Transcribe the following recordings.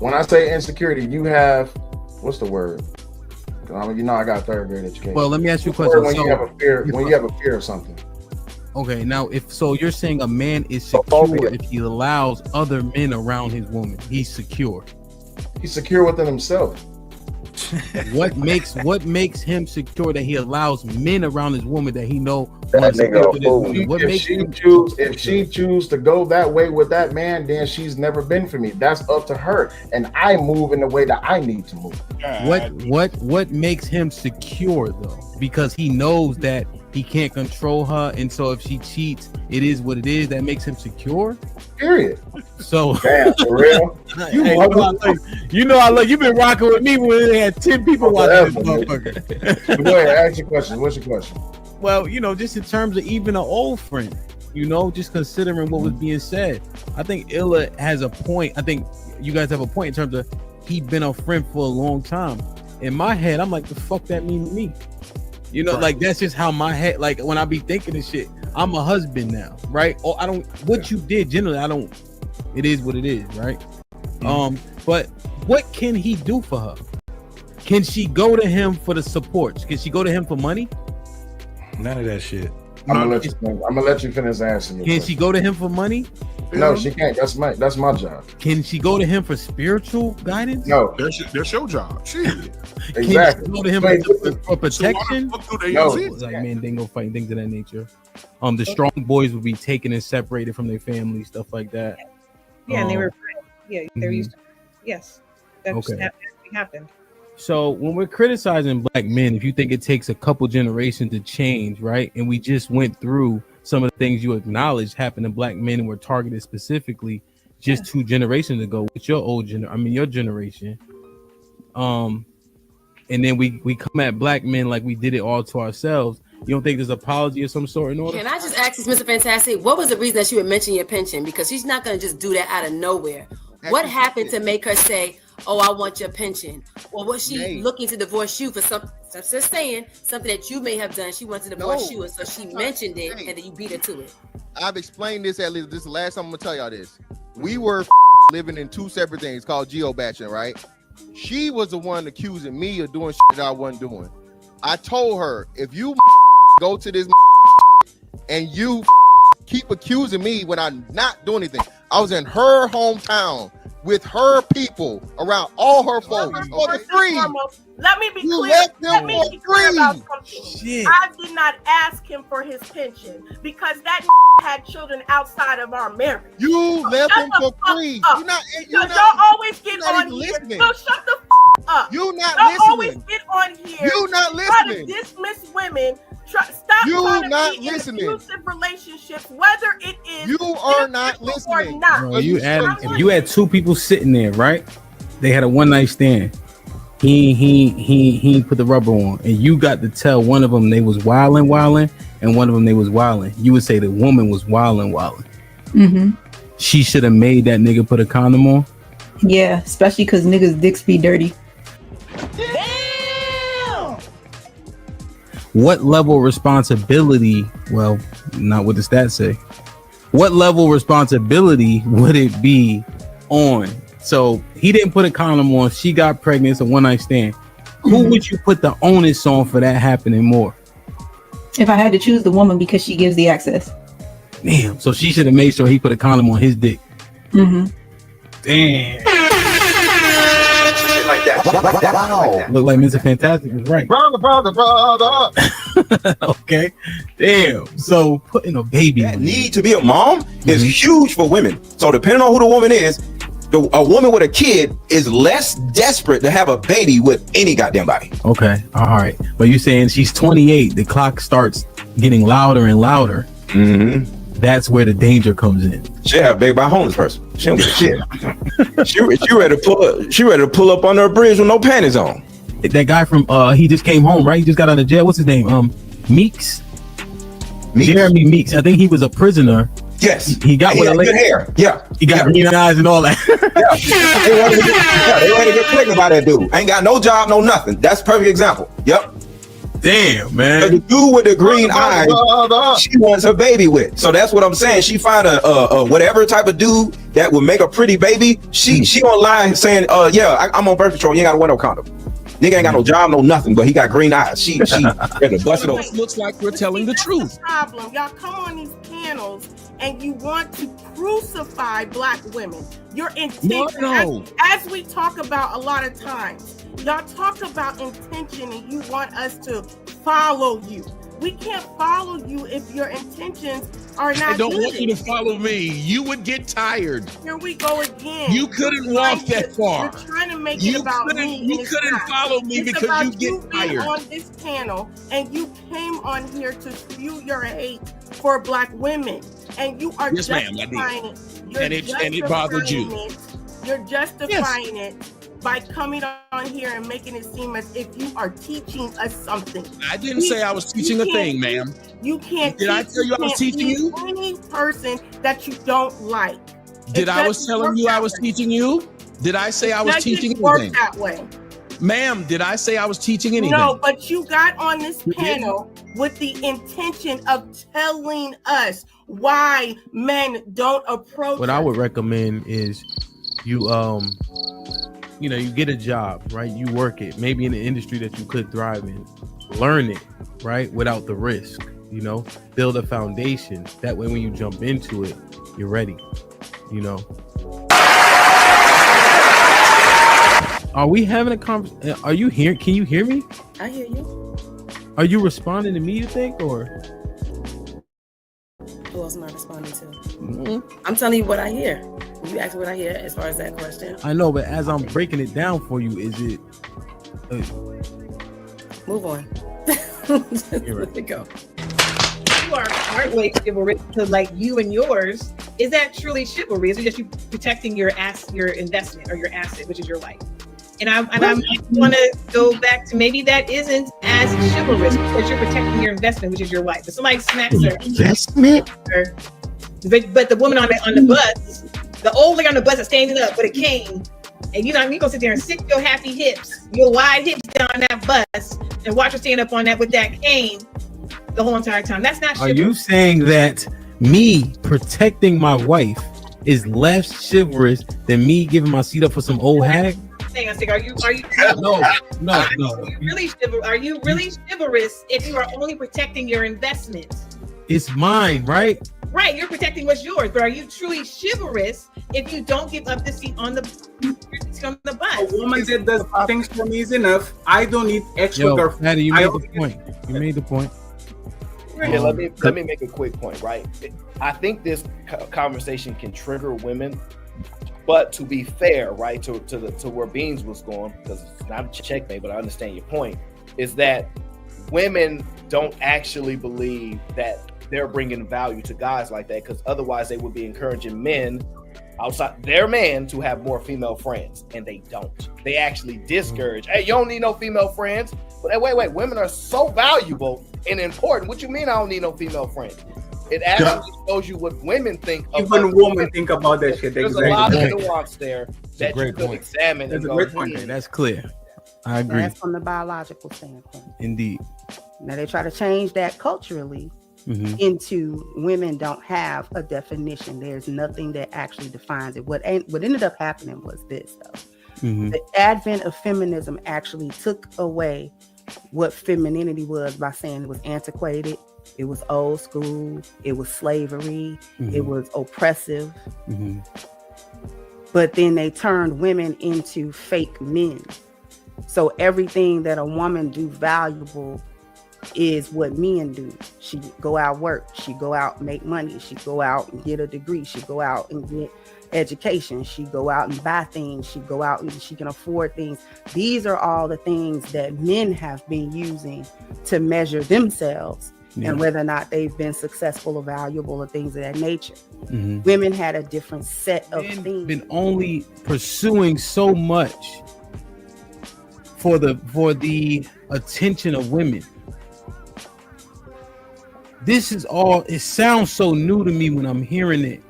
when I say insecurity, you have, what's the word? I got third grade education. Well, let me ask you a question. When you have a fear of something. Okay, now if so, you're saying a man is secure if he allows other men around his woman. He's secure. He's secure within himself. What makes him secure that he allows men around his woman that he know? That if she choose to go that way with that man, then she's never been for me. That's up to her, and I move in the way that I need to move. What makes him secure though? Because he knows that he can't control her, and so if she cheats, it is what it is. That makes him secure. Period. So, damn, for real. You know, you've been rocking with me when they had 10 people watching this motherfucker. Go ahead, ask your question. What's your question? Well, just in terms of even an old friend, just considering what was being said, I think Illa has a point. I think you guys have a point in terms of he'd been a friend for a long time. In my head, I'm like, the fuck that mean to me? Right. Like that's just how my head, like when I be thinking this shit, I'm a husband now, right? Oh, I don't, what you did generally, I don't, it is what it is, right? But what can he do for her? Can she go to him for the support? Can she go to him for money? None of that shit. I'm gonna let you finish answering. Can she go to him for money? No, she can't. That's my job. Can she go to him for spiritual guidance? No, that's your job. Shit. Exactly. Can she go to him for protection? No, like men, they go fighting things of that nature. The strong boys would be taken and separated from their family, stuff like that. Yeah, and they were friends. Yeah, they're used to. Yes, that happened. So when we're criticizing black men, if you think it takes a couple generations to change, right? And we just went through some of the things you acknowledged happened to black men and were targeted specifically just 2 generations ago with your your generation. And then we come at black men like we did it all to ourselves. You don't think there's an apology of some sort in order? Can I just ask this, Mr. Fantastic, what was the reason that she would mention your pension? Because she's not going to just do that out of nowhere. What happened to make her say, oh, I want your pension? Or was she looking to divorce you for something? I'm just saying something that you may have done. She wanted to divorce you, and so she mentioned it, and then you beat her to it. I've explained this at least. This is the last time I'm gonna tell y'all this. We were living in 2 separate things called geobashing, right? She was the one accusing me of doing shit that I wasn't doing. I told her, if you go to this and you keep accusing me when I'm not doing anything. I was in her hometown with her people around all her folks for free. Let me be clear. Let me be clear about something. Shit. I did not ask him for his pension because that had children outside of our marriage. You left him for free. You're not always get on here. Listening. So shut the up. You not don't listening. Always get on here. You not try listening. To dismiss women. Stop you trying to not be listening. In abusive relationships, whether it is you are not listening. Or not. Bro, if you had 2 people sitting there, right? They had a one night stand. He put the rubber on, and you got to tell one of them they was wilding, and one of them they was wilding. You would say the woman was wilding. Mm-hmm. She should have made that nigga put a condom on. Yeah, especially because niggas' dicks be dirty. What level of responsibility? Well, not what the stats say. What level of responsibility would it be on? So he didn't put a condom on. She got pregnant. It's a one night stand. Who would you put the onus on for that happening more? If I had to choose the woman because she gives the access. Damn. So she should have made sure he put a condom on his dick. Mm-hmm. Damn. Like that. Wow. Look like Mr. Fantastic was right. Brother. Okay. Damn. So putting a baby. That need to be a mom is huge for women. So depending on who the woman is, a woman with a kid is less desperate to have a baby with any goddamn body. Okay. All right. But you're saying she's 28. The clock starts getting louder and louder. Mm-hmm. That's where the danger comes in. She have a baby by a homeless person. She don't give a shit. she ready to pull up on her bridge with no panties on. That guy from he just came home, right? He just got out of jail. What's his name? Meeks. Jeremy Meeks. I think he was a prisoner. Yes. He got good hair. Yeah. He got green eyes and all that. They wanted to get pregnant by that dude. Ain't got no job, no nothing. That's a perfect example. Yep. Damn, man. The dude with the green eyes, she wants her baby with. So that's what I'm saying. She find a whatever type of dude that would make a pretty baby. She online saying, I'm on birth control. You ain't got to wear no condom. Nigga ain't got no job, no nothing, but he got green eyes. She bust it over. Looks like we're telling the truth. Problem. Y'all come on these panels and you want to crucify black women. Your intention, as we talk about a lot of times, y'all talk about intention and you want us to follow you. We can't follow you if your intentions are not I don't good. want you to follow me. You would get tired. Here we go again. You couldn't walk that far. You're trying to make it about me. You couldn't follow me because you get tired. On this panel, and you came on here to spew your hate for black women, and you are justifying it. And it bothered you. You're justifying it by coming on here and making it seem as if you are teaching us something. I didn't say I was teaching a thing, ma'am. You can't. Did I tell you I was teaching you? Any person that you don't like. Did I was telling you I was teaching you? Did I say I was teaching anything? Work that way. Ma'am, did I say I was teaching anything? No, but you got on this panel with the intention of telling us why men don't approach. What I would recommend is you you get a job, right? You work it, maybe in an industry that you could thrive in. Learn it, right? Without the risk, build a foundation. That way, when you jump into it, you're ready, Are we having a conversation? Are you here? Can you hear me? I hear you. Are you responding to me, you think, or? Who else am I responding to? Mm-hmm. I'm telling you what I hear. You ask me what I hear as far as that question. I know, but as I'm breaking it down for you, is it? Move on. Let it go. You are partway chivalry to like you and yours. Is that truly chivalry? Is it just you protecting your investment or your asset, which is your life? And I want to go back to maybe that isn't as chivalrous because you're protecting your investment, which is your wife. But somebody smacks her investment. But the woman on the bus, the old lady on the bus is standing up with a cane, and you gonna sit there and sit your happy hips, your wide hips down on that bus, and watch her stand up on that with that cane the whole entire time. That's not chivalry. Are you saying that me protecting my wife is less chivalrous than me giving my seat up for some old hag? Are you No. Are you really chivalrous if you are only protecting your investment? It's mine, right? Right, you're protecting what's yours, but are you truly chivalrous if you don't give up the seat on the bus? A woman that does things for me is enough. I don't need extra girlfriend. Maddie, you made the point. You made the point. Yeah, let me make a quick point, right? I think this conversation can trigger women, but to be fair, right, to where Beans was going, because it's not a checkmate, but I understand your point, is that women don't actually believe that they're bringing value to guys like that, because otherwise they would be encouraging men outside their man to have more female friends, and they don't. They actually discourage. Hey, you don't need no female friends. But wait, women are so valuable and important. What you mean I don't need no female friends? It actually shows you what women think. Even women think about that shit. There's a lot of nuance there that you could examine. That's a great point. That's clear. I agree. That's from the biological standpoint. Indeed. Now they try to change that culturally into women don't have a definition. There's nothing that actually defines it. What ended up happening was this, though. The advent of feminism actually took away what femininity was by saying it was antiquated, it was old school, it was slavery, it was oppressive. But then they turned women into fake men. So everything that a woman do valuable is what men do. She go out work, she go out and make money, she go out and get a degree, she go out and get education, she go out and buy things, she go out and she can afford things. These are all the things that men have been using to measure themselves and whether or not they've been successful or valuable or things of that nature. Women had a different set of things. Been only pursuing so much for the attention of women. This is all, it sounds so new to me when I'm hearing it,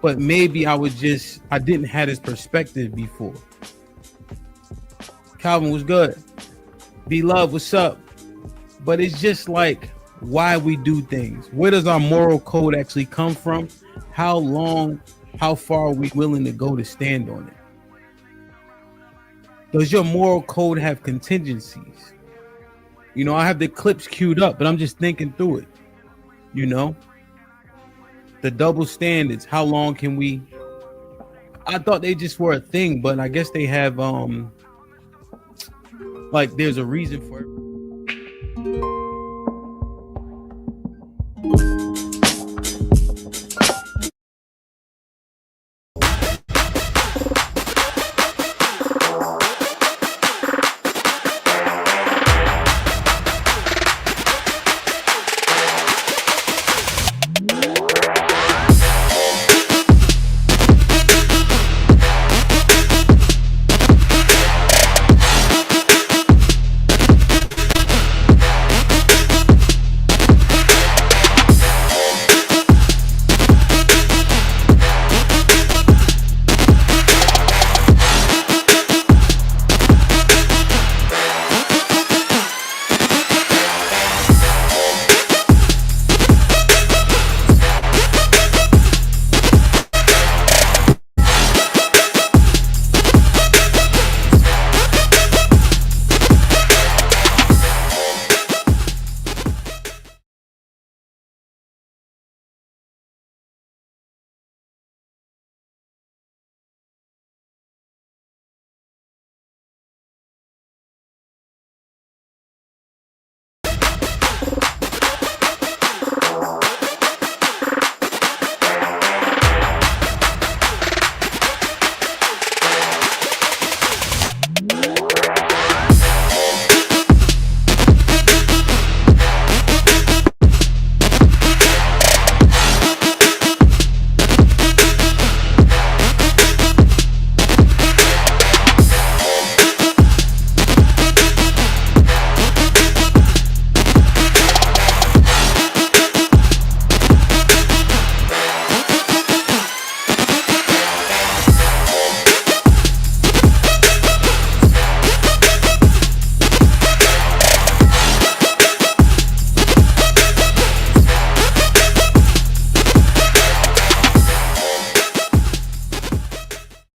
but maybe I didn't have this perspective before. Calvin was good. Be Love, what's up? but it's just like why we do things. Where does our moral code actually come from? How far are we willing to go to stand on it? Does your moral code have contingencies? You know, I have the clips queued up, but I'm just thinking through it. You know, the double standards. How long can we? I thought they just were a thing, but I guess they have like there's a reason for it.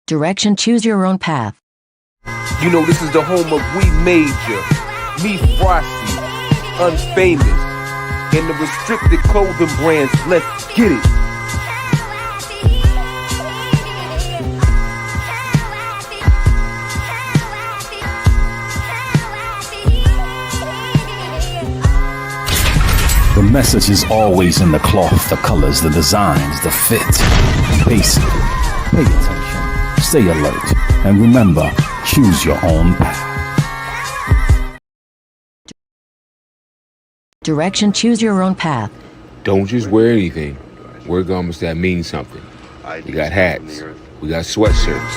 Direction, choose your own path. You know, this is the home of We Major, Me Frosty, Unfamous, and the restricted clothing brands. Let's get it. The message is always in the cloth, the colors, the designs, the fit. Basic. Pay attention. Stay alert. And remember, choose your own path. Direction, choose your own path. Don't just wear anything. Wear garments that mean something. We got hats. We got sweatshirts.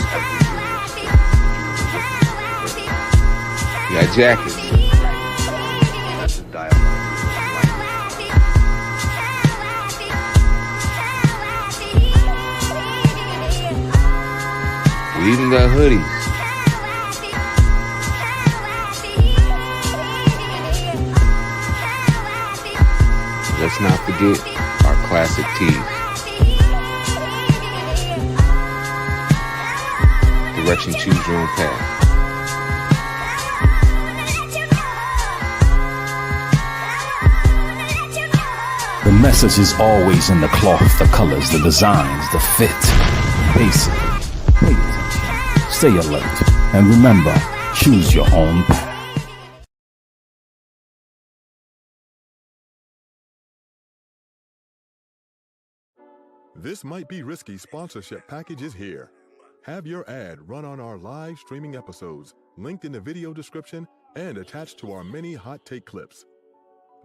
We got jackets. We even got hoodies. Let's not forget our classic tees. Direction, choose your own path. The message is always in the cloth, the colors, the designs, the fit. Basic. Pay attention. Stay alert. And remember, choose your own path. This Might Be Risky sponsorship package is here. Have your ad run on our live streaming episodes, linked in the video description and attached to our many hot take clips.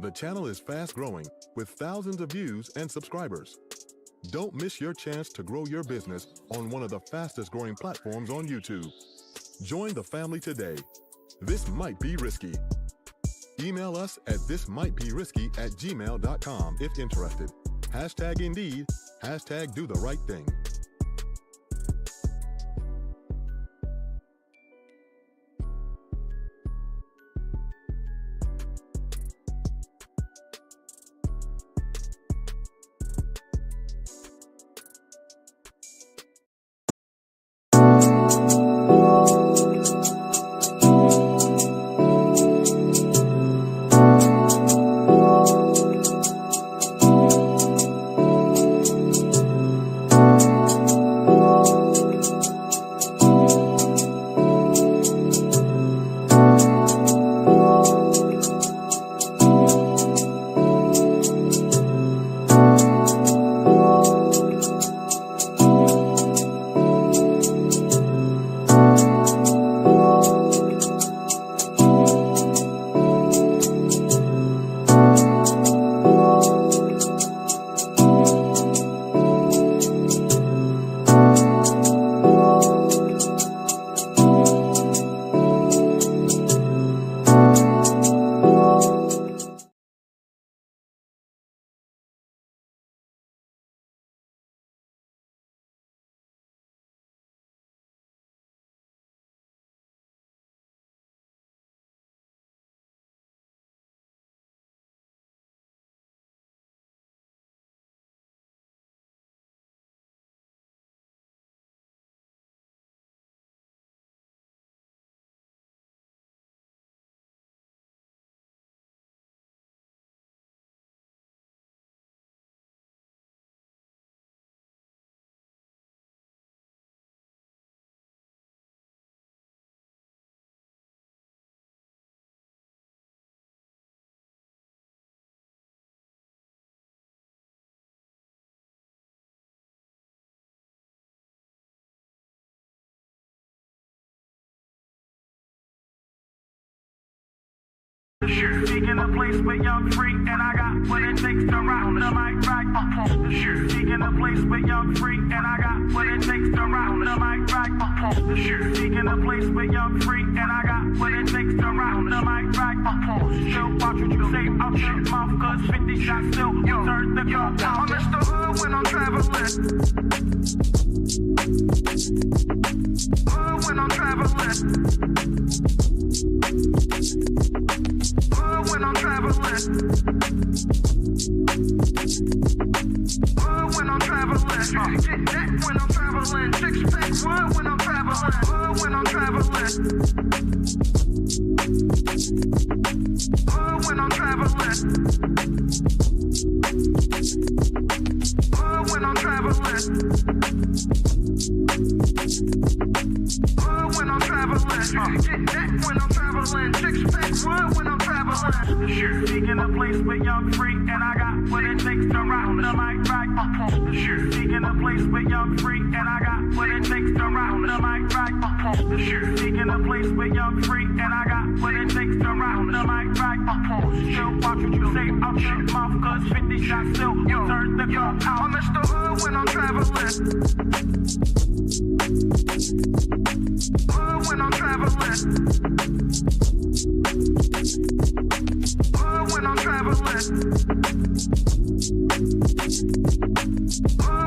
The channel is fast growing with thousands of views and subscribers. Don't miss your chance to grow your business on one of the fastest growing platforms on YouTube. Join the family today. This Might Be Risky. Email us at thismightberisky@gmail.com if interested. Hashtag Indeed, hashtag Do the Right Thing. Speaking a place with young free, and I got what it takes to rock the mic right up on the shoot. Speaking a place with young free, and I got what it takes to rock the mic right up on the shoot. Speaking a place with young free, and I got what it takes to rock the mic right up on the shoot. Watch what you say out your mouth, cause 50 shots still turn the gun down. I'm Mr. Hood when I'm traveling. Hood when I'm traveling. When I'm traveling, when I'm traveling, get that when I'm traveling, six pack when I'm traveling, when I'm traveling, when I'm traveling, when I'm traveling, when I'm traveling, get that when I'm traveling, six pack when I'm traveling. Speaking a place with young free, and I got what it takes to rock the mic right up on the shoot. Speaking a place with young free, and I got what it takes to rock the mic right up on the shoot. Speaking a place with young free, and I got what it takes to rock the mic right up on the shoot. Watch what you say out your mouth, cause 50 shots still turn the gun out. I'm Mr. Hood when I'm traveling. Hood when I'm traveling. When I'm traveling,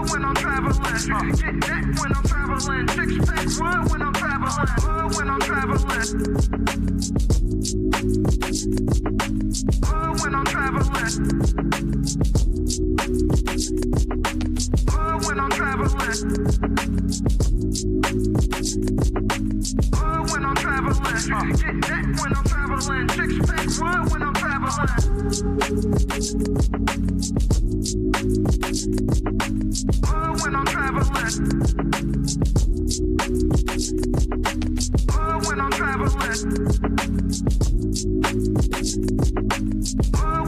when I'm traveling, get that when I'm traveling, six pack when I'm traveling, when I'm traveling, when I'm traveling, when I'm traveling, when I'm traveling, get that when I'm traveling, six pack when I'm traveling. When I'm traveling,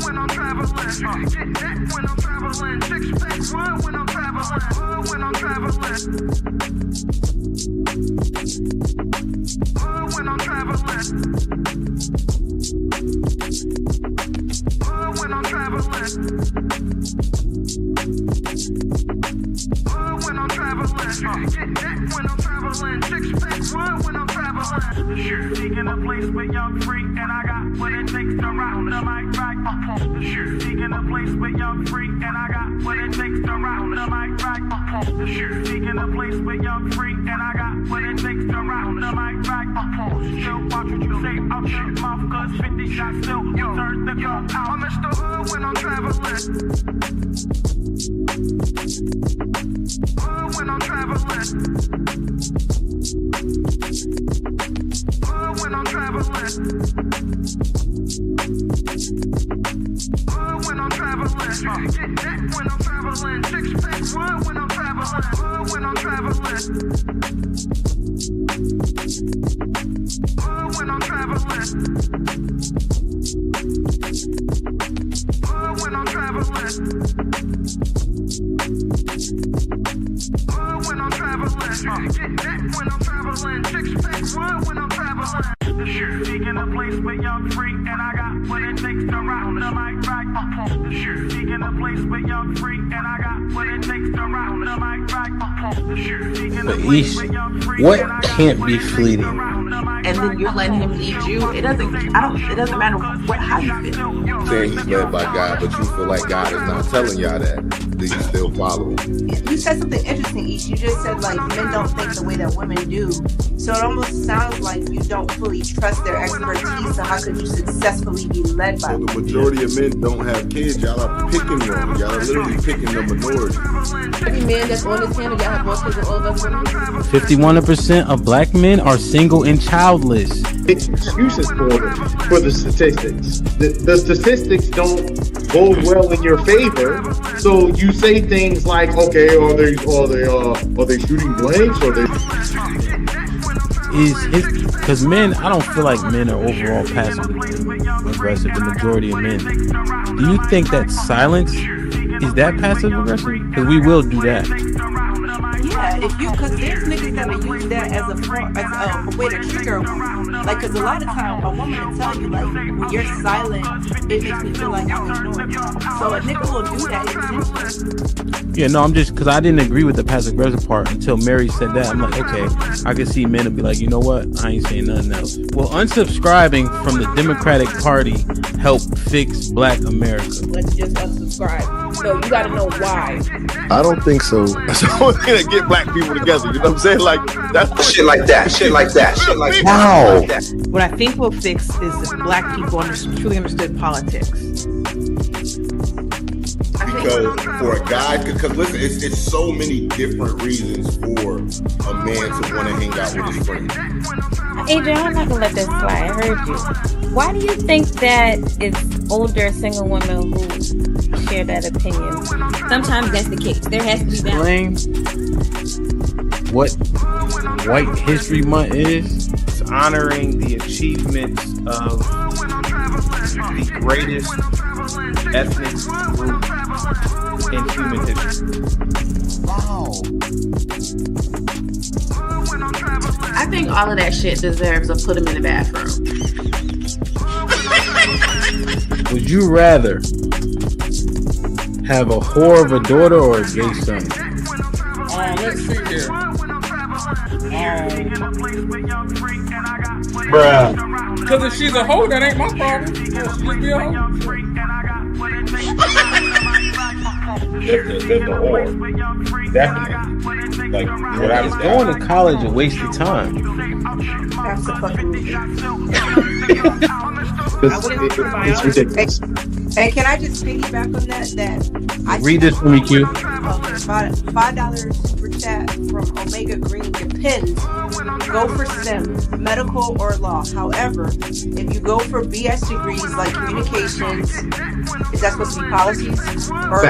when I'm traveling, when I'm traveling, get that when I'm traveling, six pack when I'm traveling, when I'm traveling, when I'm traveling. When I'm traveling, when I'm traveling, get that when I'm traveling, six pack when I'm traveling. Speaking a place with young free, and I got what it takes to rock the mic right up on the shoot. Speaking a place with young free, and I got what it takes to rock the mic right up on the shoot. Speaking a place with young free, and I got what it takes to rock the mic right up on the shoot. Watch what you say out your mouth, cause 50 shots still turn the gun out. I'm Mr. Hood when I'm traveling. When I'm traveling, when I'm traveling, when I'm traveling, get that when I'm traveling, six pack when I'm traveling, when I'm traveling, when I'm traveling, when I'm traveling. When I'm traveling, get that when I'm traveling, six pack when I'm traveling. Speaking a place with young free, and I got what it takes to rock the mic right up on the shoot. Speaking a place with young free, and I got what it takes to rock the mic right up on the shoot. But Ish, what can't be fleeting? And then you're letting him lead you. It doesn't matter how you feel. Saying he's led by God, but you feel like God is not telling y'all that. Do you still follow him? You said something interesting, Ish. You just said like men don't think the way that women do. So it almost sounds like you don't fully trust their expertise. So how could you successfully be led by them? So the majority of men don't have kids. Y'all are picking them. Y'all are literally picking the minority. Every man that's on this panel, y'all have more kids than all of us women. 51% of black men are single and childless. Excuses for the statistics. The statistics don't bode well in your favor. So you say things like, okay, are they shooting blanks? Or because men, I don't feel like men are overall passive aggressive. The majority of men. Do you think that silence is that passive aggressive? Because we will do that. Yeah, if you, because there's niggas that will use that as a way to trigger a woman. Like, because a lot of time a woman will tell you, like, when you're silent, it makes me feel like I'm ignoring you. So a nigga will do that intentionally. Yeah, no, I'm just, because I didn't agree with the passive aggressive part until Mary said that. I'm like, okay, I can see men will be like, you know what? I ain't saying nothing else. Well, unsubscribing from the Democratic Party helped fix Black America. Let's just unsubscribe. No, you got to know why. I don't think so. That's the only thing that get black people together. You know what I'm saying? Like that's shit like that. Shit like that. Shit like that. Wow. What I think will fix is if Black people truly understood politics. Because for a guy, because listen, it's so many different reasons for a man to want to hang out with his friend. Adrian, I'm not gonna let that slide. I heard you. Why do you think that it's older single women who share that opinion? Sometimes that's the case. There has to be balance. What White History Month is? It's honoring the achievements of the greatest ethnic group in human history. Wow. I think all of that shit deserves a put him in the bathroom. Would you rather have a whore of a daughter or a gay son? Let's see here. Bruh. Because if she's a hoe, that ain't my problem. She just be a hoe. The whore. Definitely. Like, what I was going to college a waste of time. That's a fucking It's ridiculous. Hey, can I just piggyback on that? Read this for me, Q. Okay, $5 super chat from Omega Green. Depends. Go for STEM, medical or law. However, if you go for BS degrees like communications, is that supposed to be policies? Or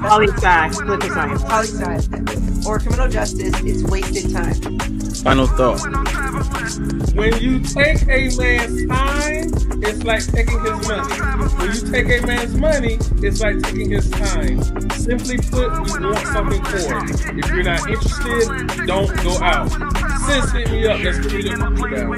Poli-sci, political science. Poli-sci, or criminal justice, it's wasted time. Final thought. When you take a man's time, it's like taking his money. When you take a man's money, it's like taking his time. Simply put, we want something for it. If you're not interested, don't go out. Sis, hit me up. Let's put it down.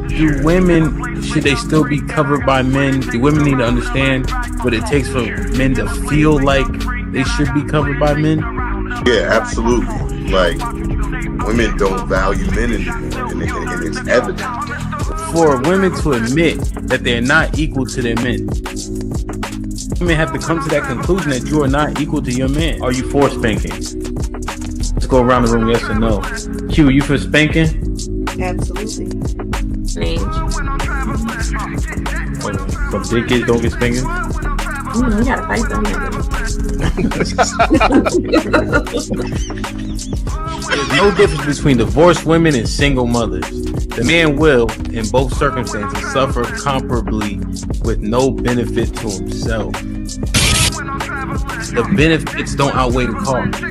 Do women, should they still be covered by men? Do women need to understand what it takes for men to feel like they should be covered by men? Yeah, absolutely. Like, women don't value men anymore, and it's evident. For women to admit that they're not equal to their men, women have to come to that conclusion that you are not equal to your man. Are you for spanking? Let's go around the room, yes or no. Q, you for spanking? Absolutely. Some big kids don't get spanking? You gotta fight them. There's no difference between divorced women and single mothers. The man will, in both circumstances, suffer comparably with no benefit to himself. The benefits don't outweigh the cost.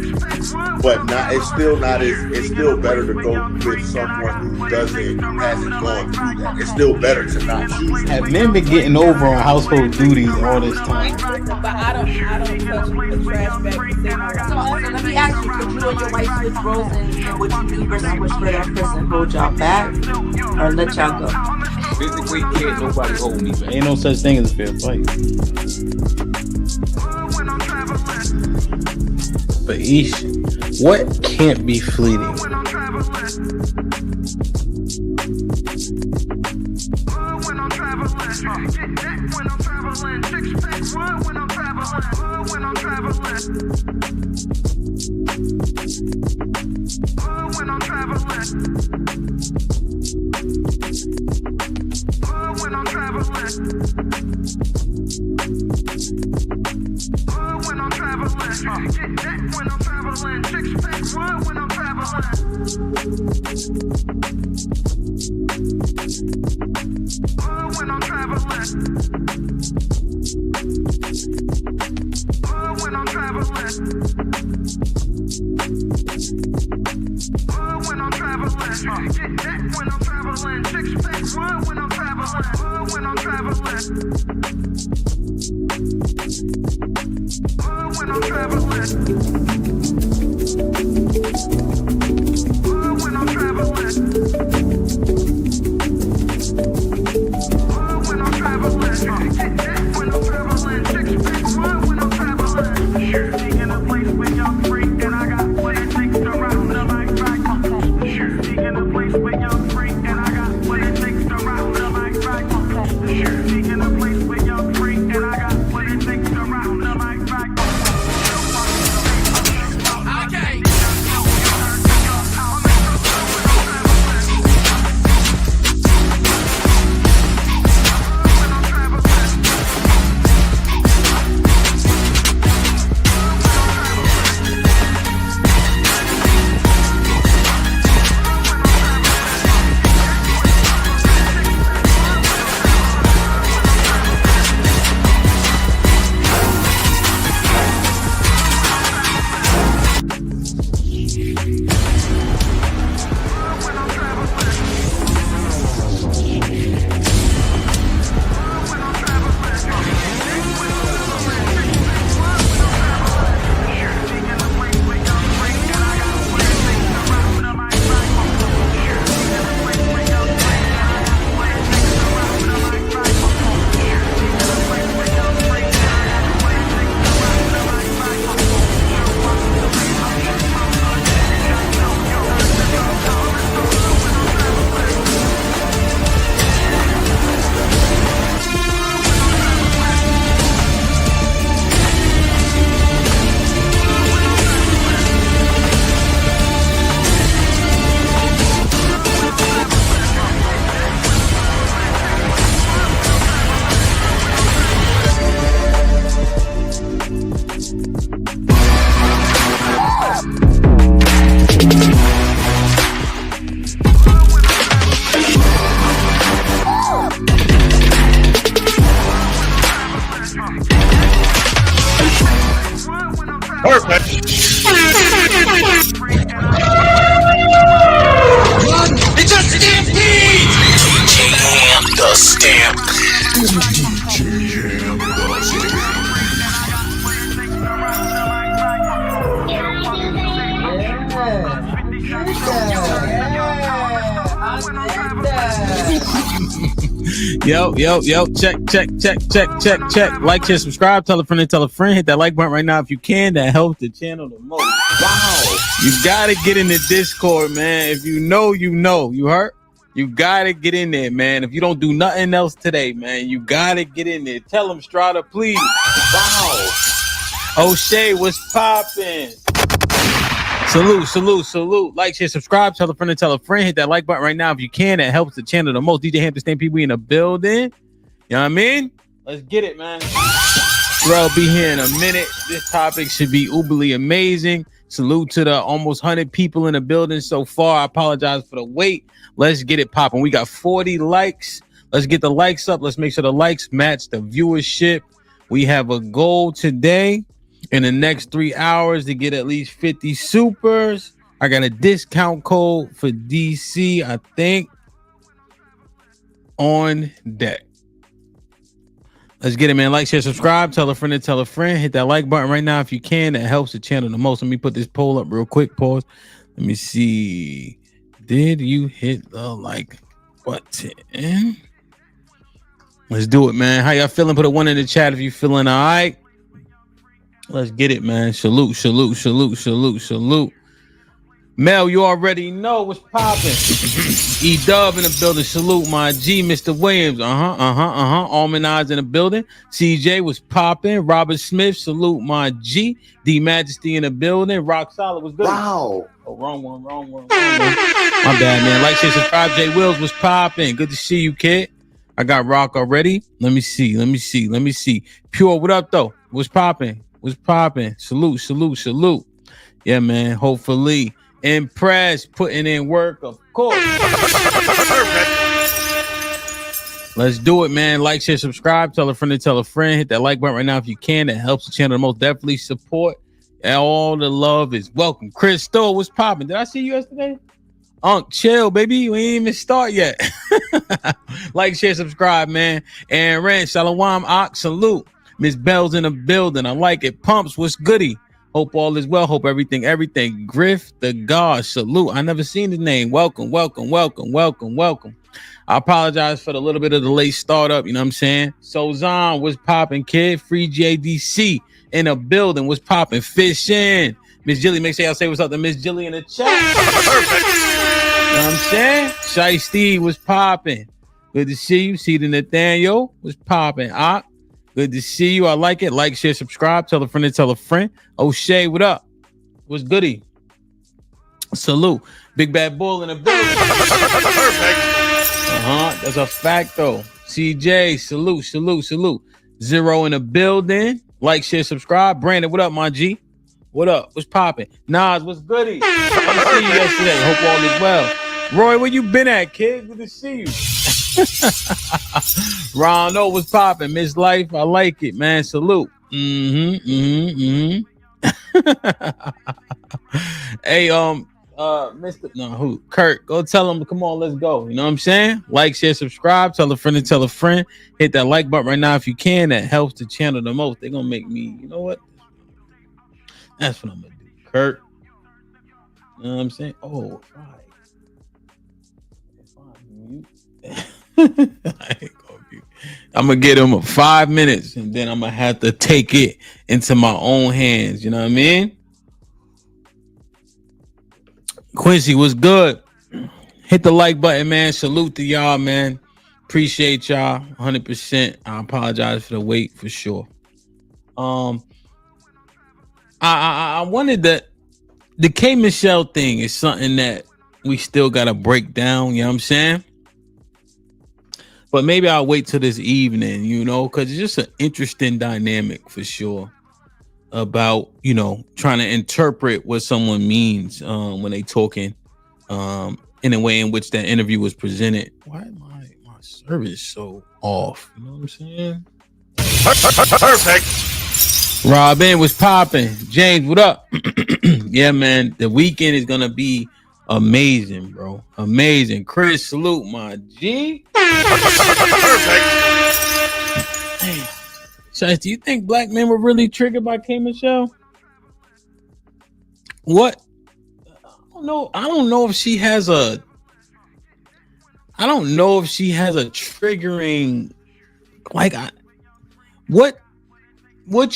But it's still better to go with someone who hasn't gone through that. It's still better to not choose. Have men been getting over on household duties all this time? But I don't touch the trash bag. So let me ask you, could you and your wife switch roles and what you do versus what for that person hold y'all back or let y'all go? Physically, can't nobody hold me back. Ain't no such thing as a fair fight. But Ish, what can't be fleeting? When I'm traveling. It's a stampede! DJ Ham the Stampede. DJ Ham the Yo, check. Like, share, subscribe, tell a friend, hit that like button right now if you can. That helps the channel the most. Wow. You gotta get in the Discord, man. If you know, you heard? You gotta get in there, man. If you don't do nothing else today, man, you gotta get in there. Tell them, Strata, please. Wow. O'Shea, what's poppin'? Salute. Like, share, subscribe, tell a friend, hit that like button right now if you can. That helps the channel the most. DJ Ham the Stampede, we in the building. You know what I mean? Let's get it, man. Bro, be here in a minute. This topic should be uberly amazing. Salute to the almost 100 people in the building so far. I apologize for the wait. Let's get it popping. We got 40 likes. Let's get the likes up. Let's make sure the likes match the viewership. We have a goal today in the next 3 hours to get at least 50 supers. I got a discount code for DC, I think, on deck. Let's get it, man. Like, share, subscribe, tell a friend. Hit that like button right now if you can. That helps the channel the most. Let me put this poll up real quick. Pause. Let me see. Did you hit the like button? Let's do it, man. How y'all feeling? Put a 1 in the chat if you feeling all right. Let's get it, man. Salute. Mel, you already know what's popping. E-Dub in the building. Salute, my G. Mr. Williams. Almond Eyes in the building. CJ was popping. Robert Smith. Salute, my G. D Majesty in the building. Rock Solid was good. Wow. Oh, wrong one. My bad, man. Like, share, subscribe. J Wills was popping. Good to see you, kid. I got Rock already. Let me see. Pure, what up, though? What's popping? Salute. Yeah, man. Hopefully. Impressed, putting in work, of course. Let's do it, man. Like, share, subscribe, tell a friend. Hit that like button right now if you can. That helps the channel the most. Definitely support. All the love is welcome. Chris Stowe, what's popping? Did I see you yesterday? Chill, baby. We ain't even start yet. Like, share, subscribe, man. And Ren, Shalom, Salute. Miss Bell's in the building. I like it. Pumps, what's goody? Hope all is well. Hope everything. Griff the God, salute. I never seen the name. Welcome. I apologize for the little bit of the late startup. You know what I'm saying? Sozan was popping, kid. Free JDC in a building was popping. Fishing. Miss Jilly, make sure y'all say what's up to Miss Jilly in the chat. Perfect. You know what I'm saying? Shy Steve was popping. Good to see you. See the Nathaniel was popping. Good to see you. I like it. Like, share, subscribe. Tell a friend to tell a friend. O'Shea, what up? What's goody? Salute. Big Bad Bull in the building. Perfect. That's a fact, though. CJ, salute. Zero in the building. Like, share, subscribe. Brandon, what up, my G? What up? What's popping? Nas, what's goody? I see you yesterday. Hope all is well. Roy, where you been at, kid? Good to see you. Ron O was popping. Miss Life, I like it, man. Salute. Hey, Kurt, go tell him, come on, let's go. You know what I'm saying? Like, share, subscribe, tell a friend to tell a friend. Hit that like button right now if you can. That helps the channel the most. They're gonna make me, you know what? That's what I'm gonna do, Kurt. You know what I'm saying? Oh, right. I'm gonna get him 5 minutes and then I'm gonna have to take it into my own hands. You know what I mean? Quincy was good. Hit the like button, man. Salute to y'all, man. Appreciate y'all 100%. I apologize for the wait for sure. I wanted the K Michelle thing is something that we still gotta break down. You know what I'm saying? But maybe I'll wait till this evening, you know, because it's just an interesting dynamic for sure about, you know, trying to interpret what someone means when they talking in a way in which that interview was presented. Why am my service so off? You know what I'm saying? Perfect. Robin was popping. James, what up? Yeah, man. The weekend is gonna be amazing, bro. Amazing. Chris, salute, my G. Perfect. Hey, Shice, do you think black men were really triggered by K Michelle? What? I don't know if she has a triggering, like, what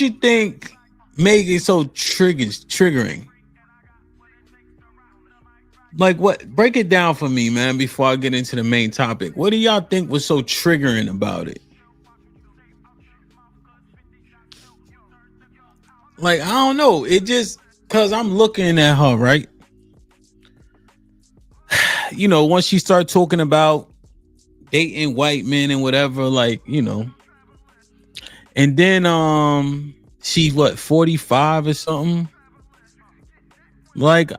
you think make it so triggering? Like, what? Break it down for me, man, before I get into the main topic. What do y'all think was so triggering about it? Like, I don't know. It just, cause I'm looking at her, right? You know, once she started talking about dating white men and whatever, like, you know. And then she's what, 45 or something? Like,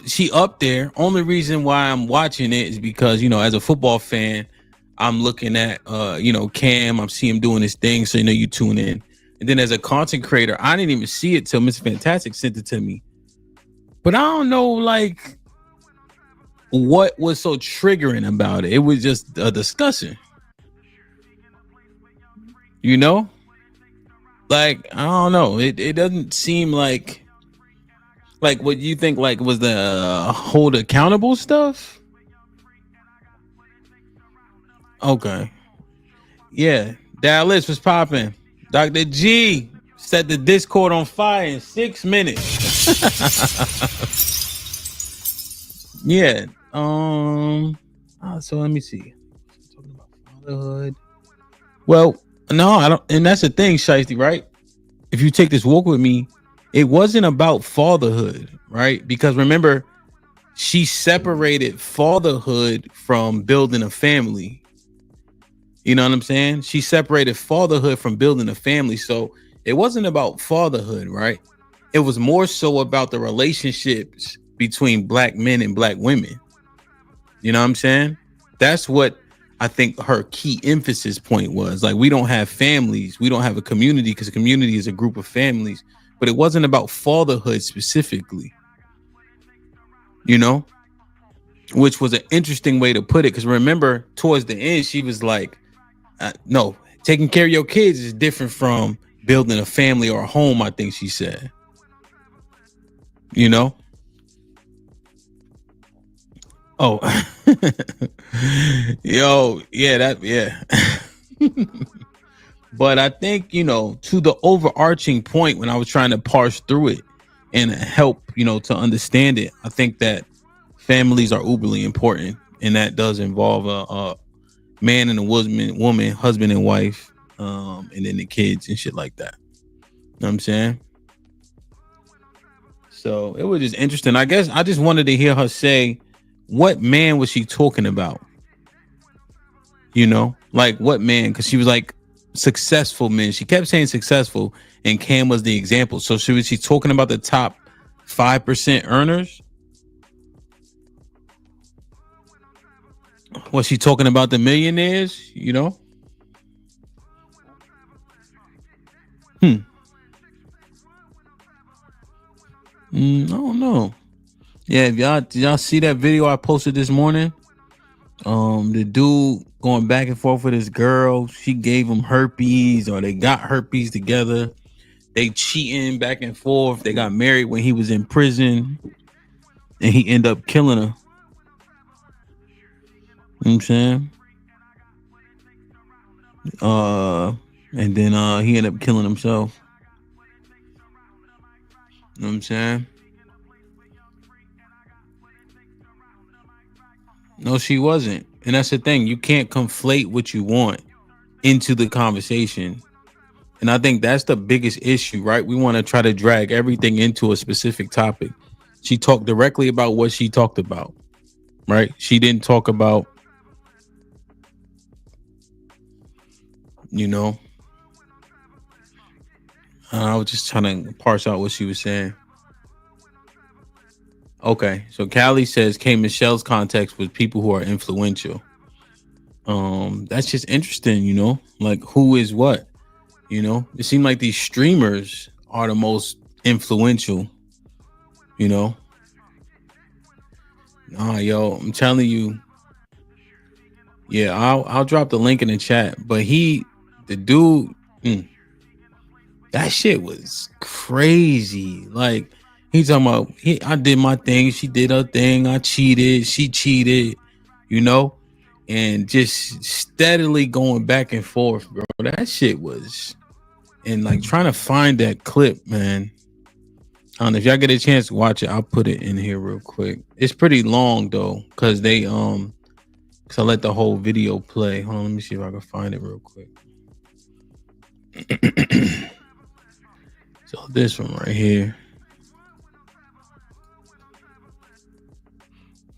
she up there. Only reason why I'm watching it is because, you know, as a football fan, I'm looking at you know, Cam. I'm seeing him doing his thing, so you know you tune in. And then as a content creator, I didn't even see it till Miss Fantastic sent it to me. But I don't know, like, what was so triggering about it. It was just a discussion. You know? Like, I don't know. It doesn't seem like what you think, like, was the hold accountable stuff? Okay. Yeah. Dallas was popping. Dr. G set the Discord on fire in 6 minutes. Yeah. So let me see. Talking about fatherhood. Well, no, I don't, and that's the thing, Shiesty, right? If you take this walk with me, it wasn't about fatherhood, right? Because remember, she separated fatherhood from building a family. You know what I'm saying? She separated fatherhood from building a family. So it wasn't about fatherhood, right? It was more so about the relationships between black men and black women. You know what I'm saying? That's what I think her key emphasis point was. Like, we don't have families. We don't have a community because a community is a group of families. But it wasn't about fatherhood specifically. You know? Which was an interesting way to put it. Because remember, towards the end, she was like, no, taking care of your kids is different from building a family or a home, I think she said. You know? Oh. Yo, yeah. But I think, you know, to the overarching point when I was trying to parse through it and help, you know, to understand it, I think that families are uberly important, and that does involve a man and a woman, husband and wife, and then the kids and shit like that. You know what I'm saying? So it was just interesting. I guess I just wanted to hear her say, what man was she talking about? You know, like what man? Because she was like, successful men. She kept saying successful, and Cam was the example. So was she talking about the top 5% earners? Was she talking about the millionaires? You know? I don't know. Yeah, did y'all see that video I posted this morning? The dude going back and forth with his girl. She gave him herpes, or they got herpes together. They cheating back and forth. They got married when he was in prison, and he ended up killing her. You know what I'm saying? And then he ended up killing himself. You know what I'm saying? No, she wasn't. And that's the thing. You can't conflate what you want into the conversation. And I think that's the biggest issue, right? We want to try to drag everything into a specific topic. She talked directly about what she talked about, right? She didn't talk about, you know, I was just trying to parse out what she was saying. Okay, so Callie says K Michelle's context with people who are influential. That's just interesting, you know, like who is what, you know. It seemed like these streamers are the most influential, you know. Yo, I'm telling you. Yeah, I'll drop the link in the chat. But the dude, that shit was crazy. Like, he's talking about, I did my thing, she did her thing, I cheated, she cheated, you know, and just steadily going back and forth, bro. That shit was, and like trying to find that clip, man. I don't know if y'all get a chance to watch it. I'll put it in here real quick. It's pretty long though, because they because I let the whole video play. Hold on, let me see if I can find it real quick. So this one right here.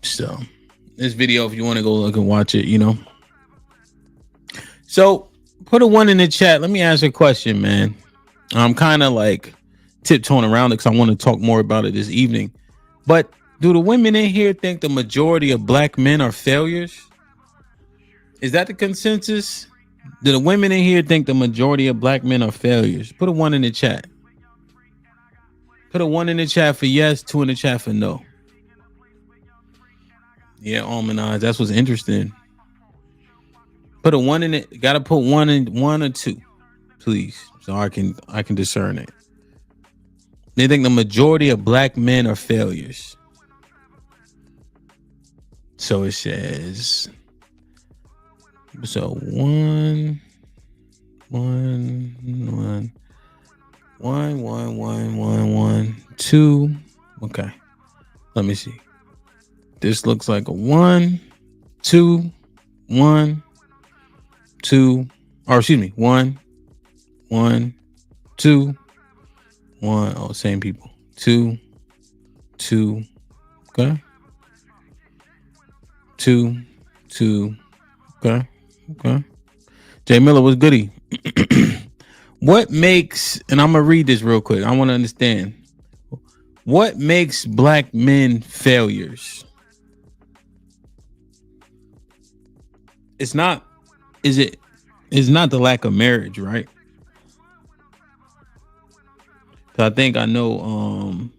So this video, if you want to go look and watch it, you know. So put a 1 in the chat. Let me ask you a question, man. I'm kind of like tiptoeing around it because I want to talk more about it this evening. But do the women in here think the majority of black men are failures? Is that the consensus? Do the women in here think the majority of black men are failures? Put a 1 in the chat. Put a 1 in the chat for yes, 2 in the chat for no. Yeah, almond eyes. That's what's interesting. Put a 1 in it. Gotta put 1 or 2, please, so I can discern it. They think the majority of black men are failures. So it says. So 1, 2. Okay, let me see. This looks like a 1, 2, 1, 2. Or excuse me, 1, 2, 1. Oh, same people. 2, 2. Okay. 2, 2. Okay. Okay. Jay Miller was goody. What makes, and I'm gonna read this real quick. I want to understand what makes black men failures. It's not the lack of marriage, right? So I think I know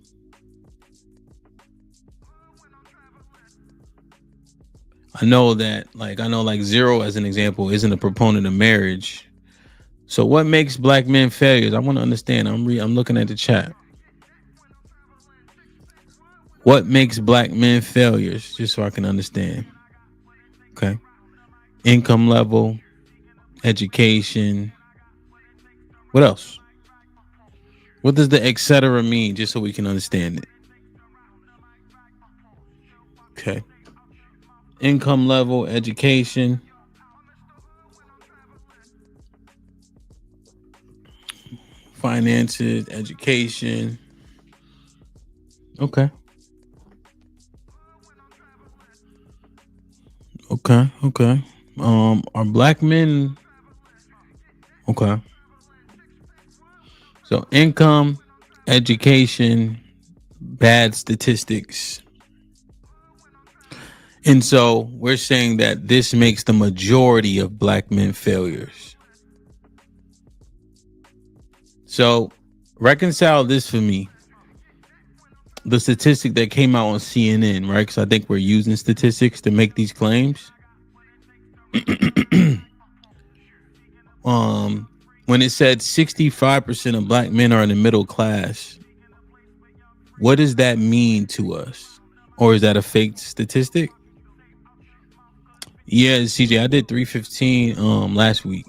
I know like Zero as an example isn't a proponent of marriage. So what makes black men failures? I want to understand. I'm looking at the chat. What makes black men failures? Just so I can understand. Okay. Income level, education. What else? What does the etc. mean? Just so we can understand it. Okay. Income level, education. Finances, education. Okay. Okay. Are black men okay? So income, education, bad statistics. And so we're saying that this makes the majority of black men failures. So reconcile this for me. The statistic that came out on CNN, right? Because I think we're using statistics to make these claims. When it said 65% of black men are in the middle class, what does that mean to us? Or is that a fake statistic? Yeah, CJ, I did 315 last week.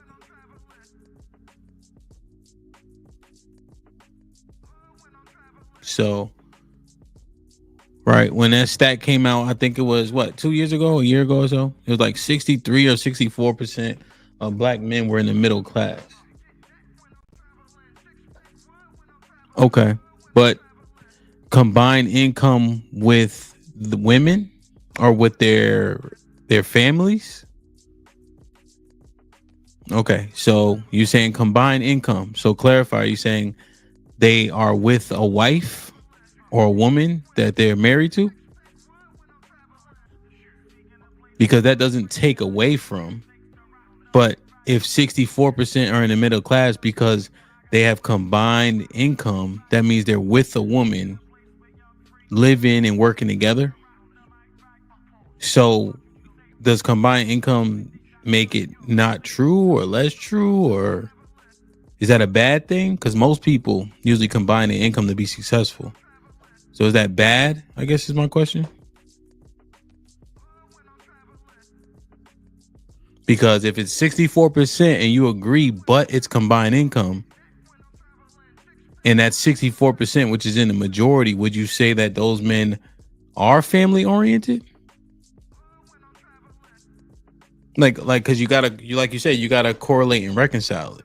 So, right, when that stat came out, I think it was what, 2 years ago, a year ago or so? It was like 63 or 64% of black men were in the middle class. Okay, but combined income with the women or with their families? Okay, so you're saying combined income. So clarify, you're saying they are with a wife or a woman that they're married to? Because that doesn't take away from. But if 64% are in the middle class because they have combined income, that means they're with a woman, living and working together. So does combined income make it not true or less true, or is that a bad thing? Because most people usually combine their income to be successful. So is that bad? I guess is my question. Because if it's 64% and you agree, but it's combined income, and that's 64%, which is in the majority, would you say that those men are family oriented? Like, because like you said, you gotta correlate and reconcile it.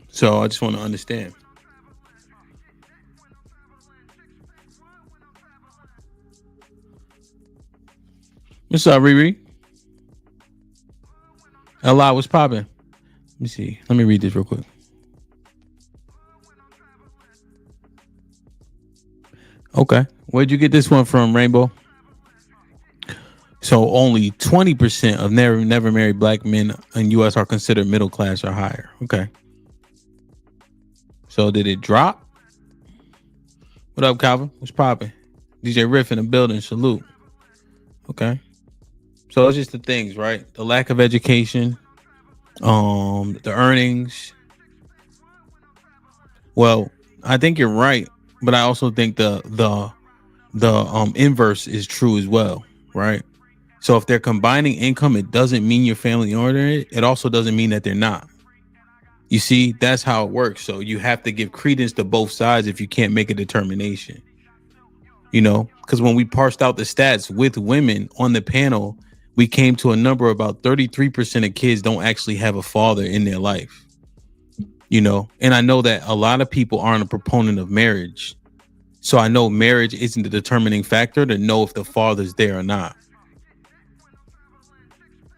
So I just want to understand. What's up, Riri? Allah, what's popping? Let me see. Let me read this real quick. Okay. Where'd you get this one from, Rainbow? So only 20% of never married black men in U.S. are considered middle class or higher. Okay. So did it drop? What up, Calvin? What's popping? DJ Riff in the building. Salute. Okay. So it's just the things, right? The lack of education, the earnings. Well, I think you're right, but I also think the inverse is true as well, right? So if they're combining income, it doesn't mean your family oriented. It also doesn't mean that they're not. You see, that's how it works. So you have to give credence to both sides if you can't make a determination. You know, because when we parsed out the stats with women on the panel, we came to a number about 33% of kids don't actually have a father in their life. You know, and I know that a lot of people aren't a proponent of marriage. So I know marriage isn't the determining factor to know if the father's there or not.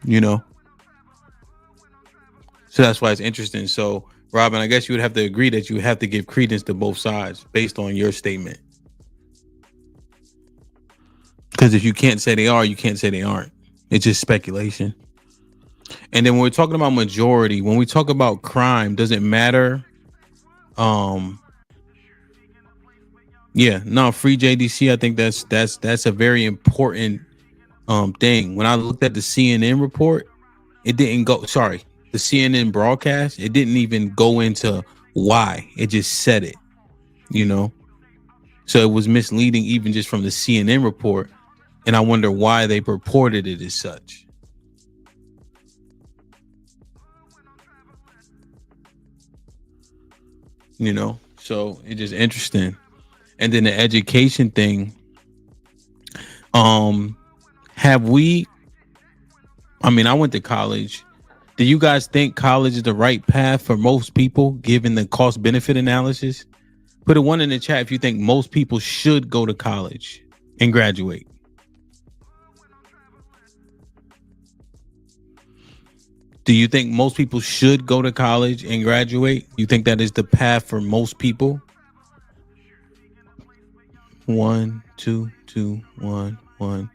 You know, so that's why it's interesting. So, Robin, I guess you would have to agree that you have to give credence to both sides based on your statement. Because if you can't say they are, you can't say they aren't. It's just speculation. And then when we're talking about majority, when we talk about crime, does it matter? Yeah, no, free JDC. I think that's a very important thing. When I looked at the CNN report, It didn't go. Sorry, the CNN broadcast. It didn't even go into why. It just said it. You know, so it was misleading even just from the CNN report, and I wonder why they purported it as such. You know, so it's just interesting. And then the education thing. Have we? I mean, I went to college. Do you guys think college is the right path for most people, given the cost benefit analysis? Put a 1 in the chat if you think most people should go to college and graduate. Do you think most people should go to college and graduate? You think that is the path for most people? 1, 2, 2, 1, 1,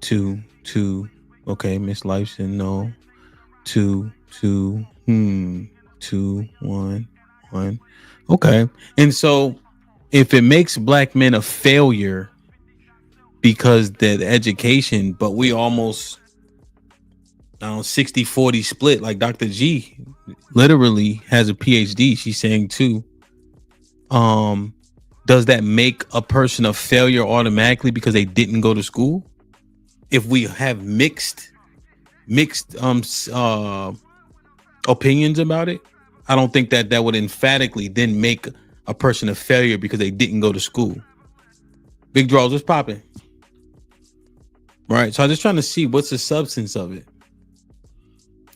2, 2. Okay, Miss Life said no. 2, 2, 2, 1, 1. Okay. And so if it makes black men a failure because the education, but we almost 60-40 split, like Dr. G literally has a PhD, she's saying too. Does that make a person a failure automatically because they didn't go to school? If we have mixed opinions about it, I don't think that would emphatically then make a person a failure because they didn't go to school. Big draws, what's popping? Right. So I'm just trying to see what's the substance of it.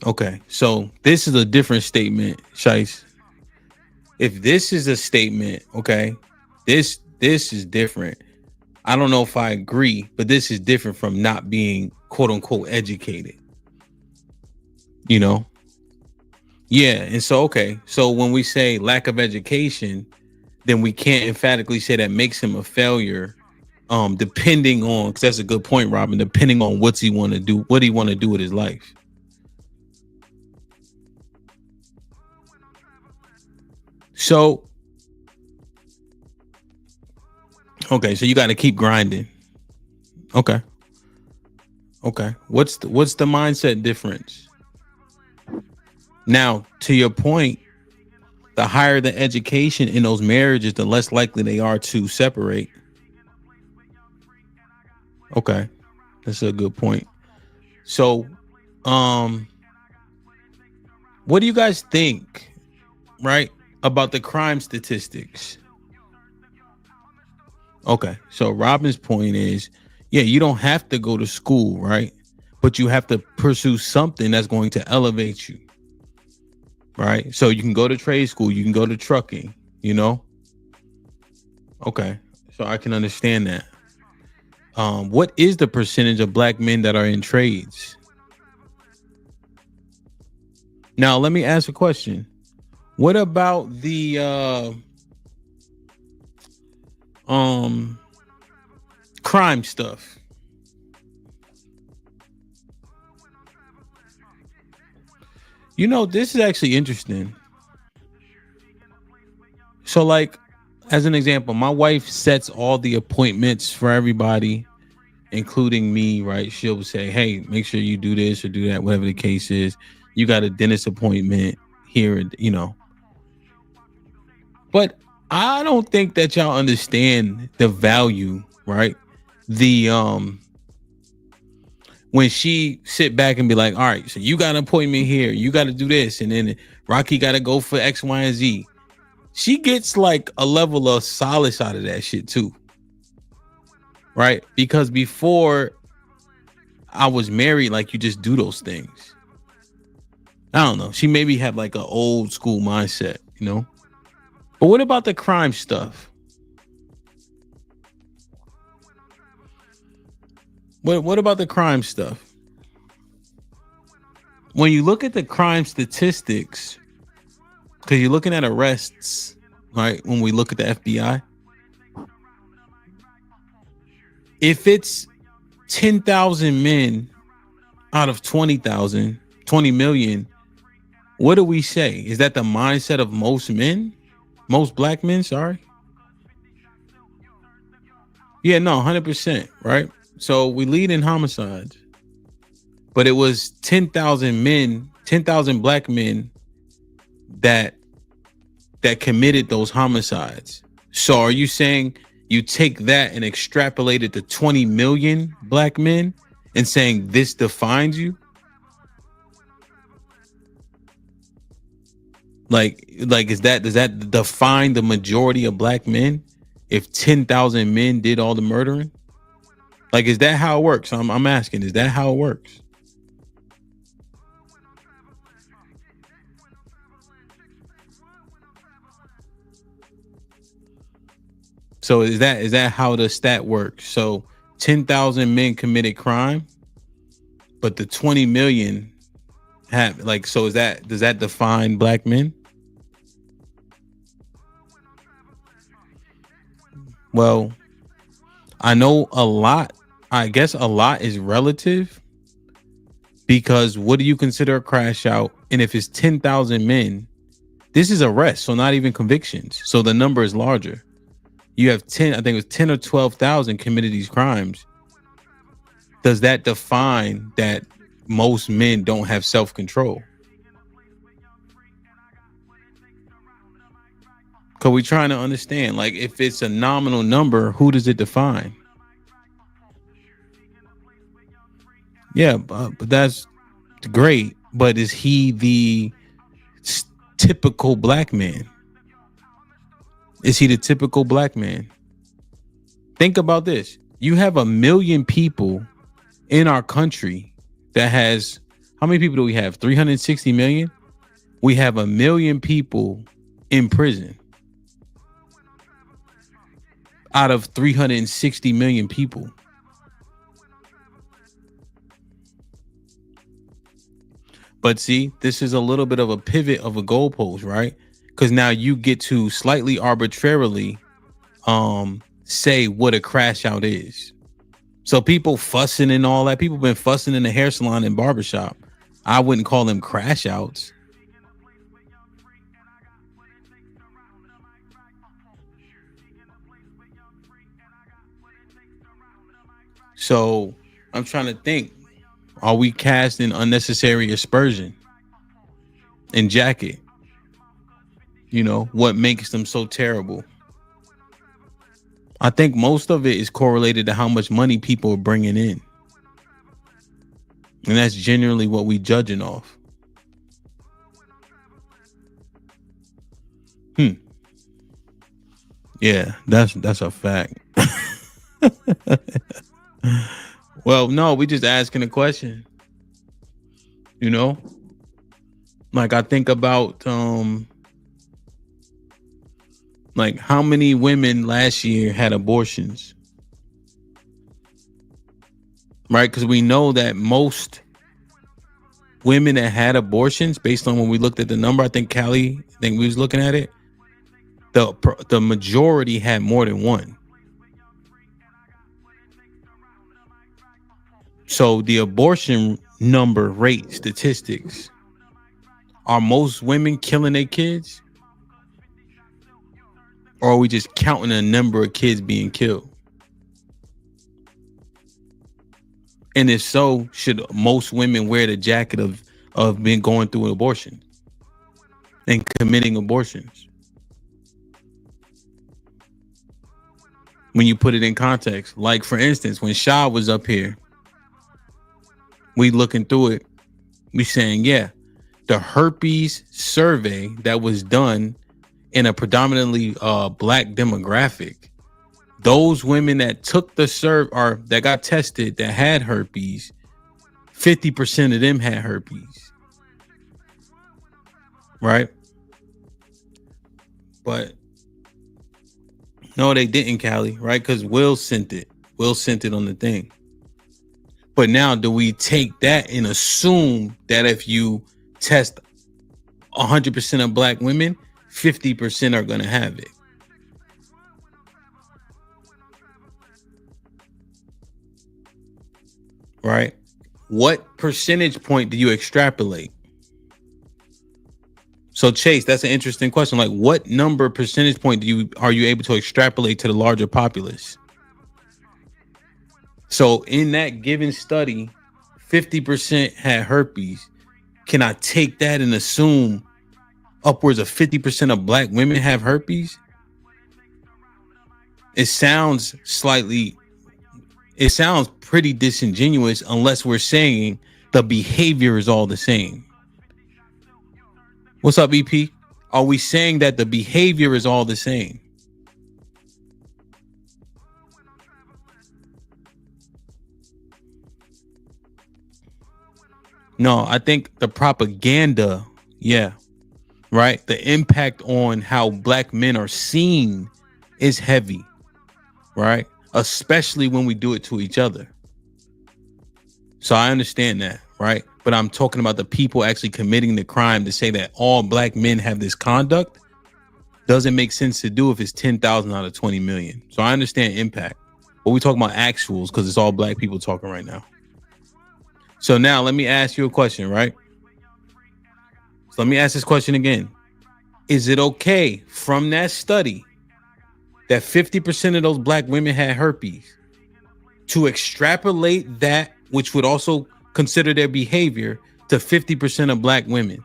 Okay, so this is a different statement, Shice. If this is a statement, okay, this is different. I don't know if I agree, but this is different from not being quote unquote educated. You know? Yeah, and so okay, so when we say lack of education, then we can't emphatically say that makes him a failure. Depending on, because that's a good point, Robin, depending on what he want to do with his life. So, okay, so you got to keep grinding. Okay. What's the mindset difference? Now, to your point, the higher the education in those marriages, the less likely they are to separate. Okay, that's a good point. So, what do you guys think, right, about the crime statistics? Okay, so Robin's point is, yeah, you don't have to go to school, right? But you have to pursue something that's going to elevate you, right? So you can go to trade school, you can go to trucking, you know? Okay, so I can understand that. What is the percentage of black men that are in trades? Now, let me ask a question. What about the crime stuff? You know, this is actually interesting. So, like, as an example, my wife sets all the appointments for everybody, including me, right? She'll say, hey, make sure you do this or do that, whatever the case is. You got a dentist appointment here, you know. But I don't think that y'all understand the value, right? The when she sit back and be like, all right, so you got an appointment here, you got to do this, and then Rocky got to go for X, Y, and Z. She gets like a level of solace out of that shit too, right? Because before I was married, like, you just do those things. I don't know. She maybe had like an old school mindset, you know? But what about the crime stuff? What about the crime stuff? When you look at the crime statistics, because you're looking at arrests, right? When we look at the FBI, if it's 10,000 men out of 20,000, 20 million, what do we say? Is that the mindset of most men? Most black men, sorry? Yeah, no, 100%, right? So we lead in homicides. but it was 10,000 men, 10,000 black men that committed those homicides. So are you saying you take that and extrapolate it to 20 million black men and saying this defines you? Like does that define the majority of black men? If 10,000 men did all the murdering? Like, is that how it works? I'm asking, is that how it works? So is that how the stat works? So 10,000 men committed crime, but the 20 million have, like, so does that define black men? Well, I know I guess a lot is relative, because what do you consider a crash out? And if it's 10,000 men, this is arrests, so not even convictions. So the number is larger. You have 10, I think it was 10 or 12,000 committed these crimes. Does that define that most men don't have self-control? Because we're trying to understand, like, if it's a nominal number, who does it define? Yeah, but that's great. But is he the typical black man? Is he the typical black man? Think about this. You have 1 million people in our country that has, how many people do we have? 360 million? We have 1 million people in prison out of 360 million people. But see, this is a little bit of a pivot of a goalpost, right? Because now you get to slightly arbitrarily say what a crash out is. So people fussing and all that, people been fussing in the hair salon and barbershop. I wouldn't call them crash outs. So I'm trying to think, are we casting unnecessary aspersion in jacket? You know, what makes them so terrible? I think most of it is correlated to how much money people are bringing in. And that's generally what we judging off. Yeah, that's a fact. Well, no, we just asking a question. You know? Like, I think about like, how many women last year had abortions? Right? Because we know that most women that had abortions, based on when we looked at the number, I think Callie, we was looking at it, the majority had more than one. So the abortion number rate statistics, are most women killing their kids? Or are we just counting a number of kids being killed? And if so, should most women wear the jacket of being going through an abortion and committing abortions? When you put it in context, like, for instance, when Shah was up here, we looking through it, we saying, yeah, the herpes survey that was done in a predominantly black demographic, those women that took the survey or that got tested that had herpes, 50% of them had herpes. Right? But no, they didn't, Callie, right? Because Will sent it. Will sent it on the thing. But now, do we take that and assume that if you test 100% of black women, 50% are going to have it? Right? What percentage point do you extrapolate? So Chase, that's an interesting question. Like, what number percentage point are you able to extrapolate to the larger populace? So in that given study, 50% had herpes, can I take that and assume upwards of 50% of black women have herpes? It sounds pretty disingenuous unless we're saying the behavior is all the same. What's up, EP? Are we saying that the behavior is all the same? No, I think the propaganda, yeah, right? The impact on how black men are seen is heavy, right? Especially when we do it to each other. So I understand that, right? But I'm talking about the people actually committing the crime. To say that all black men have this conduct doesn't make sense to do if it's 10,000 out of 20 million. So I understand impact, but we're talking about actuals because it's all black people talking right now. So now let me ask you a question, right? So let me ask this question again. Is it okay from that study that 50% of those black women had herpes to extrapolate that, which would also consider their behavior, to 50% of black women?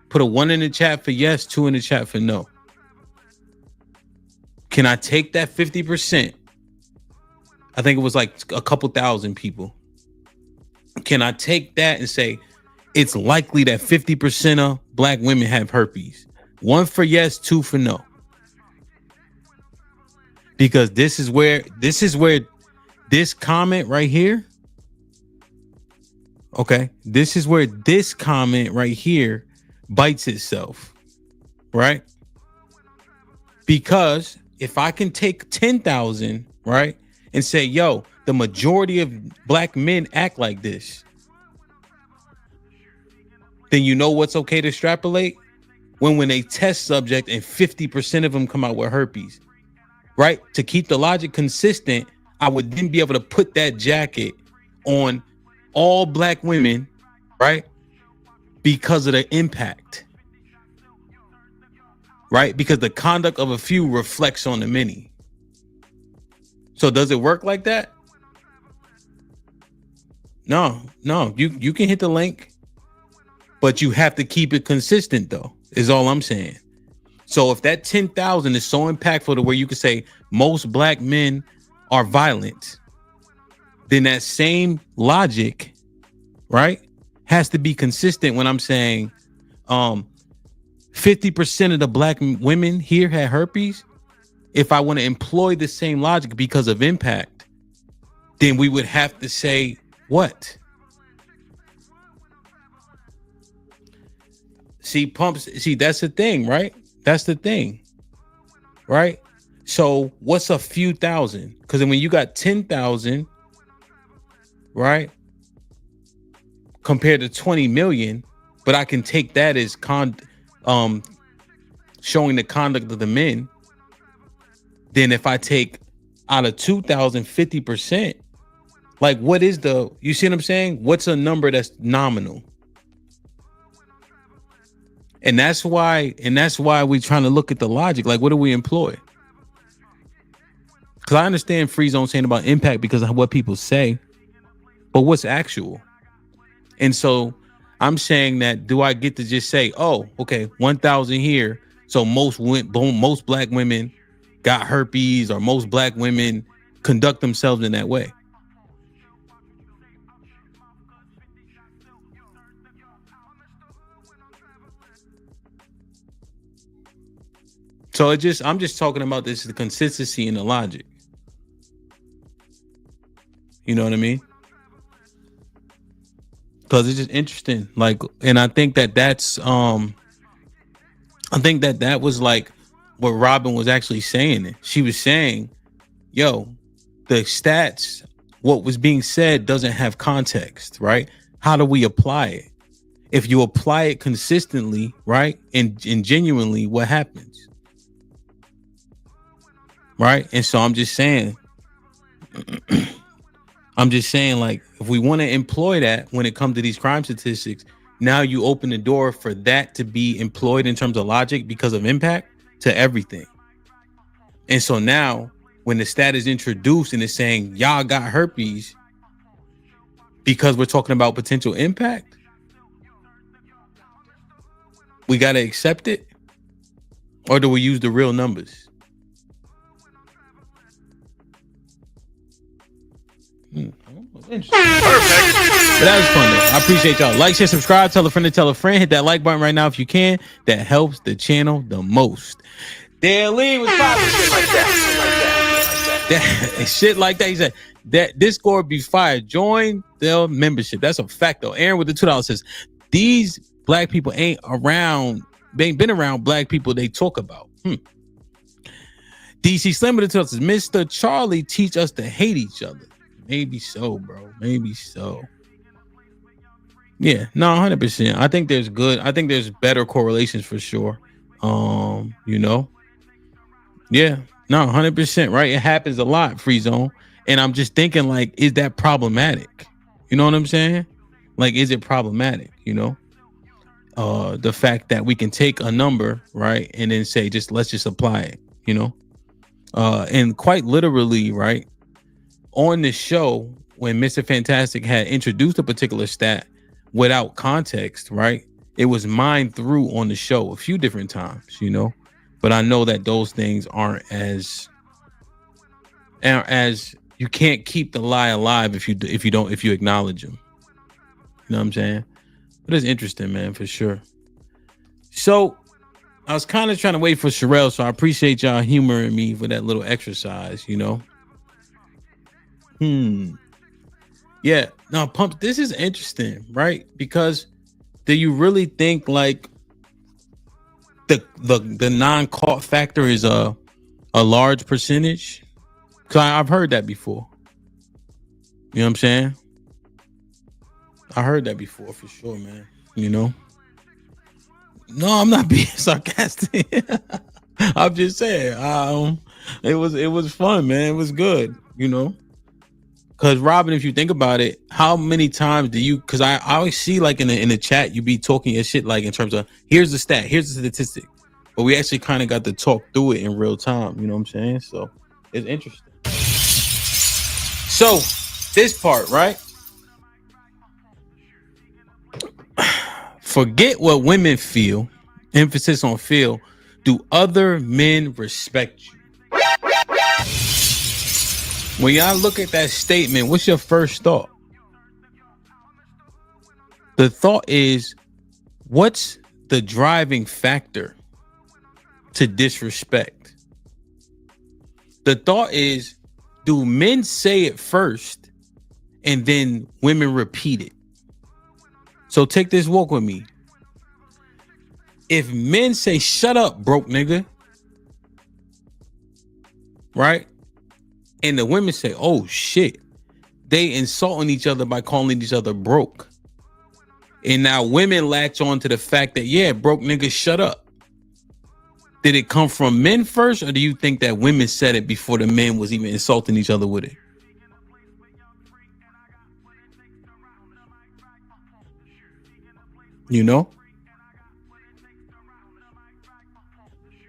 Put a 1 in the chat for yes, 2 in the chat for no. Can I take that 50%? I think it was like a couple thousand people. Can I take that and say it's likely that 50% of black women have herpes? 1 for yes, 2 for no. Because this is where this comment right here, okay, this is where this comment right here bites itself, right? Because if I can take 10,000, right, and say, yo, the majority of black men act like this, then you know what's okay to extrapolate? When they test subject and 50% of them come out with herpes, right? To keep the logic consistent, I would then be able to put that jacket on all black women, right? Because of the impact, right? Because the conduct of a few reflects on the many. So does it work like that? No, you can hit the link, but you have to keep it consistent though, is all I'm saying. So if that 10,000 is so impactful to where you could say most black men are violent, then that same logic, right, has to be consistent when I'm saying 50% of the black women here had herpes. If I want to employ the same logic because of impact, then we would have to say what? See, that's the thing, right? That's the thing, right? So what's a few thousand? Because when you got 10,000, right, compared to 20 million, but I can take that as showing the conduct of the men. Then if I take out of 2,000, 50%, like what is you see what I'm saying? What's a number that's nominal? And that's why we're trying to look at the logic. Like, what do we employ? Because I understand Free Zone saying about impact because of what people say, but what's actual? And so I'm saying that, do I get to just say, oh, okay, 1,000 here, so most black women got herpes, or most black women conduct themselves in that way? So I'm just talking about this, the consistency and the logic. You know what I mean? Because it's just interesting. Like, and I think that was like what Robin was actually saying. She was saying, yo, the stats, what was being said doesn't have context, right? How do we apply it? If you apply it consistently, right, and genuinely, what happens? Right. And so I'm just saying, like, if we want to employ that when it comes to these crime statistics, now you open the door for that to be employed in terms of logic because of impact to everything. And so now when the stat is introduced and it's saying y'all got herpes because we're talking about potential impact, we got to accept it? Or do we use the real numbers? Interesting. Perfect. But that was fun though. I appreciate y'all. Like, share, subscribe, tell a friend to tell a friend. Hit that like button right now if you can. That helps the channel the most. Dan Lee was popping shit like that. Shit like that. He said that Discord be fire. Join the membership. That's a fact though. Aaron with the $2 says these black people ain't been around black people they talk about. DC Slim with the $2 says Mr. Charlie teach us to hate each other. Maybe so, bro. Maybe so. Yeah, no, 100%. I think there's better correlations for sure. You know. Yeah, no, 100%. Right. It happens a lot, Free Zone. And I'm just thinking, like, is that problematic? You know what I'm saying? Like, is it problematic? You know, the fact that we can take a number, right, and then say, let's just apply it. You know, and quite literally, right. On this show, when Mr. Fantastic had introduced a particular stat without context, right? It was mined through on the show a few different times, you know. But I know that those things aren't as you can't keep the lie alive if you acknowledge them. You know what I'm saying? But it's interesting, man, for sure. So I was kind of trying to wait for Sherelle, so I appreciate y'all humoring me for that little exercise, you know. Yeah, no, Pump, this is interesting, right? Because do you really think like the non-caught factor is a large percentage? Because I've heard that before. You know what I'm saying? I heard that before for sure, man. You know? No, I'm not being sarcastic. I'm just saying. It was fun, man. It was good, you know? Because Robin, if you think about it, how many times do you? Because I always see like in the chat, you be talking your shit like in terms of here's the stat, here's the statistic, but we actually kind of got to talk through it in real time. You know what I'm saying? So it's interesting. So this part, right? Forget what women feel. Emphasis on feel. Do other men respect you? When y'all look at that statement, what's your first thought? The thought is, what's the driving factor to disrespect? The thought is, do men say it first and then women repeat it? So take this walk with me. If men say, shut up, broke nigga, right? And the women say, oh shit, they insulting each other by calling each other broke. And now women latch on to the fact that, yeah, broke niggas, shut up. Did it come from men first, or do you think that women said it before the men was even insulting each other with it? You know?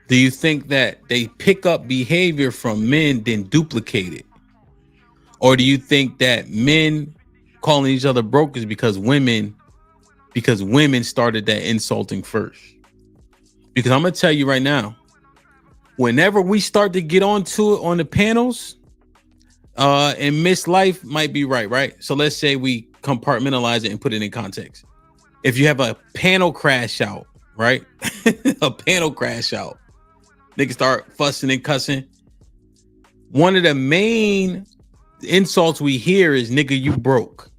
Do you think that they pick up behavior from men, then duplicate it? Or do you think that men calling each other broke is because women started that insulting first? Because I'm going to tell you right now, whenever we start to get onto it on the panels, and Miss Life might be right? So let's say we compartmentalize it and put it in context. If you have a panel crash out, right? A panel crash out. Niggas start fussing and cussing. One of the main insults we hear is, nigga, you broke.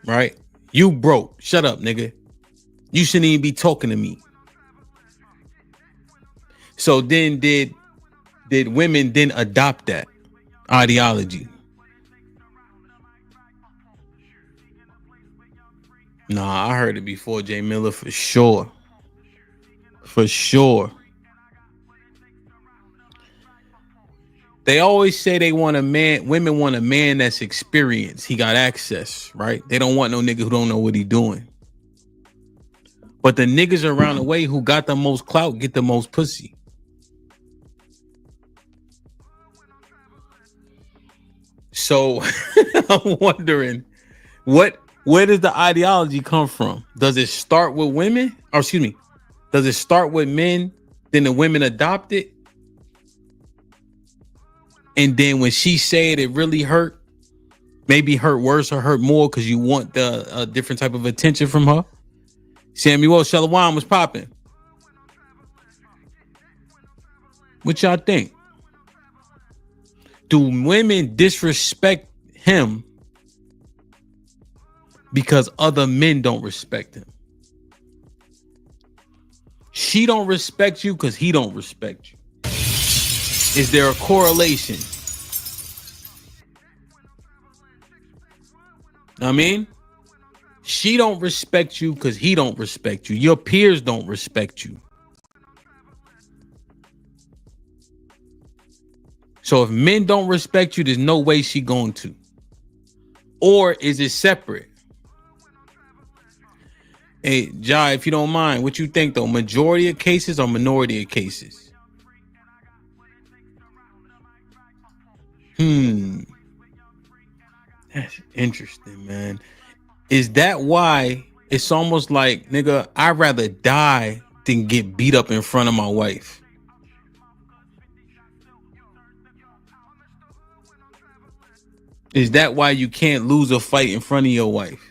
Right? You broke. Shut up, nigga. You shouldn't even be talking to me. So then did women then adopt that ideology? Nah, I heard it before, Jay Miller, for sure. For sure. They always say they want a man, women want a man that's experienced. He got access, right? They don't want no nigga who don't know what he doing. But the niggas around the way who got the most clout get the most pussy. So I'm wondering where does the ideology come from? Does it start with women? Or excuse me, does it start with men, then the women adopt it? And then when she said it really hurt, maybe hurt worse or hurt more because you want the different type of attention from her. Samuel Shalawam was popping. What y'all think? Do women disrespect him because other men don't respect him? She don't respect you because he don't respect you. Is there a correlation? I mean, she don't respect you because he don't respect you. Your peers don't respect you. So if men don't respect you, there's no way she going to. Or is it separate? Hey, Jai, if you don't mind, what you think though? Majority of cases or minority of cases? That's interesting, man. Is that why it's almost like, nigga, I'd rather die than get beat up in front of my wife? Is that why you can't lose a fight in front of your wife?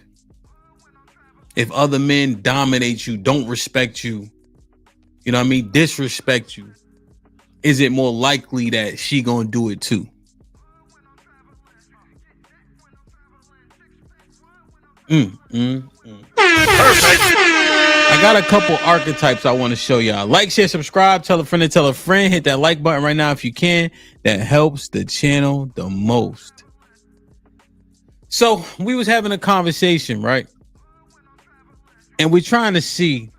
If other men dominate you, don't respect you, you know what I mean, disrespect you, is it more likely that she gonna do it too? Perfect. I got a couple archetypes I want to show y'all. Like, share, subscribe, tell a friend to tell a friend. Hit that like button right now if you can. That helps the channel the most. So we was having a conversation, right? And we're trying to see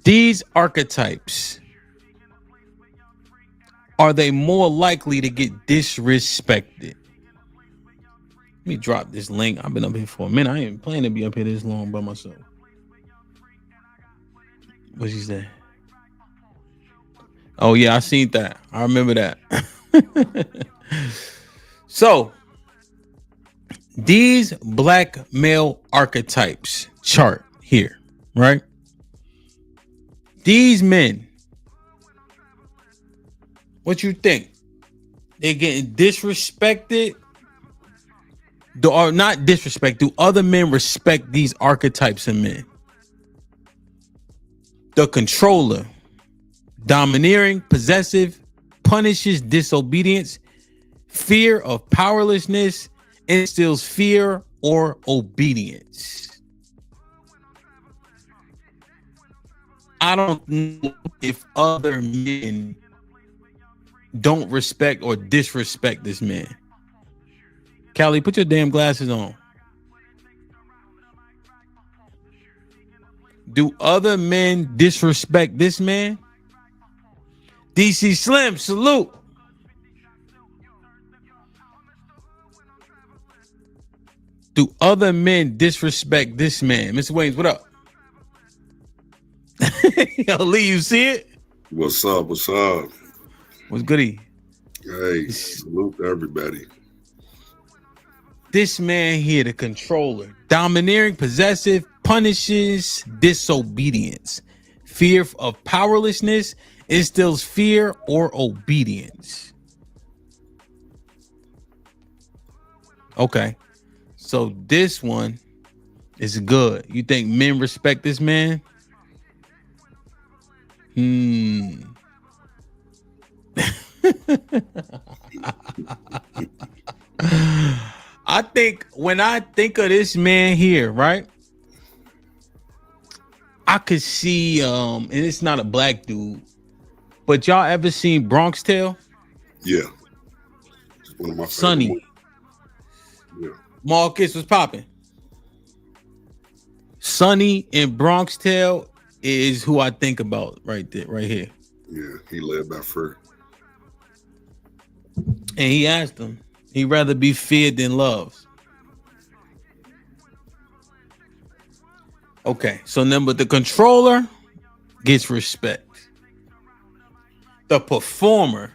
these archetypes. Are they more likely to get disrespected? Let me drop this link. I've been up here for a minute. I ain't planning to be up here this long by myself. What she say? Oh yeah, I seen that. I remember that. So these black male archetypes chart here, right? These men, what you think? They're getting disrespected? Or not disrespect? Do other men respect these archetypes of men? The controller, domineering, possessive, punishes disobedience, fear of powerlessness, instills fear or obedience. I don't know if other men don't respect or disrespect this man. Callie, put your damn glasses on. Do other men disrespect this man? DC Slim, salute. Do other men disrespect this man? Mr. Williams, what up? Yo, Lee, you see it? What's up? What's up? What's goody? Hey, salute to everybody. This man here, the controller, domineering, possessive, punishes disobedience, fear of powerlessness, instills fear or obedience. Okay, so this one is good. You think men respect this man? I think when I think of this man here, right? I could see and it's not a black dude, but y'all ever seen Bronx Tale? Yeah. It's one of my Sonny. favorite. Yeah. Marcus was popping. Sonny in Bronx Tale is who I think about right there, right here. Yeah, he led by fear. And he asked him, he'd rather be feared than loved. Okay, so number the controller gets respect. The performer,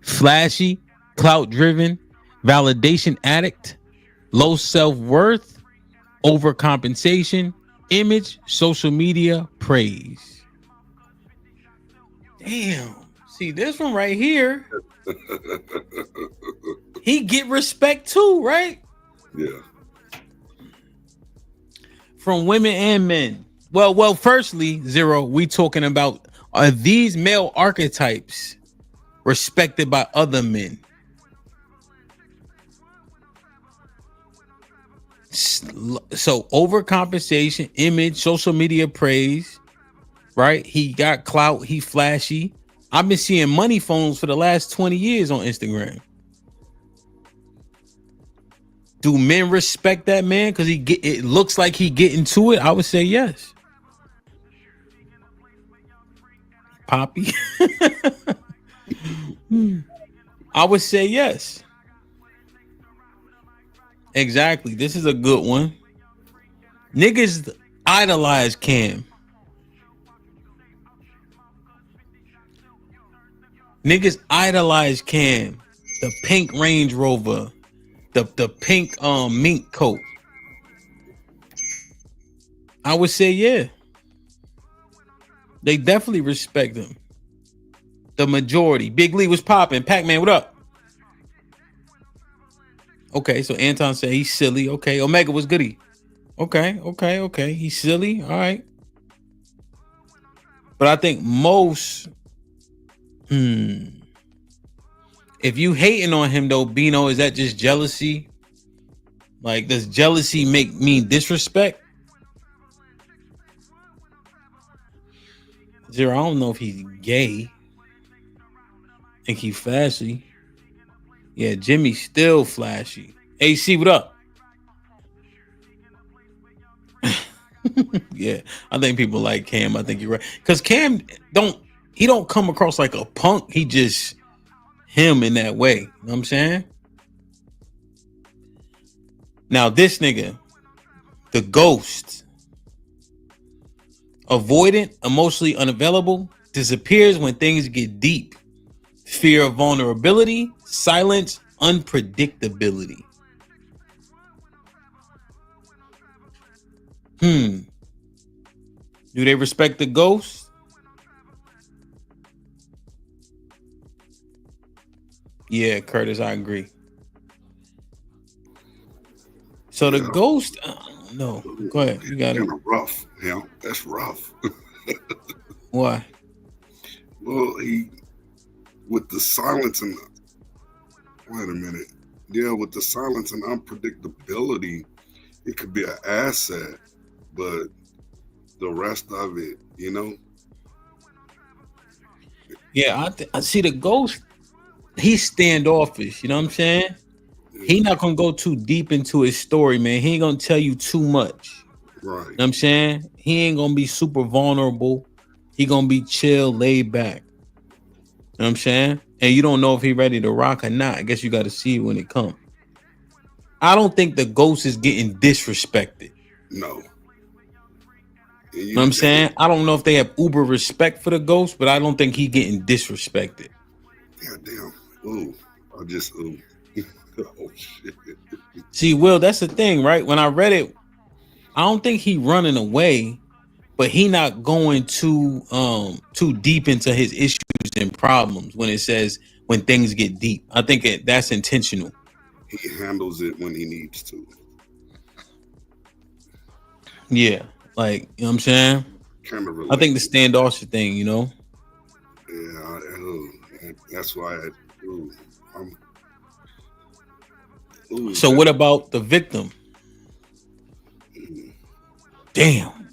flashy, clout driven, validation addict, low self-worth, overcompensation, image, social media, praise. Damn. See this one right here. He get respect too, right? Yeah. From women and men. Well, firstly, Zero, we talking about, are these male archetypes respected by other men? So overcompensation, image, social media praise, right? He got clout, he flashy. I've been seeing money phones for the last 20 years on Instagram. Do men respect that man because it looks like he get into it? I would say yes. Poppy. I would say yes. Exactly. This is a good one. Niggas idolize Cam. Niggas idolize Cam. The pink Range Rover. The pink mink coat. I would say yeah. They definitely respect him. The majority. Big Lee was popping. Pac-Man, what up? Okay, so Anton said he's silly. Okay, Omega was goody. Okay. He's silly. All right. But I think most, if you hating on him though, Bino, is that just jealousy? Like, does jealousy mean disrespect? Zero, I don't know if he's gay. I think he's flashy. Yeah, Jimmy's still flashy. AC, what up? Yeah, I think people like Cam. I think you're right. Because Cam don't come across like a punk. He just him in that way. You know what I'm saying? Now this nigga, the ghost. Avoidant, emotionally unavailable, disappears when things get deep. Fear of vulnerability, silence, unpredictability. Do they respect the ghost? Yeah, Curtis, I agree. So the ghost, no, go ahead. You got it. Kind of rough, that's rough. Why? Well, with the silence and wait a minute. Yeah, with the silence and unpredictability, it could be an asset, but the rest of it, Yeah, I see the ghost. He's standoffish. You know what I'm saying? He not gonna go too deep into his story, man. He ain't gonna tell you too much. Right. You know what I'm saying? He ain't gonna be super vulnerable. He gonna be chill, laid back. You know what I'm saying? And you don't know if he ready to rock or not. I guess you got to see it when it comes. I don't think the ghost is getting disrespected. No. You know what I'm saying? I don't know if they have uber respect for the ghost, but I don't think he getting disrespected. God damn. Ooh. Ooh. Oh, shit. See, Will, that's the thing, right? When I read it, I don't think he running away, but he not going too deep into his issues and problems when it says when things get deep. I think that's intentional. He handles it when he needs to. Yeah, like, you know what I'm saying? Kind of. I think the standoffish thing, Yeah, that's why So what about the victim? Damn.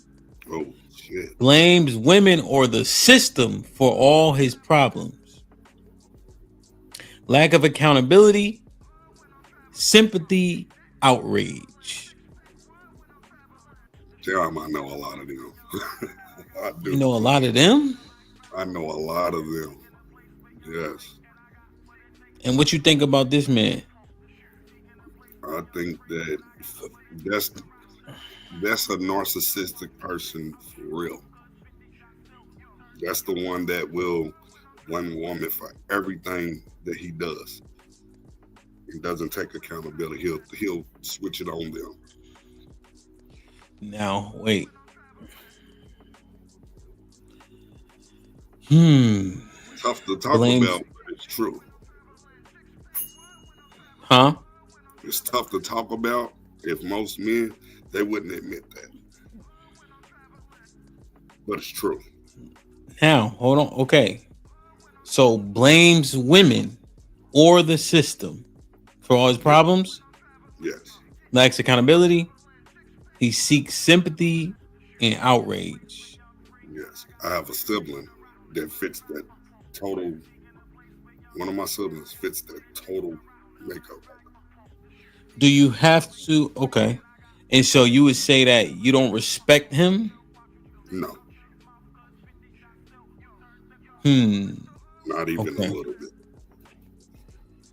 Oh shit. Blames women or the system for all his problems. Lack of accountability, sympathy, outrage. Damn, I know a lot of them. I do. You know a lot of them? I know a lot of them. Yes. And what you think about this man? I think that's a narcissistic person for real. That's the one that will blame a woman for everything that he does. and doesn't take accountability, he'll switch it on them. Now, wait. Tough to talk Blames- about, but it's true. Huh? It's tough to talk about. If most men, they wouldn't admit that. But it's true. Now, hold on. Okay. So blames women or the system for all his problems. Yes. Lacks accountability. He seeks sympathy and outrage. Yes. I have a sibling that fits that total. One of my siblings fits that total makeup. Do you have to? Okay. And so you would say that you don't respect him? No. Not even Okay. a little bit.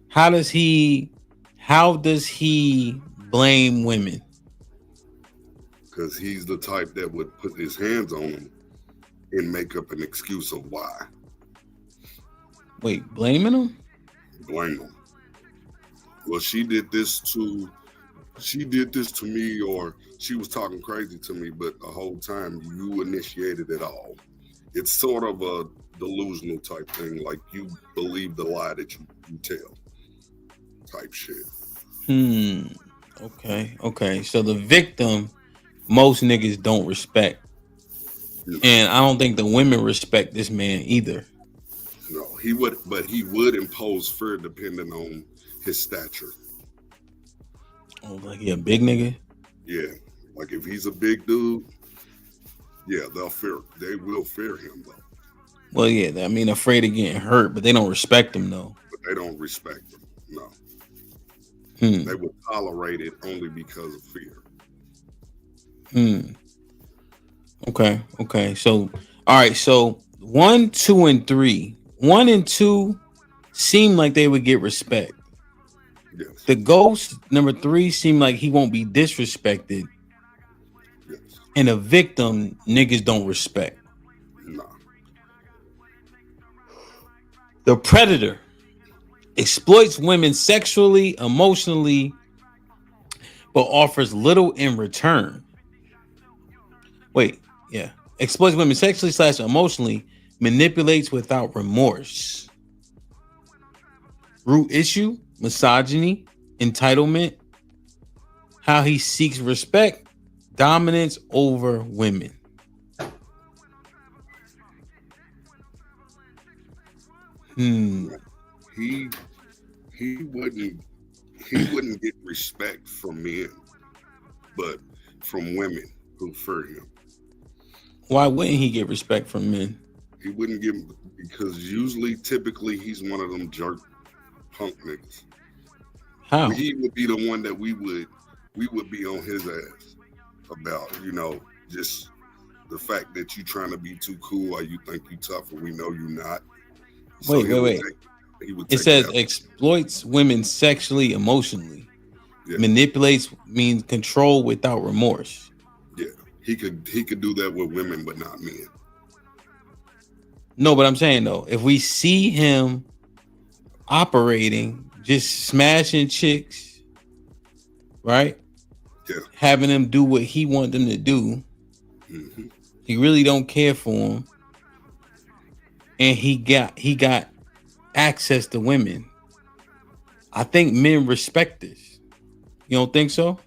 How does he blame women? Because he's the type that would put his hands on them and make up an excuse of why. Wait, blaming them? Blame them. Well, she did this to me, or she was talking crazy to me, but the whole time you initiated it all. It's sort of a delusional type thing, like you believe the lie that you tell type shit. Okay. So the victim, most niggas don't respect. And I don't think the women respect this man either. No, he would impose fear depending on his stature. Oh, like he a big nigga? Yeah, like if he's a big dude, yeah, they will fear him though. Well, yeah, I mean, afraid of getting hurt, but they don't respect him though. But they don't respect him. No. Hmm. They would tolerate it only because of fear. Okay. So, all right. So 1, 2, and 3. 1 and 2 seem like they would get respect. Yes. The ghost number 3 seem like he won't be disrespected. Yes. And the victim, niggas don't respect. No. The predator exploits women sexually, emotionally, but offers little in return. Wait, yeah. Exploits women sexually / emotionally, manipulates without remorse. Root issue, misogyny, entitlement, how he seeks respect, dominance over women. He wouldn't get respect from men, but from women who fear him. Why wouldn't he get respect from men? He wouldn't get, because typically he's one of them jerk punk niggas. How? He would be the one that we would be on his ass about, just the fact that you trying to be too cool or you think you tough and we know you not. So Wait. It says exploits women sexually, emotionally. Yeah. Manipulates means control without remorse. Yeah, he could do that with women, but not men. No, but I'm saying though, if we see him operating, just smashing chicks, right? Yeah. Having them do what he want them to do. Mm-hmm. He really don't care for them. And he got access to women. I think men respect this. You don't think so?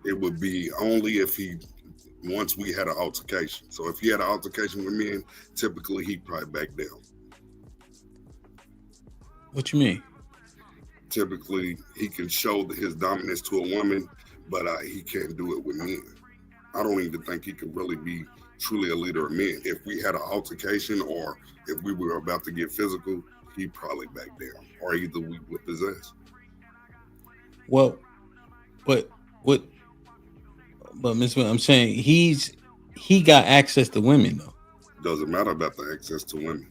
It would be only if once we had an altercation. So if he had an altercation with men, typically he'd probably back down. What you mean? Typically he can show his dominance to a woman, but he can't do it with men. I don't even think he could really be truly a leader of men. If we had an altercation or if we were about to get physical, he'd probably back down, or either we whip his ass. Well, but Miss, I'm saying he got access to women though. Doesn't matter about the access to women.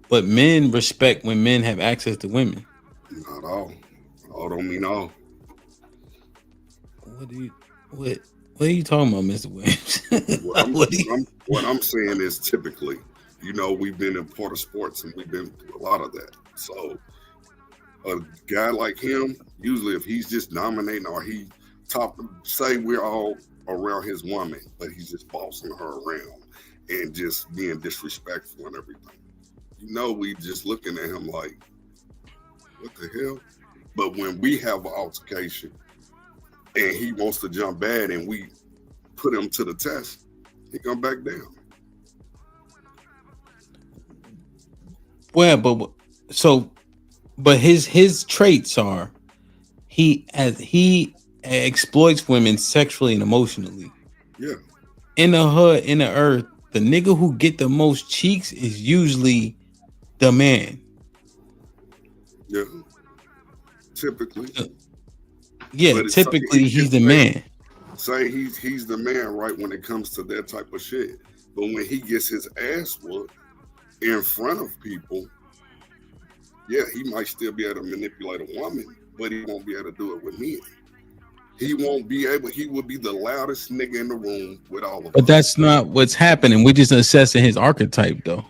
But men respect when men have access to women. Not all. All don't mean all. What are you talking about, Mr. Williams? What I'm saying is typically, we've been in part of sports and we've been through a lot of that. So A guy like him, usually if he's just dominating or he say we're all around his woman, but he's just bossing her around and just being disrespectful and everything. You know, we just looking at him like, what the hell? But when we have an altercation and he wants to jump bad and we put him to the test, he come back down. Well, but his traits are he exploits women sexually and emotionally. Yeah. In the hood, in the earth, the nigga who get the most cheeks is usually the man. Yeah. Typically. Yeah, typically he's the man. Say he's the man, right, when it comes to that type of shit. But when he gets his ass whooped in front of people, yeah, he might still be able to manipulate a woman, but he won't be able to do it with men. He won't be able, he will be the loudest nigga in the room with all of us. But that's not what's happening. We're just assessing his archetype, though.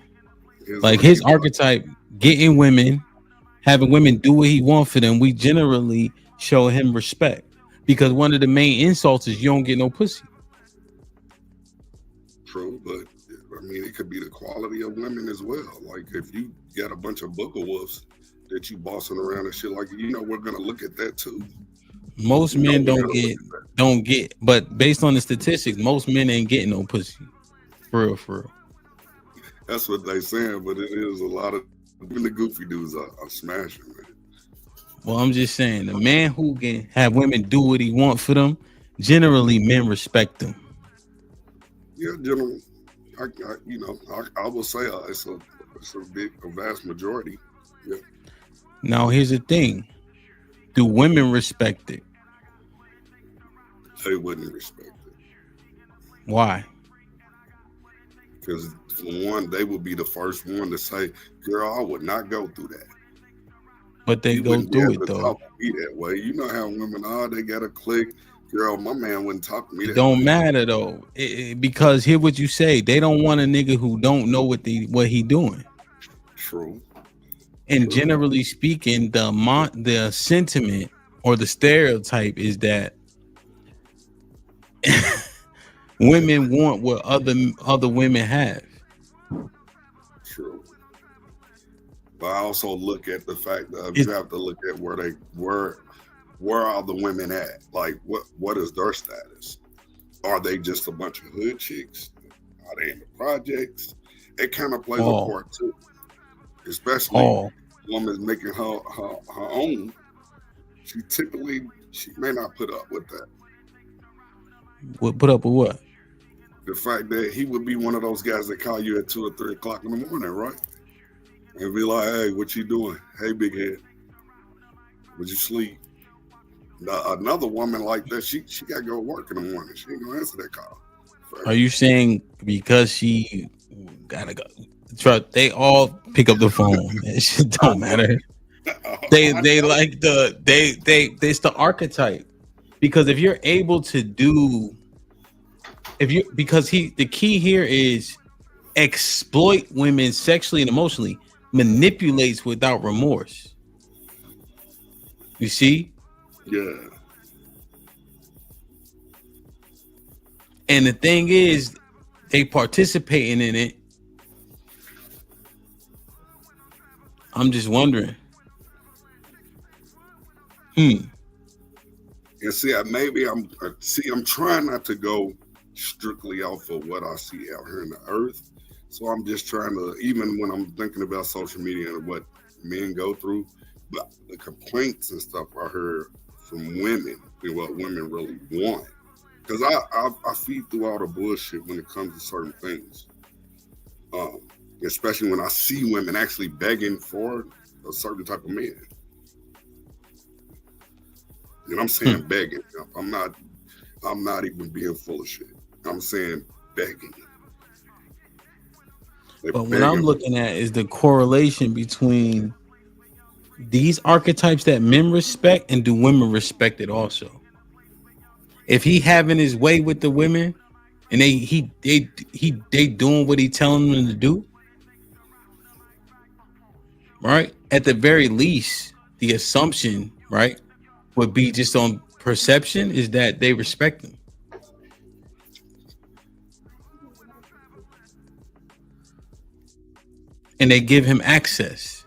His archetype, getting women, having women do what he wants for them, we generally show him respect. Because one of the main insults is you don't get no pussy. True, but I mean, it could be the quality of women as well. Like if you got a bunch of booger wolves that you bossing around and shit, like, you know, we're gonna look at that too. Most men don't get, but based on the statistics, most men ain't getting no pussy. For real. That's what they saying, but it is a lot of, even the goofy dudes are smashing, man. Well, I'm just saying, the man who can have women do what he wants for them, generally men respect them. Yeah, generally, I will say it's a vast majority. Yeah. Now, here's the thing: do women respect it? They wouldn't respect it. Why? Because for one, they would be the first one to say, "Girl, I would not go through that." But they go through it though. Talk to me that way. You know how women are; they got a click. Girl, my man wouldn't talk to me that way. Don't matter though, because hear what you say. They don't want a nigga who don't know what he doing. True. And generally speaking, the sentiment or the stereotype is that women want what other women have. True. But I also look at the fact that you have to look at where are the women at? Like what is their status? Are they just a bunch of hood chicks? Are they in the projects? It kind of plays a part too. Especially a woman's making her own. She may not put up with that. Put up with what? The fact that he would be one of those guys that call you at 2 or 3 o'clock in the morning, right? And be like, "Hey, what you doing? Hey, big head, would you sleep?" Another woman like that, she got to go to work in the morning. She ain't gonna answer that call. Are you saying because she gotta go? They all pick up the phone. It shit don't matter. They like it's the archetype. Because if you're able to do, the key here is exploit women sexually and emotionally, manipulates without remorse. You see? Yeah. And the thing is, they participating in it. I'm just wondering. And see, I'm trying not to go strictly off of what I see out here in the earth. So I'm just trying to, even when I'm thinking about social media and what men go through, but the complaints and stuff I heard from women and what women really want. Because I feed through all the bullshit when it comes to certain things. Especially when I see women actually begging for a certain type of man. And I'm saying begging. I'm not even being full of shit. I'm saying begging. But what I'm looking at is the correlation between these archetypes that men respect and do women respect it also. If he having his way with the women and they doing what he telling them to do, right? At the very least, the assumption, right, would be just on perception is that they respect him. And they give him access,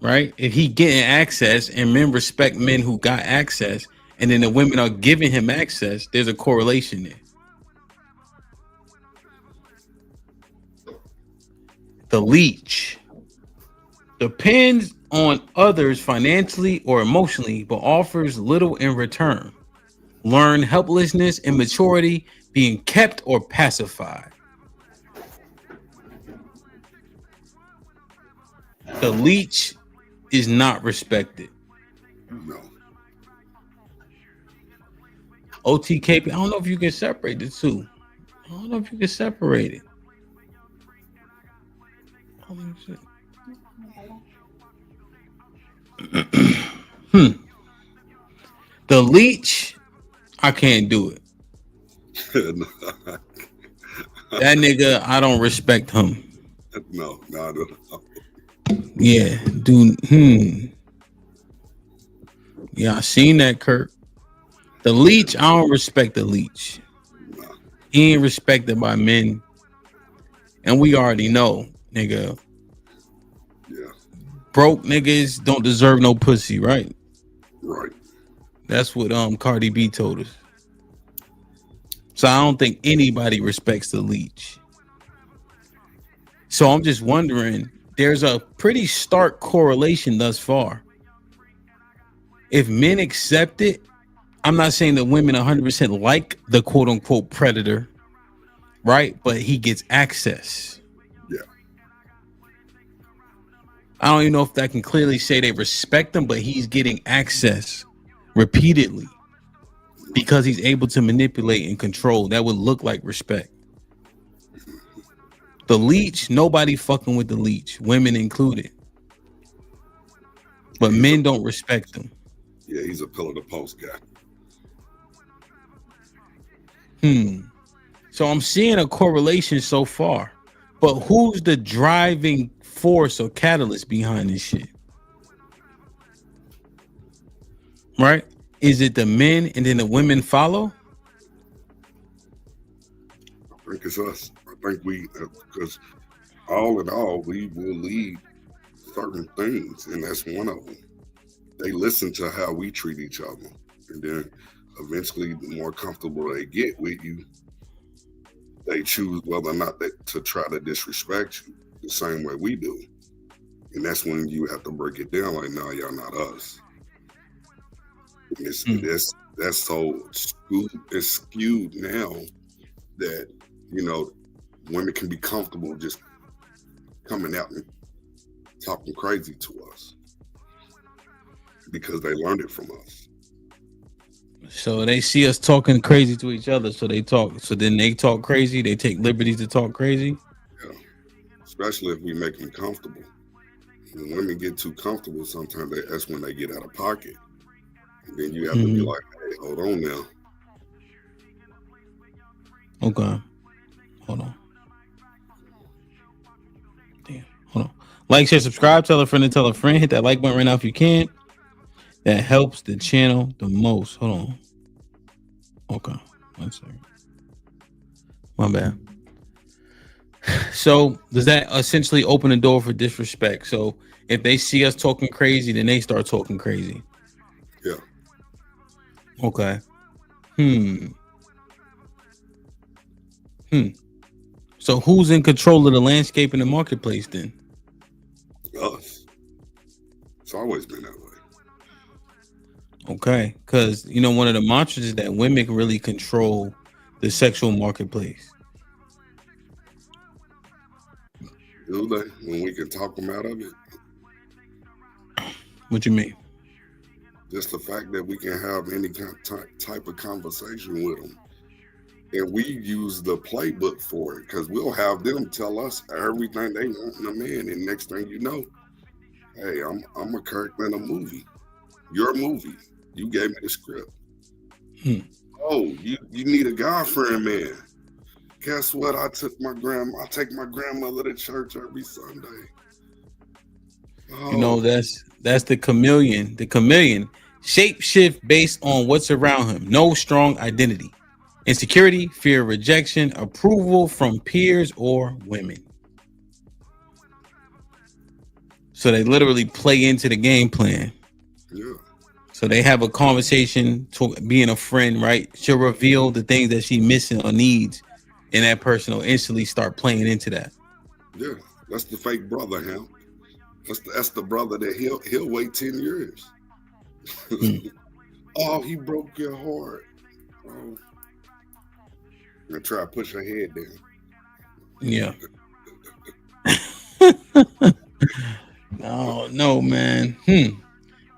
right? If he getting access and men respect men who got access, and then the women are giving him access, there's a correlation there. The leech depends on others financially or emotionally, but offers little in return. Learn helplessness, immaturity, being kept or pacified. The leech is not respected. No. OTKP, I don't know if you can separate the two. I don't know if you can separate it. The leech, I can't do it. That nigga, I don't respect him. No, not at all. Yeah, dude. Yeah, I seen that, Kurt. The leech, I don't respect the leech. He ain't respected by men. And we already know, nigga. Yeah. Broke niggas don't deserve no pussy, right? Right. That's what Cardi B told us. So I don't think anybody respects the leech. So I'm just wondering, there's a pretty stark correlation thus far. If men accept it, I'm not saying that women 100% like the quote unquote predator, right? But he gets access. Yeah. I don't even know if that can clearly say they respect him, but he's getting access repeatedly because he's able to manipulate and control. That would look like respect. The leech, nobody fucking with the leech, women included. But men don't respect him. Yeah, he's a pillar to post guy. So I'm seeing a correlation so far. But who's the driving force or catalyst behind this shit? Right? Is it the men and then the women follow? I think it's us. I think we, because all in all, we will lead certain things, and that's one of them. They listen to how we treat each other, and then eventually, the more comfortable they get with you, they choose whether or not to try to disrespect you the same way we do. And that's when you have to break it down like, no, y'all not us. That's so skewed now that, you know, women can be comfortable just coming out and talking crazy to us because they learned it from us. So they see us talking crazy to each other, so they talk. So then they talk crazy. They take liberties to talk crazy. Yeah, especially if we make them comfortable. When women get too comfortable, sometimes that's when they get out of pocket. And then you have to be like, hey, hold on now. Okay. Hold on. Damn. Hold on. Like, share, subscribe, tell a friend and tell a friend. Hit that like button right now if you can. That helps the channel the most. Hold on. Okay. 1 second. My bad. So does that essentially open the door for disrespect? So if they see us talking crazy, then they start talking crazy. Yeah. Okay. So who's in control of the landscape in the marketplace then? Us. It's always been that way. Okay, because you know one of the mantras is that women can really control the sexual marketplace. Do they? When we can talk them out of it? What you mean? Just the fact that we can have any type of conversation with them. And we use the playbook for it because we'll have them tell us everything they want in a man. And next thing you know, hey, I'm a character in a movie. You're a movie. You gave me the script. Oh, you need a girlfriend, man. Guess what? I take my grandmother to church every Sunday. Oh. You know, that's That's the chameleon. The chameleon shape shift based on what's around him. No strong identity. Insecurity, fear of rejection, approval from peers or women. So they literally play into the game plan. Yeah. So they have a conversation, being a friend, right? She'll reveal the things that she missing or needs, and that person will instantly start playing into that. Yeah, that's the fake brother, HAMP. That's the brother that he'll wait 10 years. Oh, he broke your heart. Oh. And try to push her head down. Yeah. No, man.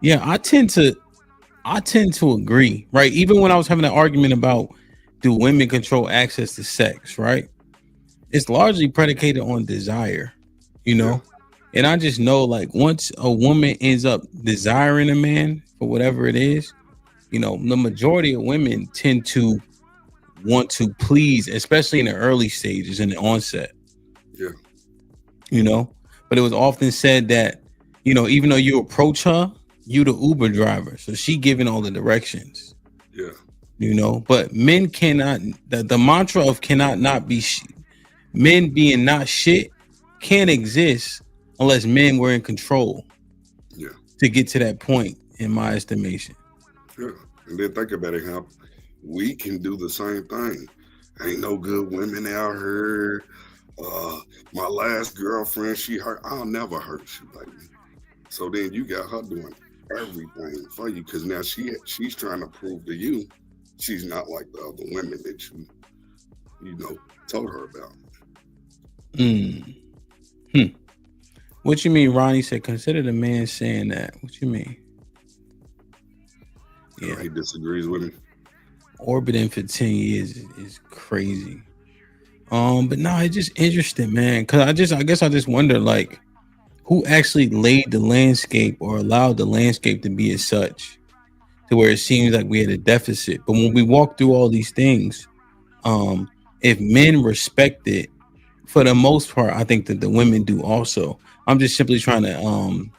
Yeah, I tend to agree, right? Even when I was having an argument about do women control access to sex, right? It's largely predicated on desire, you know? And I just know, like, once a woman ends up desiring a man for whatever it is, you know, the majority of women tend to want to please, especially in the early stages, in the onset. Yeah. You know? But it was often said that, you know, even though you approach her, you the Uber driver, so she giving all the directions. Yeah. You know, but men cannot. The mantra of cannot not be men being not shit can't exist unless men were in control. Yeah. To get to that point, in my estimation. Yeah. And then think about it, how we can do the same thing. Ain't no good women out here. My last girlfriend, she hurt. I'll never hurt you, baby. So then you got her doing everything for you because now she's trying to prove to you she's not like the other women that you know told her about. What you mean? Ronnie said consider the man saying that. What you mean? Yeah, he disagrees with me. Orbiting for 10 years is crazy. But no, it's just interesting, man. Cause I guess I just wonder, like, who actually laid the landscape or allowed the landscape to be as such to where it seems like we had a deficit. But when we walk through all these things, if men respect it, for the most part, I think that the women do also. I'm just simply trying to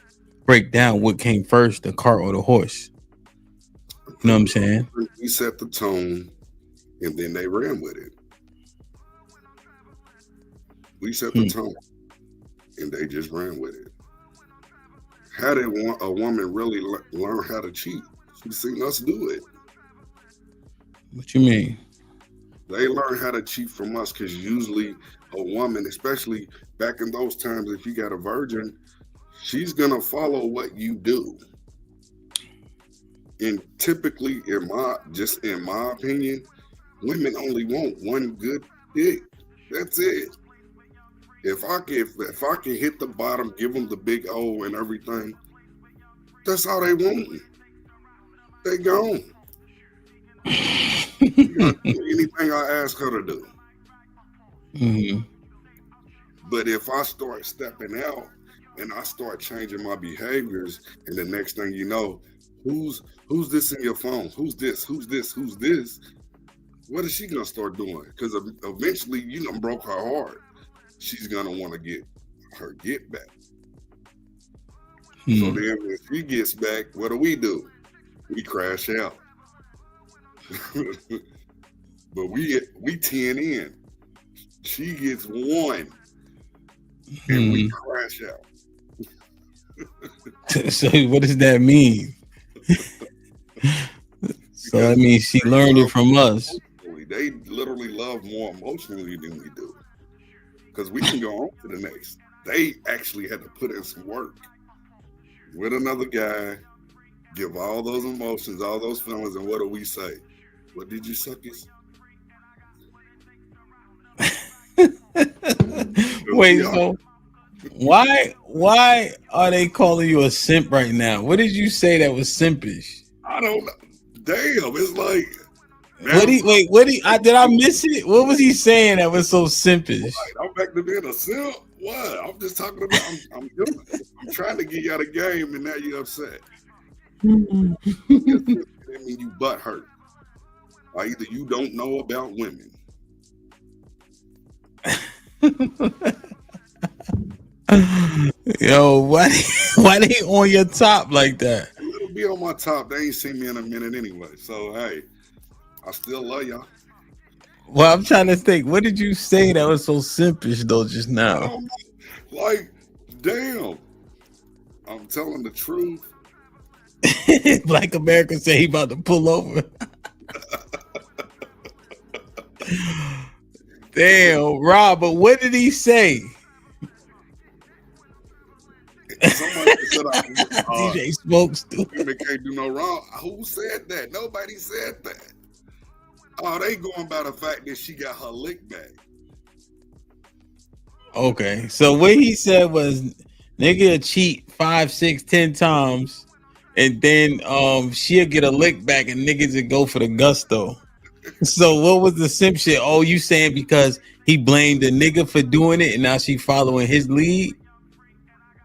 break down what came first, the cart or the horse. You know what I'm saying? We set the tone and then they ran with it. We set the tone and they just ran with it. How did a woman really learn how to cheat? She's seen us do it. What you mean? They learn how to cheat from us because usually a woman, especially back in those times, if you got a virgin, she's gonna follow what you do. And typically, in my opinion, women only want one good dick. That's it. If I can hit the bottom, give them the big O and everything, that's all they want. They gone. Anything I ask her to do. Mm-hmm. But if I start stepping out and I start changing my behaviors, and the next thing you know, who's this in your phone? Who's this? Who's this? Who's this? What is she gonna start doing? Because eventually, you done broke her heart. She's gonna want to get her get back. So then when she gets back, what do? We crash out. But we 10 in. She gets 1 and we crash out. So what does that mean? So that means she learned it from us. They literally love more emotionally than we do. Because we can go on to the next. They actually had to put in some work with another guy, give all those emotions, all those feelings, and what do we say? What did you suck his? Wait, so why are they calling you a simp right now? What did you say that was simpish? I don't know. Damn, it's like. Did I miss it? What was he saying that was so simpish? I'm back to being a simp. What? I'm just talking about. I'm trying to get you out of the game, and now you're upset. That mean you butt hurt. Or either you don't know about women. Yo, why they on your top like that? It'll be on my top. They ain't seen me in a minute anyway. So hey, I still love y'all. Well, I'm trying to think. What did you say that was so simpish though just now? Like, damn. I'm telling the truth. Black America say he about to pull over. Damn, Rob, but what did he say? DJ Smokes women can't do no wrong. Who said that? Nobody said that. Oh, they going by the fact that she got her lick back. Okay, so what he said was nigga cheat 5, 6, 10 times, and then she'll get a lick back, and niggas would go for the gusto. So what was the simp shit? Oh, you saying because he blamed the nigga for doing it, and now she following his lead?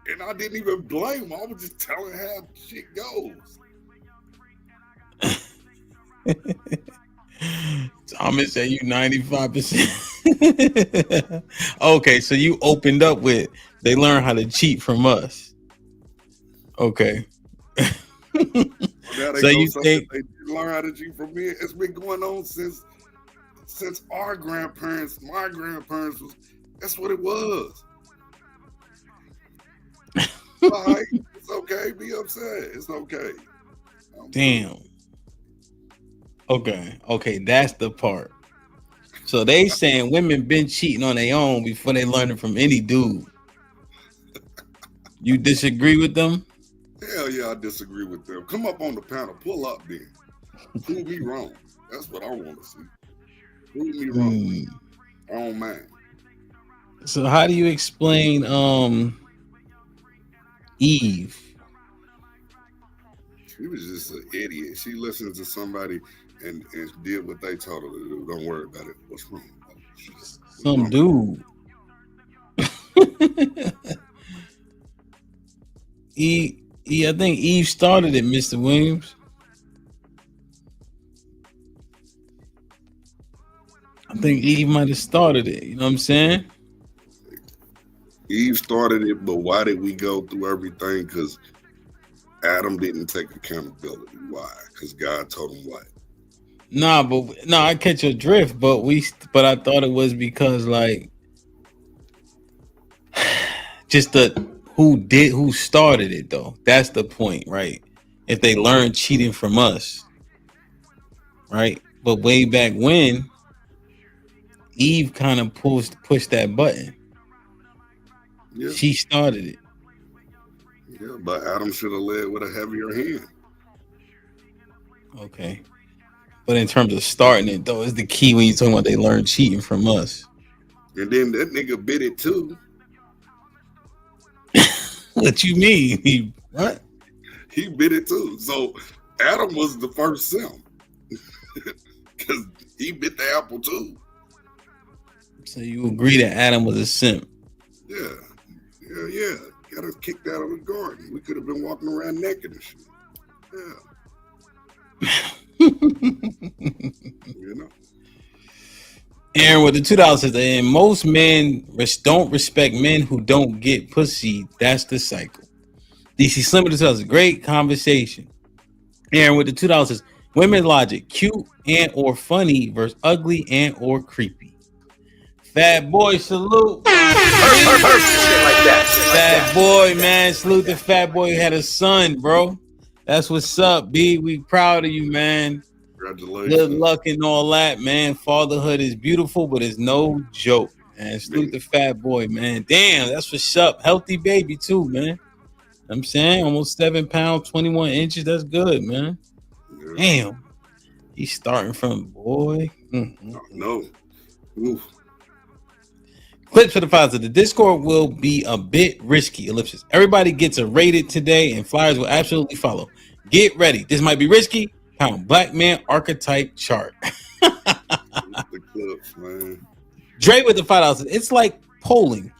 And I didn't even blame him. I was just telling how shit goes. Thomas said you 95%. Okay, so you opened up with they learn how to cheat from us. Okay. So you think they learn how to cheat from me? It's been going on since our grandparents, my grandparents was. That's what it was. All right, it's okay. Be upset. It's okay. Damn. Okay, that's the part. So they saying women been cheating on their own before they learn it from any dude. You disagree with them? Hell yeah, I disagree with them. Come up on the panel. Pull up then. Prove me wrong. That's what I want to see. Prove me wrong. I don't mind. So how do you explain Eve? She was just an idiot. She listened to somebody and did what they told her to do. Don't worry about it. What's wrong? Some dude. I think Eve started it, Mr. Williams. I think Eve might have started it. You know what I'm saying? Eve started it, but why did we go through everything? Because Adam didn't take accountability. Why? Because God told him what? I catch your drift, but I thought it was because like just who started it though. That's the point, right? If they learned cheating from us, right? But way back when, Eve kind of pushed that button. Yeah. She started it. Yeah, but Adam should have led with a heavier hand. Okay. But in terms of starting it, though, is the key when you're talking about they learned cheating from us. And then that nigga bit it too. What you mean? What? He bit it too. So Adam was the first simp. Because he bit the apple too. So you agree that Adam was a simp? Yeah. Got us kicked out of the garden. We could have been walking around naked and shit. Yeah. You know. Aaron with the $2 says, and most men don't respect men who don't get pussy. That's the cycle. DC Slim with the $2 says, great conversation. Aaron with the $2 says, women logic, cute and or funny versus ugly and or creepy. Fat boy, salute. Fat boy, man. Salute the fat boy who had a son, bro. That's what's up, B. We proud of you, man. Congratulations. Good luck and all that, man. Fatherhood is beautiful, but it's no joke, man. Salute the fat boy, man. Damn, that's what's up. Healthy baby, too, man. I'm saying almost 7 pounds, 21 inches. That's good, man. Damn. He's starting from boy. No. Oof. Clips for the files. The Discord will be a bit risky. Ellipsis. Everybody gets a rated today, and flyers will absolutely follow. Get ready. This might be risky. Pound Black Man archetype chart. The clips, man. Dre with the $5. It's like polling.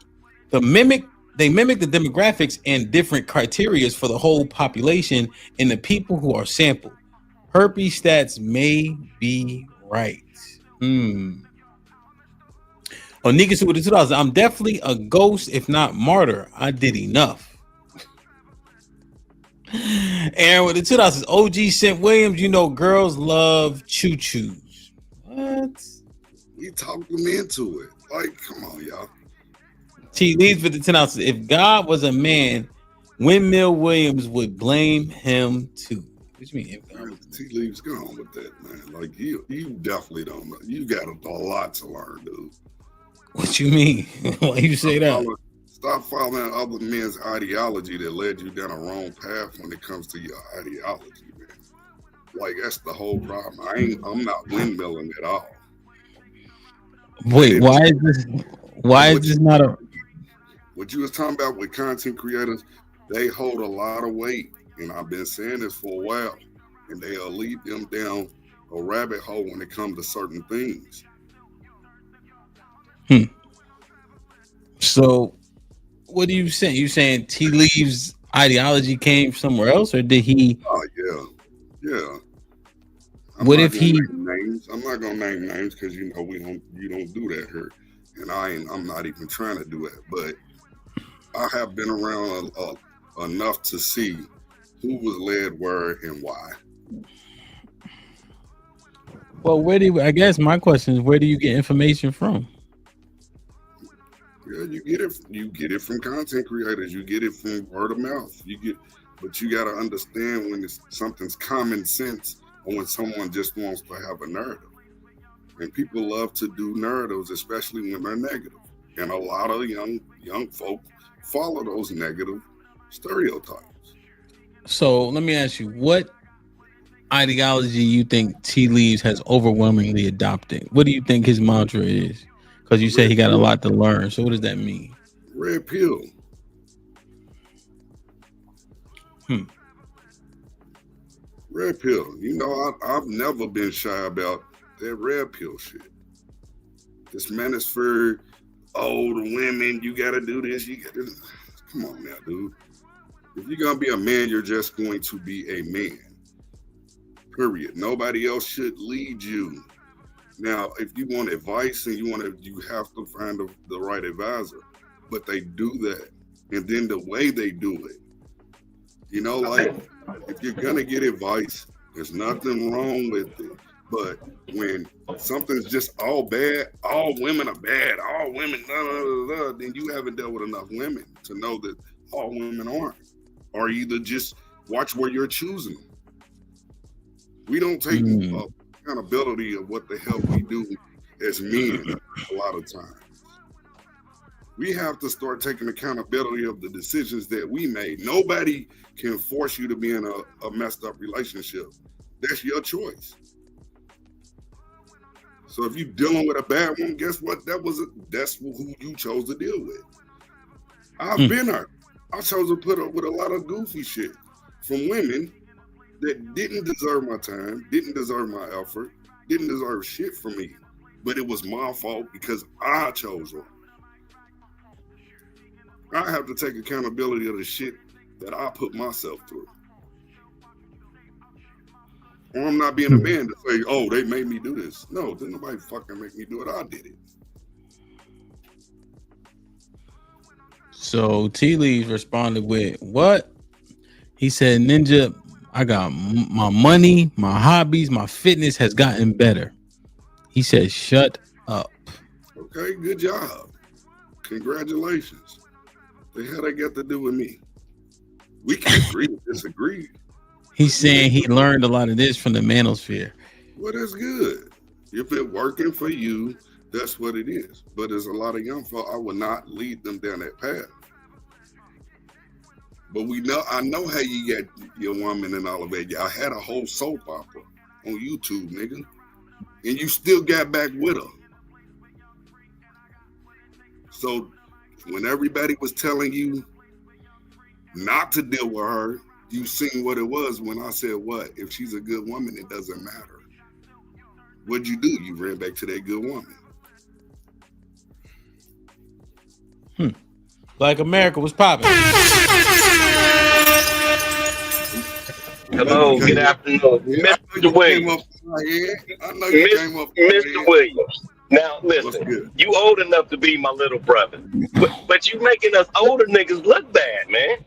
They mimic the demographics and different criteria for the whole population and the people who are sampled. Herpes stats may be right. Nika with the 2000. I'm definitely a ghost, if not martyr. I did enough. Aaron with the 2000s. OG St. Williams. You know, girls love choo-choos. What? You talked them into it. Like, come on, y'all. T leads with the 10 ounces. If God was a man, Windmill Williams would blame him too. What you mean? T leaves gone with that, man. Like you definitely don't know. You got a lot to learn, dude. What you mean? Why you say that? Stop following other men's ideology that led you down a wrong path when it comes to your ideology, man. Like that's the whole problem. I'm not windmilling at all. Wait, why is this? Why is this not a? What you was talking about with content creators, they hold a lot of weight, and I've been saying this for a while, and they'll lead them down a rabbit hole when it comes to certain things. So, what are you saying? You saying T Leaves' ideology came somewhere else, or did he? Oh yeah. What if he? I'm not gonna name names because you know you don't do that here, and I'm not even trying to do it. But I have been around enough to see who was led where and why. Well, I guess my question is, where do you get information from? Yeah, you get it from content creators. You get it from word of mouth. But you got to understand when something's common sense or when someone just wants to have a narrative. And people love to do narratives, especially when they're negative. And a lot of young folk follow those negative stereotypes. So let me ask you, what ideology you think T Leaves has overwhelmingly adopted? What do you think his mantra is? Because you say he got a lot to learn. So what does that mean? Red pill. Red pill. You know, I've never been shy about that red pill shit. This manosphere, the women, you gotta do this, come on now, dude. If you're gonna be a man, you're just going to be a man. Period. Nobody else should lead you. Now, if you want advice and you have to find the right advisor. But they do that. And then the way they do it, you know, like if you're gonna get advice, there's nothing wrong with it. But when something's just all bad, all women are bad, all women, then you haven't dealt with enough women to know that all women aren't. Or either just watch where you're choosing. We don't take accountability of what the hell we do as men a lot of times. We have to start taking accountability of the decisions that we made. Nobody can force you to be in a messed up relationship. That's your choice. So if you're dealing with a bad one, guess what? That's who you chose to deal with. I've been there. I chose to put up with a lot of goofy shit from women that didn't deserve my time, didn't deserve my effort, didn't deserve shit from me. But it was my fault because I chose them. I have to take accountability of the shit that I put myself through. Or I'm not being a man to say, oh, they made me do this. No, didn't nobody fucking make me do it. I did it. So T Leaves responded with what? He said, Ninja, I got my money, my hobbies, my fitness has gotten better. He said, shut up. Okay, good job. Congratulations. The hell they got to do with me? We can agree to disagree. He's saying he learned a lot of this from the manosphere. Well, that's good. If it's working for you, that's what it is. But there's a lot of young folk, I would not lead them down that path. But I know how you get your woman and all of that. Y'all had a whole soap opera on YouTube, nigga. And you still got back with her. So when everybody was telling you not to deal with her, you seen what it was when I said, what? If she's a good woman, it doesn't matter. What'd you do? You ran back to that good woman. Like America was popping. Hello, good afternoon. Mr. Williams. I know you came up. Mr. Williams. Now listen, you old enough to be my little brother, but you making us older niggas look bad, man.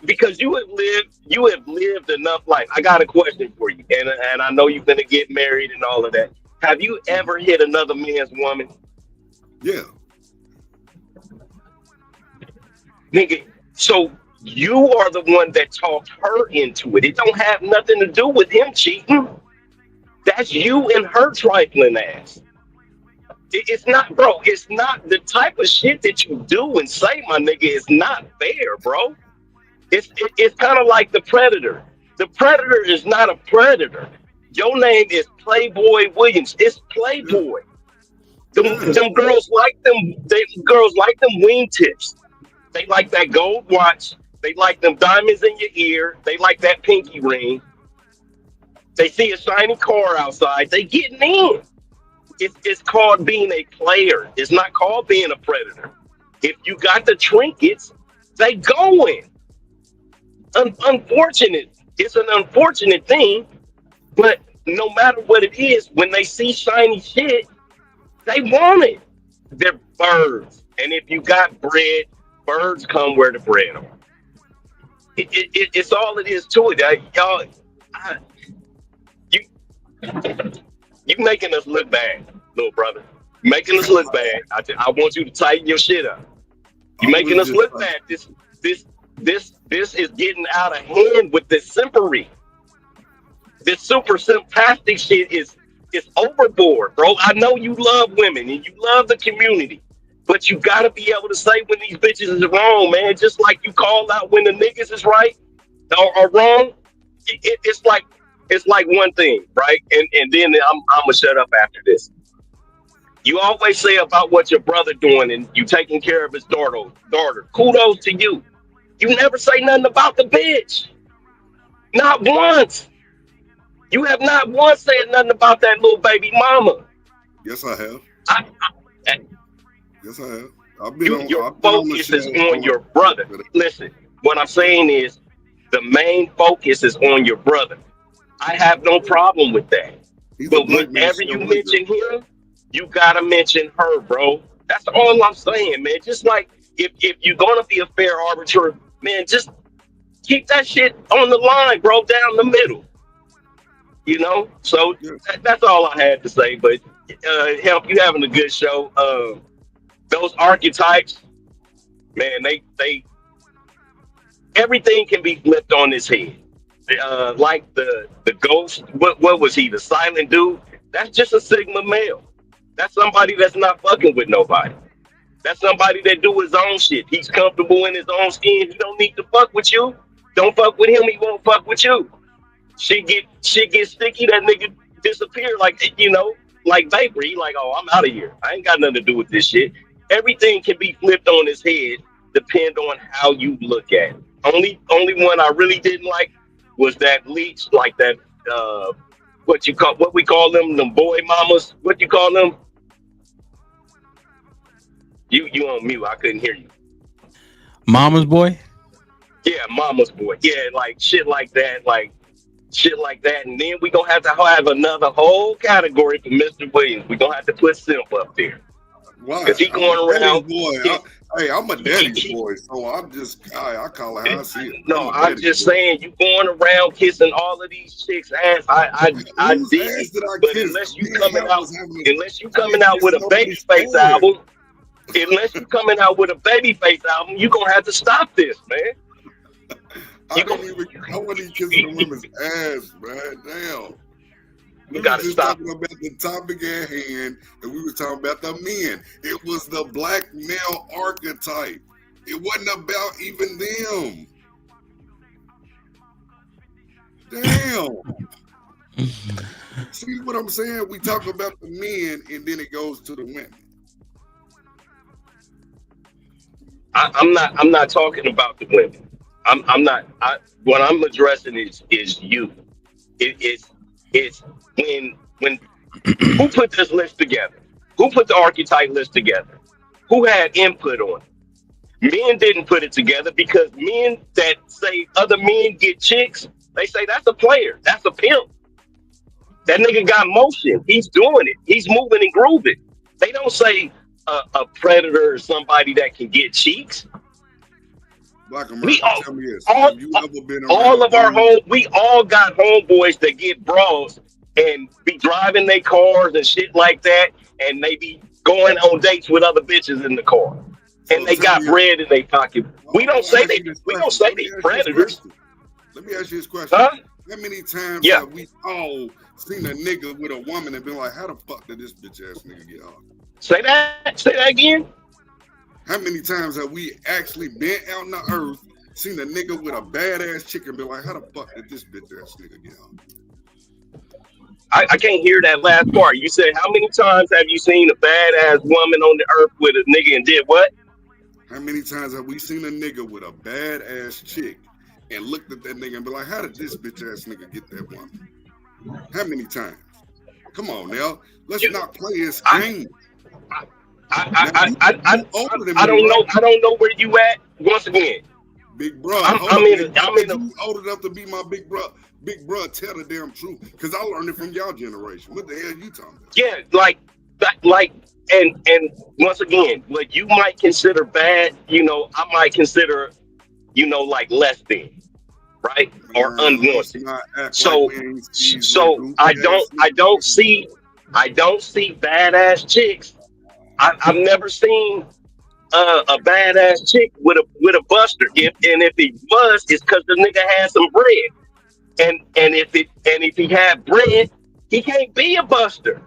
Because you have lived enough life. I got a question for you, and I know you're gonna get married and all of that. Have you ever hit another man's woman? Yeah. Nigga, so you are the one that talked her into it. It don't have nothing to do with him cheating. That's you and her trifling ass. It's not, bro. It's not the type of shit that you do and say, my nigga. It's not fair, bro. It's kind of like the Predator. The Predator is not a predator. Your name is Playboy Williams. It's Playboy. Them girls like them. Girls like them wingtips. They like that gold watch. They like them diamonds in your ear. They like that pinky ring. They see a shiny car outside. They getting in. It's called being a player. It's not called being a predator. If you got the trinkets, they going. Unfortunate. It's an unfortunate thing, but no matter what it is, when they see shiny shit, they want it. They're birds, and if you got bread, birds come where the bread are. It's all it is to it, y'all. You making us look bad, little brother. You making us look bad. I want you to tighten your shit up. You making us look bad. This is getting out of hand with this simpery. This super simpastic shit is overboard, bro. I know you love women and you love the community, but you gotta be able to say when these bitches is wrong, man. Just like you call out when the niggas is right or wrong. It's like one thing, right? And then I'm gonna shut up after this. You always say about what your brother doing and you taking care of his daughter. Kudos to you. You never say nothing about the bitch. Not once. You have not once said nothing about that little baby mama. Yes, I have. Yes, I have. Your focus is on your brother. Listen, what I'm saying is the main focus is on your brother. I have no problem with that. But whenever you mention him, you gotta mention her, bro. That's all I'm saying, man. Just like if you're gonna be a fair arbiter, man, just keep that shit on the line, bro, down the middle. You know? So that's all I had to say. But Help, you having a good show. Those archetypes, man, they everything can be flipped on its head. Like the ghost, what was he? The silent dude? That's just a Sigma male. That's somebody that's not fucking with nobody. That's somebody that do his own shit. He's comfortable in his own skin. He don't need to fuck with you. Don't fuck with him. He won't fuck with you. Shit get sticky. That nigga disappear like, you know, like vapor. He like, oh, I'm out of here. I ain't got nothing to do with this shit. Everything can be flipped on his head, depend on how you look at it. Only one I really didn't like was that leech, like that. What we call them boy mamas. What you call them? You on mute. I couldn't hear you. Mama's boy? Yeah, mama's boy. Yeah, like shit like that. And then we gonna have to have another whole category for Mr. Williams. We gonna have to put Simp up there. Why? Because he going around. I'm a daddy's boy, so I call it how I see it. No, I'm just saying you going around kissing all of these chicks' ass. I did it, but unless you coming out with a Babyface album, you gonna have to stop this, man. I wasn't even kissing the women's ass, man. Damn. You gotta stop. Talking about the topic at hand, and we were talking about the men. It was the black male archetype. It wasn't about even them. Damn. See what I'm saying? We talk about the men, and then it goes to the women. I'm not talking about the women. I'm not. What I'm addressing is you. It's when who put this list together? Who put the archetype list together? Who had input on it? Men didn't put it together because men that say other men get chicks, they say that's a player, that's a pimp. That nigga got motion. He's doing it. He's moving and grooving. They don't say a predator is somebody that can get cheeks. Black America, tell me this. Have you ever been around we all got homeboys that get bras and be driving their cars and shit like that, and they be going on dates with other bitches in the car, and they got bread in their pocket. We don't say they predators. Let me ask you this question. How many times have we all seen a nigga with a woman and been like, how the fuck did this bitch ass nigga get off? Say that again. How many times have we actually been out in the earth, seen a nigga with a badass chick and been like, how the fuck did this bitch ass nigga get off? I can't hear that last part. You said, how many times have you seen a badass woman on the earth with a nigga and did what? How many times have we seen a nigga with a badass chick and looked at that nigga and be like, how did this bitch ass nigga get that woman? How many times? Come on now. Let's not play this game. I don't know where you at. Once again, big bro. You old enough to be my big bro. Big bro, tell the damn truth, because I learned it from y'all generation. What the hell you talking about? Yeah, and once again, what you might consider bad, I might consider, like less than, right, or unwanted. So I don't see badass chicks. I've never seen a badass chick with a buster. If it was, it's because the nigga had some bread. And if he had bread, he can't be a buster.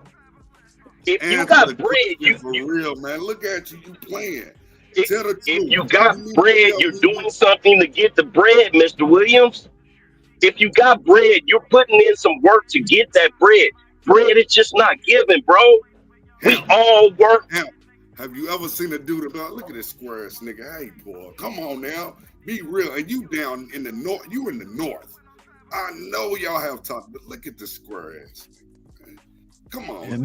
If you got bread, you for real, man. Look at you playing. If you got bread, you're doing something to get the bread, Mr. Williams. If you got bread, you're putting in some work to get that bread. Bread is just not given, bro. We all work. Have you ever seen a dude about, look at this square ass nigga? Hey, boy, come on now. Be real. And you down in the north, you in the north. I know y'all have talked, but look at this square ass. Come on. Yeah,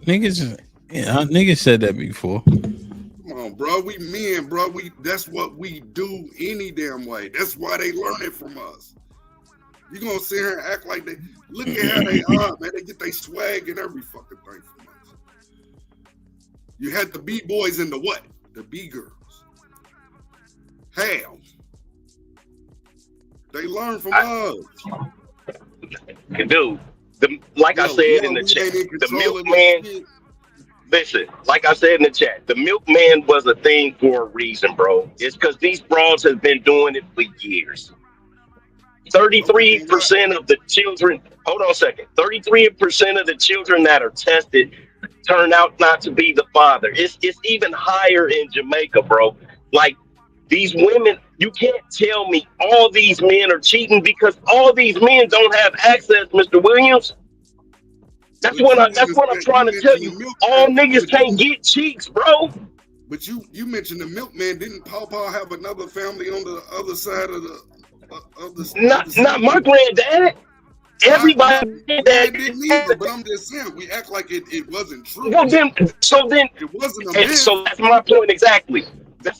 niggas said that before. Come on, bro. We men, bro. That's what we do any damn way. That's why they learn it from us. You gonna sit here and act like they, look at how they are, man. They get their swag and every fucking thing from us. You had the B-boys and the what? The B-girls. Hell. They learn from us. Dude, I said in the chat, the milkman. Listen, like I said in the chat, the milkman was a thing for a reason, bro. It's because these broads have been doing it for years. 33% of the children. Hold on a second. 33% of the children that are tested turn out not to be the father. It's even higher in Jamaica, bro. Like, these women, you can't tell me all these men are cheating because all these men don't have access, Mr. Williams. That's what I'm trying to tell you. All niggas can't get cheeks, bro. But you mentioned the milkman. Didn't Pawpaw have another family on the other side of the Not my granddad. Everybody didn't either, but I'm just saying we act like it wasn't true. Well, then it wasn't a myth. So that's my point exactly.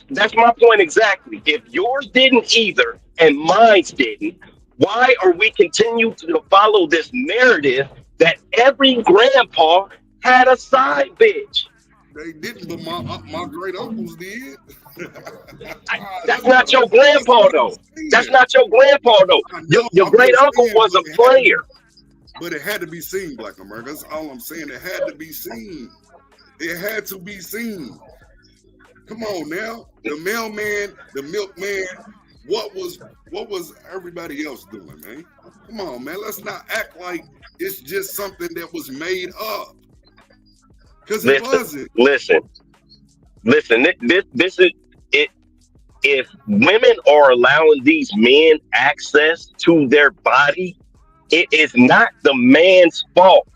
That's my point exactly. If yours didn't either and mine didn't, why are we continuing to follow this narrative that every grandpa had a side bitch? They didn't, but my great uncles did. That's not your grandpa though. That's not your grandpa though. Your great uncle was a player. But it had to be seen, Black America. That's all I'm saying. It had to be seen. It had to be seen. Come on now. The mailman, the milkman, what was everybody else doing, man? Come on, man. Let's not act like it's just something that was made up. Because it wasn't. Listen. This is it. If women are allowing these men access to their body, it is not the man's fault.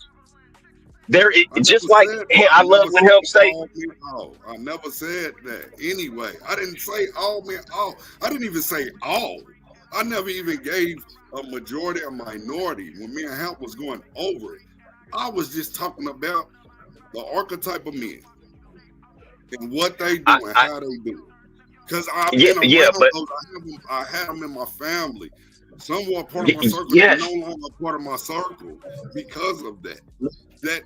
Just like I love when him say. I never said that. Anyway, I didn't say all men. I didn't even say all. I never even gave a majority or minority when me and HAMP was going over it. I was just talking about the archetype of men and what they do and how they do it. Because I've been around those. I had them in my family. Some were part of my circle. They're no longer part of my circle because of that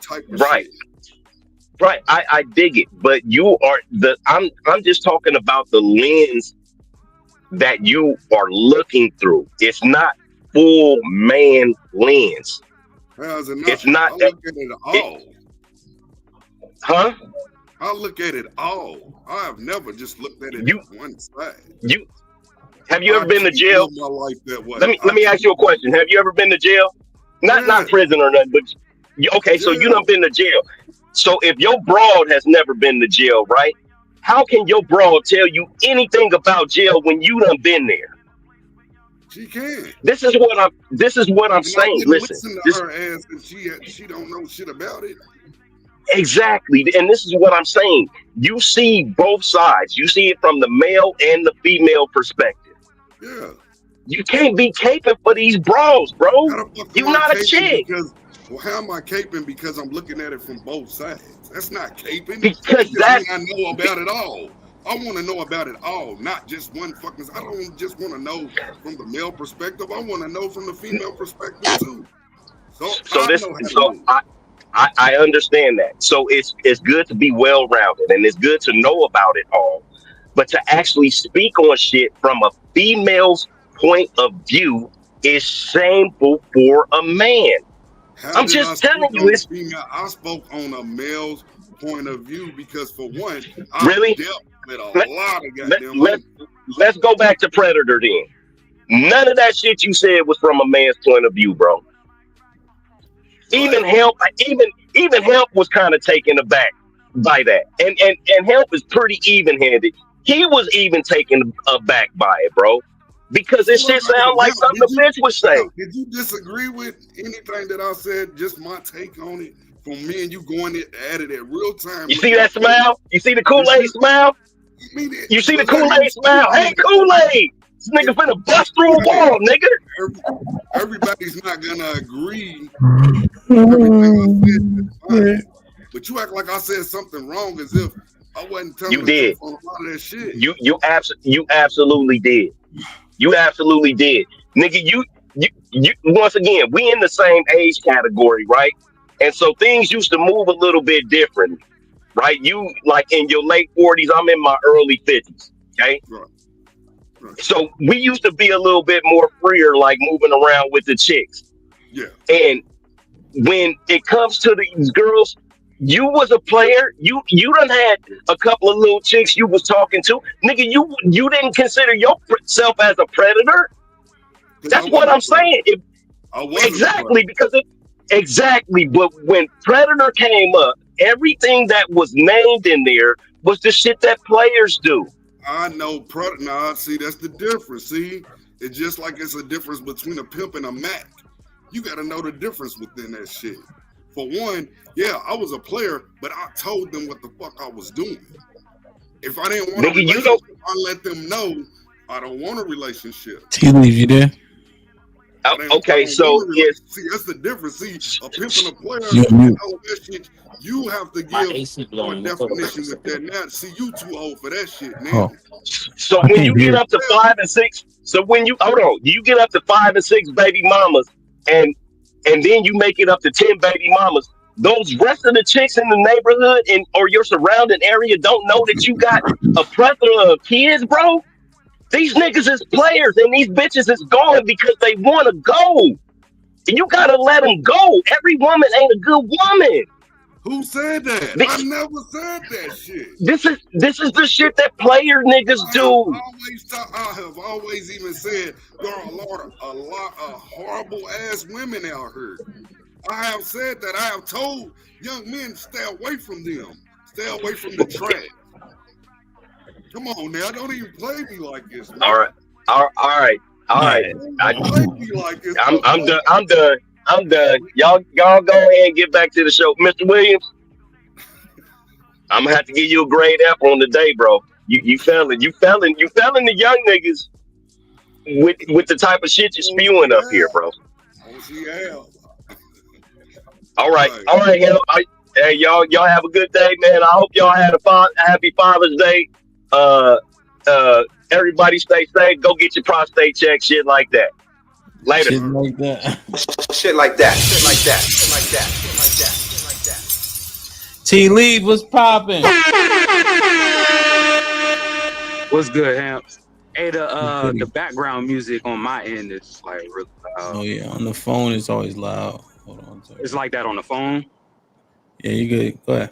type of shit. Right. I dig it, but you are I'm just talking about the lens that you are looking through. It's not full man lens. How's it not? It's not. I look at it all. Huh? I look at it all. I have never just looked at it one side. Have you ever been to jail? My life that way. Let me ask you a question. Have you ever been to jail? Not prison or nothing, but so you done been to jail. So if your broad has never been to jail, right? How can your broad tell you anything about jail when you done been there? She can. This is what I'm saying. Listen to her ass, and she don't know shit about it. Exactly, and this is what I'm saying. You see both sides. You see it from the male and the female perspective. Yeah. You can't be caping for these bros, bro. You're not a chick. How am I caping? Because I'm looking at it from both sides. That's not caping. Because I know about it all. I want to know about it all, not just one fucking. I don't just want to know from the male perspective. I want to know from the female perspective too. I understand that. So it's good to be well rounded, and it's good to know about it all. But to actually speak on shit from a female's point of view is shameful for a man. I'm just telling you, I spoke on a male's point of view because, for one, really, dealt with a lot of goddamn. Let's go back to Predator then. None of that shit you said was from a man's point of view, bro. Even Help was kind of taken aback by that, and Help is pretty even-handed. He was even taken aback by it, bro. Because this shit sounds like something the bitch would say. Did you disagree with anything that I said? Just my take on it from me and you going at it at real time. You see that smile? You see the Kool-Aid smile? You see the Kool-Aid smile? Hey, Kool-Aid! This nigga finna bust through a wall, nigga. Everybody's not gonna agree. Everything I said, but you act like I said something wrong as if I wasn't telling you did. On a lot of that shit. You absolutely did. You absolutely did. Nigga, you once again, we in the same age category, right? And so things used to move a little bit differently, right? You like in your late 40s, I'm in my early 50s, okay? Right. So we used to be a little bit more freer, like moving around with the chicks. Yeah. And when it comes to these girls, you was a player. You done had a couple of little chicks you was talking to. Nigga, you didn't consider yourself as a predator. That's what I'm saying. Exactly. But when Predator came up, everything that was named in there was the shit that players do. I know Nah, see, that's the difference. See, it's just like it's a difference between a pimp and a Mac. You got to know the difference within that shit. For one, yeah, I was a player, but I told them what the fuck I was doing. If I didn't want a relationship, I let them know I don't want a relationship. He leave you there. Okay, so yes. See, that's the difference. See, a pimp and a player, that shit, you have to give a definition with that. Now, see, you too old for that shit, man. Oh. So when you get up to 5 and 6, you get up to 5 and 6 baby mamas, and then you make it up to 10 baby mamas. Those rest of the chicks in the neighborhood or your surrounding area don't know that you got a plethora of kids, bro. These niggas is players, and these bitches is going because they want to go. And you gotta let them go. Every woman ain't a good woman. Who said that? I never said that shit. This is the shit that player niggas do. I have always even said there are a lot of horrible ass women out here. I have said that. I have told young men stay away from them. Stay away from the trash. Come on now, don't even play me like this, man. All right. I'm done. Y'all go ahead and get back to the show. Mr. Williams, I'm gonna have to give you a grade F on the day, bro. You failing the young niggas with the type of shit you're spewing up here, bro. All right. Hey, y'all have a good day, man. I hope y'all had a happy Father's Day. Everybody stay safe. Go get your prostate check. Shit like that. Later. Shit like that. Shit like that. Shit like that. Shit like that. Shit like that. Shit like that. T Leave was popping. What's good, Hamp? Hey, the background music on my end is like really loud. Oh yeah, on the phone it's always loud. Hold on. It's like that on the phone. Yeah, you good. Go ahead.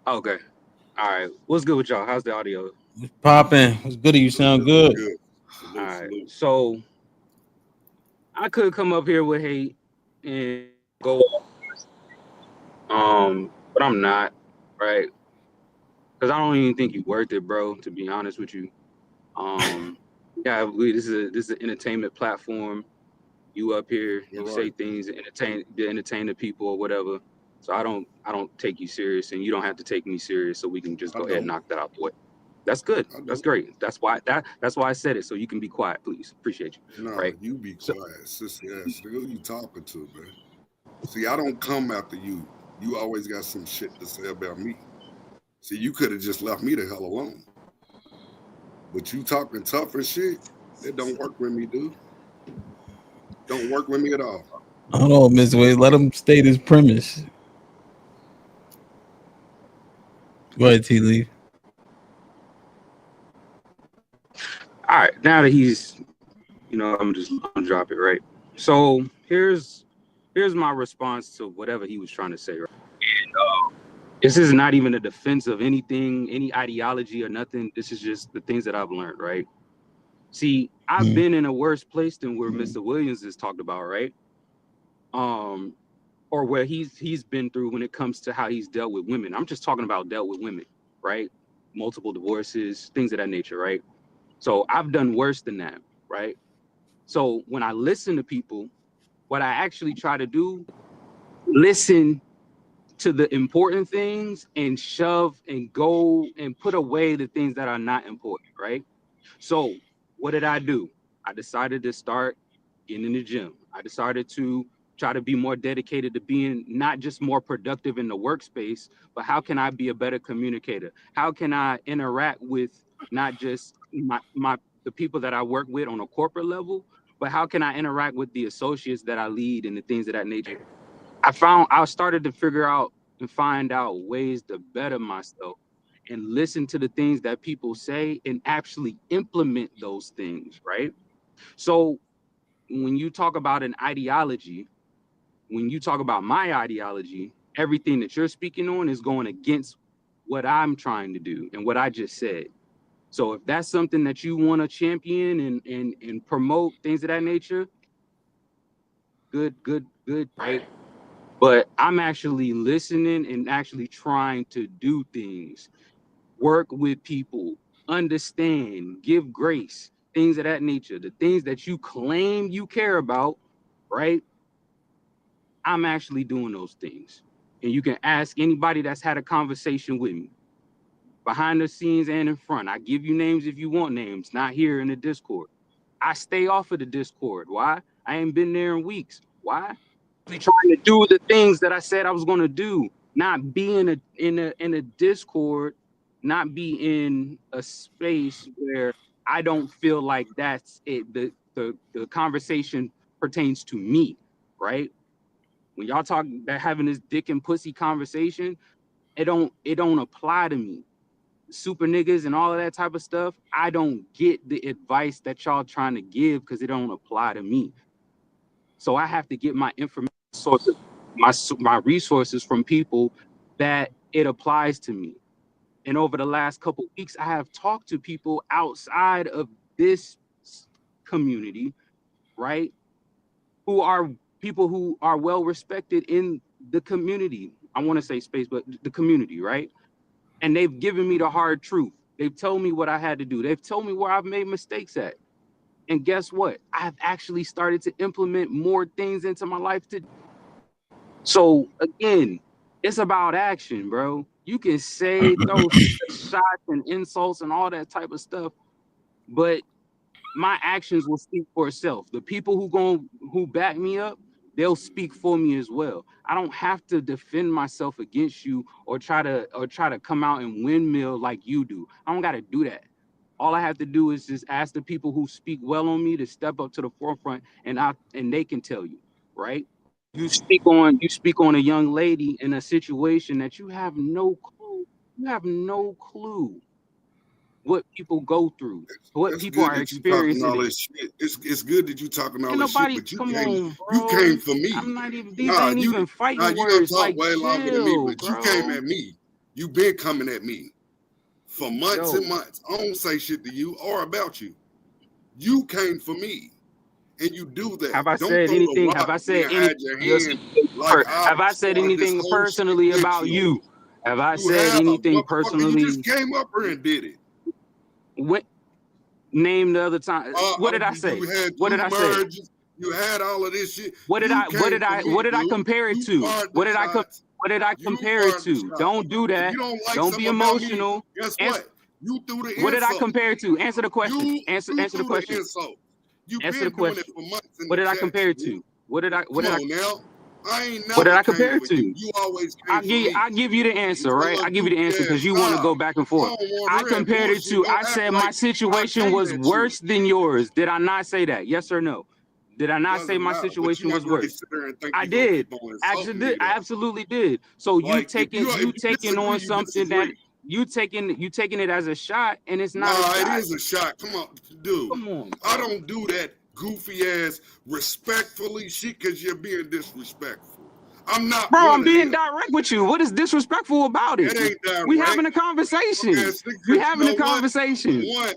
Okay. All right. What's good with y'all? How's the audio? It's popping. What's good? You sound good. All right. So I could come up here with hate and go off. But I'm not, right? Because I don't even think you're worth it, bro, to be honest with you. Yeah, this is an entertainment platform. You up here, you say things to entertain the people or whatever. So I don't take you serious, and you don't have to take me serious. So we can just go ahead and knock that out the way. That's good. That's great. That's why I said it, so you can be quiet, please. Appreciate you. No, right? you be quiet, sissy ass. Who you talking to, man? See, I don't come after you. You always got some shit to say about me. See, you could have just left me the hell alone. But you talking tough and shit, it don't work with me, dude. Don't work with me at all. Hold on, Mr. Wade. Let him state his premise. Go ahead, T Leave. All right, now that he's, I'm gonna drop it, right? So here's my response to whatever he was trying to say, right? And this is not even a defense of anything, any ideology or nothing. This is just the things that I've learned, right? See, I've been in a worse place than where Mr. Williams has talked about, right? Or where he's been through when it comes to how he's dealt with women. I'm just talking about dealt with women, right? Multiple divorces, things of that nature, right? So I've done worse than that, right? So when I listen to people, what I actually try to do, listen to the important things and shove and go and put away the things that are not important, right? So what did I do? I decided to start getting in the gym. I decided to try to be more dedicated to being not just more productive in the workspace, but how can I be a better communicator? How can I interact with not just the people that I work with on a corporate level, but how can I interact with the associates that I lead and the things of that nature? I started to figure out and find out ways to better myself and listen to the things that people say and actually implement those things, right? So when you talk about an ideology, when you talk about my ideology, everything that you're speaking on is going against what I'm trying to do and what I just said. So if that's something that you want to champion and promote, things of that nature, good, right? But I'm actually listening and actually trying to do things, work with people, understand, give grace, things of that nature, the things that you claim you care about, right? I'm actually doing those things. And you can ask anybody that's had a conversation with me, behind the scenes and in front. I give you names if you want names, not here in the Discord. I stay off of the Discord. Why? I ain't been there in weeks. Why? I'm trying to do the things that I said I was going to do, not be in a Discord, not be in a space where I don't feel like that's it. The conversation pertains to me, right? When y'all talk about having this dick and pussy conversation, it don't apply to me. Super niggas and all of that type of stuff, I don't get the advice that y'all trying to give because it don't apply to me. So I have to get my information sources, my resources from people that it applies to me. And over the last couple weeks, I have talked to people outside of this community, right? Who are people who are well respected in the community. I want to say space, but the community, right? And they've given me the hard truth. They've told me what I had to do. They've told me where I've made mistakes at. And guess what? I've actually started to implement more things into my life. So again, it's about action, bro. You can say those shots and insults and all that type of stuff, but my actions will speak for itself. The people who back me up, they'll speak for me as well. I don't have to defend myself against you or try to come out and windmill like you do. I don't got to do that. All I have to do is just ask the people who speak well on me to step up to the forefront, and they can tell you, right? You speak on a young lady in a situation that you have no clue. You have no clue what people go through, what It's people good are that you talking all experiencing. this shit. It's good that you talking all Ain't this shit, nobody, but you come came on, bro. you came for me. I'm not even. These ain't You even fighting you gonna words. talk Like, way longer than me, chill, but you came bro. at me. You been coming at me for months Yo. and months. I don't say shit to you or about you. You came for me, and you do that. Have I Don't said throw the anything? rock Have I and said hide your anything? hand like Have I said started this anything whole shit personally with about you? Have I You said have, anything motherfucker. You personally? just came up here and did it. What? Name the other time. What did I say? You had What did I say? merges. You had all of this shit. What did You I? What came did for I? me, What did I dude. compare it You to? fired What the did I? shots. What did I You compare it fired the to? shots. Don't do If that. you don't like Don't be something about me, emotional. guess Answer, what? You threw the what did I insult. compare it to? Answer the question. You Answer threw the question. the insult. You've Answer the been doing it question. for months in What the did I chats, compare it dude. to? What did I? What Come did I? on now. I ain't What did never I came compare it for to? you. You always came for me. I give you the answer, right? I give you the answer because you want to go back and I forth. don't want I to hear that compared it bullshit. to. Don't I act said like my I situation came was at you. worse than yours. Did I not say that? Yes or no? Did I not say Doesn't my matter, but situation you're was not going to worse? sit there and think I you're going to did. keep on insulting me, I though. absolutely did. So Like, if you taking disagree, on you something that disagree. you taking it as a shot, and it's not Nah, a shot. it is a shot. Come on, dude. Come on, bro. I don't do that goofy ass respectfully shit because you're being disrespectful. I'm not Bro, one I'm of being them. direct with you. What is disrespectful about it? It ain't direct. We having a conversation. Okay, We you having know a conversation. What?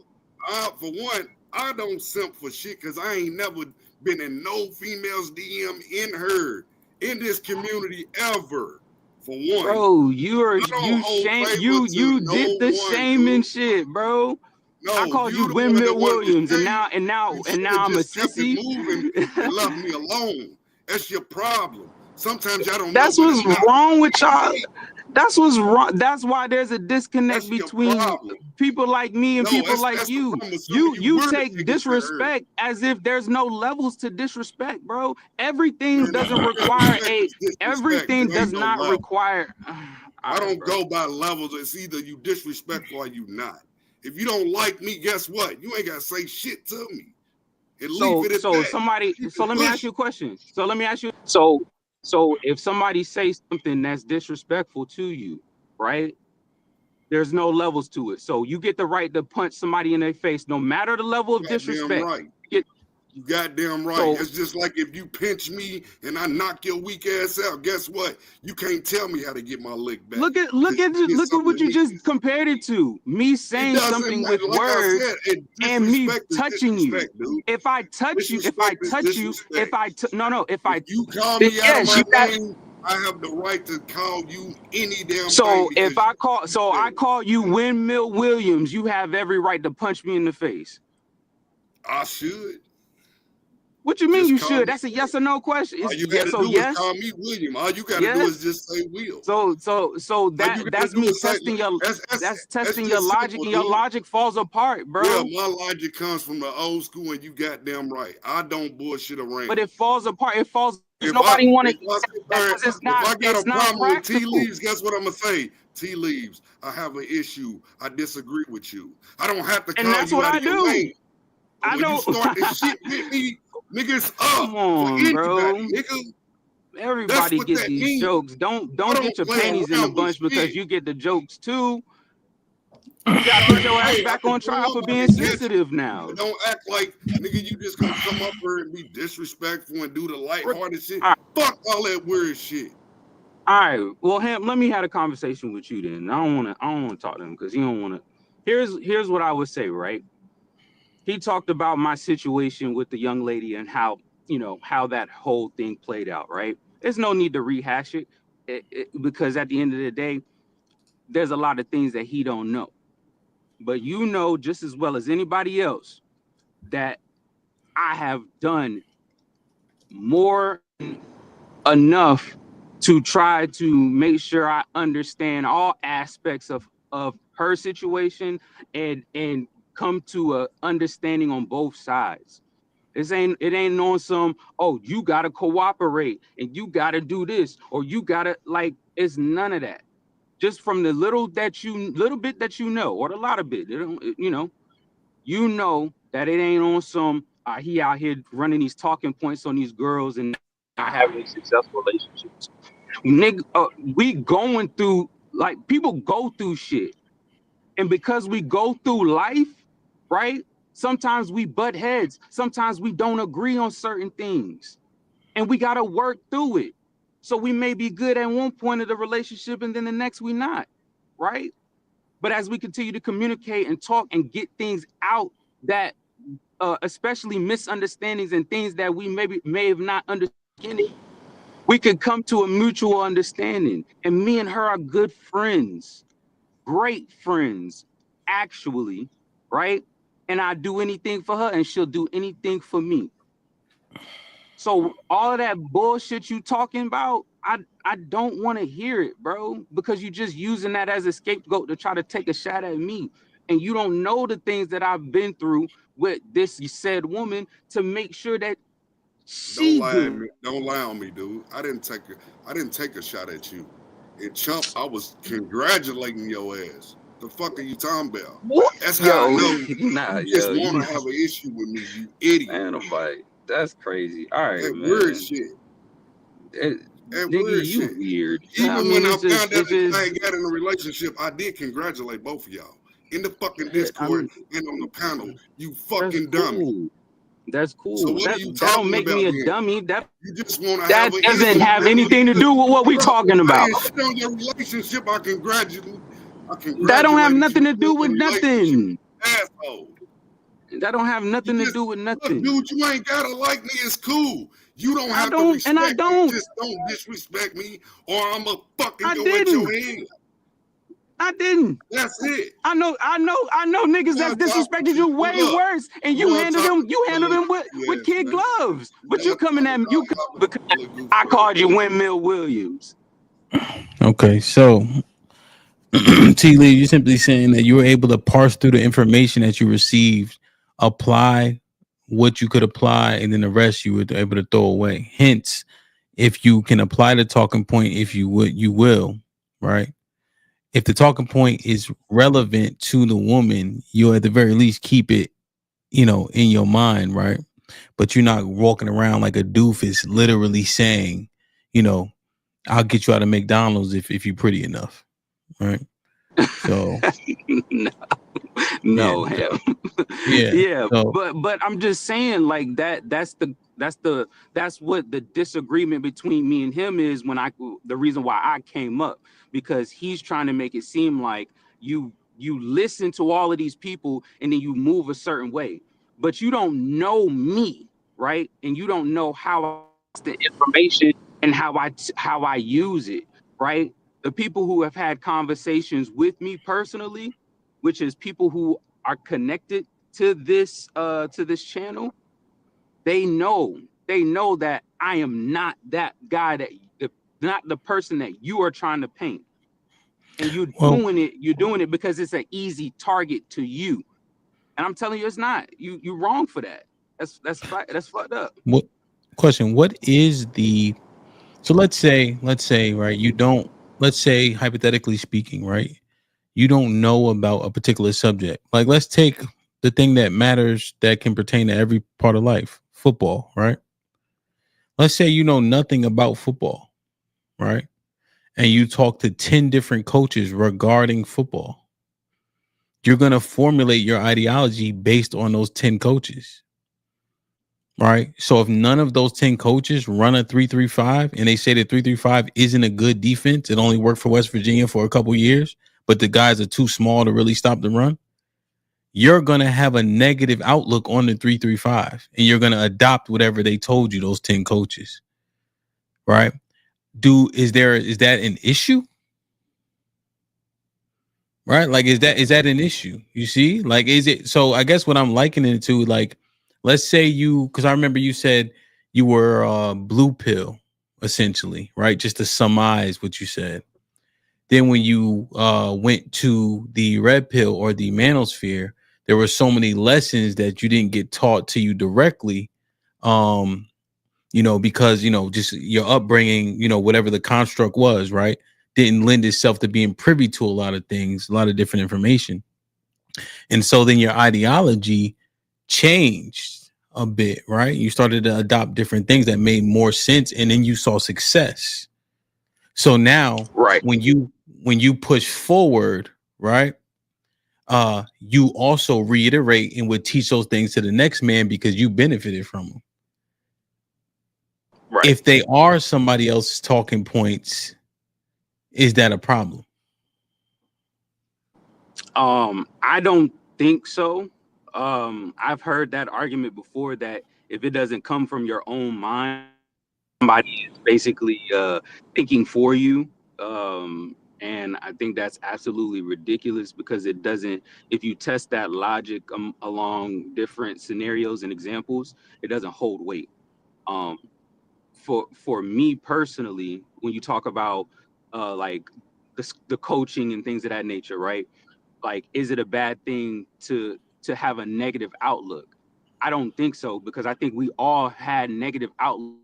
For one, I don't simp for shit because I ain't never been in no female's DM in this community ever. For one, bro, you did no the one, shaming dude. shit, bro. No, I called you the one Windmill that wanted to Williams, and shame. now You should have I'm a just kept it sissy. moving and left me alone. That's your problem. Sometimes y'all don't know, That's but what's it's not. wrong with y'all. That's what's wrong. That's why there's a disconnect between people like me and people like you. You take disrespect as if there's no levels to disrespect, bro. Everything doesn't require everything does not require. I don't go by levels. It's either you disrespectful or you not. If you don't like me, guess what? You ain't gotta say shit to me. So let me ask you a question. So if somebody says something that's disrespectful to you, right? There's no levels to it. So you get the right to punch somebody in their face, no matter the level of disrespect. Right. You goddamn right. It's just like if you pinch me and I knock your weak ass out, guess what? You can't tell me how to get my lick back. Look at what you just compared it to. Me saying something with words and me touching you. Dude. If I touch you, if I you call me out of my name, I have the right to call you any damn so thing. If I call you Windmill Williams, you have every right to punch me in the face. I should. What you mean you should? That's a yes or no question. All you gotta do is call me William. All you gotta do is just say Will. So that's me testing your testing your logic, and your logic falls apart, bro. Yeah, my logic comes from the old school, and you goddamn right. I don't bullshit around. But it falls apart. It falls. Nobody want to. If I got a problem with tea leaves, guess what I'm gonna say? Tea leaves. I have an issue. I disagree with you. I don't have to call you out of your name. I know. When you start this shit with me, niggas up. Come on, for anybody, bro. Nigga. Everybody get these means. jokes. Don't get your panties in a bunch because you get the jokes too. You gotta put your ass back on trial for being sensitive now. Don't act like nigga, you just gonna come up here and be disrespectful and do the lighthearted shit. Fuck all that weird shit. All right. Well, HAMP, let me have a conversation with you then. I don't want to talk to him because he don't want to. Here's what I would say, right? He talked about my situation with the young lady and how that whole thing played out, right? There's no need to rehash it because at the end of the day, there's a lot of things that he don't know. But you know just as well as anybody else that I have done more than enough to try to make sure I understand all aspects of her situation and come to a understanding on both sides. It ain't on some, oh, you gotta cooperate and you gotta do this or you gotta it's none of that. Just from the little bit that you know, or the lot of bit, you know that it ain't on some he out here running these talking points on these girls and not having these successful relationships. Nigga, we going through, like, people go through shit, and because we go through life, right? Sometimes we butt heads. Sometimes we don't agree on certain things, and we gotta work through it. So we may be good at one point of the relationship, and then the next we not, right? But as we continue to communicate and talk and get things out, that especially misunderstandings and things that we may have not understood, we could come to a mutual understanding. And me and her are good friends, great friends, actually, right? And I do anything for her, and she'll do anything for me. So all of that bullshit you talking about, I don't want to hear it, bro, because you're just using that as a scapegoat to try to take a shot at me. And you don't know the things that I've been through with this said woman to make sure that she good. Don't lie on me, dude. I didn't take a shot at you. In Chump, I was congratulating your ass. The fuck are you talking about? What? That's how I know you just want to have an issue with me, you idiot. Man, nobody. That's crazy. All right, that man. Weird shit. That nigga, weird you shit. Weird. Even when I found out that I got in a relationship, I did congratulate both of y'all. In the fucking Discord and on the panel. You fucking dummy. That's cool. So that don't make me a dummy. That you just want to that doesn't have anything to do with what we're talking about. On your relationship, I congratulate. That don't have nothing to do with nothing. Asshole. That don't have nothing to do with nothing. Look, dude, you ain't gotta like me. It's cool. You don't have to respect and I don't. me. Just don't disrespect me, or I'ma fucking go at your head. I didn't. That's it. I know niggas that disrespected you way worse, and you handled them with kid gloves. But you coming at me, because I called you Windmill Williams. Okay, so T. Lee, you're simply saying that you were able to parse through the information that you received, apply what you could apply, and then the rest you were able to throw away. Hence, if you can apply the talking point, if you would, you will, right? If the talking point is relevant to the woman, you'll at the very least keep it, in your mind, right? But you're not walking around like a doofus, literally saying, I'll get you out of McDonald's if you're pretty enough, right? So no, yeah. So, but I'm just saying, like, that's what the disagreement between me and him is. The reason why I came up, because he's trying to make it seem like you listen to all of these people and then you move a certain way, but you don't know me, right? And you don't know how the information and how I use it, right? The people who have had conversations with me personally, which is people who are connected to this channel, they know that I am not that guy, not the person that you are trying to paint. And you're doing it because it's an easy target to you. And I'm telling you, it's not. You're wrong for that. That's fucked up. What is the, so let's say, right, let's say hypothetically speaking, right, you don't know about a particular subject. Like, let's take the thing that matters that can pertain to every part of life, football, right? Let's say you know nothing about football, right? And you talk to 10 different coaches regarding football. You're going to formulate your ideology based on those 10 coaches, right? So if none of those 10 coaches run a 3-3-5 and they say that 3-3-5 isn't a good defense, it only worked for West Virginia for a couple years, but the guys are too small to really stop the run, you're going to have a negative outlook on the 3-3-5, and you're going to adopt whatever they told you, those 10 coaches, right? Is that an issue? Right? Like, is that an issue? You see? Like, is it? So I guess what I'm likening it to, like, let's say because I remember you said you were blue pill, essentially, right? Just to surmise what you said. Then when you went to the red pill or the manosphere, there were so many lessons that you didn't get taught to you directly, because, just your upbringing, whatever the construct was, right, didn't lend itself to being privy to a lot of things, a lot of different information. And so then your ideology changed a bit, right? You started to adopt different things that made more sense, and then you saw success. So now, Right. when you push forward, right, you also reiterate and would teach those things to the next man because you benefited from them. Right. If they are somebody else's talking points, is that a problem? I don't think so. I've heard that argument before, that if it doesn't come from your own mind, somebody is basically thinking for you. And I think that's absolutely ridiculous, because it doesn't, if you test that logic along different scenarios and examples, it doesn't hold weight. For me personally, when you talk about like the coaching and things of that nature, right? Like, is it a bad thing to have a negative outlook? I don't think so, because I think we all had negative outlook,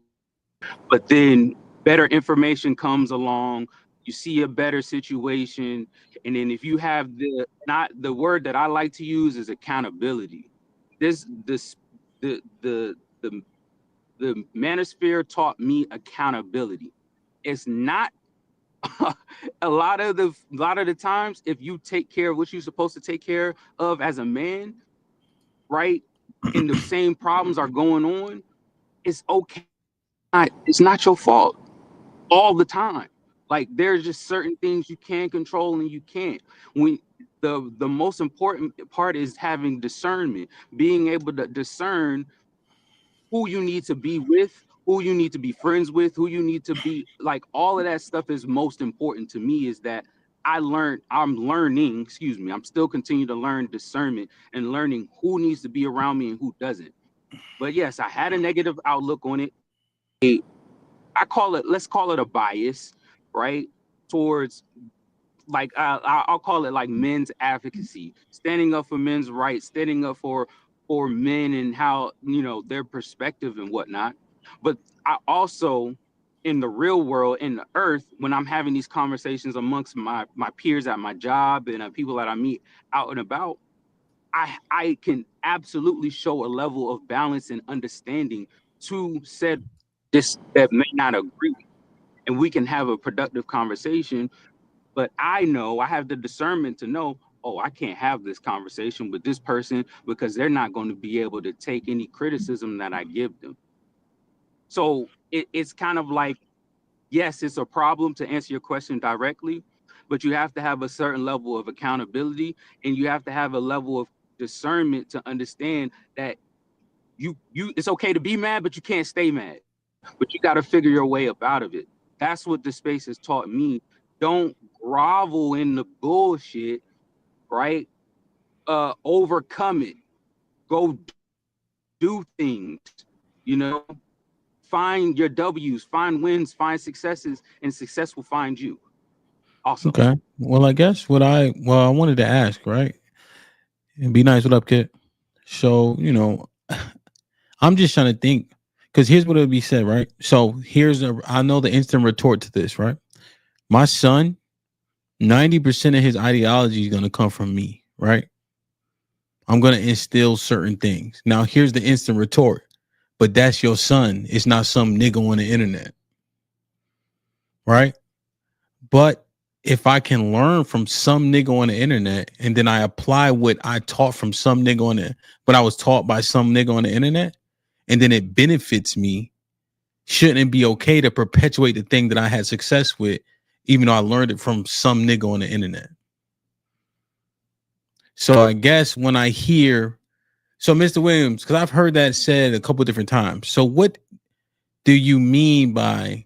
but then better information comes along, you see a better situation, and then if you have not the word that I like to use is accountability. The manosphere taught me accountability. It's not a lot of the times, if you take care of what you're supposed to take care of as a man, right, and the same problems are going on, it's okay. It's not your fault all the time. Like, there's just certain things you can control and you can't. When the most important part is having discernment, being able to discern who you need to be with, who you need to be friends with, who you need to be, like, all of that stuff is most important to me. Is that I'm learning, I'm still continuing to learn discernment and learning who needs to be around me and who doesn't. But yes, I had a negative outlook on it. Let's call it a bias, right? Towards, like, I'll call it like men's advocacy, standing up for men's rights, standing up for men and how, their perspective and whatnot. But I also, in the real world, in the earth, when I'm having these conversations amongst my peers at my job and people that I meet out and about, I can absolutely show a level of balance and understanding to said this that may not agree with, and we can have a productive conversation. But I know I have the discernment to know, oh, I can't have this conversation with this person because they're not going to be able to take any criticism that I give them. So it's kind of like, yes, it's a problem, to answer your question directly, but you have to have a certain level of accountability, and you have to have a level of discernment to understand that you it's okay to be mad, but you can't stay mad. But you got to figure your way up out of it. That's what the space has taught me. Don't grovel in the bullshit, right? Overcome it. Go do things, find your W's, find wins, find successes, and success will find you. Awesome. Okay. Well, I guess I wanted to ask, right? And be nice. What up, kid? So, I'm just trying to think, because here's what it would be said, right? So I know the instant retort to this, right? My son, 90% of his ideology is going to come from me, right? I'm going to instill certain things. Now, here's the instant retort, but that's your son. It's not some nigga on the internet, right? But if I can learn from some nigga on the internet, and then I apply what I taught from some nigga on it, but I was taught by some nigga on the internet, and then it benefits me, shouldn't it be okay to perpetuate the thing that I had success with, even though I learned it from some nigga on the internet? So I guess when I hear, so Mr. Williams, because I've heard that said a couple different times. So what do you mean by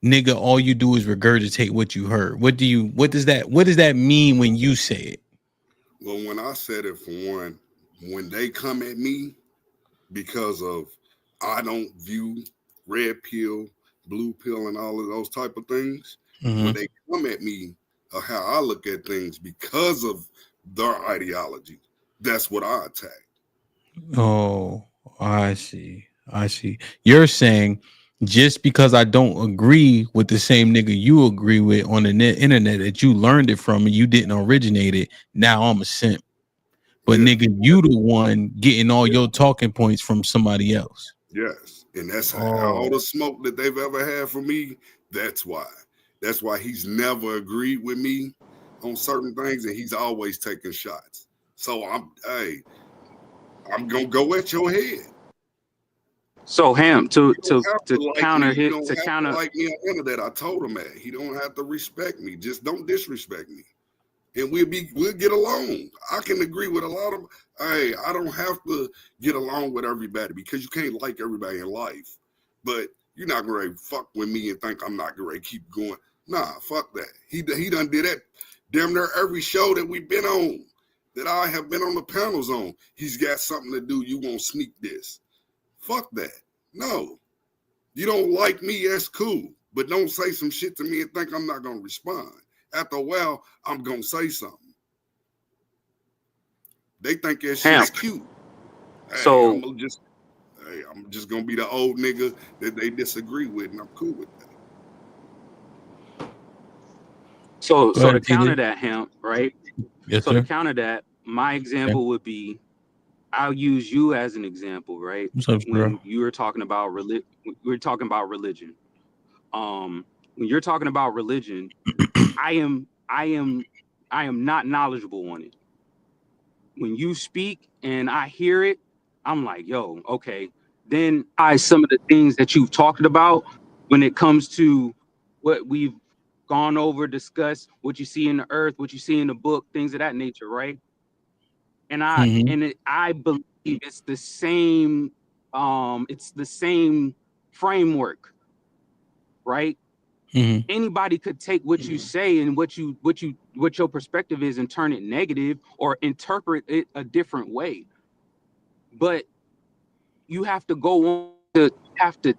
nigga, all you do is regurgitate what you heard? What does that mean when you say it? Well, when I said it, for one, when they come at me because of I don't view red pill, blue pill, and all of those type of things, when they come at me of how I look at things because of their ideology, that's what I attack. Oh, I see. You're saying just because I don't agree with the same nigga you agree with on the internet that you learned it from and you didn't originate it, now I'm a simp. But nigga, you the one getting all your talking points from somebody else. Yes, and that's all the smoke that they've ever had from me. That's why. That's why he's never agreed with me on certain things, and he's always taking shots. So I'm gonna go at your head. So Ham to like counter me. hit Don't to have counter to like me on the internet. I told him that he don't have to respect me. Just don't disrespect me, and we'll get along. I can agree with a lot of. Hey, I don't have to get along with everybody because you can't like everybody in life. But you're not gonna fuck with me and think I'm not gonna keep going. Nah, fuck that. He done did that damn near every show that we've been on, that I have been on the panels on. He's got something to do. You won't sneak this. Fuck that. No. You don't like me, that's cool. But don't say some shit to me and think I'm not going to respond. After a while, I'm going to say something. They think that shit's cute. Hey, So I'm just going to be the old nigga that they disagree with, and I'm cool with that. So to counter that, Ham, right? Yes, so sir. to counter that, my example would be, I'll use you as an example, right? What's up, when you were talking about religion. When you're talking about religion, I am not knowledgeable on it. When you speak and I hear it, I'm like, yo, okay. Then some of the things that you've talked about when it comes to what we've gone over, discussed, what you see in the earth, what you see in the book, things of that nature, right? And I believe it's the same framework, right? Anybody could take what you say and what your perspective is and turn it negative or interpret it a different way. But you have to go on to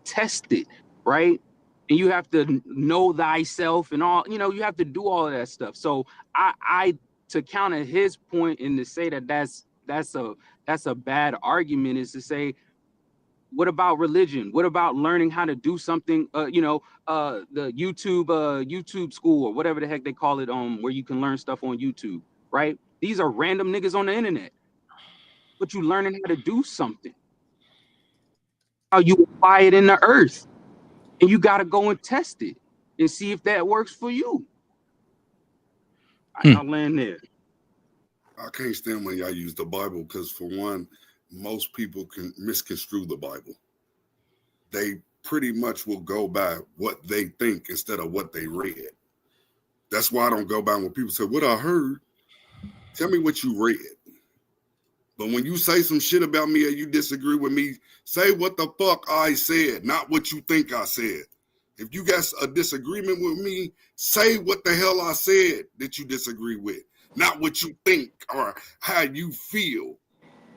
test it, right? And you have to know thyself and all, you have to do all of that stuff. So I to counter his point and to say that that's a bad argument is to say, what about religion? What about learning how to do something? The YouTube school or whatever the heck they call it, where you can learn stuff on YouTube, right? These are random niggas on the internet, but you learning how to do something. How you apply it in the earth, and you got to go and test it and see if that works for you. I'll land there. I can't stand when y'all use the Bible because, for one, most people can misconstrue the Bible. They pretty much will go by what they think instead of what they read. That's why I don't go by when people say, what I heard. Tell me what you read. But when you say some shit about me or you disagree with me, say what the fuck I said, not what you think I said. If you got a disagreement with me, say what the hell I said that you disagree with, not what you think or how you feel.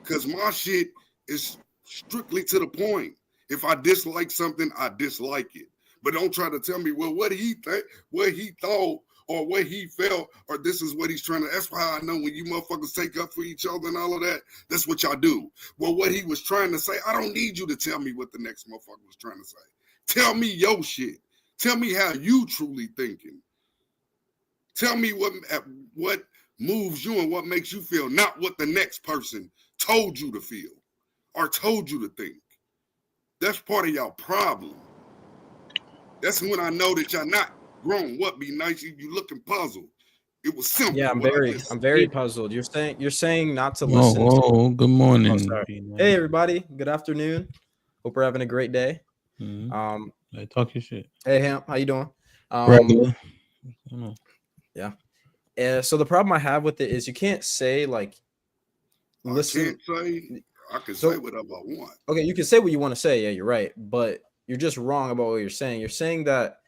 Because my shit is strictly to the point. If I dislike something, I dislike it. But don't try to tell me, well, what he think, what he thought, or what he felt, or this is what he's trying to. That's why I know when you motherfuckers take up for each other and all of that, that's what y'all do. Well, what he was trying to say, I don't need you to tell me what the next motherfucker was trying to say. Tell me your shit. Tell me how you truly thinking. Tell me what moves you and what makes you feel, not what the next person told you to feel or told you to think. That's part of y'all problem. That's when I know that y'all not grown. What be nice if you looking puzzled. It was simple. Yeah, I'm very puzzled. You're saying not to listen. Good morning. Oh, sorry. Hey everybody, good afternoon. Hope we're having a great day. Talk your shit. Hey Hamp, how you doing? Regular. Yeah. So the problem I have with it is you can't say like listen. I can say whatever I want. Okay, you can say what you want to say. Yeah, you're right, but you're just wrong about what you're saying. You're saying that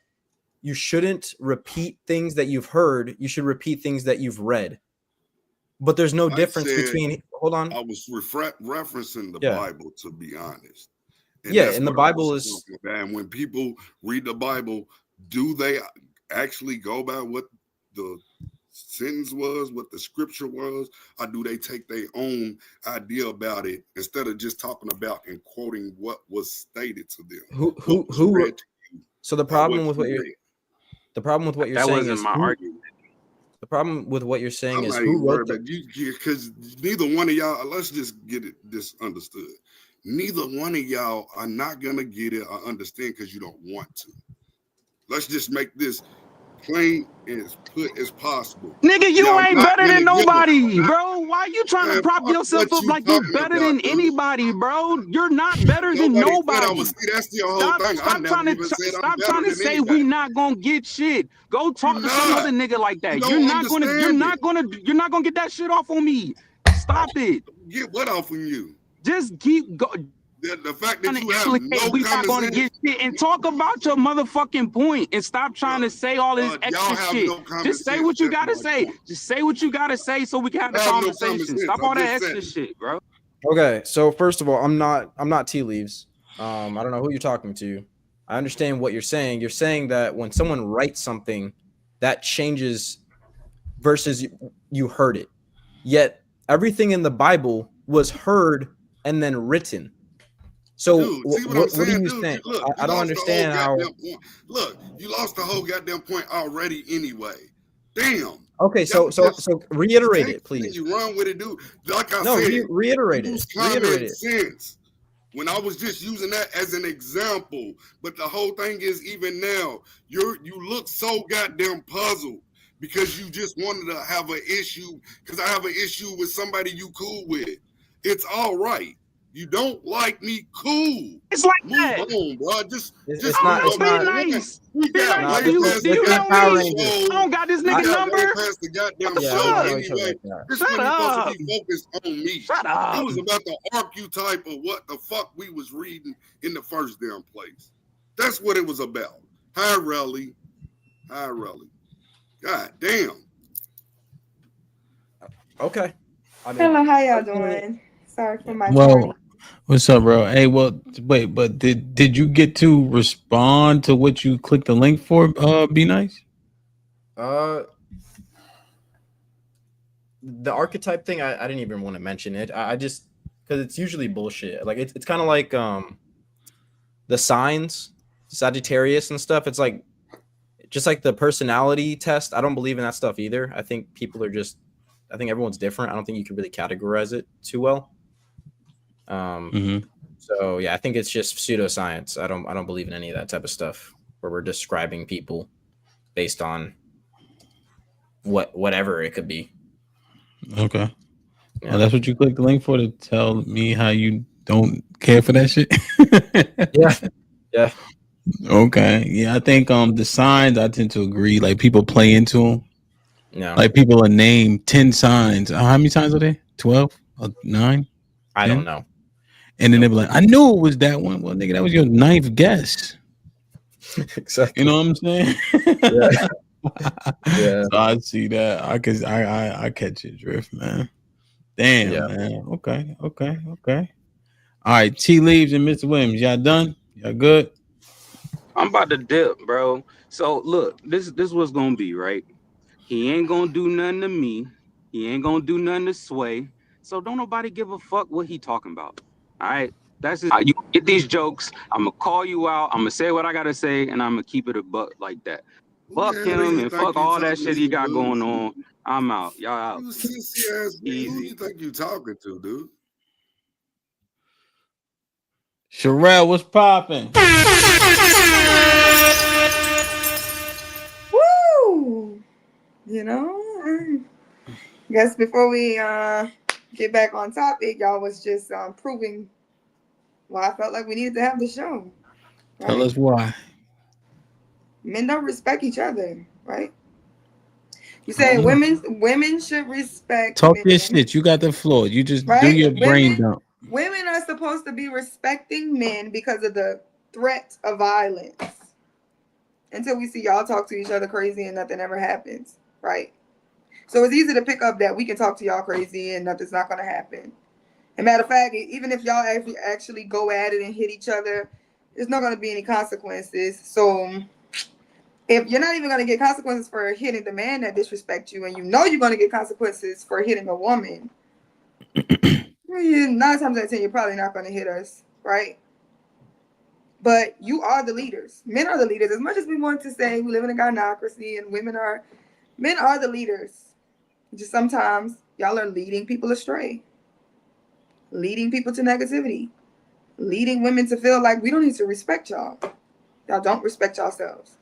you shouldn't repeat things that you've heard. You should repeat things that you've read. But there's no difference between. Hold on. I was referencing the Bible, to be honest. And the Bible is. And when people read the Bible, do they actually go by what the sentence was, what the scripture was, or do they take their own idea about it instead of just talking about and quoting what was stated to them? Who so the problem with what you're That saying wasn't is my argument. the problem with what you're saying I'm is not who even worried wrote about you because neither one of y'all, let's just get this understood. Neither one of y'all are not gonna get it or understand because you don't want to. Let's just make this plain as put as possible. Nigga, you Y'all ain't not better gonna than give a nobody, fuck. bro. Why you trying to Man, prop fuck yourself what up you like you talking better about, than dude. anybody, bro? You're not better than Nobody said I nobody. was. See, that's the whole thing. I Stop never trying even to said I'm stop better trying to than say anybody. we not gonna get shit. Go talk You to some not. other nigga like that. You You're don't not gonna get that shit off on me. Stop it. Get what off on you? Just keep going. The fact that you have no We not common gonna sense. get shit and talk about your motherfucking point and stop trying to say all this extra y'all have shit. no common Just say sense. what you That's gotta my say. point. Just say what you gotta say so we can have the I have no common conversation. sense. Stop I all that just said extra it. shit, bro. Okay, so first of all, I'm not tea leaves. I don't know who you're talking to. I understand what you're saying. You're saying that when someone writes something, that changes versus you heard it. Yet everything in the Bible was heard and then written. So Dude, see what I'm what are saying, you dude? saying? Look, I you don't lost the whole understand how. goddamn point. Look, you lost the whole goddamn point already anyway. Damn. Okay, so reiterate it, please. You run with it, dude. Like I No, said, reiterate use it. Reiterate common it. sense. When I was just using that as an example, but the whole thing is even now, you look so goddamn puzzled because you just wanted to have an issue. Because I have an issue with somebody you cool with. It's all right. You don't like me, cool. It's like move that. on, bro. Just Be nice. We Be got nice. way Do past you the know goddamn me? show. I don't got this We nigga got way number. past the goddamn What the show fuck? anyway. This Shut wasn't supposed up. to be focused on me. Shut up. It was about the archetype of what the fuck we was reading in the first damn place. That's what it was about. Hi, Relly. God damn. Okay. Hello, how y'all doing? Sorry for my Well, tardy. what's up, bro? Hey, well, wait, but did you get to respond to what you clicked the link for? Be nice. The archetype thing, I didn't even want to mention it. I just because it's usually bullshit. Like it's kind of like the signs, Sagittarius and stuff. It's like just like the personality test. I don't believe in that stuff either. I think people are just. I think everyone's different. I don't think you can really categorize it too well. So yeah, I think it's just pseudoscience. I don't believe in any of that type of stuff where we're describing people based on whatever it could be. Okay. Yeah. Well, that's what you clicked the link for, to tell me how you don't care for that shit. Yeah. Okay. Yeah, I think the signs, I tend to agree. Like people play into them. Yeah. Like people are named 10 signs. How many signs are there? 12 or 9? I don't know. And then they be like, I knew it was that one. Well, nigga, that was your 9th guess. Exactly. You know what I'm saying? Yeah. Yeah. So I see that. I catch your drift, man. Damn, Yeah. man. Okay. All right, Tea Leaves and Mr. Williams, y'all done? Y'all good? I'm about to dip, bro. So look, this what's gonna be, right? He ain't gonna do nothing to me. He ain't gonna do nothing to Sway. So don't nobody give a fuck what he talking about. All right, that's just how you get these jokes. I'm gonna call you out. I'm gonna say what I gotta say, and I'm gonna keep it a buck like that. Fuck him and fuck all that shit he got going on. I'm out. Y'all out. You sissy ass nigga. Who you think you talking to, dude? Sherelle, what's popping? Woo! You know, I guess before we get back on topic, y'all was just proving why I felt like we needed to have the show. Right? Tell us why. Men don't respect each other, right? You say women should respect Talk men. your shit. You got the floor. You just do Right? your brain dump. Women are supposed to be respecting men because of the threat of violence. Until we see y'all talk to each other crazy and nothing ever happens, right? So it's easy to pick up that we can talk to y'all crazy and nothing's not going to happen. And matter of fact, even if y'all actually go at it and hit each other, there's not going to be any consequences. So If you're not even going to get consequences for hitting the man that disrespects you, and you know you're going to get consequences for hitting a woman, 9 times out of 10, you're probably not going to hit us, right? But you are the leaders. Men are the leaders. As much as we want to say we live in a gynocracy and men are the leaders. Just sometimes y'all are leading people astray, leading people to negativity, leading women to feel like we don't need to respect y'all. Y'all don't respect yourselves.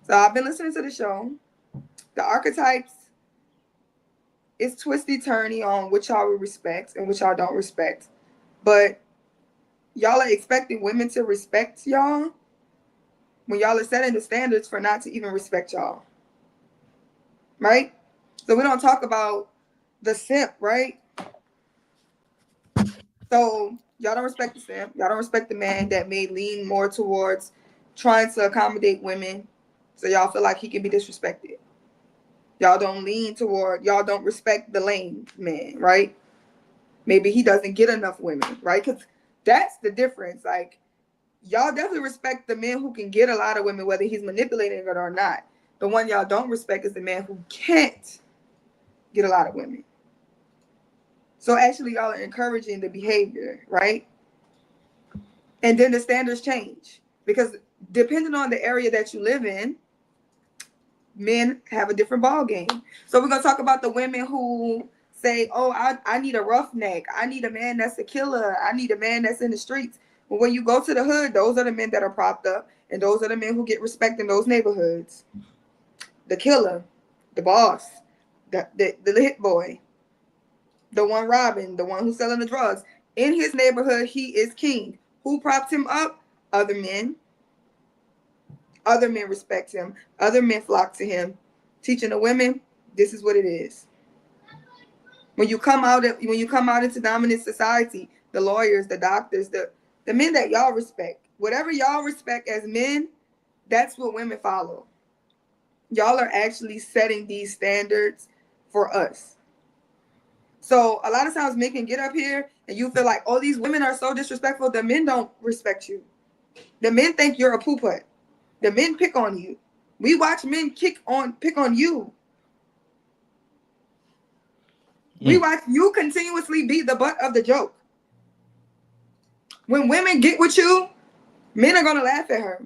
So I've been listening to the show. The archetypes is twisty-turny on which y'all respect and which y'all don't respect. But y'all are expecting women to respect y'all when y'all are setting the standards for not to even respect y'all. Right? So we don't talk about the simp, right? So y'all don't respect the simp. Y'all don't respect the man that may lean more towards trying to accommodate women. So y'all feel like he can be disrespected. Y'all don't respect the lame man, right? Maybe he doesn't get enough women, right? Because that's the difference. Like, y'all definitely respect the men who can get a lot of women, whether he's manipulating it or not. The one y'all don't respect is the man who can't get a lot of women. So actually, y'all are encouraging the behavior, right? And then the standards change because depending on the area that you live in, men have a different ball game. So we're gonna talk about the women who say, "Oh, I need a roughneck. I need a man that's a killer. I need a man that's in the streets." But when you go to the hood, those are the men that are propped up, and those are the men who get respect in those neighborhoods. The killer, the boss, the hit boy, the one robbing, the one who's selling the drugs. In his neighborhood, he is king. Who props him up? Other men. Other men respect him. Other men flock to him. Teaching the women, this is what it is. When you come out into dominant society, the lawyers, the doctors, the men that y'all respect, whatever y'all respect as men, that's what women follow. Y'all are actually setting these standards for us. So a lot of times men can get up here and you feel like, oh, these women are so disrespectful. The men don't respect you. The men think you're a poo-put. The men pick on you. We watch men pick on you. We watch you continuously be the butt of the joke. When women get with you, men are gonna laugh at her.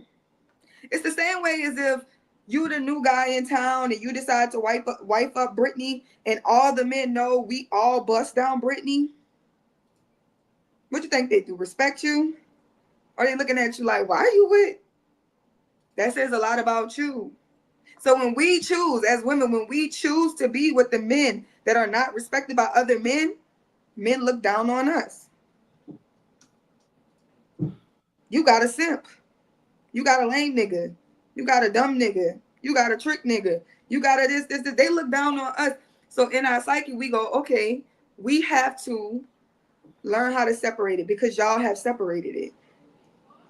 It's the same way as if you the new guy in town and you decide to wife up Brittany and all the men know we all bust down Brittany. What you think they do? Respect you? Or are they looking at you like, why are you with? That says a lot about you. So when we choose, as women, when we choose to be with the men that are not respected by other men, men look down on us. You got a simp. You got a lame nigga. You got a dumb nigga. You got a trick nigga. You got a this. They look down on us. So in our psyche, we go, okay, we have to learn how to separate it because y'all have separated it.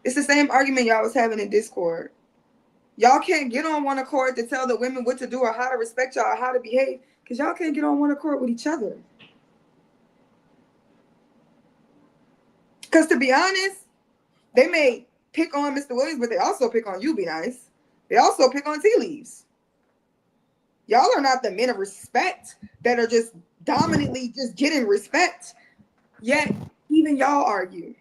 It's the same argument y'all was having in Discord. Y'all can't get on one accord to tell the women what to do or how to respect y'all or how to behave because y'all can't get on one accord with each other. Because to be honest, they may pick on Mr. Williams, but they also pick on you, Be Nice. They also pick on Tea Leaves. Y'all are not the men of respect that are just dominantly just getting respect. Yet, even y'all argue.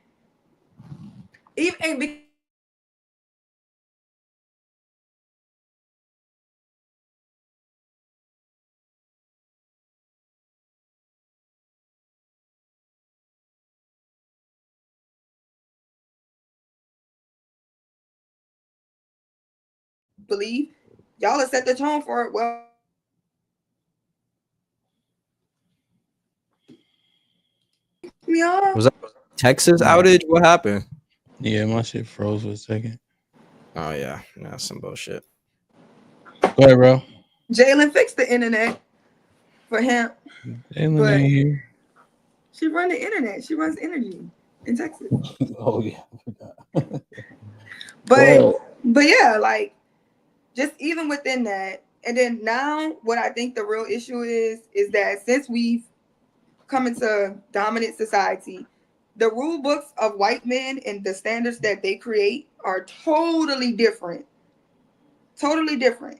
Believe y'all have set the tone for it. Well, Was that Texas outage? What happened? Yeah, my shit froze for a second. Oh yeah, that's some bullshit. Go ahead, bro. Jalen fixed the internet for him. Jalen ain't here. She run the internet. She runs energy in Texas. Oh yeah. But yeah, like just even within that, and then now what I think the real issue is that since we've come into dominant society, the rule books of white men and the standards that they create are totally different Totally different.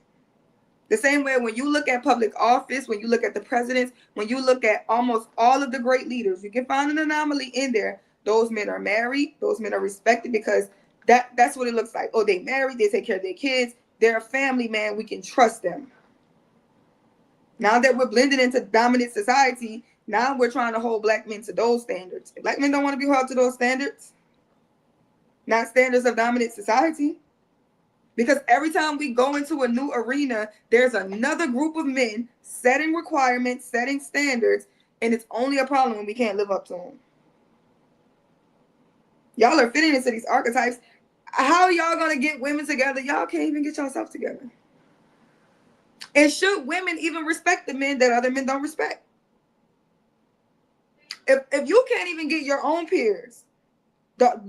The same way when you look at public office, when you look at the presidents, when you look at almost all of the great leaders, you can find an anomaly in there. Those men are married. Those men are respected because that's what it looks like. Oh, they married. They take care of their kids. They're a family man. We can trust them. Now that we're blending into dominant society, now we're trying to hold black men to those standards. Black men don't want to be held to those standards. Not standards of dominant society. Because every time we go into a new arena, there's another group of men setting requirements, setting standards, and it's only a problem when we can't live up to them. Y'all are fitting into these archetypes. How are y'all going to get women together? Y'all can't even get yourself together. And should women even respect the men that other men don't respect? If you can't even get your own peers,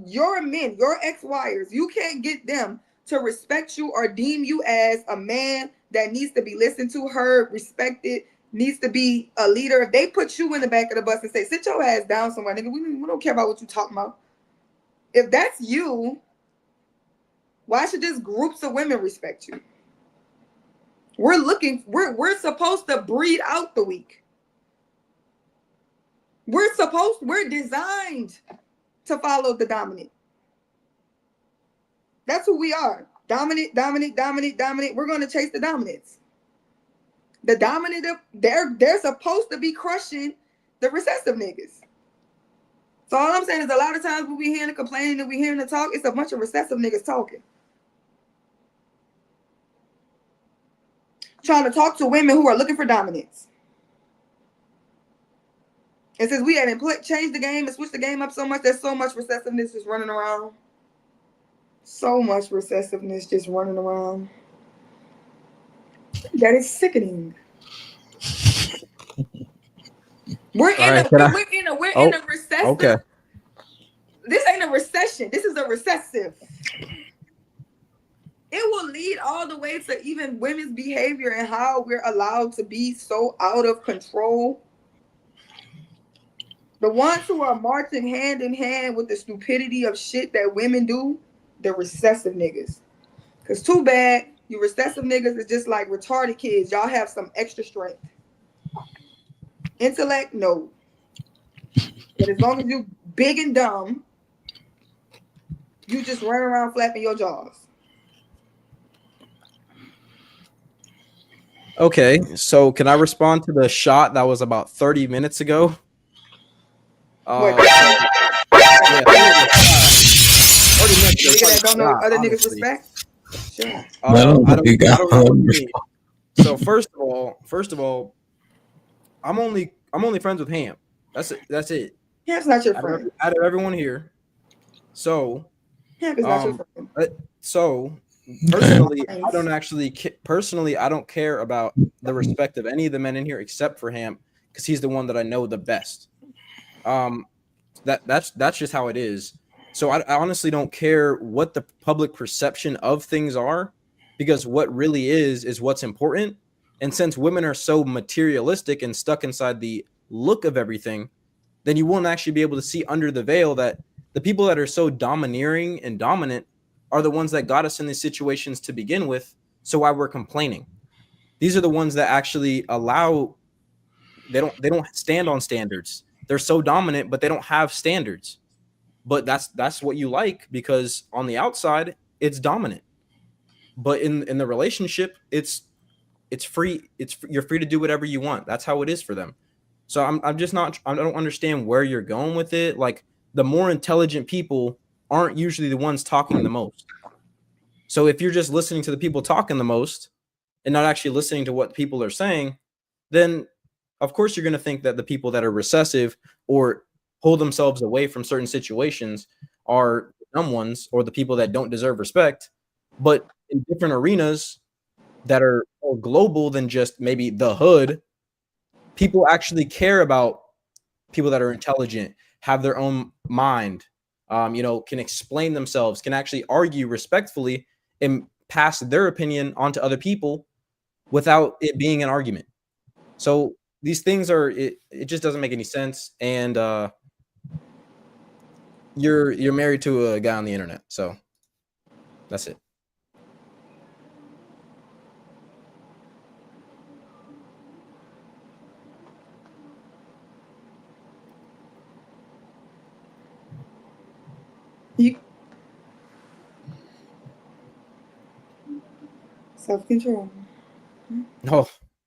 your men, your ex-wires, you can't get them to respect you or deem you as a man that needs to be listened to, heard, respected, needs to be a leader. If they put you in the back of the bus and say, sit your ass down somewhere, nigga, we don't care about what you talking about. If that's you, why should just groups of women respect you? We're supposed to breed out the weak. We're designed to follow the dominant. That's who we are. Dominant. We're going to chase the dominance. The dominant, they're supposed to be crushing the recessive niggas. So all I'm saying is a lot of times when we hearing the complaining and we hearing the talk, it's a bunch of recessive niggas talking. Trying to talk to women who are looking for dominance. And since we hadn't changed the game and switched the game up so much, there's so much recessiveness just running around. So much recessiveness just running around. That is sickening. We're in a recessive. Okay. This ain't a recession. This is a recessive. It will lead all the way to even women's behavior and how we're allowed to be so out of control. The ones who are marching hand in hand with the stupidity of shit that women do, the recessive niggas. Because too bad, you recessive niggas is just like retarded kids. Y'all have some extra strength. Intellect, no. But as long as you big and dumb, you just run around flapping your jaws. Okay, so can I respond to the shot that was about 30 minutes ago? What? Yeah, 30 minutes Nigga that don't know shot, other niggas honestly. respect? Sure. I don't know what you mean. So first of all, I'm only friends with HAMP. That's it. HAMP's not your friend. Out of everyone here. So HAMP is not your friend. So personally, I don't care about the respect of any of the men in here except for HAMP because he's the one that I know the best. That's just how it is. So I honestly don't care what the public perception of things are, because what really is what's important. And since women are so materialistic and stuck inside the look of everything, then you won't actually be able to see under the veil that the people that are so domineering and dominant are the ones that got us in these situations to begin with. So why we're complaining. These are the ones that actually allow, they don't stand on standards. They're so dominant, but they don't have standards. But that's what you like, because on the outside it's dominant, but in the relationship it's free. You're free to do whatever you want. That's how it is for them. So I'm just not, I don't understand where you're going with it. Like, the more intelligent people aren't usually the ones talking the most. So if you're just listening to the people talking the most and not actually listening to what people are saying, then of course you're going to think that the people that are recessive or hold themselves away from certain situations are dumb ones, or the people that don't deserve respect. But in different arenas that are more global than just maybe the hood, people actually care about people that are intelligent, have their own mind, can explain themselves, can actually argue respectfully and pass their opinion onto other people without it being an argument. So these things it just doesn't make any sense. And you're married to a guy on the internet, so that's it. Self-control.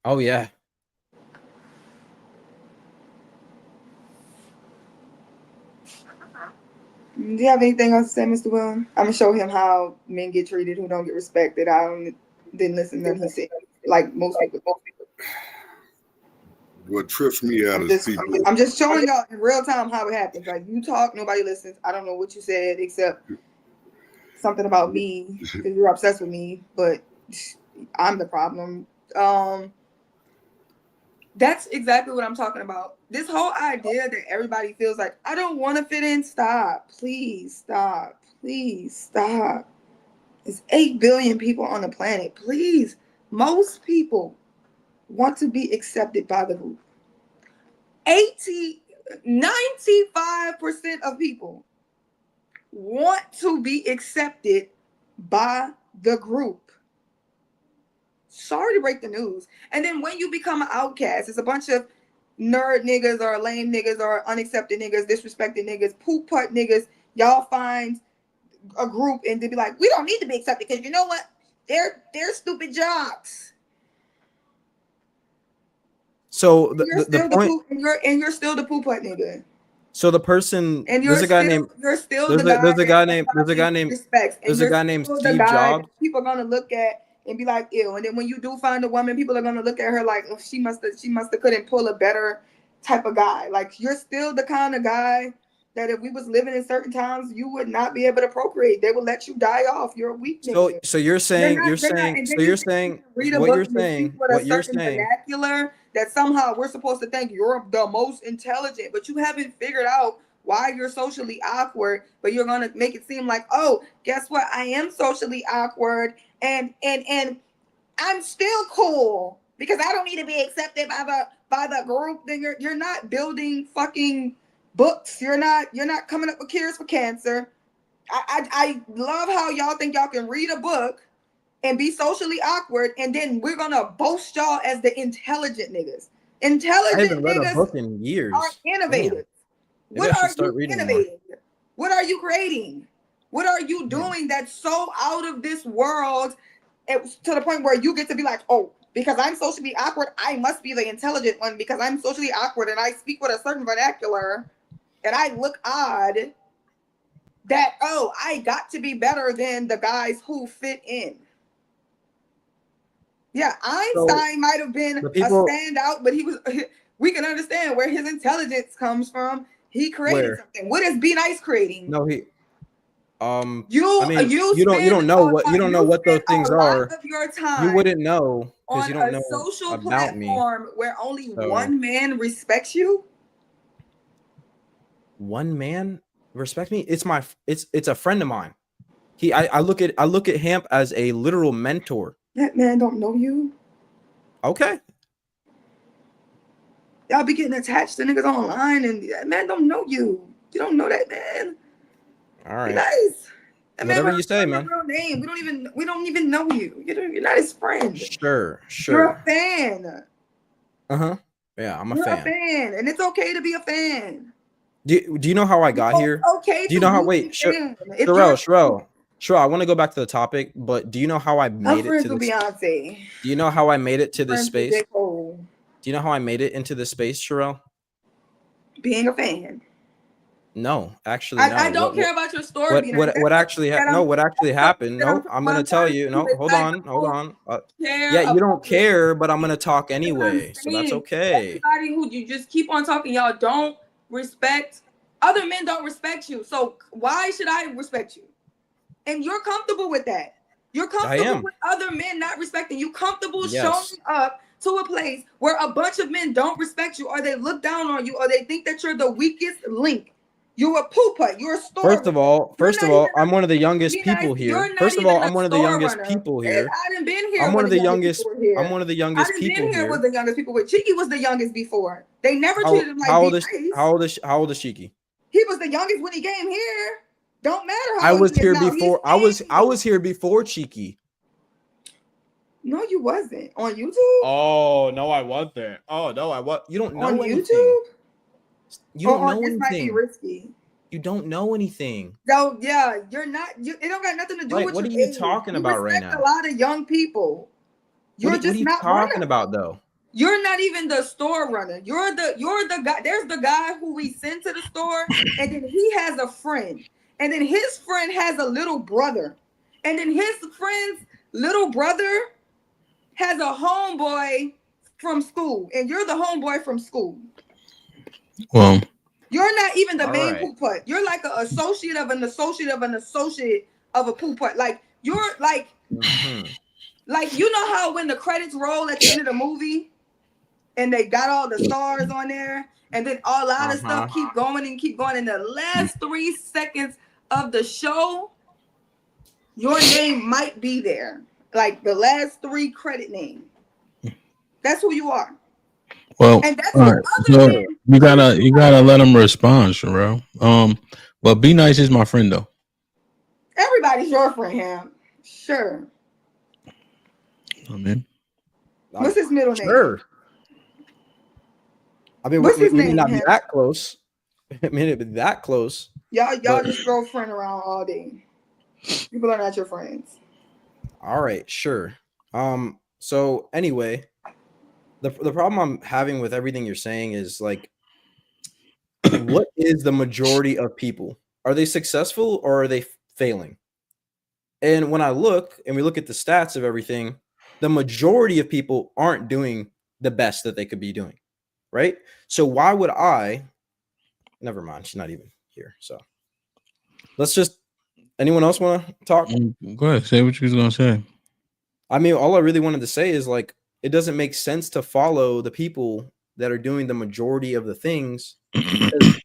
Oh yeah. Do you have anything else to say, Mr. Will? I'm gonna show him how men get treated who don't get respected. Didn't listen to nothing he said. Like most people. What trips me out is people. I'm just showing y'all in real time how it happens. Like you talk, nobody listens. I don't know what you said except something about me because you're obsessed with me, but I'm the problem. That's exactly what I'm talking about. This whole idea that everybody feels like I don't want to fit in. Stop. Please stop. Please stop. There's 8 billion people on the planet. Please. Most people want to be accepted by the group. 95% of people want to be accepted by the group. Sorry to break the news. And then when you become an outcast, it's a bunch of nerd niggas or lame niggas or unaccepted niggas, disrespected niggas, poop putt niggas. Y'all find a group and they be like, we don't need to be accepted because you know what? They're stupid jocks. So the point, and you're still the poop putt nigga. So the person, and there's a guy named Steve Jobs. People are gonna look at and be like, ew. And then when you do find a woman, people are gonna look at her like, oh, she must have couldn't pull a better type of guy. Like you're still the kind of guy that if we was living in certain times, you would not be able to procreate. They would let you die off. You're a weak nigga. So you're saying vernacular that somehow we're supposed to think you're the most intelligent, but you haven't figured out why you're socially awkward, but you're gonna make it seem like, oh, guess what? I am socially awkward and I'm still cool because I don't need to be accepted by the group. Then you're not building fucking books. You're not coming up with cures for cancer. I love how y'all think y'all can read a book and be socially awkward, and then we're gonna boast y'all as the intelligent niggas. Intelligent I haven't read niggas a book in years. are innovative. What are you innovating? What are you creating? What are you doing that's so out of this world to the point where you get to be like, oh, because I'm socially awkward, I must be the intelligent one because I'm socially awkward and I speak with a certain vernacular and I look odd that, oh, I got to be better than the guys who fit in. Yeah, Einstein might have been a standout, but we can understand where his intelligence comes from. He created something. What is Be Nice creating? No, he you don't know what those things are. You wouldn't know because you don't know social about me. Where only one man respects you. One man respect me? It's a friend of mine. I look at HAMP as a literal mentor. That man don't know you. Okay. Y'all be getting attached to niggas online, and that man don't know you. You don't know that man. All right. Be nice. That Whatever man you say, man. Real name. We don't even know you. You're not his friend. Sure. You're a fan. Yeah, I'm a You're fan. a fan, and it's okay to be a fan. Do you know how I got here? Okay. Do you know how? Wait, Sherelle, I want to go back to the topic, but do you know how I made it to this? Beyonce. Do you know how I made it to this space? Do you know how I made it into this space, Sherelle? Being a fan. No, actually, no. I don't care about your story. What actually happened? No, I'm gonna tell you. No, hold on. Yeah, you don't care, but I'm gonna talk anyway, so that's okay. Everybody who you just keep on talking, y'all don't respect. Other men don't respect you, so why should I respect you? And you're comfortable with that. You're comfortable with other men not respecting you. Comfortable showing up to a place where a bunch of men don't respect you, or they look down on you, or they think that you're the weakest link. You're a pooper. You're a store. First of all, I'm one of the youngest people here. First of all, I'm one of the youngest people here. I didn't been here. I'm one of the youngest. I'm one of the youngest people here. I didn't been here with the youngest people. With Cheeky was the youngest before. They never treated him like how old is Cheeky? He was the youngest when he came here. Don't matter how I was here before. I was here before Cheeky. No, you wasn't on YouTube. Oh no, I wasn't. Oh no, I was. You don't know on anything. YouTube. You don't know this anything. Might be risky. You don't know anything. So yeah, you're not. It don't got nothing to do with What your are you age. talking You about right respect now? a lot of young people. You're What are just you not talking one. about though? You're not even the store runner. You're the guy. There's the guy who we send to the store, and then he has a friend, and then his friend has a little brother, and then his friend's little brother has a homeboy from school, and you're the homeboy from school. Well, You're not even the All main right. poop putt. You're like an associate of an associate of an associate of a poop putt. Like you're like, like you know how when the credits roll at the end of the movie, and they got all the stars on there, and then a lot of stuff keep going and keep going. In the last 3 seconds of the show, your name might be there, like the last 3 credit name. That's who you are. well, And that's all what right. other So men. you gotta let him respond, Sherelle. Well, Be Nice is my friend though. Everybody's your friend, Ham. Sure. I mean, What's his middle name? Sure. I mean, What's his we may name, not be Ham? that close. I mean, it be that close. Y'all but- just throw friend around all day. People are not your friends. All right, sure. So anyway, the problem I'm having with everything you're saying is like, what is the majority of people? Are they successful or are they failing? And when I look and we look at the stats of everything, the majority of people aren't doing the best that they could be doing, right? So why would I? Never mind, she's not even here. So let's just. Anyone else want to talk? Go ahead, say what you was gonna say. I mean, all I really wanted to say is like, it doesn't make sense to follow the people that are doing the majority of the things because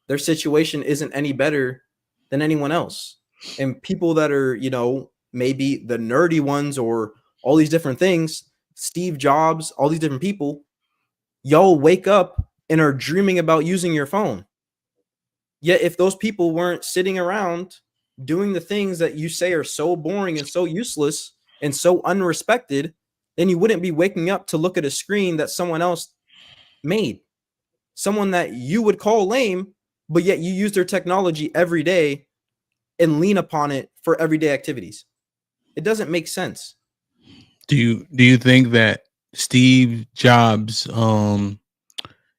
their situation isn't any better than anyone else. And people that are, you know, maybe the nerdy ones or all these different things, Steve Jobs, all these different people, y'all wake up and are dreaming about using your phone. Yet if those people weren't sitting around doing the things that you say are so boring and so useless and so unrespected, then you wouldn't be waking up to look at a screen that someone else made. Someone that you would call lame, but yet you use their technology every day and lean upon it for everyday activities. It doesn't make sense. Do you think that Steve Jobs'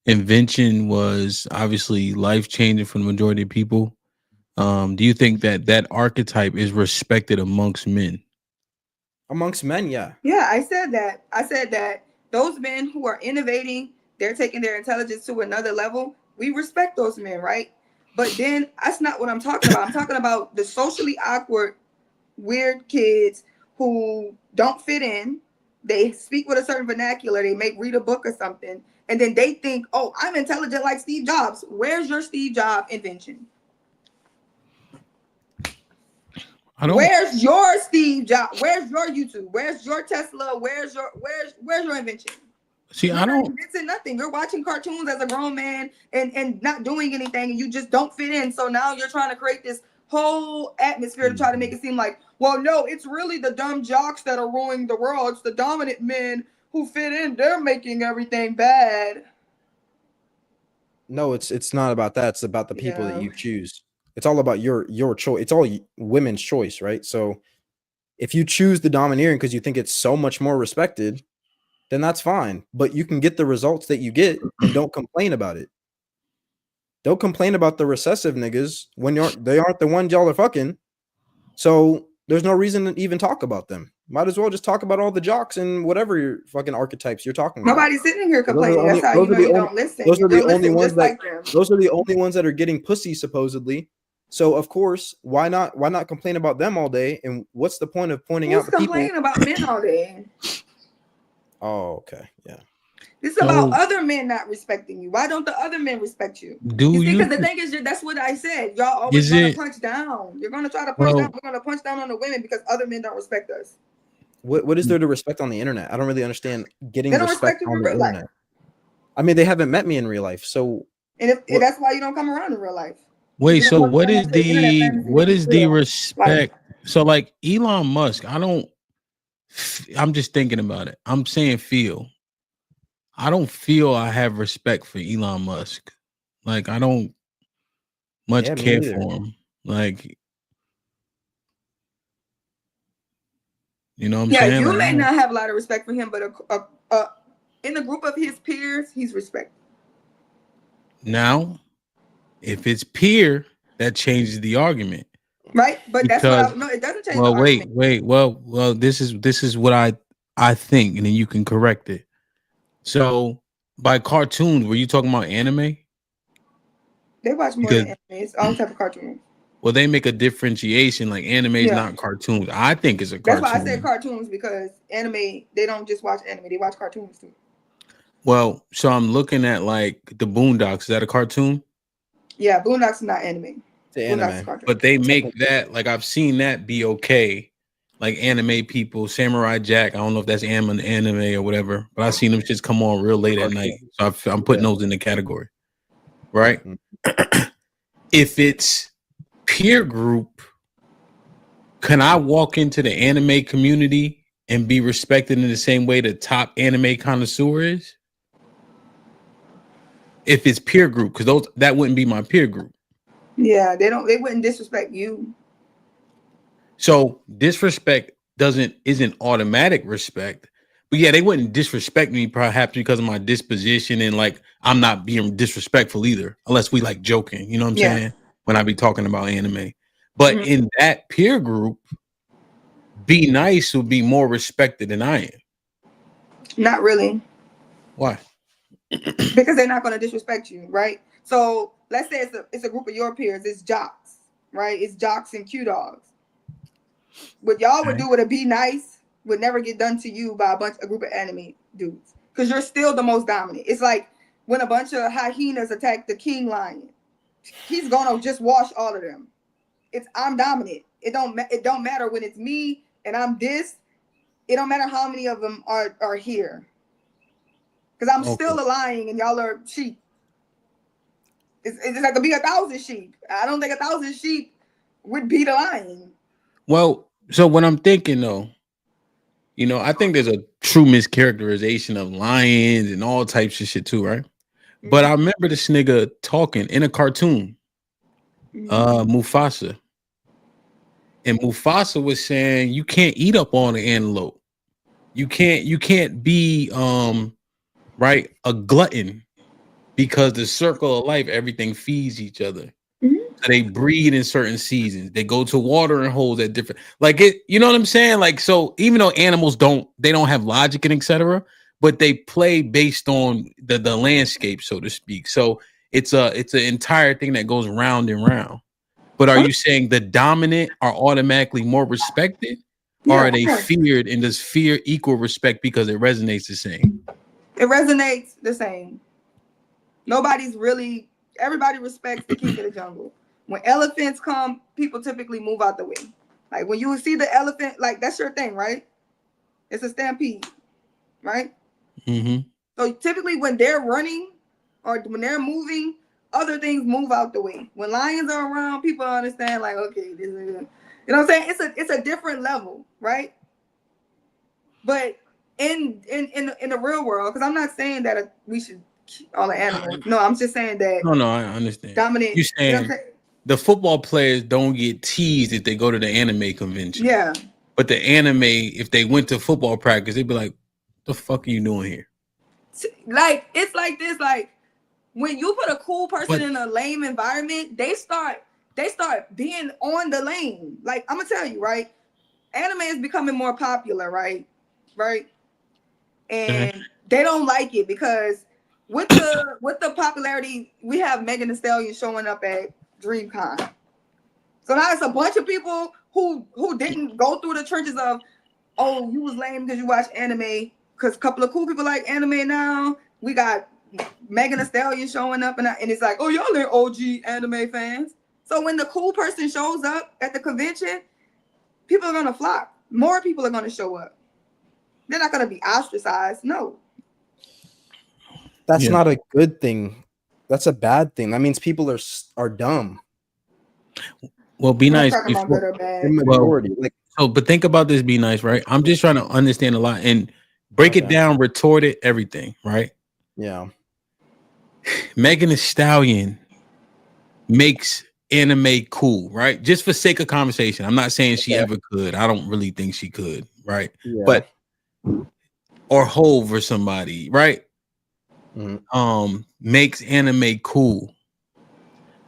invention was obviously life changing for the majority of people? Do you think that archetype is respected amongst men? Amongst men, yeah. Yeah, I said that. I said that those men who are innovating, they're taking their intelligence to another level. We respect those men, right? But then that's not what I'm talking about. I'm talking about the socially awkward, weird kids who don't fit in. They speak with a certain vernacular. They may read a book or something. And then they think, oh, I'm intelligent like Steve Jobs. Where's your Steve Jobs invention? Where's your Steve Jobs? Where's your YouTube? Where's your Tesla? Where's your invention? See, You're I not don't. inventing nothing. You're watching cartoons as a grown man and not doing anything, and you just don't fit in. So now you're trying to create this whole atmosphere to try to make it seem like, well, no, it's really the dumb jocks that are ruining the world. It's the dominant men who fit in. They're making everything bad. No, it's not about that. It's about the people that you choose. It's all about your choice. It's all women's choice, right? So if you choose the domineering because you think it's so much more respected, then that's fine. But you can get the results that you get and don't complain about it. Don't complain about the recessive niggas when they aren't the ones y'all are fucking. So there's no reason to even talk about them. Might as well just talk about all the jocks and whatever your fucking archetypes you're talking about. Nobody's sitting here complaining. That's how you know you don't listen. Those are the only ones just like them. those are the only ones that are getting pussy supposedly. So of course, why not complain about them all day? And what's the point of pointing out the people? Who's complaining about men all day? Oh, okay, yeah. This is about other men not respecting you. Why don't the other men respect you? Because the thing is, that's what I said. Y'all always gonna punch down. You're gonna try to punch down. We're gonna punch down on the women because other men don't respect us. What is there to respect on the internet? I don't really understand getting They don't respect respect you on in the real life. internet. I mean, they haven't met me in real life, so. And that's why you don't come around in real life. Wait, You so don't what come is to the internet fantasy what to is be the real. respect? So like Elon Musk, I'm just thinking about it. I'm saying feel. I don't feel I have respect for Elon Musk. Like I don't much Yeah, me care neither. for him. Like, you know what I'm Yeah, saying? you Like, I may don't- not have a lot of respect for him, but in the group of his peers, he's respected. now, if it's peer, that changes the argument. Right? But that's what Because I no, it doesn't change the well, argument. wait. Well, this is what I think, and then you can correct it. So by cartoons, were you talking about anime? They watch more Because than anime. It's all type of cartoons. well, they make a differentiation. Like anime is Yeah. not cartoons. I think it's a That's cartoon. why I said cartoons, because anime, they don't just watch anime, they watch cartoons too. Well, so I'm looking at like the Boondocks. Is that a cartoon? Yeah, Boondocks is not anime. Boondocks is cartoon. But they make that, like I've seen that be okay. Like anime people, Samurai Jack. I don't know if that's anime or whatever, but I've seen them just come on real late at night. So I'm putting those in the category, right? If it's peer group, can I walk into the anime community and be respected in the same way the top anime connoisseur is? If it's peer group, because that wouldn't be my peer group. Yeah, they wouldn't disrespect you. So disrespect isn't automatic respect, but yeah, they wouldn't disrespect me perhaps because of my disposition, and like I'm not being disrespectful either, unless we like joking, you know what I'm saying? When I be talking about anime. But in that peer group, Be Nice would be more respected than I am. Not really. Why? Because they're not going to disrespect you, right? So let's say it's a group of your peers, it's jocks, right? It's jocks and Q dogs. What y'all would do with a Be Nice would never get done to you by a group of anime dudes, because you're still the most dominant. It's like when a bunch of hyenas attack the king lion, he's gonna just wash all of them. I'm dominant. It don't matter when it's me and I'm this. It don't matter how many of them are here, because I'm still a lion and y'all are sheep. It's like to be 1,000 sheep. I don't think 1,000 sheep would beat a lion. Well, so what I'm thinking though, you know, I think there's a true mischaracterization of lions and all types of shit too, right? But I remember this nigga talking in a cartoon, Mufasa. And Mufasa was saying you can't eat up on the antelope. You can't be right, a glutton, because the circle of life, everything feeds each other. So they breed in certain seasons. They go to watering holes at different, like it, you know what I'm saying? Like, so even though animals don't have logic and etc., but they play based on the landscape, so to speak. So it's an entire thing that goes round and round. But are you saying the dominant are automatically more respected, or are they feared, and does fear equal respect because it resonates the same? It resonates the same. Everybody respects the king of the jungle. When elephants come, people typically move out the way. Like when you see the elephant, like that's your thing, right? It's a stampede, right? Mm-hmm. So typically when they're running or when they're moving, other things move out the way. When lions are around, people understand like, okay, this is, you know what I'm saying? It's a different level, right? But in the real world, because I'm not saying that we should keep all the animals. No, I'm just saying that. No, I understand. Dominant. You saying the football players don't get teased if they go to the anime convention. Yeah. But the anime, if they went to football practice, they'd be like, "The fuck are you doing here?" Like it's like this. Like when you put a cool person in a lame environment, they start being on the lane. Like I'm gonna tell you, right? Anime is becoming more popular, right? And they don't like it because with the popularity, we have Megan Thee Stallion showing up at DreamCon. So now it's a bunch of people who didn't go through the trenches of, oh, you was lame because you watch anime. Because a couple of cool people like anime now. We got Megan Thee Stallion showing up, and it's like, oh, y'all are OG anime fans. So when the cool person shows up at the convention, people are gonna flock. More people are gonna show up. They're not gonna be ostracized. No. That's not a good thing. That's a bad thing. That means people are dumb. Well, Be Nice. But think about this. Be Nice, right? I'm just trying to understand a lot and break it down, retort it, everything, right? Yeah. Megan Thee Stallion makes anime cool, right? Just for sake of conversation. I'm not saying she ever could. I don't really think she could, right? Yeah. But or Hove or somebody, right? Makes anime cool.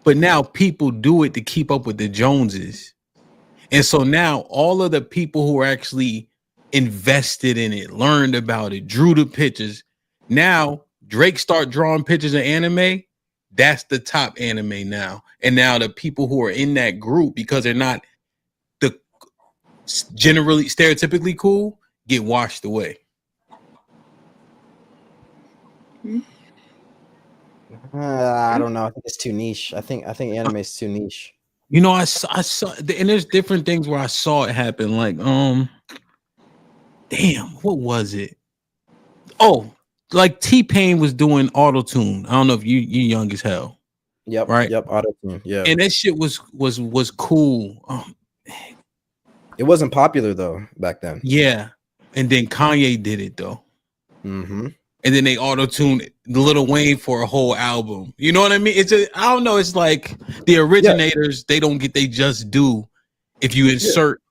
But now people do it to keep up with the Joneses. And so now all of the people who are actually invested in it, learned about it, drew the pictures. Now Drake start drawing pictures of anime. That's the top anime now. And now the people who are in that group, because they're not the generally stereotypically cool, get washed away. I don't know. I think it's too niche. I think anime is too niche. You know, I saw, and there's different things where I saw it happen. Like, damn, what was it? Oh, like T-Pain was doing auto-tune. I don't know if you're young as hell. Yep. Right. Yep. Auto-tune. Yeah. And that shit was cool. It wasn't popular though back then. Yeah. And then Kanye did it though. Mm-hmm. And then they auto-tuned Lil Wayne for a whole album. You know what I mean? I don't know. It's like the originators, they don't get they just do if you insert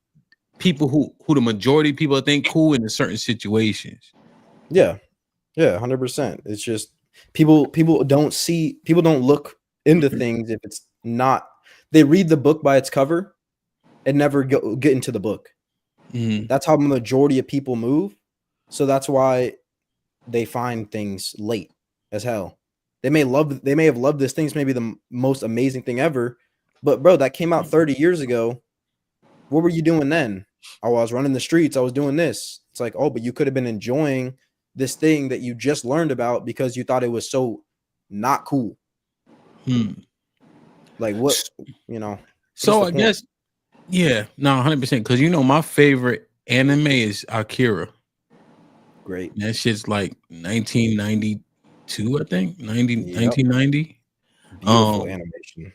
people who the majority of people think cool in certain situations. Yeah. Yeah, 100%. It's just people don't look into things if it's not. They read the book by its cover and never get into the book. That's how the majority of people move. So that's why they find things late as hell. They may have loved this thing. It's maybe the most amazing thing ever. But bro, that came out 30 years ago. What were you doing then? Oh, I was running the streets. I was doing this. It's like, oh, but you could have been enjoying this thing that you just learned about because you thought it was so not cool. Like what, you know? So I guess, yeah, no, 100%. Because you know, my favorite anime is Akira. Great. That shit's like 1992, I think. 1990. Beautiful animation.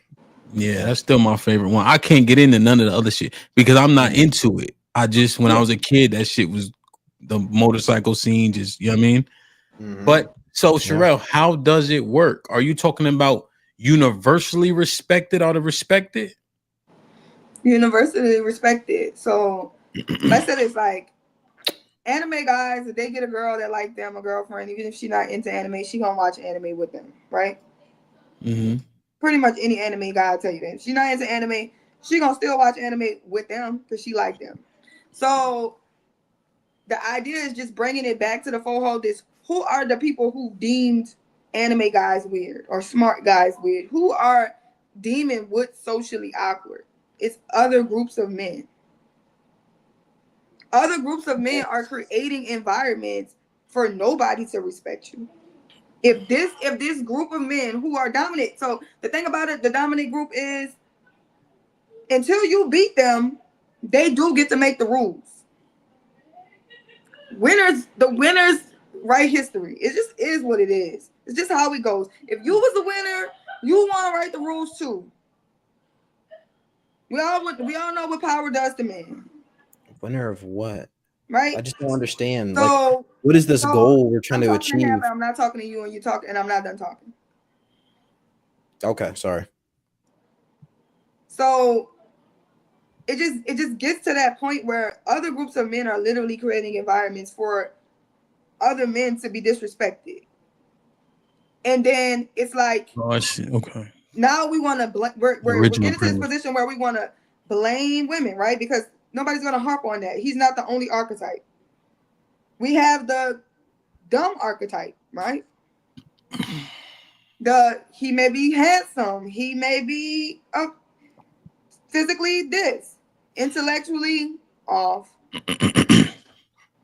Yeah, that's still my favorite one. I can't get into none of the other shit because I'm not into it. I just, when I was a kid, that shit was the motorcycle scene, just, you know what I mean? But so Sherelle, how does it work? Are you talking about universally respected or to respect it? Universally respected. So I said it's like anime guys, if they get a girl that like them, a girlfriend, even if she's not into anime, she gonna watch anime with them, right? Pretty much any anime guy will tell you that. If she's not into anime, she gonna still watch anime with them because she like them. So the idea is just bringing it back to the fold. This: who are the people who deemed anime guys weird or smart guys weird? Who are deeming what's socially awkward? It's other groups of men. Other groups of men are creating environments for nobody to respect you. If this group of men who are dominant, so the thing about it, the dominant group is until you beat them, they do get to make the rules. The winners write history. It just is what it is. It's just how it goes. If you was the winner, you want to write the rules too. We all know what power does to men. Winner of what? Right? I just don't understand. So, like, what is this goal we're trying to achieve? I'm not talking to you, and you talk, and I'm not done talking. Okay, sorry. So it just gets to that point where other groups of men are literally creating environments for other men to be disrespected, and then it's like, oh shit, okay. Now we want to we're getting to this position where we want to blame women, right? Because nobody's gonna harp on that. He's not the only archetype. We have the dumb archetype, right? He may be handsome, he may be physically this, intellectually off.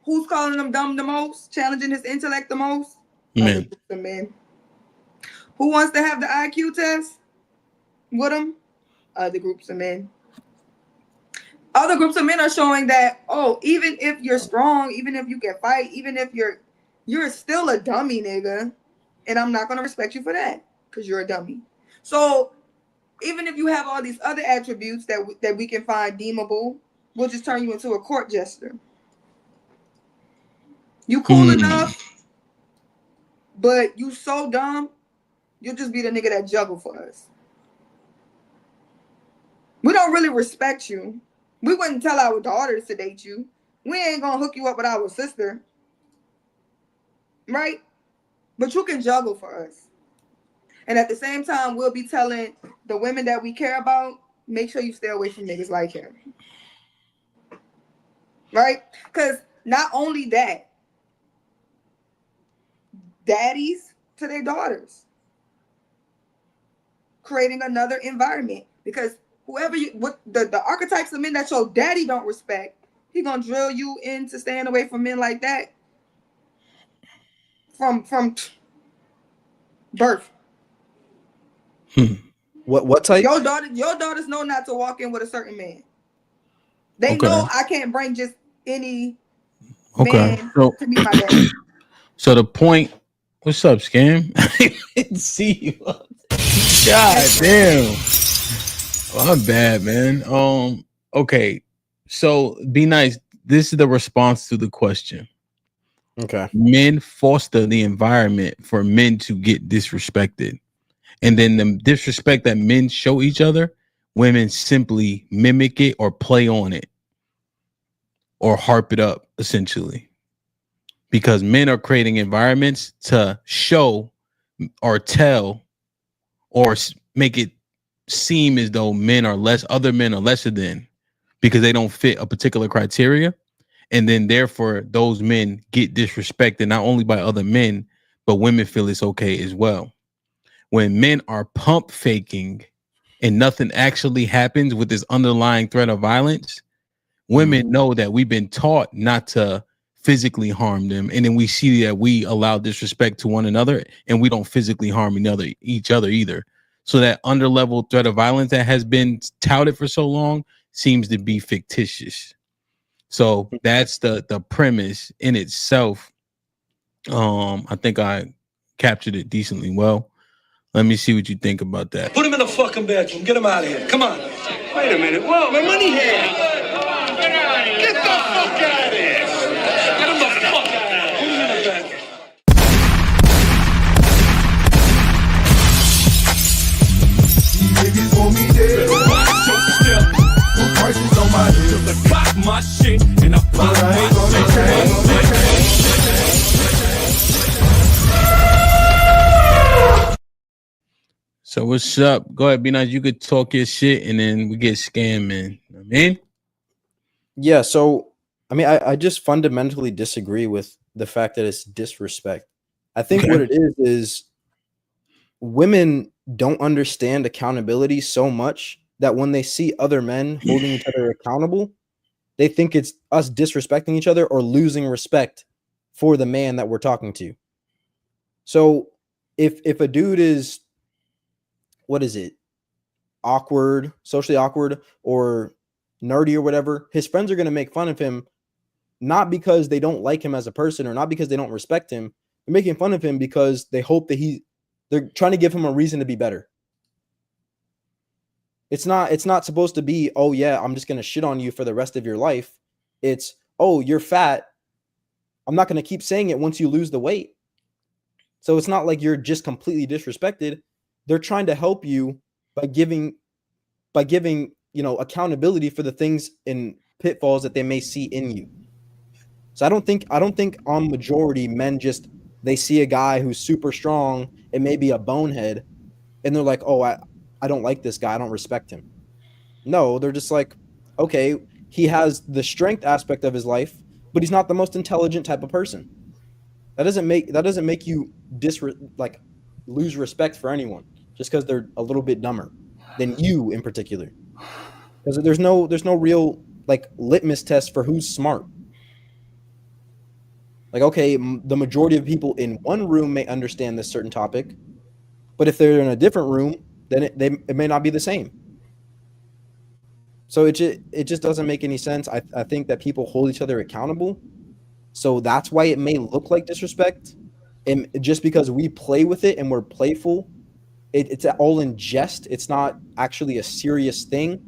Who's calling them dumb the most? Challenging his intellect the most? Men. The men. Who wants to have the IQ test with them? Other groups of men. Other groups of men are showing that, oh, even if you're strong, even if you can fight, even if you're still a dummy, nigga, and I'm not gonna respect you for that because you're a dummy. So even if you have all these other attributes that we can find deemable, we'll just turn you into a court jester. You cool enough, but you so dumb, you'll just be the nigga that juggle for us. We don't really respect you. We wouldn't tell our daughters to date you. We ain't gonna hook you up with our sister. Right? But you can juggle for us. And at the same time, we'll be telling the women that we care about, make sure you stay away from niggas like him. Right? Because not only that, daddies to their daughters, creating another environment. Because whoever you, what the archetypes of men that your daddy don't respect, he gonna drill you into staying away from men like that from birth. What type? Your daughters know not to walk in with a certain man. They know I can't bring just any man to be my dad. So the point, what's up, Scam? I didn't see you. God damn. Oh, I'm bad, man. Okay. So be nice. This is the response to the question. Okay. Men foster the environment for men to get disrespected. And then the disrespect that men show each other, women simply mimic it or play on it or harp it up, essentially. Because men are creating environments to show or tell or make it seem as though other men are lesser than, because they don't fit a particular criteria. And then therefore those men get disrespected not only by other men, but women feel it's okay as well. When men are pump faking and nothing actually happens with this underlying threat of violence, women know that we've been taught not to physically harm them. And then we see that we allow disrespect to one another and we don't physically harm each other either. So that underlevel threat of violence that has been touted for so long seems to be fictitious. So that's the premise in itself. I think I captured it decently well. Let me see what you think about that. Put him in the fucking bedroom. Get him out of here. Come on. Wait a minute. Whoa, my money here. Get the fuck out of here. Get him the fuck out of here. Put him in the bedroom. Niggas want me dead. Watch your step. Put prices on my head. Till I pop my shit and I pop my shit. So what's up? Go ahead, be nice. You could talk your shit and then we get scammed, man. You know what I mean? Yeah, so I mean, I just fundamentally disagree with the fact that it's disrespect. I think what it is women don't understand accountability so much that when they see other men holding each other accountable, they think it's us disrespecting each other or losing respect for the man that we're talking to. So if a dude is, what is it, awkward, socially awkward, or nerdy or whatever, his friends are going to make fun of him, not because they don't like him as a person or not because they don't respect him. They're making fun of him because they hope that they're trying to give him a reason to be better. It's not supposed to be, oh yeah, I'm just going to shit on you for the rest of your life. It's, oh, you're fat. I'm not going to keep saying it once you lose the weight. So it's not like you're just completely disrespected. They're trying to help you by giving, accountability for the things and pitfalls that they may see in you. So I don't think on majority men they see a guy who's super strong and maybe a bonehead and they're like, oh, I don't like this guy. I don't respect him. No, they're just like, okay, he has the strength aspect of his life, but he's not the most intelligent type of person. That doesn't make you lose respect for anyone just because they're a little bit dumber than you in particular. Because there's no real litmus test for who's smart. Like, okay, the majority of people in one room may understand this certain topic, but if they're in a different room, then it may not be the same. So it just doesn't make any sense. I think that people hold each other accountable. So that's why it may look like disrespect. And just because we play with it and we're playful, it's all in jest. It's not actually a serious thing.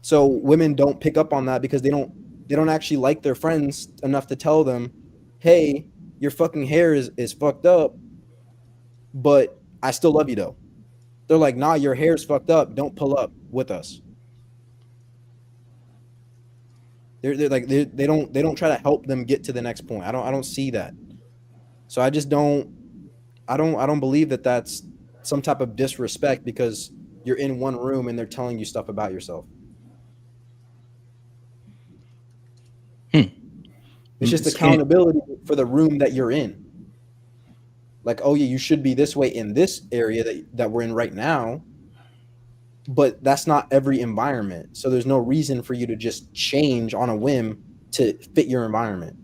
So women don't pick up on that because they don't actually like their friends enough to tell them, hey, your fucking hair is fucked up, but I still love you though. They're like, nah, your hair's fucked up. Don't pull up with us. They're like they don't try to help them get to the next point. I don't see that. So I just don't believe that that's some type of disrespect because you're in one room and they're telling you stuff about yourself. It's just accountability for the room that you're in. Like, oh yeah, you should be this way in this area that we're in right now. But that's not every environment. So there's no reason for you to just change on a whim to fit your environment.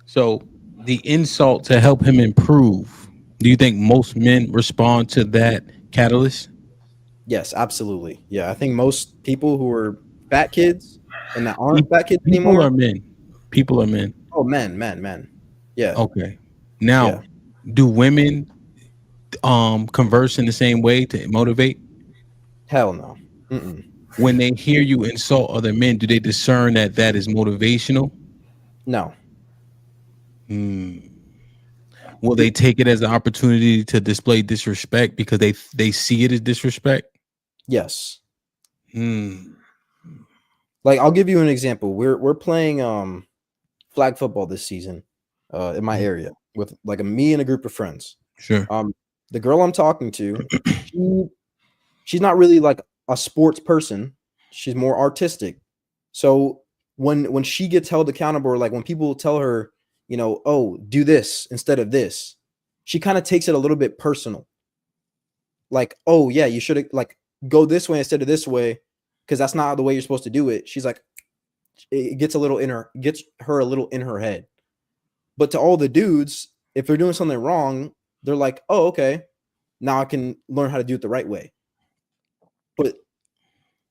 So the insult to help him improve, do you think most men respond to that catalyst? Yes, absolutely. Yeah, I think most people who are fat kids and that aren't fat kids anymore. People are men. Oh, men. Yeah. Okay. Now, do women converse in the same way to motivate? Hell no. Mm-mm. When they hear you insult other men, do they discern that is motivational? No. Will they take it as an opportunity to display disrespect because they see it as disrespect? Yes. Like, I'll give you an example. We're playing flag football this season in my area with like me and a group of friends. Sure. The girl I'm talking to, she's not really like a sports person. She's more artistic. So when she gets held accountable, or like when people tell her, you know, oh, do this instead of this, she kind of takes it a little bit personal. Like, oh yeah, you should like go this way instead of this way, because that's not the way you're supposed to do it. She's like, it gets her a little in her head. But to all the dudes, if they're doing something wrong, they're like, oh, okay, now I can learn how to do it the right way. But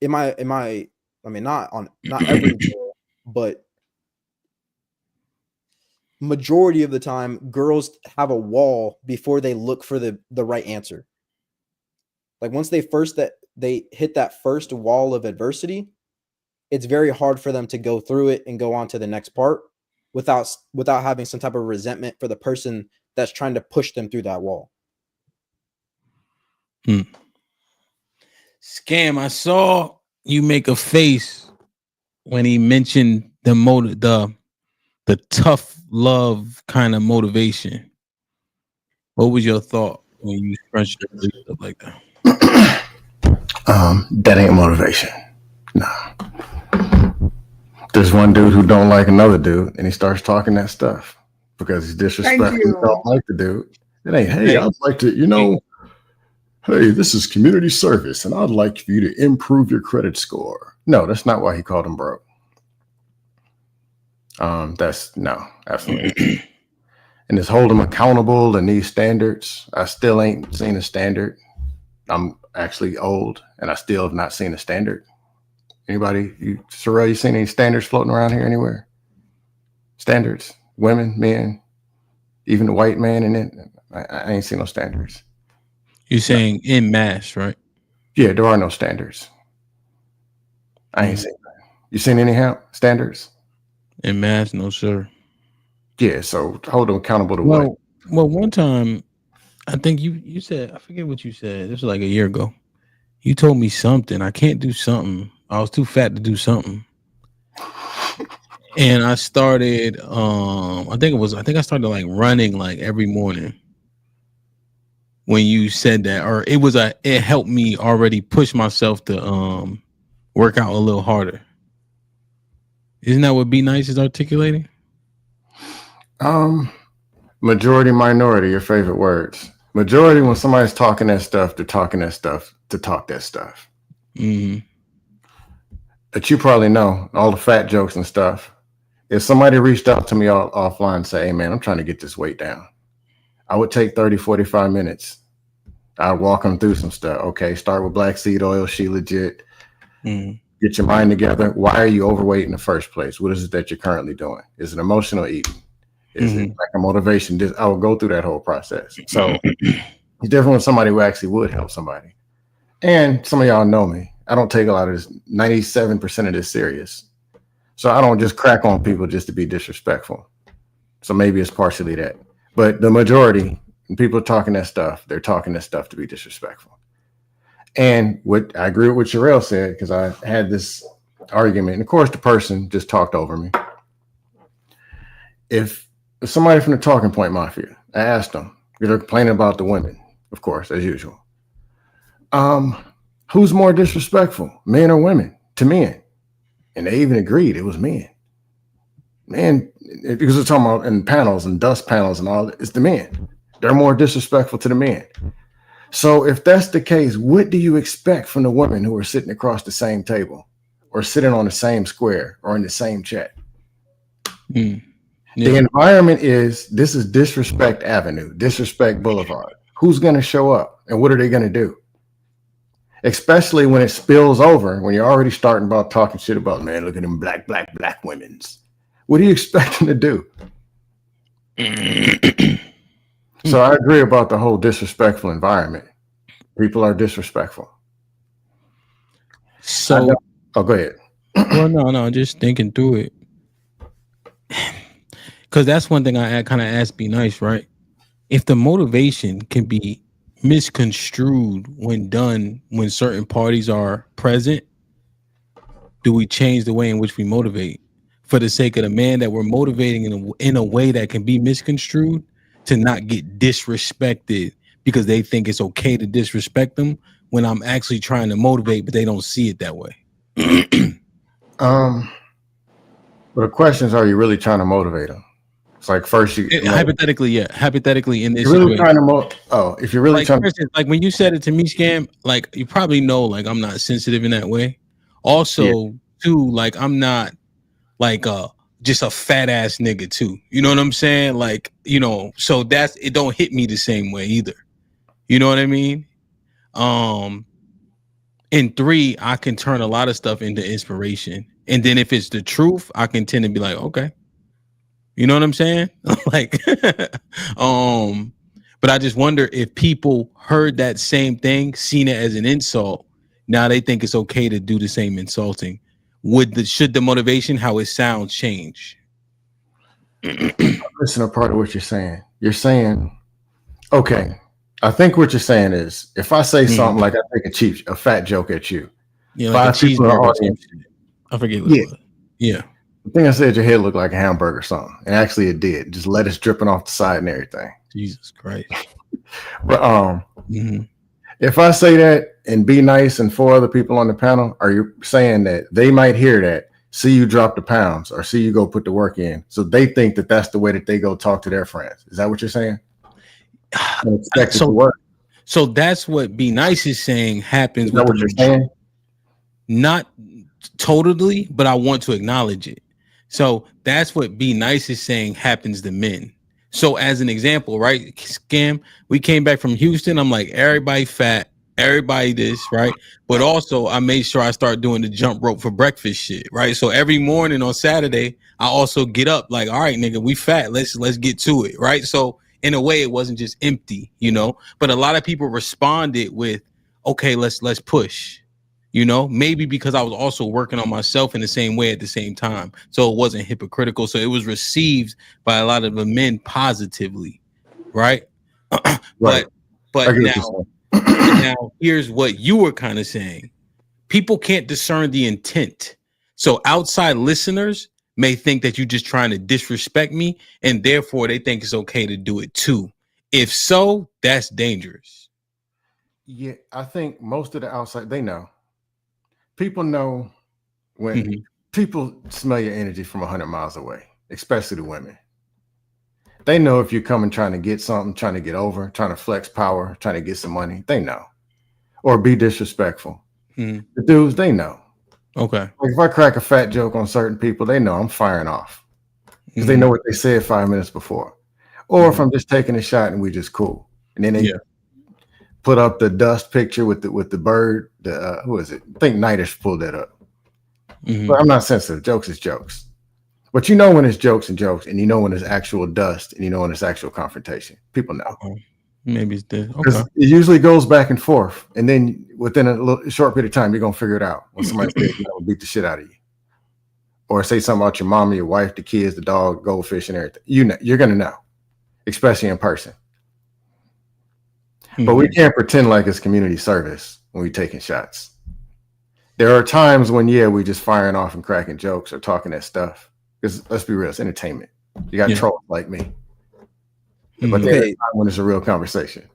I mean, not every girl, but majority of the time, girls have a wall before they look for the right answer. Like once they hit that first wall of adversity, it's very hard for them to go through it and go on to the next part without having some type of resentment for the person that's trying to push them through that wall. Scam, I saw you make a face when he mentioned the tough love kind of motivation. What was your thought when you scrunched your face up like that? That ain't motivation. Nah. There's one dude who don't like another dude, and he starts talking that stuff because he's disrespectful. He don't like the dude. It ain't, hey, I'd like to, hey, this is community service, and I'd like for you to improve your credit score. No, that's not why he called him broke. That's no, absolutely. And just hold them accountable and these standards. I still ain't seen a standard. I'm actually old, and I still have not seen a standard. Anybody, Sorrel, you seen any standards floating around here anywhere? Standards, women, men, even the white man in it. I ain't seen no standards. You're saying en masse, right? Yeah, there are no standards. I ain't seen that. You seen any HAMP standards? En masse, no, sir. Yeah, so hold them accountable to what? Well, one time, I think you said, I forget what you said. This was like a year ago. You told me something. I can't do something. I was too fat to do something. And I started, I think I started like running like every morning when you said that, or it helped me already push myself to work out a little harder. Isn't that what Be Nice is articulating? Majority, minority, your favorite words. Majority, when somebody's talking that stuff, they're talking that stuff to talk that stuff. Mm-hmm. But you probably know all the fat jokes and stuff. If somebody reached out to me offline and say, hey man, I'm trying to get this weight down, I would take 30, 45 minutes. I'd walk them through some stuff. Okay, start with black seed oil. She legit. Mm-hmm. Get your mind together. Why are you overweight in the first place? What is it that you're currently doing? Is it emotional eating? Is it like a motivation? I would go through that whole process. So it's different when somebody who actually would help somebody. And some of y'all know me. I don't take a lot of this, 97% of this serious. So I don't just crack on people just to be disrespectful. So maybe it's partially that. But the majority, and people are talking that stuff, they're talking that stuff to be disrespectful. And what I agree with what Sherelle said, because I had this argument, and of course the person just talked over me. If somebody from the Talking Point Mafia, I asked them, because they're complaining about the women, of course, as usual. Who's more disrespectful, men or women, to men? And they even agreed it was men. Men, because we're talking about in panels and dust panels and all, it's the men. They're more disrespectful to the men. So if that's the case, what do you expect from the women who are sitting across the same table or sitting on the same square or in the same chat? The environment is, this is Disrespect Avenue, Disrespect Boulevard. Who's going to show up and what are they going to do? Especially when it spills over, when you're already starting about talking shit about, man, look at them black women's. What do you expect them to do? So I agree about the whole disrespectful environment. People are disrespectful. So, go ahead. Well, no, just thinking through it. Because that's one thing I kind of asked Be Nice, right? If the motivation can be misconstrued when certain parties are present, do we change the way in which we motivate for the sake of the man that we're motivating in a way that can be misconstrued to not get disrespected because they think it's okay to disrespect them when I'm actually trying to motivate, but they don't see it that way? But the question is, are you really trying to motivate them? It's like first hypothetically, yeah. Hypothetically, in this you're really trying to if you're really like, trying for instance, like when you said it to me, Scam, like you probably know, like I'm not sensitive in that way. Also, too, like I'm not like just a fat ass nigga too. You know what I'm saying? Like, you know, so that's it don't hit me the same way either. You know what I mean? And 3, I can turn a lot of stuff into inspiration. And then if it's the truth, I can tend to be like, okay. You know what I'm saying? Like, but I just wonder if people heard that same thing, seen it as an insult. Now they think it's okay to do the same insulting. Should the motivation, how it sounds, change? Listen to part of what you're saying. You're saying, okay, I think what you're saying is, if I say something like I take a fat joke at you, yeah, like 5 people in the audience, I forget what it was. Yeah. I think I said your head looked like a hamburger or something. And actually it did. Just lettuce dripping off the side and everything. Jesus Christ. But if I say that and Be Nice and 4 other people on the panel, are you saying that they might hear that, see you drop the pounds or see you go put the work in, so they think that that's the way that they go talk to their friends? Is that what you're saying? So that's what Be Nice is saying happens. Is that what you're saying? Not totally, but I want to acknowledge it. So that's what Be Nice is saying happens to men. So as an example, right, Scam, we came back from Houston. I'm like, everybody fat, everybody this, right? But also I made sure I start doing the jump rope for breakfast shit, right? So every morning on Saturday, I also get up like, all right, nigga, we fat. Let's get to it, right? So in a way, it wasn't just empty, you know. But a lot of people responded with, okay, let's push. You know, maybe because I was also working on myself in the same way at the same time. So it wasn't hypocritical. So it was received by a lot of the men positively. Right. Right. But now here's what you were kind of saying. People can't discern the intent. So outside listeners may think that you're just trying to disrespect me, and therefore they think it's okay to do it too. If so, that's dangerous. Yeah, I think most of the outside, they know. People know when people smell your energy from 100 miles away, especially the women. They know if you're coming trying to get something, trying to get over, trying to flex power, trying to get some money. They know. Or be disrespectful. The dudes, they know. Okay. Like if I crack a fat joke on certain people, they know I'm firing off. Because they know what they said 5 minutes before. Or if I'm just taking a shot and we just cool. And then they put up the dust picture with the bird. Who is it? I think Nightish pulled that up. But I'm not sensitive. Jokes is jokes. But you know when it's jokes and jokes, and you know when it's actual dust, and you know when it's actual confrontation. People know. Maybe it's this. Okay. It usually goes back and forth, and then within a short period of time, you're gonna figure it out. When somebody says, "You know, beat the shit out of you," or say something about your mama, your wife, the kids, the dog, goldfish, and everything. You know, you're gonna know, especially in person. But we can't pretend like it's community service when we're taking shots. There are times when, we just firing off and cracking jokes or talking that stuff. Because let's be real, it's entertainment. You got trolls like me. But there's a time when it's a real conversation.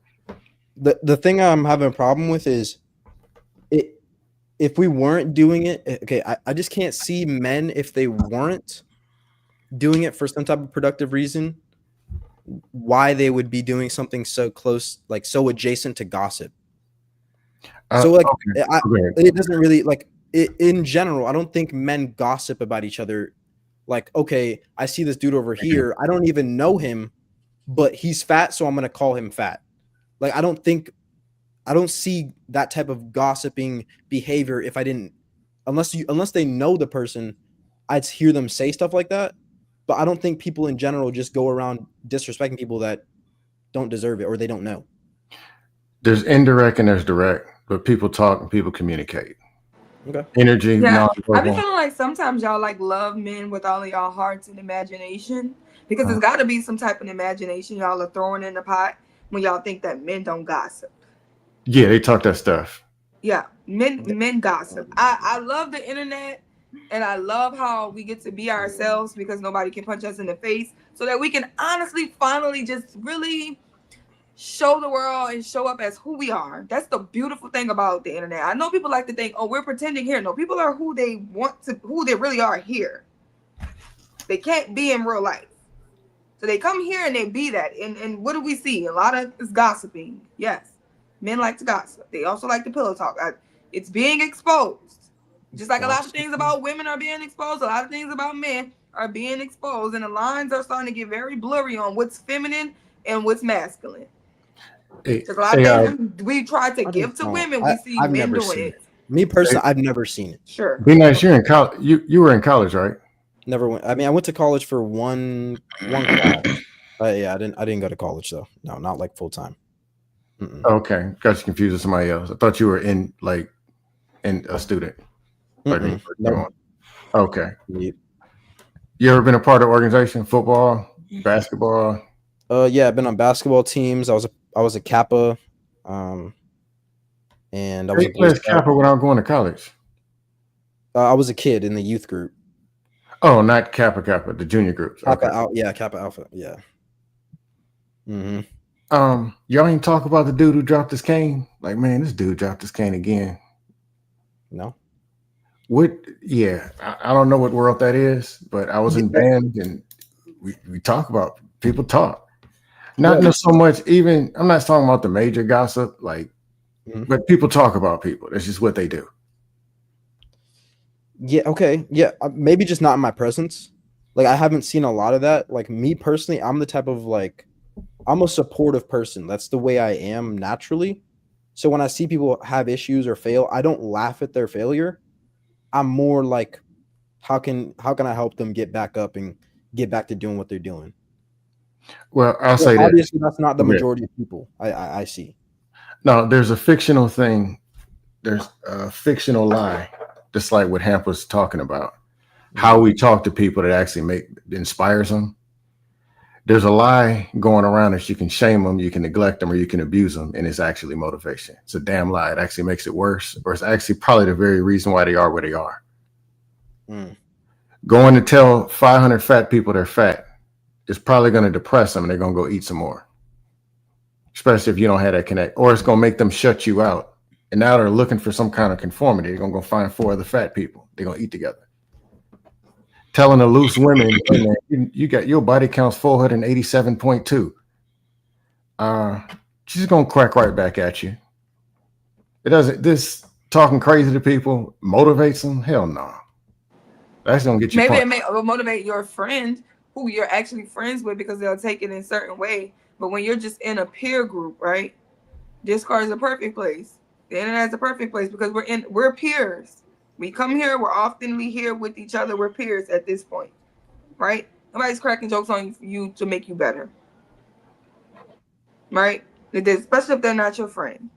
The thing I'm having a problem with is if we weren't doing it, okay, I just can't see men, if they weren't doing it for some type of productive reason, why they would be doing something so close, like so adjacent to gossip. So like it doesn't really in general, I don't think men gossip about each other. Like, okay, I see this dude over here. I don't even know him, but he's fat, so I'm going to call him fat. Like, I don't see that type of gossiping behavior unless they know the person, I'd hear them say stuff like that. But I don't think people in general just go around disrespecting people that don't deserve it or they don't know. There's indirect and there's direct, but people talk and people communicate. Okay. Energy. Yeah, I be feeling like sometimes y'all like love men with all of y'all hearts and imagination, because there's got to be some type of imagination y'all are throwing in the pot when y'all think that men don't gossip. Yeah, they talk that stuff. Yeah, men gossip. I love the internet, and I love how we get to be ourselves because nobody can punch us in the face, so that we can honestly finally just really show the world and show up as who we are. That's the beautiful thing about the internet. I know people like to think, oh, we're pretending here. No, people are who they really are here. They can't be in real life. So they come here and they be that. And what do we see? A lot of it's gossiping. Yes. Men like to gossip. They also like to pillow talk. It's being exposed. Just like a lot of things about women are being exposed, a lot of things about men are being exposed, and the lines are starting to get very blurry on what's feminine and what's masculine. Because a lot of things we try to give to women, we see men doing it. Me personally, I've never seen it. Sure. Be nice. You're in college. You were in college, right? Never went. I mean, I went to college for one class. Yeah, I didn't go to college though. No, not like full time. Okay, got you confused with somebody else. I thought you were in a student. No. Okay. You ever been a part of organization? Football, basketball? Yeah, I've been on basketball teams. I was a Kappa, and I was a Kappa without going to college. I was a kid in the youth group. Oh, not Kappa, the junior group. Kappa Kappa Alpha. Yeah. Y'all ain't talk about the dude who dropped his cane. Like, man, this dude dropped his cane again. No. What? Yeah, I don't know what world that is, but I was in band and we talk about people talk. Not so much. Even I'm not talking about the major gossip, but people talk about people. That's just what they do. Yeah. Okay. Yeah. Maybe just not in my presence. Like, I haven't seen a lot of that. Like, me personally, I'm the type of I'm a supportive person. That's the way I am naturally. So when I see people have issues or fail, I don't laugh at their failure. I'm more like, how can I help them get back up and get back to doing what they're doing? Well, I'll say obviously that's not the majority of people I see. No, there's a fictional thing. There's a fictional lie, just like what HAMP was talking about. How we talk to people that actually inspires them. There's a lie going around that you can shame them, you can neglect them, or you can abuse them, and it's actually motivation. It's a damn lie. It actually makes it worse, or it's actually probably the very reason why they are where they are. Going to tell 500 fat people they're fat is probably going to depress them, and they're going to go eat some more. Especially if you don't have that connect, or it's going to make them shut you out. And now they're looking for some kind of conformity. They're going to go find 4 other fat people. They're going to eat together. Telling the loose women, you got your body count's 487.2. She's gonna crack right back at you. It doesn't. This talking crazy to people motivates them. Hell no. That's gonna get you. Maybe it will motivate your friend who you're actually friends with because they'll take it in a certain way. But when you're just in a peer group, right? Discord is a perfect place. The internet is a perfect place because we're peers. We come here, we're oftenly here with each other, we're peers at this point, right? Nobody's cracking jokes on you to make you better, right? Especially if they're not your friend.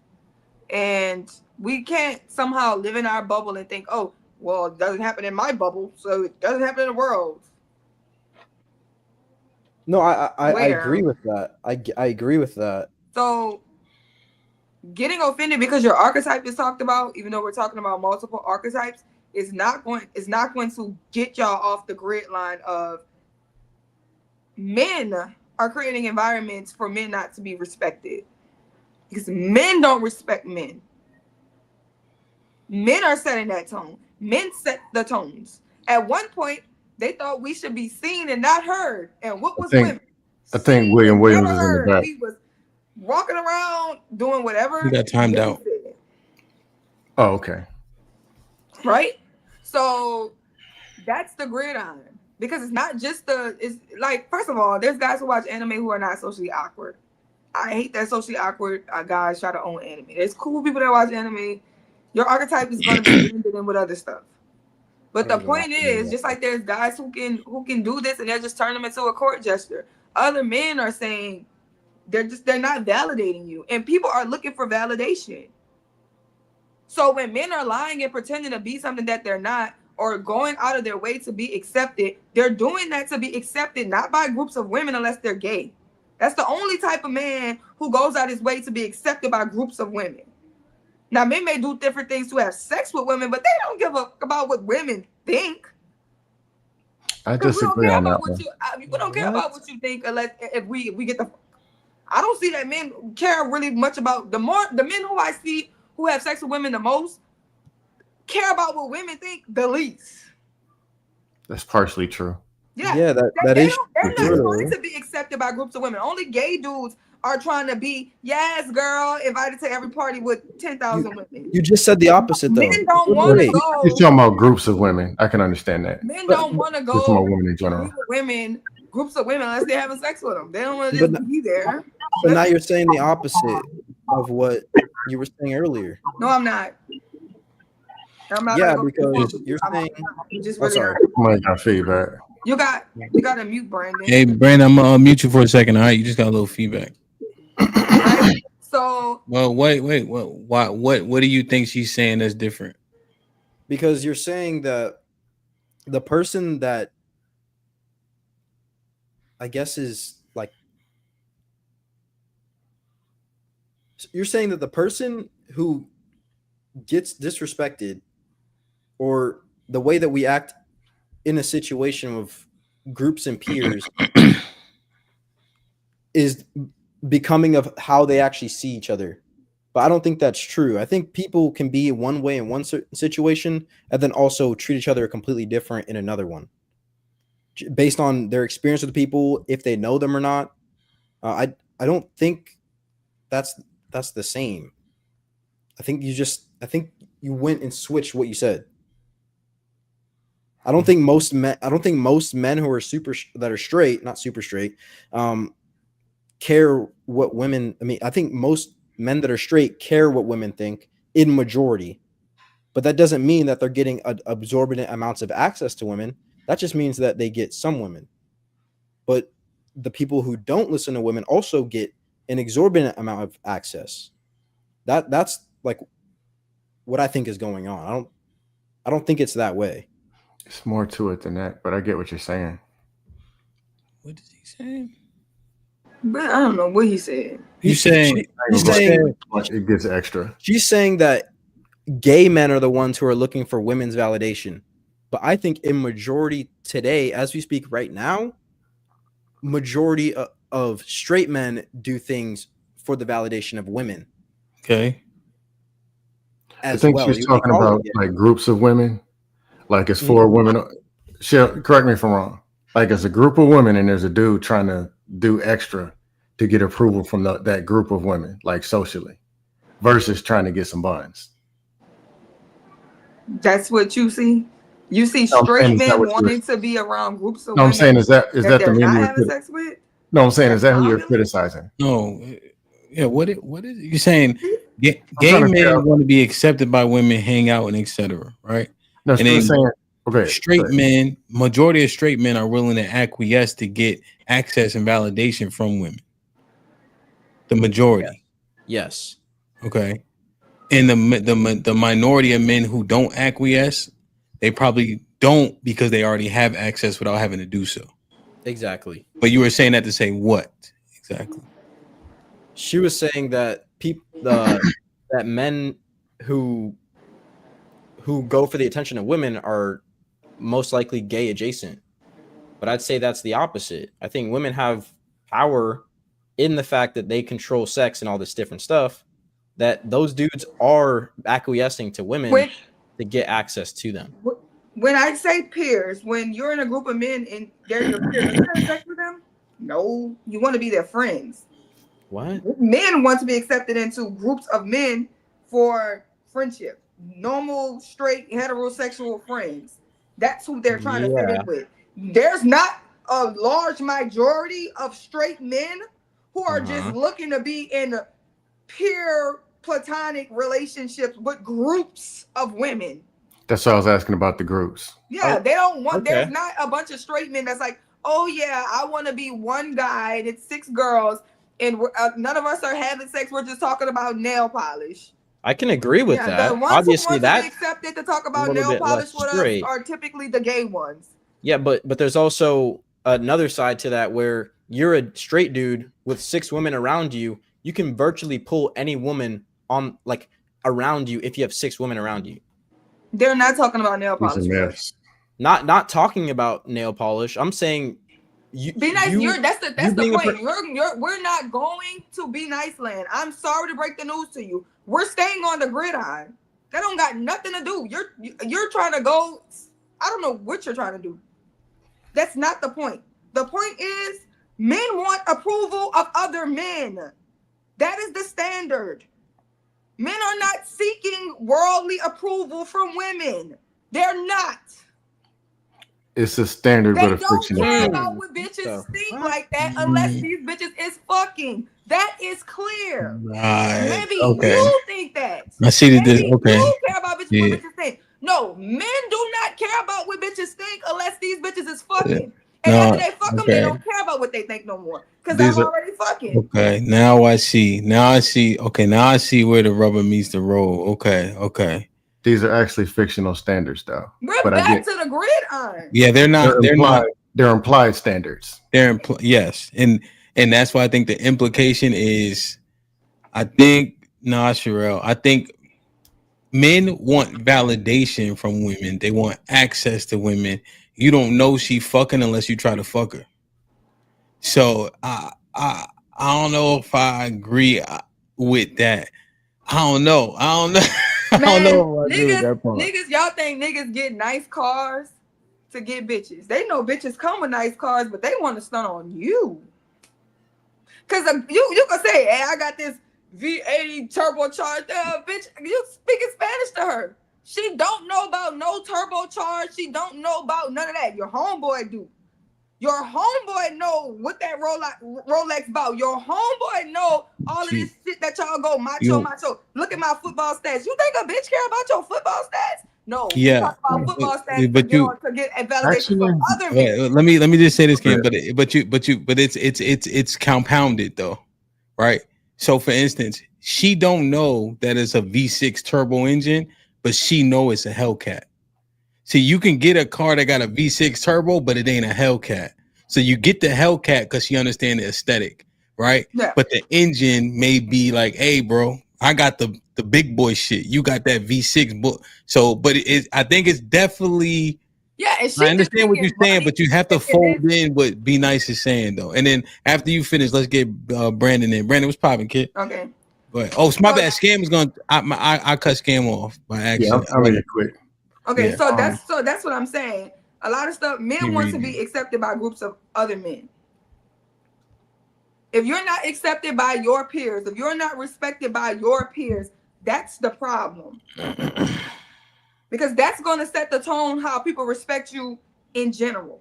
And we can't somehow live in our bubble and think, oh, well, it doesn't happen in my bubble, so it doesn't happen in the world. No, I agree with that. I agree with that. So getting offended because your archetype is talked about, even though we're talking about multiple archetypes, is not going to get y'all off the grid line of men are creating environments for men not to be respected. Because men don't respect men. Men are setting that tone. Men set the tones. At one point, they thought we should be seen and not heard. And what was women? I think William Williams is in the back. We was walking around doing whatever. We got timed out. Oh, okay. Right? So that's the gridiron. Because it's not just it's like, first of all, there's guys who watch anime who are not socially awkward. I hate that socially awkward guys try to own anime. There's cool people that watch anime. Your archetype is going to be blended in with other stuff. But the point is, just like there's guys who can do this and they'll just turn them into a court gesture. Other men are saying they're not validating you. And people are looking for validation. So when men are lying and pretending to be something that they're not, or going out of their way to be accepted, they're doing that to be accepted, not by groups of women unless they're gay. That's the only type of man who goes out his way to be accepted by groups of women. Now, men may do different things to have sex with women, but they don't give a fuck about what women think. I disagree on that one. We don't care about what you think unless if we get the. I don't see that men care really much about the men who I see who have sex with women the most care about what women think the least. That's partially true. Yeah, that is They're not trying to be accepted by groups of women. Only gay dudes are trying to be, yes, girl, invited to every party with 10,000 women. You just said the opposite, though. Men don't want to go. You're talking about groups of women. I can understand that. Men don't want to go Just about women in general. Groups of women, unless they're having sex with them. They don't want to just be there. But now you're saying the opposite of what you were saying earlier. No, I'm not. Yeah, because you're saying. Sorry, I got feedback. You got to mute Brandon. Hey, Brandon, I'm gonna mute you for a second. All right, you just got a little feedback. Right? So. Well, wait. What do you think she's saying that's different? Because you're saying that the person that I guess is like, you're saying that the person who gets disrespected, or the way that we act in a situation of groups and peers is becoming of how they actually see each other. But I don't think that's true. I think people can be one way in one situation and then also treat each other completely different in another one, based on their experience with the people, if they know them or not. I don't think that's the same. I think you went and switched what you said. I don't think most men who are not super straight, care what women. I mean, I think most men that are straight care what women think in majority, but that doesn't mean that they're getting absorbent amounts of access to women. That just means that they get some women. But the people who don't listen to women also get an exorbitant amount of access. That's like what I think is going on. I don't think it's that way. It's more to it than that, but I get what you're saying. What is he saying? But I don't know what he said. He's saying it gets extra. She's saying that gay men are the ones who are looking for women's validation. But I think in majority today, as we speak right now, majority of straight men do things for the validation of women. Okay. I think she's talking about like groups of women. Like it's for women. Correct me if I'm wrong. Like it's a group of women and there's a dude trying to do extra to get approval from that group of women, like socially, versus trying to get some buns. That's what you see. You see straight men wanting to be around groups of women. I'm saying is that the men not you're having sex with? No, I'm saying is that who you're criticizing? No. Yeah, what is you saying? Gay men want to be accepted by women, hang out, and etc. Right? No, and then saying, okay, straight men, majority of straight men are willing to acquiesce to get access and validation from women. The majority. Yes. Okay. And the minority of men who don't acquiesce, they probably don't because they already have access without having to do so. Exactly. But you were saying that to say what? Exactly. She was saying that that men who go for the attention of women are most likely gay adjacent. But I'd say that's the opposite. I think women have power in the fact that they control sex and all this different stuff, that those dudes are acquiescing to women to get access to them. When I say peers, when you're in a group of men and they're your peers, are you having sex with them? No, you want to be their friends. What? Men want to be accepted into groups of men for friendship. Normal, straight, heterosexual friends. That's who they're trying to fit in with. There's not a large majority of straight men who are just looking to be in peer platonic relationships with groups of women. That's what I was asking about the groups. Yeah, they don't want. Okay. There's not a bunch of straight men that's like, oh yeah, I want to be one guy and it's 6 girls and none of us are having sex. We're just talking about nail polish. I can agree with that. The ones Obviously, who want to be accepted to talk about nail polish with us are typically the gay ones. Yeah, but there's also another side to that where you're a straight dude with 6 women around you. You can virtually pull any woman on around you if you have 6 women around you. They're not talking about nail polish. Not talking about nail polish. I'm saying be nice. That's the point. We're not going to be nice land. I'm sorry to break the news to you. We're staying on the gridiron. That don't got nothing to do. You're trying to go. I don't know what you're trying to do. That's not the point. The point is men want approval of other men. That is the standard. Men are not seeking worldly approval from women. They're not. It's a standard, they but a fictional. They don't care about what bitches think like that unless these bitches is fucking. That is clear. Right. Maybe you think that. I see that. Maybe Okay. You care about bitches what bitches think. No, men do not care about what bitches think unless these bitches is fucking. And after they fuck them, they don't care about what they think no more. Because I'm already fucking. Okay, now I see. Okay, now I see where the rubber meets the road. Okay. These are actually fictional standards, though. We're back to the gridiron. Yeah, they're not. They're implied standards. Yes, and that's why I think the implication is, I think men want validation from women. They want access to women. You don't know she fucking unless you try to fuck her. So I don't know if I agree with that. I don't know. Man, I don't know if I agree with that part. Niggas, y'all think niggas get nice cars to get bitches. They know bitches come with nice cars, but they want to stunt on you. Cause you can say, hey, I got this V8 turbocharged bitch. You speaking Spanish to her. She don't know about no turbocharged. She don't know about none of that. Your homeboy do. Your homeboy know what that Rolex about. Your homeboy know all of this shit that y'all go macho. Look at my football stats. You think a bitch care about your football stats? No. Yeah. Talk about football stats but you to get validation from other men. Let me just say this, Kim. But it's compounded though, right? So for instance, she don't know that it's a V6 turbo engine, but she know it's a Hellcat. See, you can get a car that got a V6 turbo, but it ain't a Hellcat. So you get the Hellcat because she understands the aesthetic, right? Yeah. But the engine may be like, hey, bro, I got the big boy shit. You got that V6. So, but I think it's definitely. Yeah, I understand what you're saying, but you have to fold in what Be Nice is saying, though. And then after you finish, let's get Brandon in. Brandon, what's popping, kid? Okay. But it's my bad. Scam was going. I cut Scam off by accident. Yeah, I'll make it quick. Okay, Yeah. so that's what I'm saying. A lot of stuff men want to be accepted by groups of other men. If you're not accepted by your peers, if you're not respected by your peers, that's the problem. Because that's going to set the tone how people respect you in general.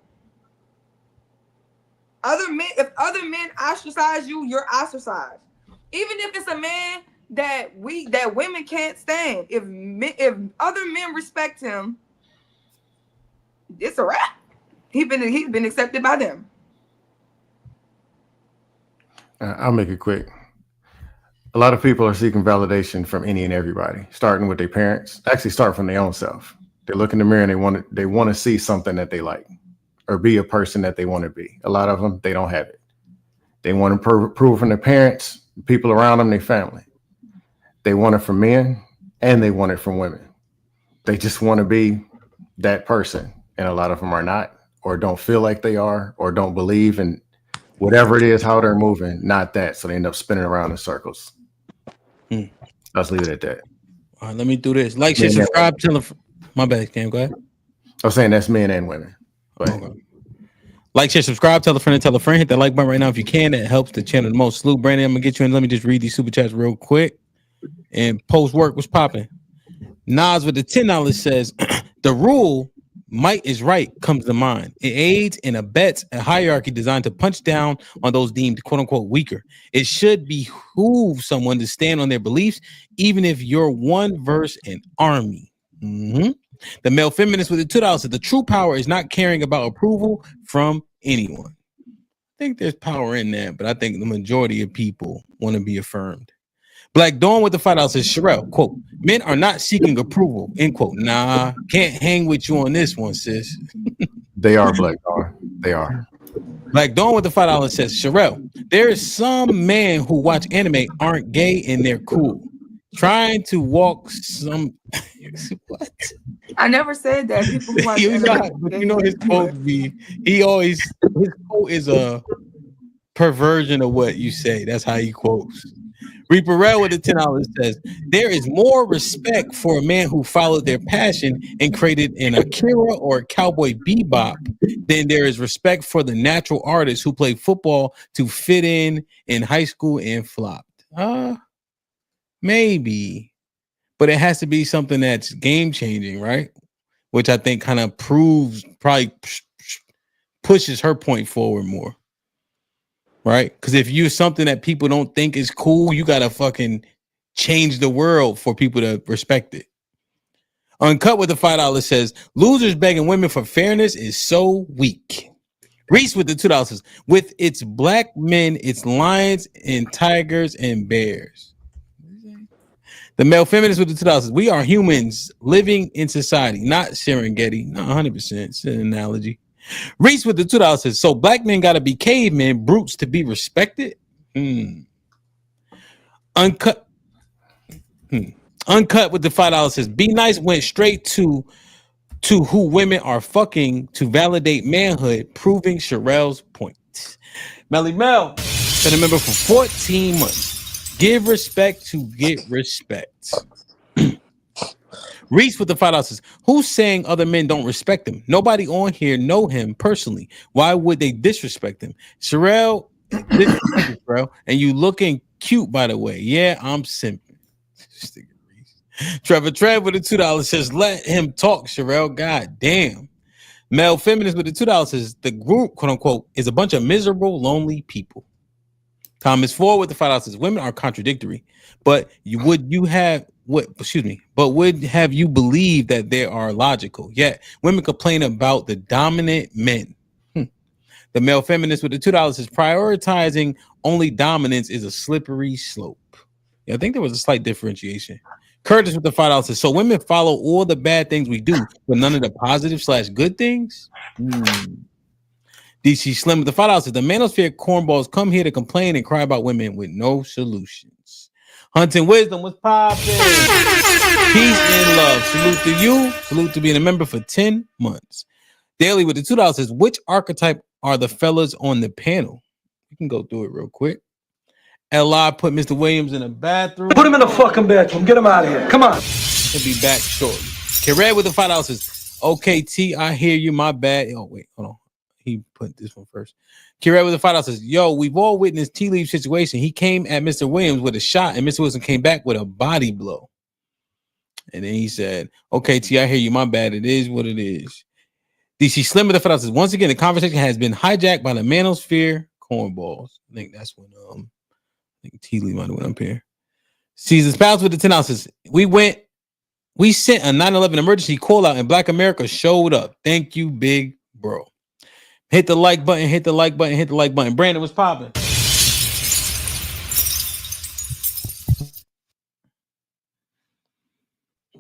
If other men ostracize you, you're ostracized. Even if it's a man that women can't stand, if other men respect him, it's a wrap. He's been accepted by them. I'll make it quick. A lot of people are seeking validation from any and everybody, starting with their parents. Actually, start from their own self. They look in the mirror and they want to see something that they like, or be a person that they want to be. A lot of them, they don't have it. They want to prove from their parents, people around them, their family. They want it from men and they want it from women. They just want to be that person. And a lot of them are not, or don't feel like they are, or don't believe in whatever it is, how they're moving, not that. So they end up spinning around in circles. Let's leave it at that. All right, let me do this. Like, share, subscribe, tell them. My bad, Cam. Go ahead. I was saying that's men and women. Okay. Like, share, subscribe, tell a friend, and tell a friend. Hit that like button right now if you can. That helps the channel the most. Salute, Brandon. I'm gonna get you in. Let me just read these super chats real quick. And post work was popping. Nas with the $10 says the rule might is right comes to mind. It aids and abets a hierarchy designed to punch down on those deemed quote unquote weaker. It should behoove someone to stand on their beliefs, even if you're one verse an army. The male feminist with the $2 said the true power is not caring about approval from anyone. I think there's power in that, but I think the majority of people want to be affirmed. Black Dawn with the $5 says, Sherelle, quote, men are not seeking approval, end quote. Nah, can't hang with you on this one, sis. They are, Black Dawn. They are. Black Dawn with the $5 says, Sherelle, there is some men who watch anime aren't gay and they're cool. Trying to walk some what? I never said that. People who watch you know his quote be his quote is a perversion of what you say. That's how he quotes. Reaper Rel with the $10 says there is more respect for a man who followed their passion and created an Akira or Cowboy Bebop than there is respect for the natural artists who played football to fit in high school and flopped. Maybe, but it has to be something that's game changing, right? Which I think kind of probably pushes her point forward more. Right? Because if you're something that people don't think is cool, you gotta fucking change the world for people to respect it. Uncut with the $5 says losers begging women for fairness is so weak. Reese with the $2 says with its black men, it's lions and tigers and bears. The male feminist with the $2 says we are humans living in society, not Serengeti. Not 100%. It's an analogy. Reese with the $2 says, so black men gotta be cavemen, brutes to be respected. Uncut with the $5 says, be nice went straight to who women are fucking to validate manhood, proving Sherelle's point. Melly Mel been a member for 14 months. Give respect to get respect. Reese with the $5 says, who's saying other men don't respect him? Nobody on here know him personally. Why would they disrespect him? Sherelle, and you looking cute, by the way. Yeah, I'm simping. Trevor Trev with the $2 says, let him talk, Sherelle. God damn. Male feminist with the $2 says, the group, quote unquote, is a bunch of miserable, lonely people. Thomas Ford with the $5 says, women are contradictory, but would have you believe that they are logical? Yet women complain about the dominant men. The male feminist with the $2 says prioritizing only dominance is a slippery slope. Yeah, I think there was a slight differentiation. Curtis with the $5 says, so women follow all the bad things we do, but none of the positive / good things. DC Slim with the $5 says the manosphere cornballs come here to complain and cry about women with no solutions. Hunting Wisdom was popping. Peace and love. Salute to you. Salute to being a member for 10 months. Daily with the $2 says, which archetype are the fellas on the panel? We can go through it real quick. L.I. put Mr. Williams in a bathroom. Put him in the fucking bathroom. Get him out of here. Come on. He'll be back shortly. Red with the $5 says, okay, T, I hear you. My bad. Oh, wait, hold on. He put this one first. Kira with the $5 says, yo, we've all witnessed T-Leaf situation. He came at Mr. Williams with a shot, and Mr. Wilson came back with a body blow. And then he said, okay, T, I hear you. My bad. It is what it is. DC Slim with the $5 says, once again, the conversation has been hijacked by the manosphere cornballs. I think that's when I think T-Leaf might have went up here. Caesar Spouse with the $10 says, we sent a 9/11 emergency call out and Black America showed up. Thank you, big bro. Hit the like button, hit the like button, hit the like button. Brandon was popping.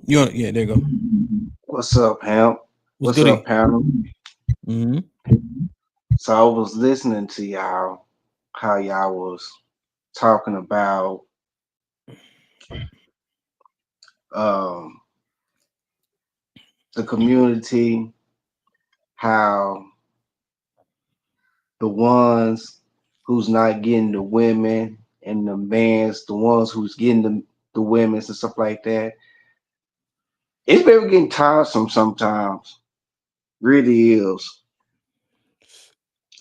Yeah, there you go. What's up, Hamp? What's up, panel? Mm-hmm. So I was listening to y'all, how y'all was talking about the community, how the ones who's not getting the women and the man's the ones who's getting the women's and stuff like that. It's very getting tiresome sometimes. Really is.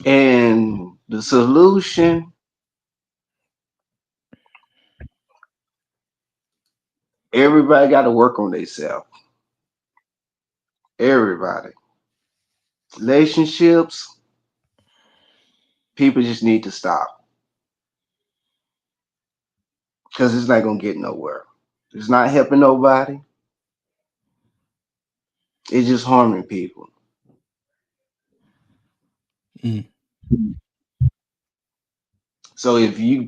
And the solution, everybody got to work on themselves. Everybody. Relationships, people just need to stop. Because it's not going to get nowhere. It's not helping nobody. It's just harming people. So if you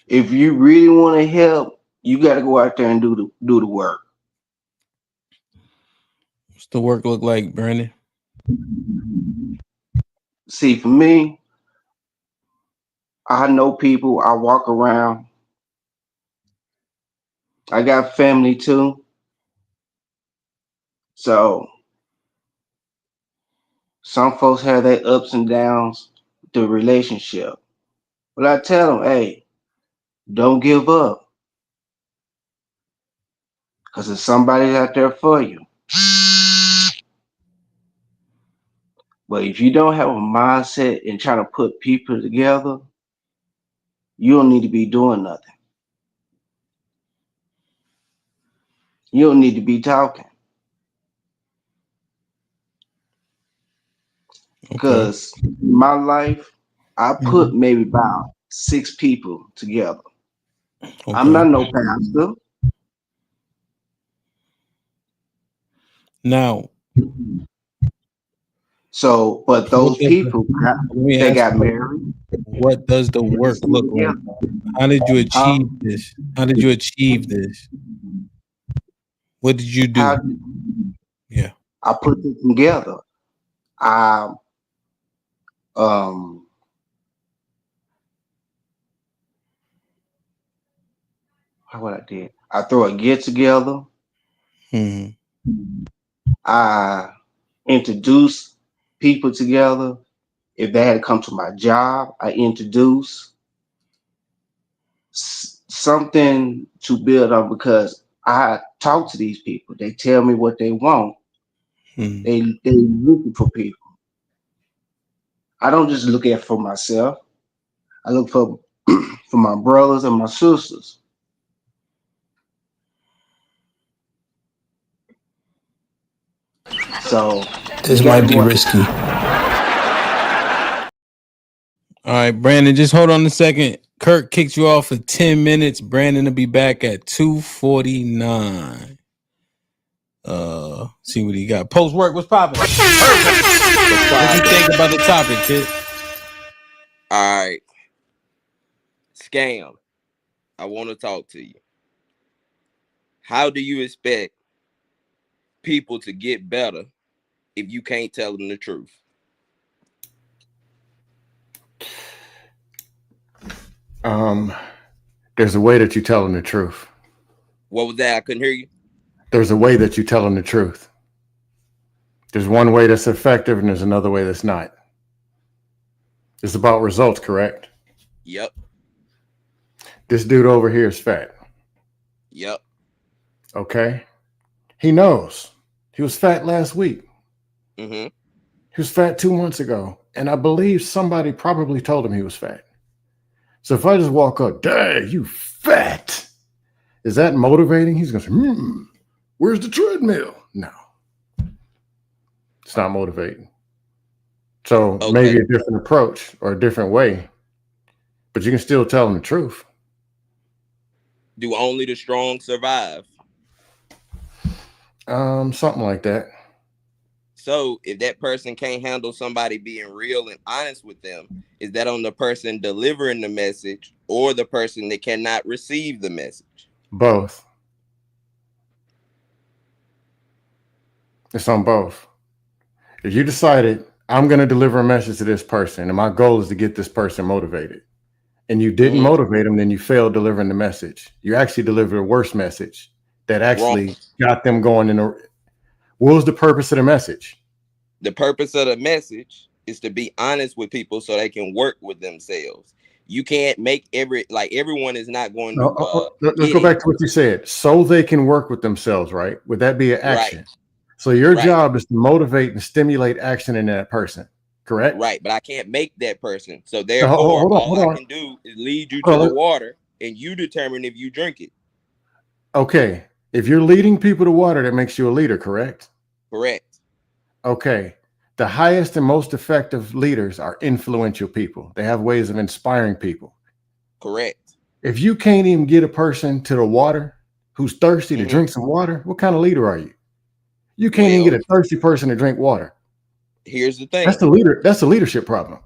really want to help, you got to go out there and do the work. What's the work look like, Brandon? See, for me, I know people. I walk around. I got family too. So some folks have their ups and downs with the relationship. But I tell them, hey, don't give up. Because there's somebody out there for you. But if you don't have a mindset in trying to put people together, you don't need to be doing nothing. You don't need to be talking. Because in my life, I put maybe about 6 people together. I'm not no pastor. Now, so, but those people, they got married. What does the work look like? How did you achieve this? How did you achieve this? What did you do? Yeah, I put it together. What I did, I throw a get together. I introduce people together. If they had to come to my job, I introduce something to build on, because I talk to these people. They tell me what they want. They looking for people. I don't just look at for myself. I look for my brothers and my sisters. So this might be risky. All right, Brandon, just hold on a second. Kirk kicked you off for 10 minutes. Brandon will be back at 2:49. See what he got. Post work, what's popping? What you think about the topic, kid? All right. Scam. I want to talk to you. How do you expect people to get better if you can't tell them the truth? There's a way that you tell them the truth. What was that? I couldn't hear you. There's a way that you tell them the truth. There's one way that's effective and there's another way that's not. It's about results, correct? Yep. This dude over here is fat. Yep. Okay. He knows. He was fat last week. Mm-hmm. He was fat 2 months ago. And I believe somebody probably told him he was fat. So if I just walk up, dang, you fat. Is that motivating? He's going to say, where's the treadmill? No. It's not motivating. So maybe a different approach or a different way. But you can still tell them the truth. Do only the strong survive? Something like that. So if that person can't handle somebody being real and honest with them, is that on the person delivering the message or the person that cannot receive the message? Both. It's on both. If you decided, I'm going to deliver a message to this person and my goal is to get this person motivated, and you didn't motivate them, then you failed delivering the message. You actually delivered a worse message that actually got them going in a. What was the purpose of the message? The purpose of the message is to be honest with people so they can work with themselves. You can't make everyone is not going to. Let's go back to what you said. So they can work with themselves, right? Would that be an action? Right. So your job is to motivate and stimulate action in that person, correct? Right, but I can't make that person. So therefore, all I can do is lead you to the water, and you determine if you drink it. Okay. If you're leading people to water, that makes you a leader, correct? Correct. Okay. The highest and most effective leaders are influential people. They have ways of inspiring people. Correct. If you can't even get a person to the water who's thirsty to drink some water, what kind of leader are you? You can't even get a thirsty person to drink water. Here's the thing. That's the leadership problem.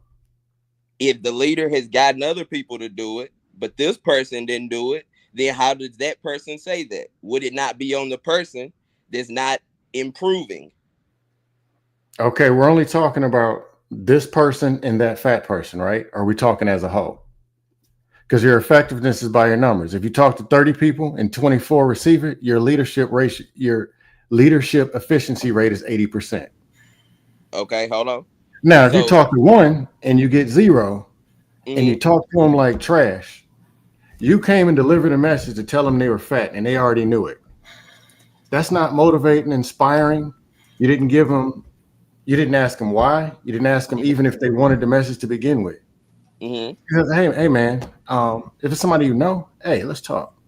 If the leader has gotten other people to do it, but this person didn't do it, then how does that person say that? Would it not be on the person that's not improving? Okay, we're only talking about this person and that fat person, right? Or are we talking as a whole? Because your effectiveness is by your numbers. If you talk to 30 people and 24 receive it, your leadership efficiency rate is 80%. Okay, hold on. Now, if you talk to one and you get 0, and you talk to them like trash, you came and delivered a message to tell them they were fat and they already knew it. That's not motivating, inspiring. You didn't ask them why. You didn't ask them even if they wanted the message to begin with. Because, hey man, if it's somebody you know, hey, let's talk.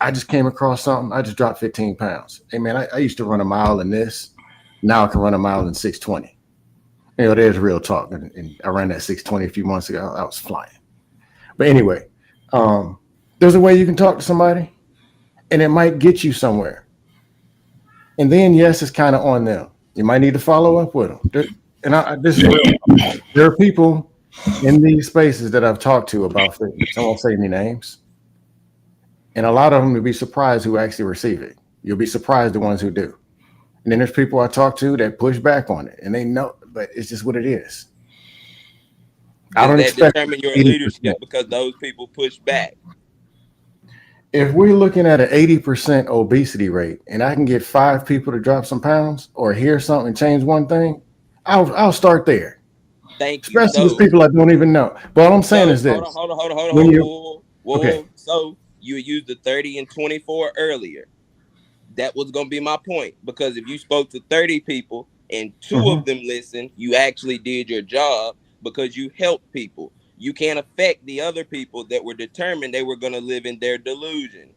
I just came across something. I just dropped 15 pounds. Hey man, I used to run a mile in this. Now I can run a mile in 6:20. There's real talk. And I ran that 6:20 a few months ago. I was flying. But anyway, there's a way you can talk to somebody and it might get you somewhere. And then, yes, it's kind of on them. You might need to follow up with them. This is real. There are people in these spaces that I've talked to about fitness. I won't say any names. And a lot of them will be surprised who actually receive it. You'll be surprised the ones who do. And then there's people I talk to that push back on it and they know, but it's just what it is. I don't expect determine your leadership because those people push back. If we're looking at an 80% obesity rate and I can get 5 people to drop some pounds or hear something and change one thing, I'll start there. Thank you. Especially with people I don't even know. But all I'm saying is this. Hold on. Okay. So you used the 30 and 24 earlier. That was going to be my point. Because if you spoke to 30 people and 2 of them listened, you actually did your job because you helped people. You can't affect the other people that were determined they were going to live in their delusion.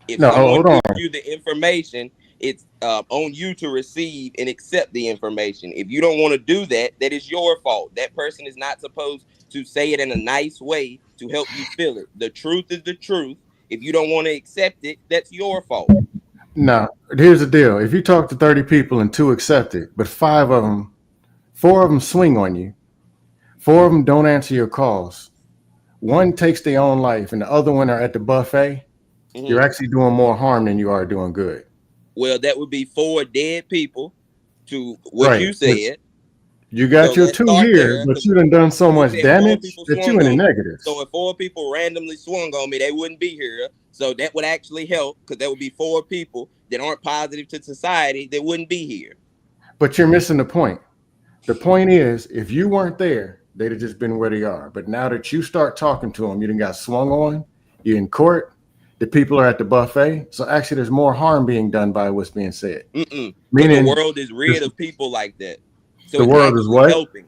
If someone gives you the information, it's on you to receive and accept the information. If you don't want to do that, that is your fault. That person is not supposed to say it in a nice way to help you feel it. The truth is the truth. If you don't want to accept it, that's your fault. No, here's the deal. If you talk to 30 people and 2 accept it, but 4 of them swing on you, 4 of them don't answer your calls, 1 takes their own life, and the other one are at the buffet, you're actually doing more harm than you are doing good. Well, that would be 4 dead people to what you said. You got your 2 here, but you done so much damage that you in the negatives. So if 4 people randomly swung on me, they wouldn't be here. So that would actually help because there would be 4 people that aren't positive to society that wouldn't be here. But you're missing the point. The point is, if you weren't there, they'd have just been where they are. But now that you start talking to them, you done got swung on, you're in court, the people are at the buffet. So actually there's more harm being done by what's being said. Meaning the world is rid of people like that. So the world is what? Helping.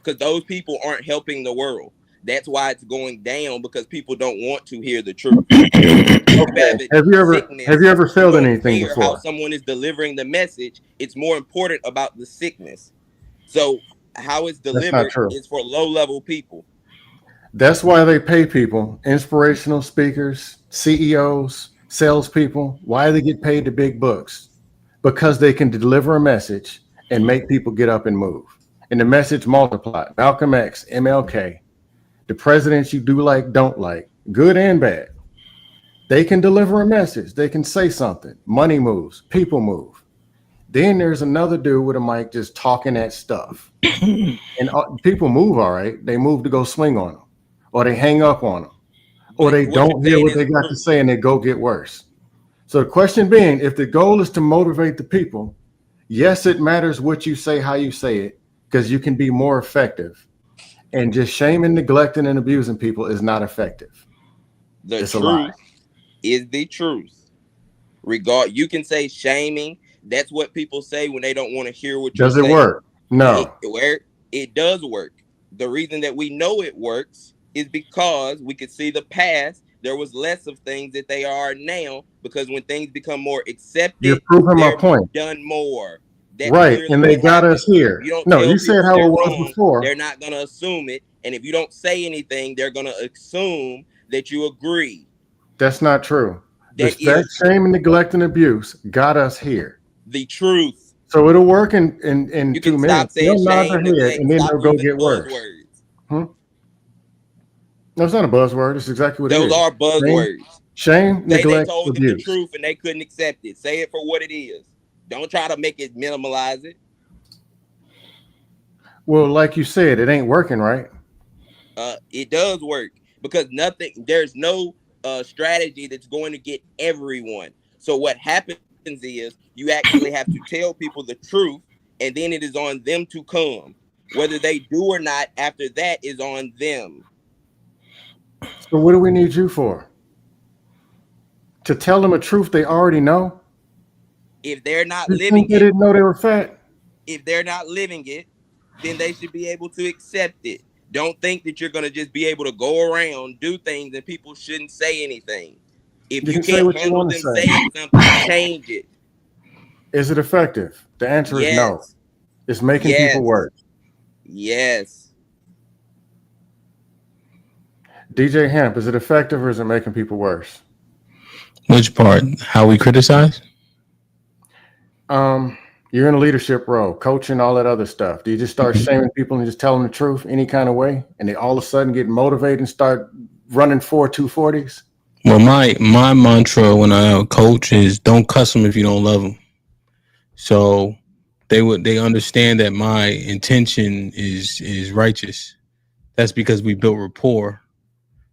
Because those people aren't helping the world. That's why it's going down because people don't want to hear the truth. Have you ever felt anything before? How someone is delivering the message, it's more important about the sickness. So how it's delivered is for low-level people. That's why they pay people, inspirational speakers, CEOs, salespeople. Why they get paid the big bucks? Because they can deliver a message and make people get up and move. And the message multiplied. Malcolm X, MLK, the presidents you do like, don't like, good and bad. They can deliver a message. They can say something. Money moves. People move. Then there's another dude with a mic just talking that stuff. And people move all right. They move to go swing on them. Or they hang up on them. Or they don't hear what they got to say and they go get worse. So the question being, if the goal is to motivate the people, yes, it matters what you say, how you say it, because you can be more effective. And just shaming, neglecting, and abusing people is not effective. It's truth is the truth. You can say shaming. That's what people say when they don't want to hear what you're saying. Does it work? No. It does work. The reason that we know it works is because we could see the past. There was less of things that they are now, because when things become more accepted, you're proving my point. Done more. That's right, and they got us here. You said how it was before. They're not gonna assume it, and if you don't say anything, they're gonna assume that you agree. That's not true. Respect, shame, and neglect and abuse got us here. The truth. So it'll work in 2 minutes. They'll nod their head, and then they'll go get worse. No, it's not a buzzword. It's exactly what it is. Those are buzzwords. Shame, neglect, they told abuse. them the truth and they couldn't accept it. Say it for what it is. Don't try to make it minimalize it. Well, like you said, it ain't working, right? It does work, because there's no strategy that's going to get everyone. So what happens is you actually have to tell people the truth, and then it is on them to come. Whether they do or not after that is on them. So what do we need you for? To tell them a truth they already know? If they're not living it, they didn't know they were fat. If they're not living it, then they should be able to accept it. Don't think that you're going to just be able to go around, do things, and people shouldn't say anything. If you can't handle them saying something, change it. Is it effective? The answer is no. It's making people worse. Yes. DJ Hamp, is it effective or is it making people worse? Which part? How we criticize? You're in a leadership role, coaching, all that other stuff. Do you just start shaming people and just tell them the truth any kind of way, and they all of a sudden get motivated and start running 240s? Well, my mantra when I coach is don't cuss them if you don't love them. So they understand that my intention is righteous. That's because we built rapport.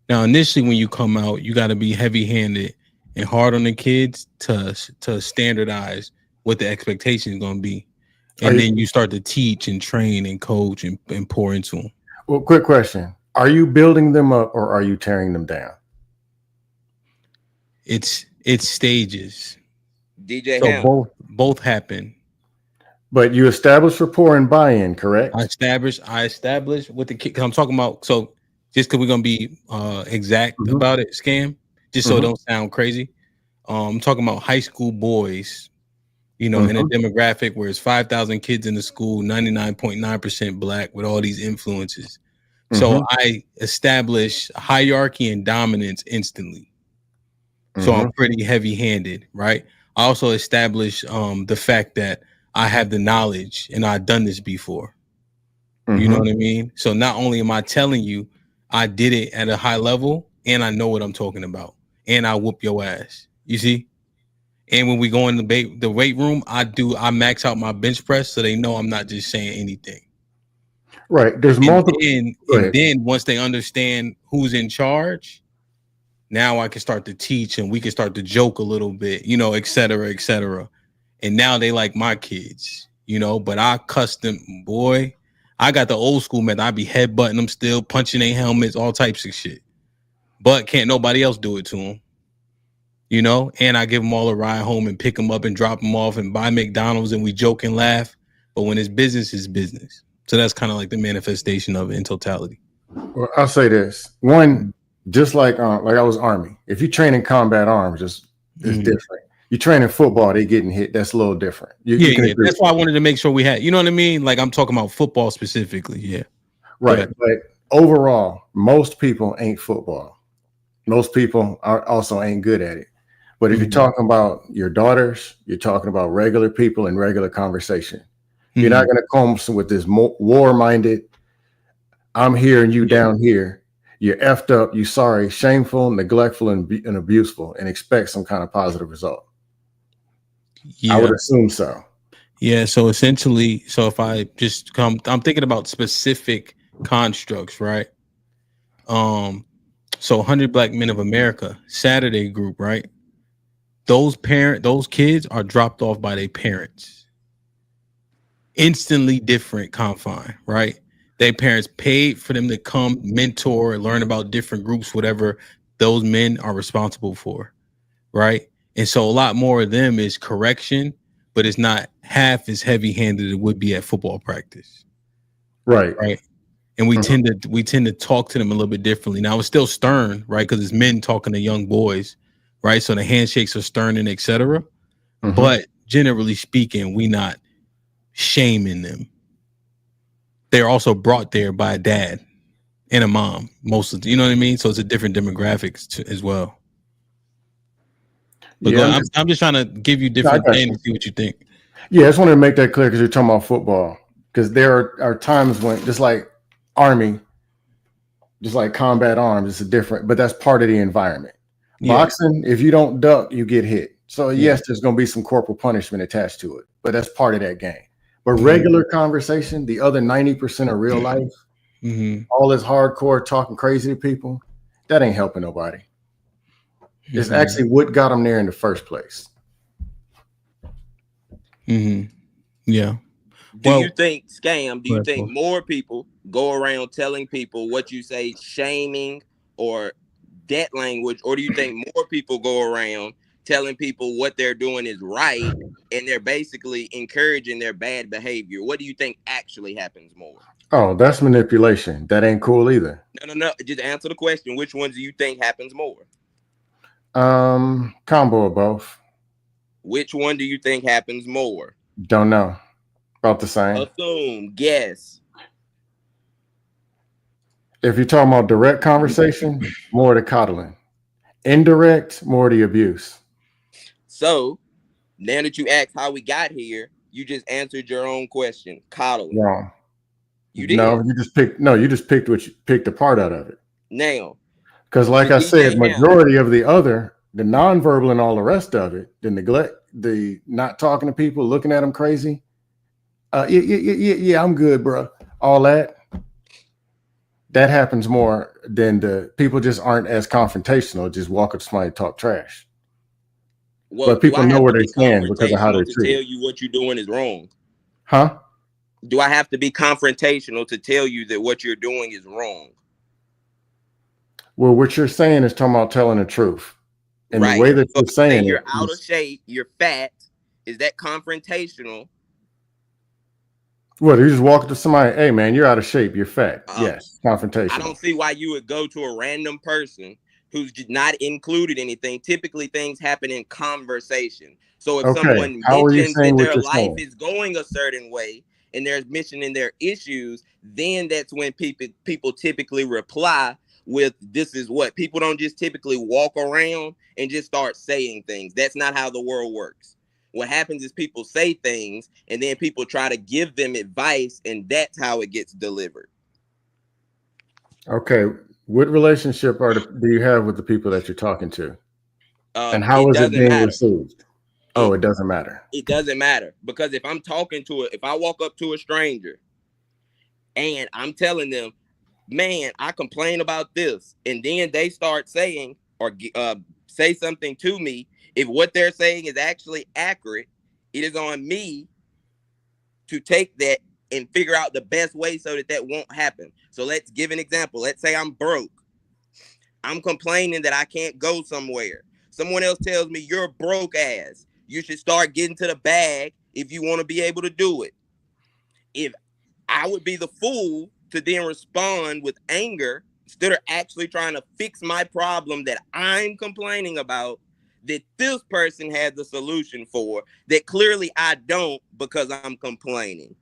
Now, initially, when you come out, you got to be heavy-handed and hard on the kids to standardize what the expectation is going to be. And then you start to teach and train and coach and pour into them. Well, quick question. Are you building them up or are you tearing them down? It's stages. DJ so Ham. both happen. But you establish rapport and buy-in, correct? I establish with the kid, because I'm talking about, so just because we're going to be exact about it, Scam, just so it don't sound crazy. I'm talking about high school boys, in a demographic where it's 5,000 kids in the school, 99.9% black with all these influences. So I establish hierarchy and dominance instantly. So I'm pretty heavy-handed, right? I also establish the fact that I have the knowledge and I've done this before. You know what I mean? So not only am I telling you I did it at a high level, and I know what I'm talking about, and I whoop your ass. You see? And when we go in the weight room, I max out my bench press so they know I'm not just saying anything. Right. There's multiple. And then once they understand who's in charge, now I can start to teach and we can start to joke a little bit, et cetera, et cetera. And now they like my kids, but I cuss them, boy. I got the old school method. I be headbutting them still, punching their helmets, all types of shit. But can't nobody else do it to them. And I give them all a ride home and pick them up and drop them off and buy McDonald's and we joke and laugh. But when it's business. So that's kind of like the manifestation of it in totality. Well, I'll say this. One, just like I was Army. If you train in combat arms, it's different. You train in football, they getting hit. That's a little different. Yeah. That's why I wanted to make sure we had, you know what I mean? Like I'm talking about football specifically. Yeah. Right. But overall, most people ain't football. Most people also ain't good at it. But if you're talking about your daughters, you're talking about regular people in regular conversation. You're not going to come with this war-minded, I'm here and you down here. You're effed up, you sorry, shameful, neglectful, and abuseful, and expect some kind of positive result. Yeah. I would assume so. Yeah. So essentially, if I just I'm thinking about specific constructs, right? So 100 Black Men of America, Saturday group, right? those kids are dropped off by their parents. Instantly different confine, right? Their parents paid for them to come mentor, learn about different groups, whatever those men are responsible for, right? And so a lot more of them is correction, but it's not half as heavy-handed as it would be at football practice. Right. Right. And we tend to talk to them a little bit differently. Now it's still stern, right? Because it's men talking to young boys, right? So the handshakes are stern and etc. But generally speaking, we not shaming them. They're also brought there by a dad and a mom, most of you know what I mean? So it's a different demographics as well. But Yeah, I'm just trying to give you different things to see what you think. Yeah, I just wanted to make that clear because you're talking about football. Because there are times when, just like Army, just like combat arms, it's a different, but that's part of the environment. Yeah. Boxing, if you don't duck, you get hit. So yes, there's going to be some corporal punishment attached to it, but that's part of that game. But regular conversation, the other 90% of real life, all this hardcore talking crazy to people, that ain't helping nobody. It's actually what got them there in the first place. Yeah. Do you think, Scam, do you think more people go around telling people what you say, shaming or that language, or do you think more people go around telling people what they're doing is right and they're basically encouraging their bad behavior? What do you think actually happens more? Oh, that's manipulation. That ain't cool either. No. Just answer the question. Which one do you think happens more? Combo of both. Which one do you think happens more? Don't know. About the same. Assume, guess. If you're talking about direct conversation, more the coddling. Indirect, more the abuse. So now that you asked how we got here, you just answered your own question. Coddling. Wrong. You did. No, you just picked a part out of it. Now. Because like I said, majority of the nonverbal and all the rest of it, the neglect, the not talking to people, looking at them crazy. Yeah, I'm good, bro. All that happens more than the people just aren't as confrontational, just walk up to somebody and talk trash. Well, but people know where they stand because of how they're to treated. Tell you what you're doing is wrong. Huh? Do I have to be confrontational to tell you that what you're doing is wrong? Well, what you're saying is talking about telling the truth. And right. The way that you're saying you're out of shape, you're fat. Is that confrontational? Well, you just walk up to somebody, hey man, you're out of shape, you're fat. Yes, confrontation. I don't see why you would go to a random person who's not included anything. Typically, things happen in conversation. So if someone mentions that their life is going a certain way and they're mentioning their issues, then that's when people typically reply with, this is what. People don't just typically walk around and just start saying things. That's not how the world works. What happens is people say things and then people try to give them advice, and that's how it gets delivered. Okay. What relationship do you have with the people that you're talking to? And how is it being received? It doesn't matter. It doesn't matter, because if I'm talking to if I walk up to a stranger and I'm telling them, man, I complain about this, and then they start saying or say something to me, if what they're saying is actually accurate, it is on me to take that and figure out the best way so that won't happen. So let's give an example. Let's say I'm broke. I'm complaining that I can't go somewhere. Someone else tells me, you're broke ass. You should start getting to the bag if you want to be able to do it. If I would be the fool to then respond with anger instead of actually trying to fix my problem that I'm complaining about, that this person has the solution for, that clearly I don't because I'm complaining.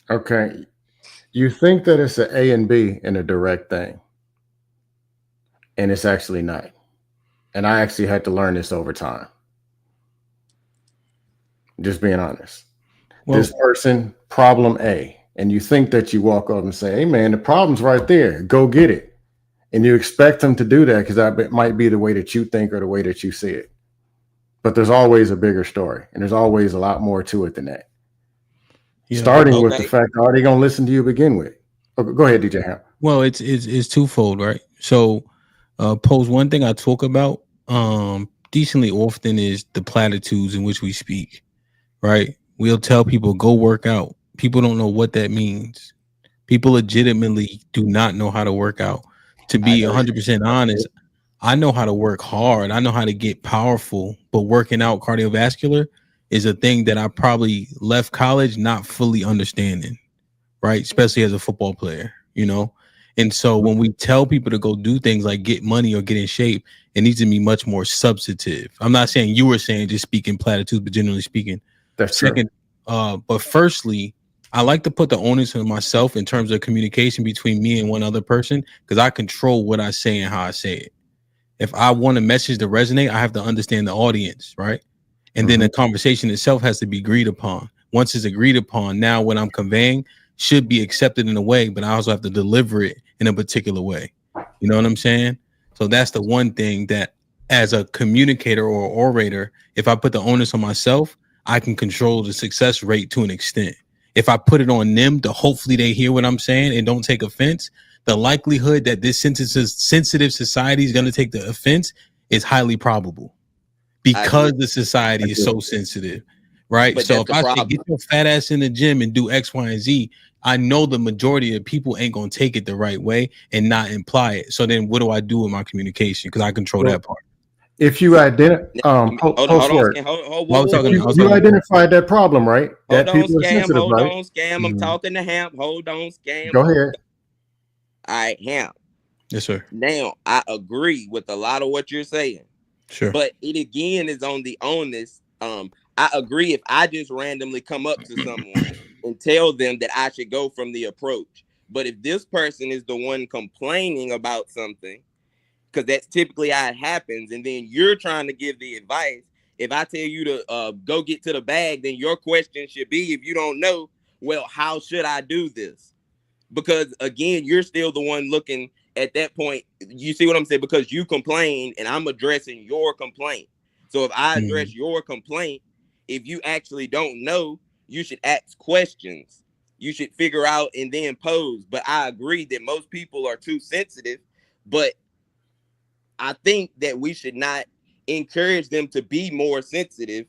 Okay. You think that it's an A and B in a direct thing, and it's actually not. And I actually had to learn this over time. Just being honest. Well, this person, problem A, and you think that you walk up and say, hey man, the problem's right there, go get it. And you expect them to do that because that might be the way that you think or the way that you see it. But there's always a bigger story, and there's always a lot more to it than that. Yeah. Starting with the fact, are they going to listen to you to begin with? Okay, go ahead, DJ HAMP. Well, it's twofold, right? So, pose one thing I talk about decently often is the platitudes in which we speak, right? We'll tell people go work out. People don't know what that means. People legitimately do not know how to work out. To be 100% honest, I know how to work hard. I know how to get powerful, but working out cardiovascular is a thing that I probably left college not fully understanding, right? Especially as a football player, you know? And so when we tell people to go do things like get money or get in shape, it needs to be much more substantive. I'm not saying you were saying just speaking platitudes, but generally speaking. That's second. But firstly, I like to put the onus on myself in terms of communication between me and one other person because I control what I say and how I say it. If I want a message to resonate, I have to understand the audience, right? And then the conversation itself has to be agreed upon. Once it's agreed upon, now what I'm conveying should be accepted in a way, but I also have to deliver it in a particular way. You know what I'm saying? So that's the one thing that as a communicator or orator, if I put the onus on myself, I can control the success rate to an extent. If I put it on them to hopefully they hear what I'm saying and don't take offense, the likelihood that this sensitive society is going to take the offense is highly probable because the society is so sensitive, right? But So that's if the I say problem. get your fat ass in the gym and do X, Y, and Z, I know the majority of people ain't going to take it the right way and not imply it. So then what do I do with my communication? Because I control that part. If you identify, Hold on, Scam. You identified that problem, right? Hold That on, people are Scam. sensitive, Hold right? on, Scam. I'm talking to Hamp. Hold on, Scam. Go ahead. All right, Hamp. Yes, sir. Now, I agree with a lot of what you're saying. Sure. But it again is on the onus. I agree if I just randomly come up to someone and tell them that I should go from the approach. But if this person is the one complaining about something, because that's typically how it happens, and then you're trying to give the advice. If I tell you to go get to the bag, then your question should be, if you don't know, well, how should I do this? Because again, you're still the one looking at that point. You see what I'm saying? Because you complained and I'm addressing your complaint. So if I address your complaint, if you actually don't know, you should ask questions. You should figure out and then pose. But I agree that most people are too sensitive. But I think that we should not encourage them to be more sensitive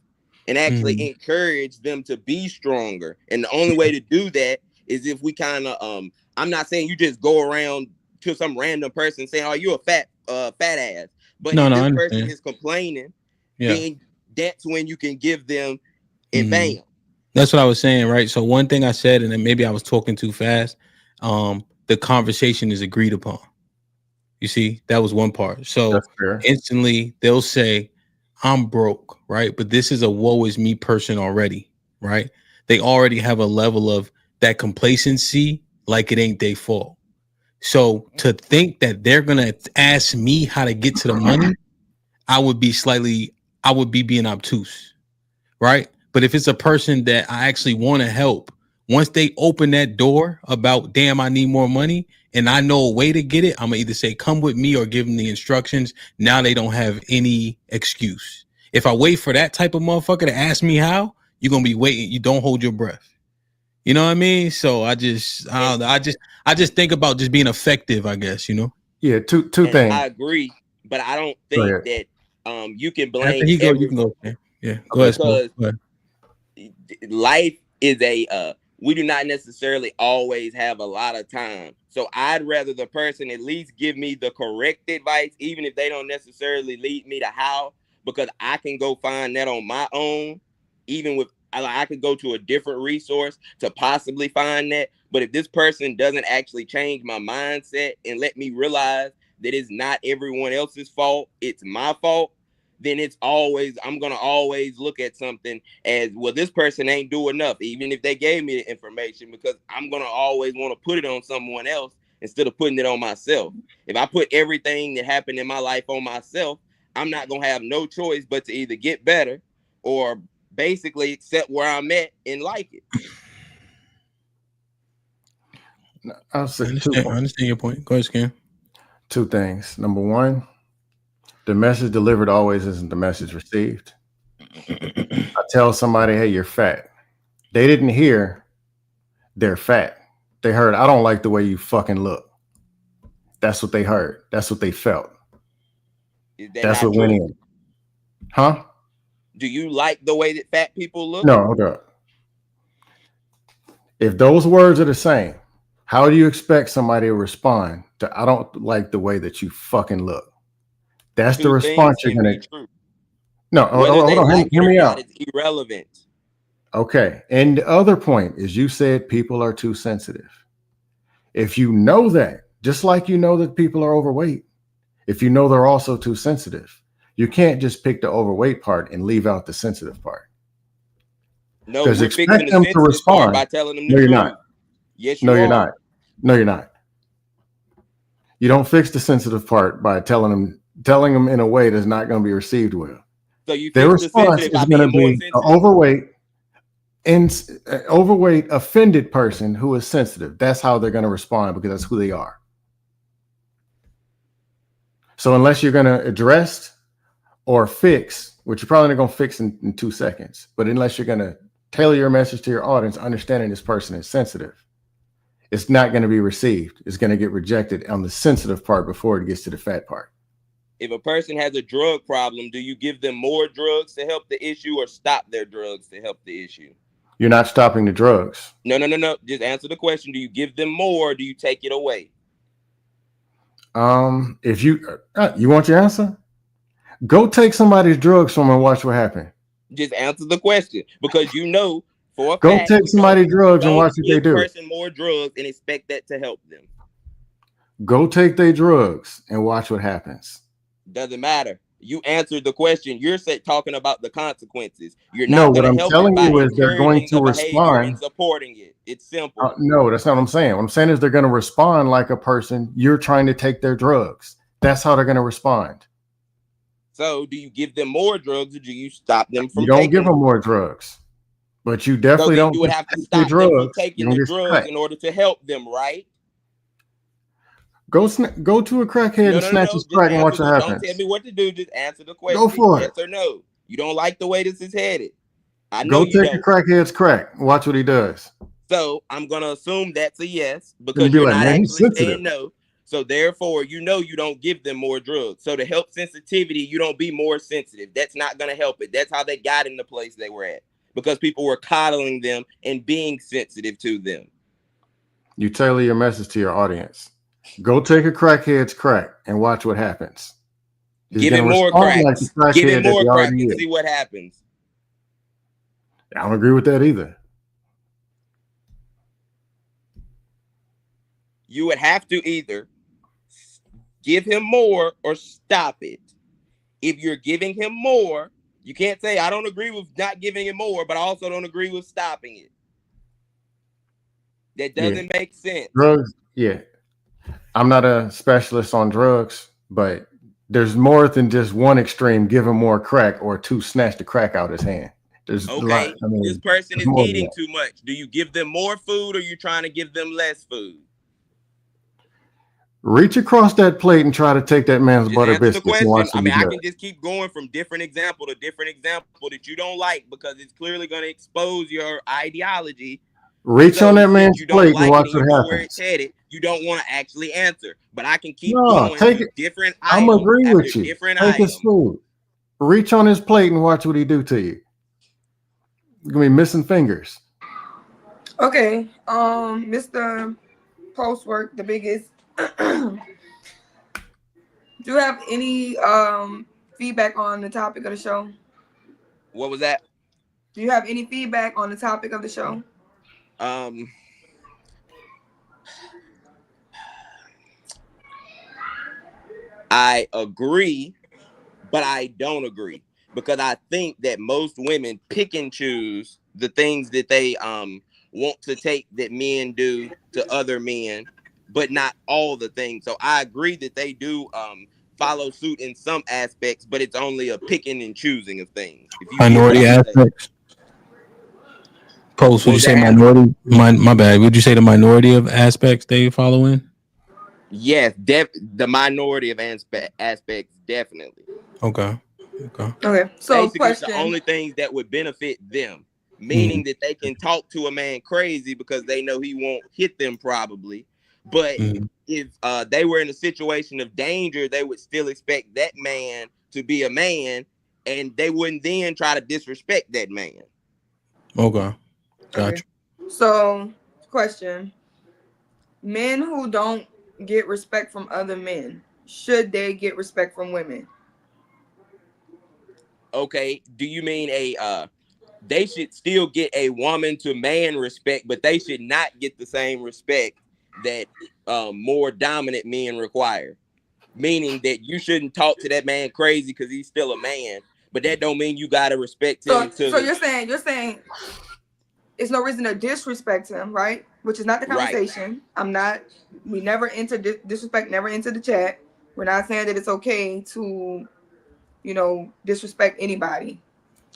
and actually encourage them to be stronger. And the only way to do that is if we kind of I'm not saying you just go around to some random person saying, "Oh, you a fat ass." But if this person is complaining, then that's when you can give them and bam. That's what I was saying, right? So one thing I said, and then maybe I was talking too fast. The conversation is agreed upon. You see, that was one part. So instantly they'll say, I'm broke, right? But this is a woe is me person already, right? They already have a level of that complacency, like it ain't their fault. So to think that they're going to ask me how to get to the money, I would be being obtuse, right? But if it's a person that I actually want to help, once they open that door about, damn, I need more money, and I know a way to get it, I'm gonna either say, come with me or give them the instructions. Now they don't have any excuse. If I wait for that type of motherfucker to ask me how, you're gonna be waiting. You don't hold your breath. You know what I mean? So I just think about just being effective, I guess, you know? Yeah, two things. I agree, but I don't think that you can blame After he go, you can go. Yeah, go ahead. Because life is we do not necessarily always have a lot of time. So I'd rather the person at least give me the correct advice, even if they don't necessarily lead me to how, because I can go find that on my own. Even with, I could go to a different resource to possibly find that. But if this person doesn't actually change my mindset and let me realize that it's not everyone else's fault, it's my fault, then I'm going to always look at something as, well, this person ain't do enough, even if they gave me the information, because I'm going to always want to put it on someone else instead of putting it on myself. If I put everything that happened in my life on myself, I'm not going to have no choice but to either get better or basically accept where I'm at and like it. I'll say I understand your point. Go ahead, Scan. Two things. Number one, the message delivered always isn't the message received. I tell somebody, hey, you're fat. They didn't hear they're fat. They heard, I don't like the way you fucking look. That's what they heard. That's what they felt. That's what went in. Huh? Do you like the way that fat people look? No, hold up. If those words are the same, how do you expect somebody to respond to I don't like the way that you fucking look? That's the Two response things you're can gonna. be true. No, Whether hold they on. like Hear it or me not out. is irrelevant. Okay. And the other point is you said people are too sensitive. If you know that, just like you know that people are overweight, if you know they're also too sensitive, you can't just pick the overweight part and leave out the sensitive part. No, Because we're fixing expect the them to sensitive part respond. by telling them the No, you're truth. not. Yes, No, you you're are. not. No, you're not. You don't fix the sensitive part by telling them in a way that's not going to be received well. So you Their fix the response sensitive is by going to being more be an overweight, offended person who is sensitive. That's how they're going to respond because that's who they are. So unless you're going to address or fix, which you're probably not going to fix in 2 seconds, but unless you're going to tailor your message to your audience, understanding this person is sensitive, it's not going to be received. It's going to get rejected on the sensitive part before it gets to the fat part. If a person has a drug problem, do you give them more drugs to help the issue or stop their drugs to help the issue? You're not stopping the drugs. No. Just answer the question. Do you give them more or do you take it away? If you want your answer, go take somebody's drugs from them and watch what happens. Just answer the question because you know for a Go fact, take somebody's drugs and don't watch what they give do. person more drugs and expect that to help them. Go take their drugs and watch what happens. Doesn't matter. You answered the question. You're talking about the consequences. You're No, not what going to I'm help telling it by you is they're going encouraging to the behavior and respond. supporting it. It's simple. No, that's not what I'm saying. What I'm saying is they're going to respond like a person you're trying to take their drugs. That's how they're going to respond. So do you give them more drugs or do you stop them from You don't taking give them more drugs, but you definitely so then don't you would have to take their stop them from drugs. You taking don't the get drugs cracked. in order to help them, right? Go to a crackhead and snatch his Just crack and watch answer what Don't happens. tell me what to do. Just answer the question. Go for Yes it. or no. You don't like the way this is headed. I know Go you take a don't. crackhead's crack and watch what he does. So I'm going to assume that's a yes because And be you're like, not man, he's actually sensitive. saying no. So therefore, you don't give them more drugs. So to help sensitivity, you don't be more sensitive. That's not going to help it. That's how they got in the place they were at because people were coddling them and being sensitive to them. You tailor your message to your audience. Go take a crackhead's crack and watch what happens. He's Give going him to more respond crack. like the Give him crackhead that more he crack already and is. see what happens. I don't agree with that either. You would have to either give him more or stop it. If you're giving him more, you can't say, I don't agree with not giving him more, but I also don't agree with stopping it. That doesn't make sense. Drugs, yeah. I'm not a specialist on drugs, but there's more than just one extreme, give him more crack, or two, snatch the crack out his hand. There's a lot. I mean, this person is more than eating that. too much. Do you give them more food or are you trying to give them less food? Reach across that plate and try to take that man's butter Answer the biscuits and question. watch I what mean, he I does. can just keep going from different example to different example that you don't like because it's clearly going to expose your ideology. Reach on that man's You don't plate like and it watch and you what know where happens. it's headed. You don't want to actually answer, but I can keep No, going take through it. different I'm items agree after with you. different Take items. his food. Reach on his plate and watch what he do to you. You're gonna be missing fingers. Okay, Mr. Postwork, the biggest. Do you have any feedback on the topic of the show? What was that? Do you have any feedback on the topic of the show? I agree, but I don't agree because I think that most women pick and choose the things that they want to take that men do to other men, but not all the things. So I agree that they do follow suit in some aspects, but it's only a picking and choosing of things. If you Minority get what I'm saying. aspects. Post, would you say that? minority? My bad. Would you say the minority of aspects they follow in? Yes, the minority of aspects, definitely. Okay. Okay. So basically, question. It's the only things that would benefit them, meaning that they can talk to a man crazy because they know he won't hit them probably. But if they were in a situation of danger, they would still expect that man to be a man and they wouldn't then try to disrespect that man. Okay. Gotcha. So, question. Men who don't get respect from other men, should they get respect from women? Okay, do you mean they should still get a woman to man respect, but they should not get the same respect that more dominant men require? Meaning that you shouldn't talk to that man crazy because he's still a man, but that don't mean you gotta respect him. So you're saying it's no reason to disrespect him, right? Which is not the conversation. Right. We never enter disrespect, never enter the chat. We're not saying that it's okay to, disrespect anybody.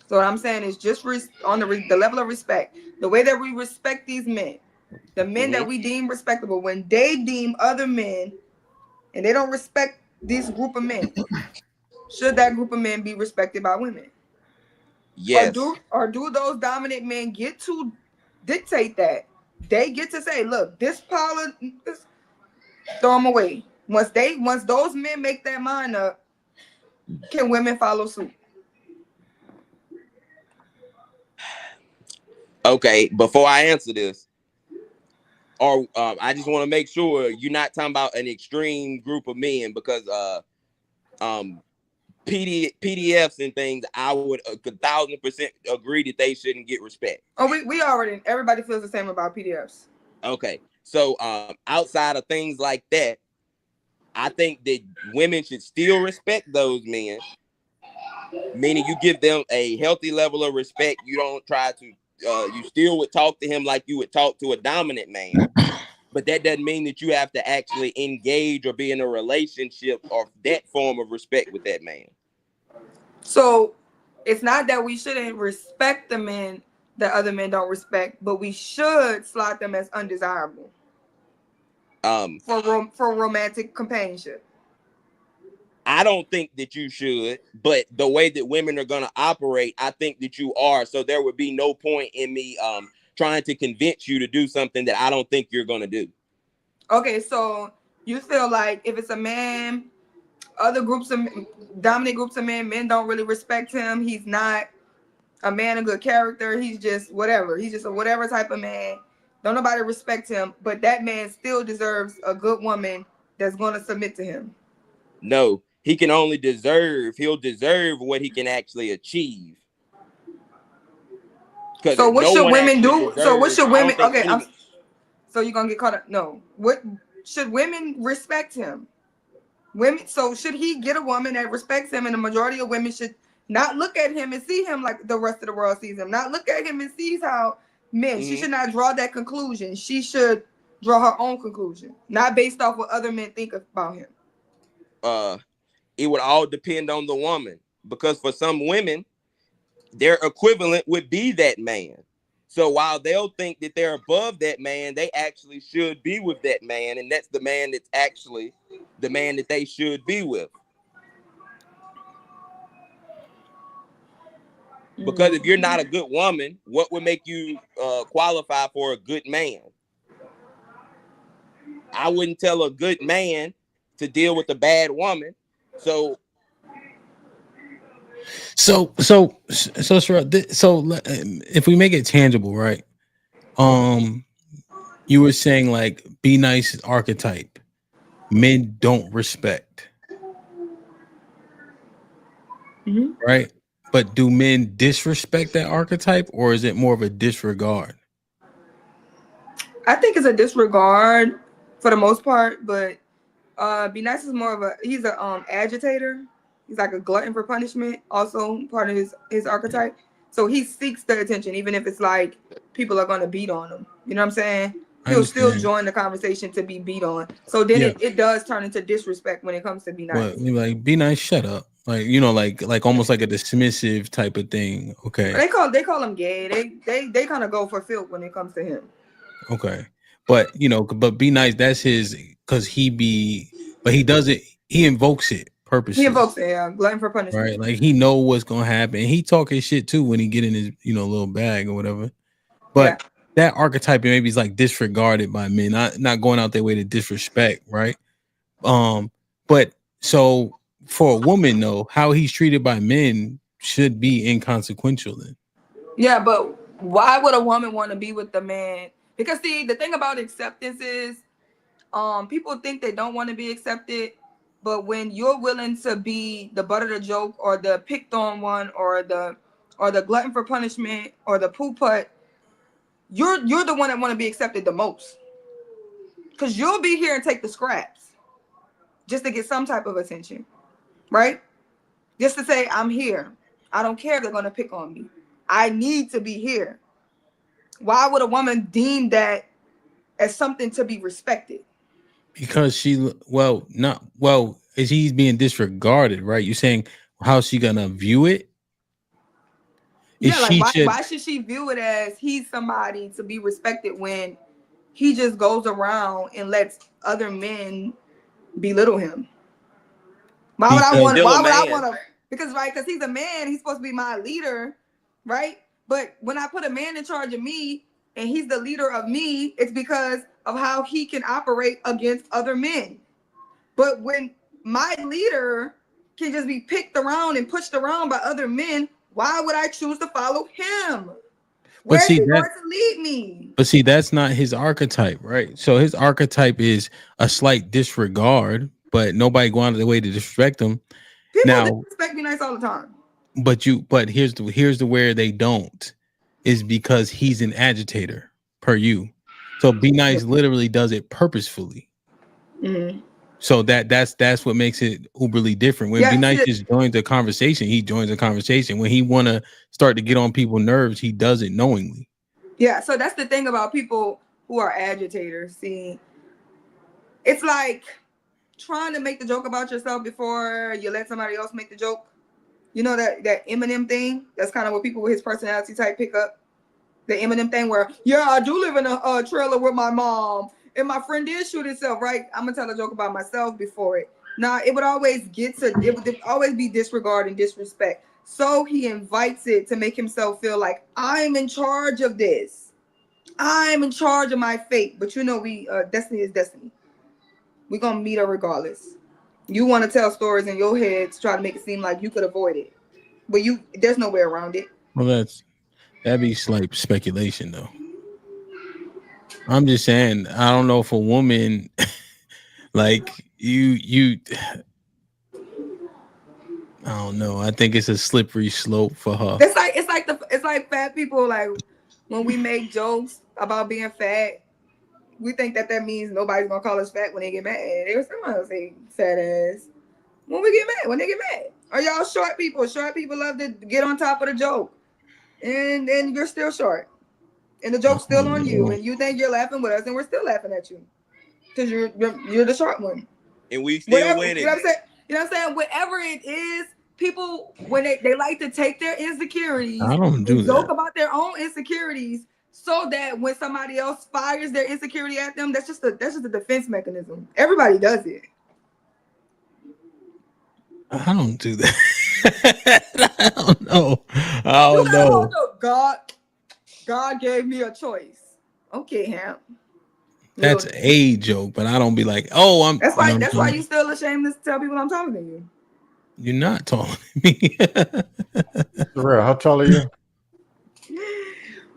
So what I'm saying is just on the level of respect, the way that we respect these men, the men that we deem respectable, when they deem other men and they don't respect this group of men, should that group of men be respected by women? Yes. Or do those dominant men get to dictate that? They get to say, look, this Paula, throw them away. Once those men make their mind up, can women follow suit? Okay, before I answer this, or I just want to make sure you're not talking about an extreme group of men, because PDFs and things, I would 1,000% agree that they shouldn't get respect. Oh, we already, everybody feels the same about PDFs. Okay, so outside of things like that, I think that women should still respect those men, meaning you give them a healthy level of respect. You don't try to, you still would talk to him like you would talk to a dominant man, but that doesn't mean that you have to actually engage or be in a relationship or that form of respect with that man. So it's not that we shouldn't respect the men that other men don't respect, but we should slot them as undesirable for romantic companionship. I don't think that you should, but the way that women are going to operate, I think that you are. So there would be no point in me trying to convince you to do something that I don't think you're going to do. Okay, so you feel like if it's a man, other groups of dominant groups of men don't really respect him. He's not a man of good character. He's just whatever. He's just a whatever type of man. Don't nobody respect him, but that man still deserves a good woman that's going to submit to him. No, he'll deserve what he can actually achieve. So what should women do? So what should women, okay, so you're going to get caught up. No, what should women respect him? Women, so should he get a woman that respects him? And the majority of women should not look at him and see him like the rest of the world sees him. Not look at him and sees how men. She should not draw that conclusion. She should draw her own conclusion, not based off what other men think about him. It would all depend on the woman, because for some women, their equivalent would be that man. So while they'll think that they're above that man, they actually should be with that man, and that's the man that's actually the man that they should be with. Because if you're not a good woman, what would make you qualify for a good man? I wouldn't tell a good man to deal with a bad woman. So if we make it tangible, right? You were saying like be nice archetype, men don't respect, right? But do men disrespect that archetype, or is it more of a disregard? I think it's a disregard for the most part, but be nice is more of he's a agitator. He's like a glutton for punishment, also part of his archetype. So he seeks the attention, even if it's like people are going to beat on him. You know what I'm saying? He'll still join the conversation to be beat on. So then it does turn into disrespect when it comes to be nice. Well, you're like, be nice, shut up. Like, like almost like a dismissive type of thing. Okay. They call him gay. They kind of go for filth when it comes to him. Okay. But but be nice, that's his, because he does it, he invokes it purposely. He invokes it, yeah, glutton for punishment. Right. Like he know what's gonna happen. He talk his shit too when he get in his, little bag or whatever. But that archetype maybe is like disregarded by men, not going out their way to disrespect, right? But so for a woman though, how he's treated by men should be inconsequential then. Yeah, but why would a woman want to be with the man? Because see, the thing about acceptance is, people think they don't want to be accepted, but when you're willing to be the butt of the joke or the picked on one or the glutton for punishment or the poo putt, you're the one that want to be accepted the most. Because you'll be here and take the scraps just to get some type of attention, right? Just to say, I'm here. I don't care if they're going to pick on me. I need to be here. Why would a woman deem that as something to be respected? Because he's being disregarded, right? You're saying how's she gonna view it? Yeah, like why should she view it as he's somebody to be respected when he just goes around and lets other men belittle him? Why would I want to? Because he's a man, he's supposed to be my leader, right? But when I put a man in charge of me and he's the leader of me, it's because of how he can operate against other men. But when my leader can just be picked around and pushed around by other men, why would I choose to follow him? Where's he going to lead me? But see, that's not his archetype, right? So his archetype is a slight disregard, but nobody go out of the way to disrespect him. People disrespect me nice all the time. But here's the where they don't is because he's an agitator per you. So Be Nice literally does it purposefully. Mm-hmm. So that's what makes it uberly different. When Be Nice just joins a conversation, he joins a conversation. When he want to start to get on people's nerves, he does it knowingly. Yeah, so that's the thing about people who are agitators. See, it's like trying to make the joke about yourself before you let somebody else make the joke. You know that Eminem thing? That's kind of what people with his personality type pick up. The Eminem thing where, yeah, I do live in a trailer with my mom and my friend did shoot himself, right? I'm going to tell a joke about myself before it. Now, it would always be disregard and disrespect. So he invites it to make himself feel like I'm in charge of this. I'm in charge of my fate. But you know, destiny is destiny. We're going to meet her regardless. You want to tell stories in your head to try to make it seem like you could avoid it. But there's no way around it. Well, that'd be slight speculation, though. I'm just saying, I don't know if a woman like you I don't know. I think it's a slippery slope for her. It's like fat people, like when we make jokes about being fat, we think that means nobody's gonna call us fat when they get mad. They were still gonna say fat ass when they get mad. Are y'all short people? Short people love to get on top of the joke, and then you're still short, and the joke's still on you, and you think you're laughing with us, and we're still laughing at you because you're the short one, and we still winning. You know what I'm saying? Whatever it is, people when they like to take their insecurities, joke about their own insecurities. So that when somebody else fires their insecurity at them, that's just a defense mechanism. Everybody does it. I don't do that. I don't know. I don't know. God gave me a choice. Okay, Hamp. That's a joke, but I don't be like, oh, I'm. That's why you still ashamed to tell people I'm talking to you. You're not taller than me. For real, how tall are you?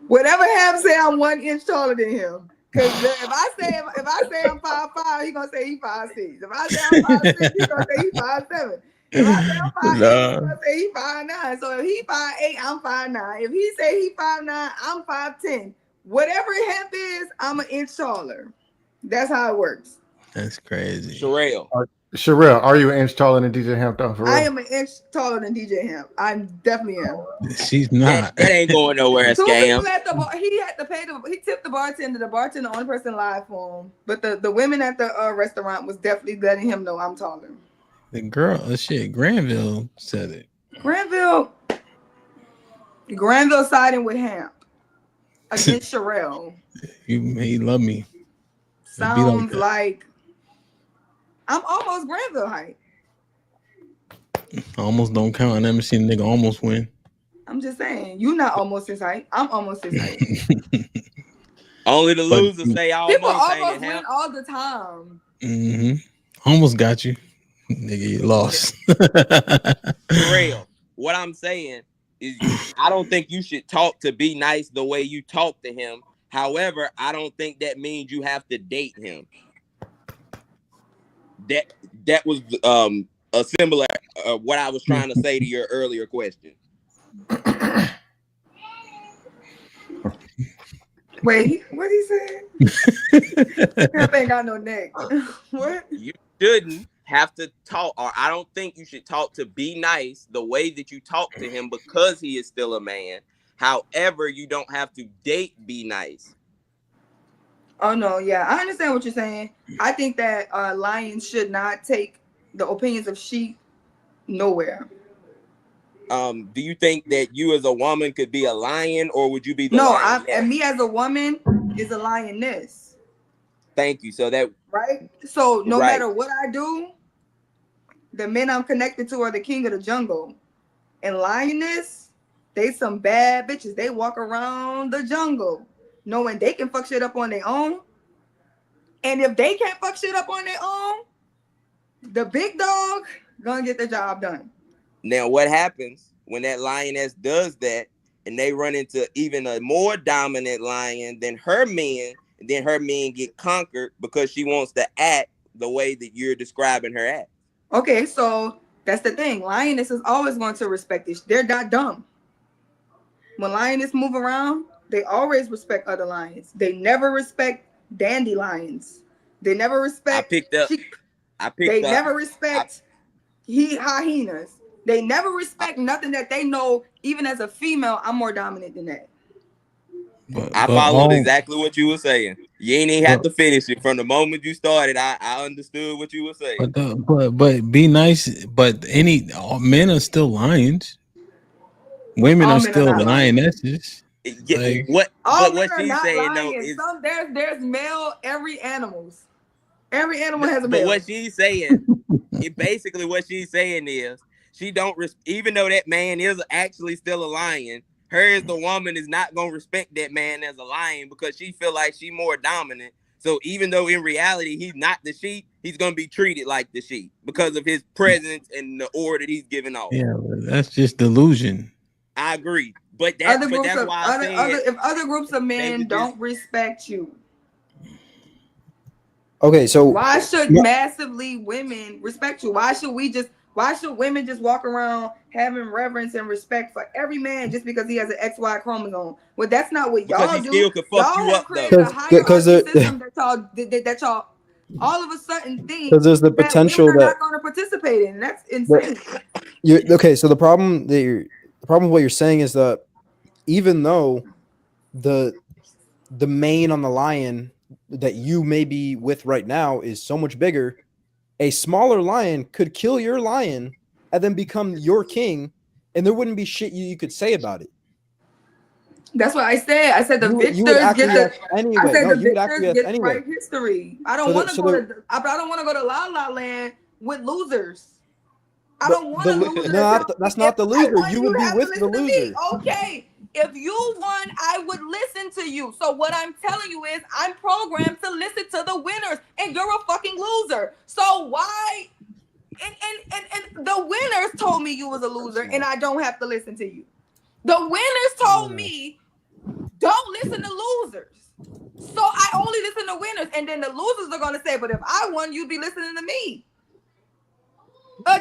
Whatever Ham say, I'm 1 inch taller than him. Because if I say I'm 5'5", he gonna say he 5'6". If I say I'm 5'6", he gonna say he 5'7". If I say I'm 5'8", he gonna say he 5'9". So if he 5'8", I'm 5'9". If he say he 5'9", I'm 5'10". Whatever Hemp is, I'm an inch taller. That's how it works. That's crazy. Sherelle, are you an inch taller than DJ Hemp though? For real? I am an inch taller than DJ Hemp. I definitely am. She's not. That ain't going nowhere, scam. He tipped the bartender. The bartender, the only person live for him. But the women at the restaurant was definitely letting him know I'm taller. The girl, Granville said it. Granville siding with Hemp against Sherelle. He love me. Sounds like I'm almost Granville height. Almost don't count. I never seen a nigga almost win. I'm just saying, you not almost his height. I'm almost his height. Only the losers say almost. People almost win all the time. Mm-hmm. Almost got you. Nigga, you lost. For real. what I'm saying is, I don't think you should talk to Be Nice the way you talk to him. However, I don't think that means you have to date him. That was a similar what I was trying to say to your earlier question. Wait, what he said? That ain't got no neck. What? You shouldn't have to talk, or I don't think you should talk to Be Nice the way that you talk to him because he is still a man. However, you don't have to date Be Nice. Oh no, yeah, I understand what you're saying. I think that lions should not take the opinions of sheep nowhere. Do you think that you as a woman could be a lion, or would you be the No, lioness? and me as a woman is a lioness. Thank you. So that right. So no right. matter what I do, the men I'm connected to are the king of the jungle. And lioness, they some bad bitches. They walk around the jungle knowing they can fuck shit up on their own. And if they can't fuck shit up on their own, the big dog gonna get the job done. Now, what happens when that lioness does that and they run into even a more dominant lion than her men, and then her men get conquered because she wants to act the way that you're describing her act? Okay, so that's the thing. Lioness is always going to respect this. They're not dumb. When lioness move around, they always respect other lions. They never respect dandelions. They never respect sheep. They never respect hyenas. They never respect nothing that they know. Even as a female, I'm more dominant than that. I followed exactly what you were saying. You ain't even have to finish it. From the moment you started, I understood what you were saying. But Be Nice. But men are still lions. Women are still lionesses. Yeah, like, what she's saying though is there's male every animals. Every animal has a male. But what she's saying, basically what she's saying is she don't even though that man is actually still a lion, her as the woman is not gonna respect that man as a lion because she feel like she more dominant. So even though in reality he's not the sheep, he's gonna be treated like the sheep because of his presence and the order that he's giving off. Yeah, that's just delusion. I agree, but that's why if other groups of men don't respect you, okay, so why should massively women respect you? Why should women just walk around having reverence and respect for every man just because he has an XY chromosome? Well, that's not what y'all do. Still could fuck y'all you have up, created a hierarchy system that y'all all of a sudden think because there's the potential that women are that not going to participate in. That's insane. Okay, so the problem with what you're saying is that even though the mane on the lion that you may be with right now is so much bigger, a smaller lion could kill your lion and then become your king, and there wouldn't be shit you could say about it. That's what I said. I said the victors get the anyway. I said No, the you would victors acquiesce get anyway. right history. I don't want to go to. I don't want to go to La La Land with losers. I don't want to lose. That's not the loser. You would be with the loser. Okay, if you won, I would listen to you. So what I'm telling you is, I'm programmed to listen to the winners, and you're a fucking loser. So why? And the winners told me you was a loser, and I don't have to listen to you. The winners told me don't listen to losers. So I only listen to winners, and then the losers are gonna say, "But if I won, you'd be listening to me."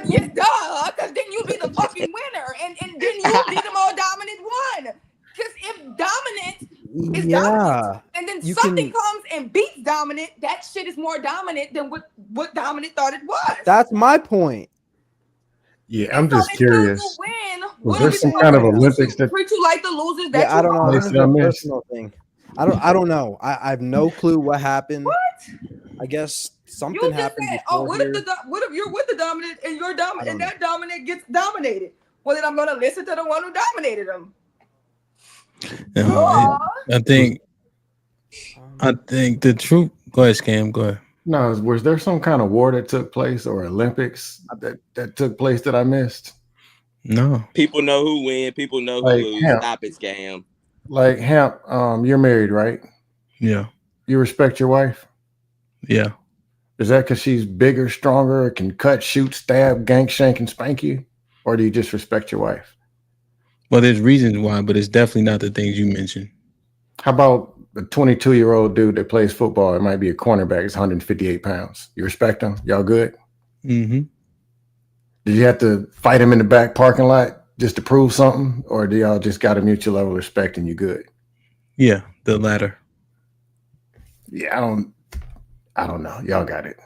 Yeah, duh, because then you'd be the fucking winner, and then you'd be the more dominant one. Because if dominant is dominant, and then something comes and beats dominant, that shit is more dominant than what dominant thought it was. That's my point. Yeah, I'm just curious. Was there some kind of Olympics that treat you like the losers? That I don't know. This is a personal thing. I don't know. I have no clue what happened. What? I guess something happened. Said, what if you're with the dominant and you're dominant and that dominant gets dominated? Well, then I'm gonna listen to the one who dominated them. I think the truth. Go ahead, Scam. Go ahead. No, was there some kind of war that took place or Olympics that took place that I missed? No. People know who win. People know who lose. HAMP. Stop it, Scam. Like HAMP, you're married, right? Yeah. You respect your wife? Yeah. Is that because she's bigger, stronger, can cut, shoot, stab, gank, shank, and spank you? or do you just respect your wife? Well, there's reasons why, but it's definitely not the things you mentioned. How about a 22-year-old dude that plays football? It might be a cornerback. It's 158 pounds. You respect him? Y'all good? Mm-hmm. Did you have to fight him in the back parking lot just to prove something, or do y'all just got a mutual level of respect and you good? Yeah, the latter. Yeah, I don't know. Y'all got it.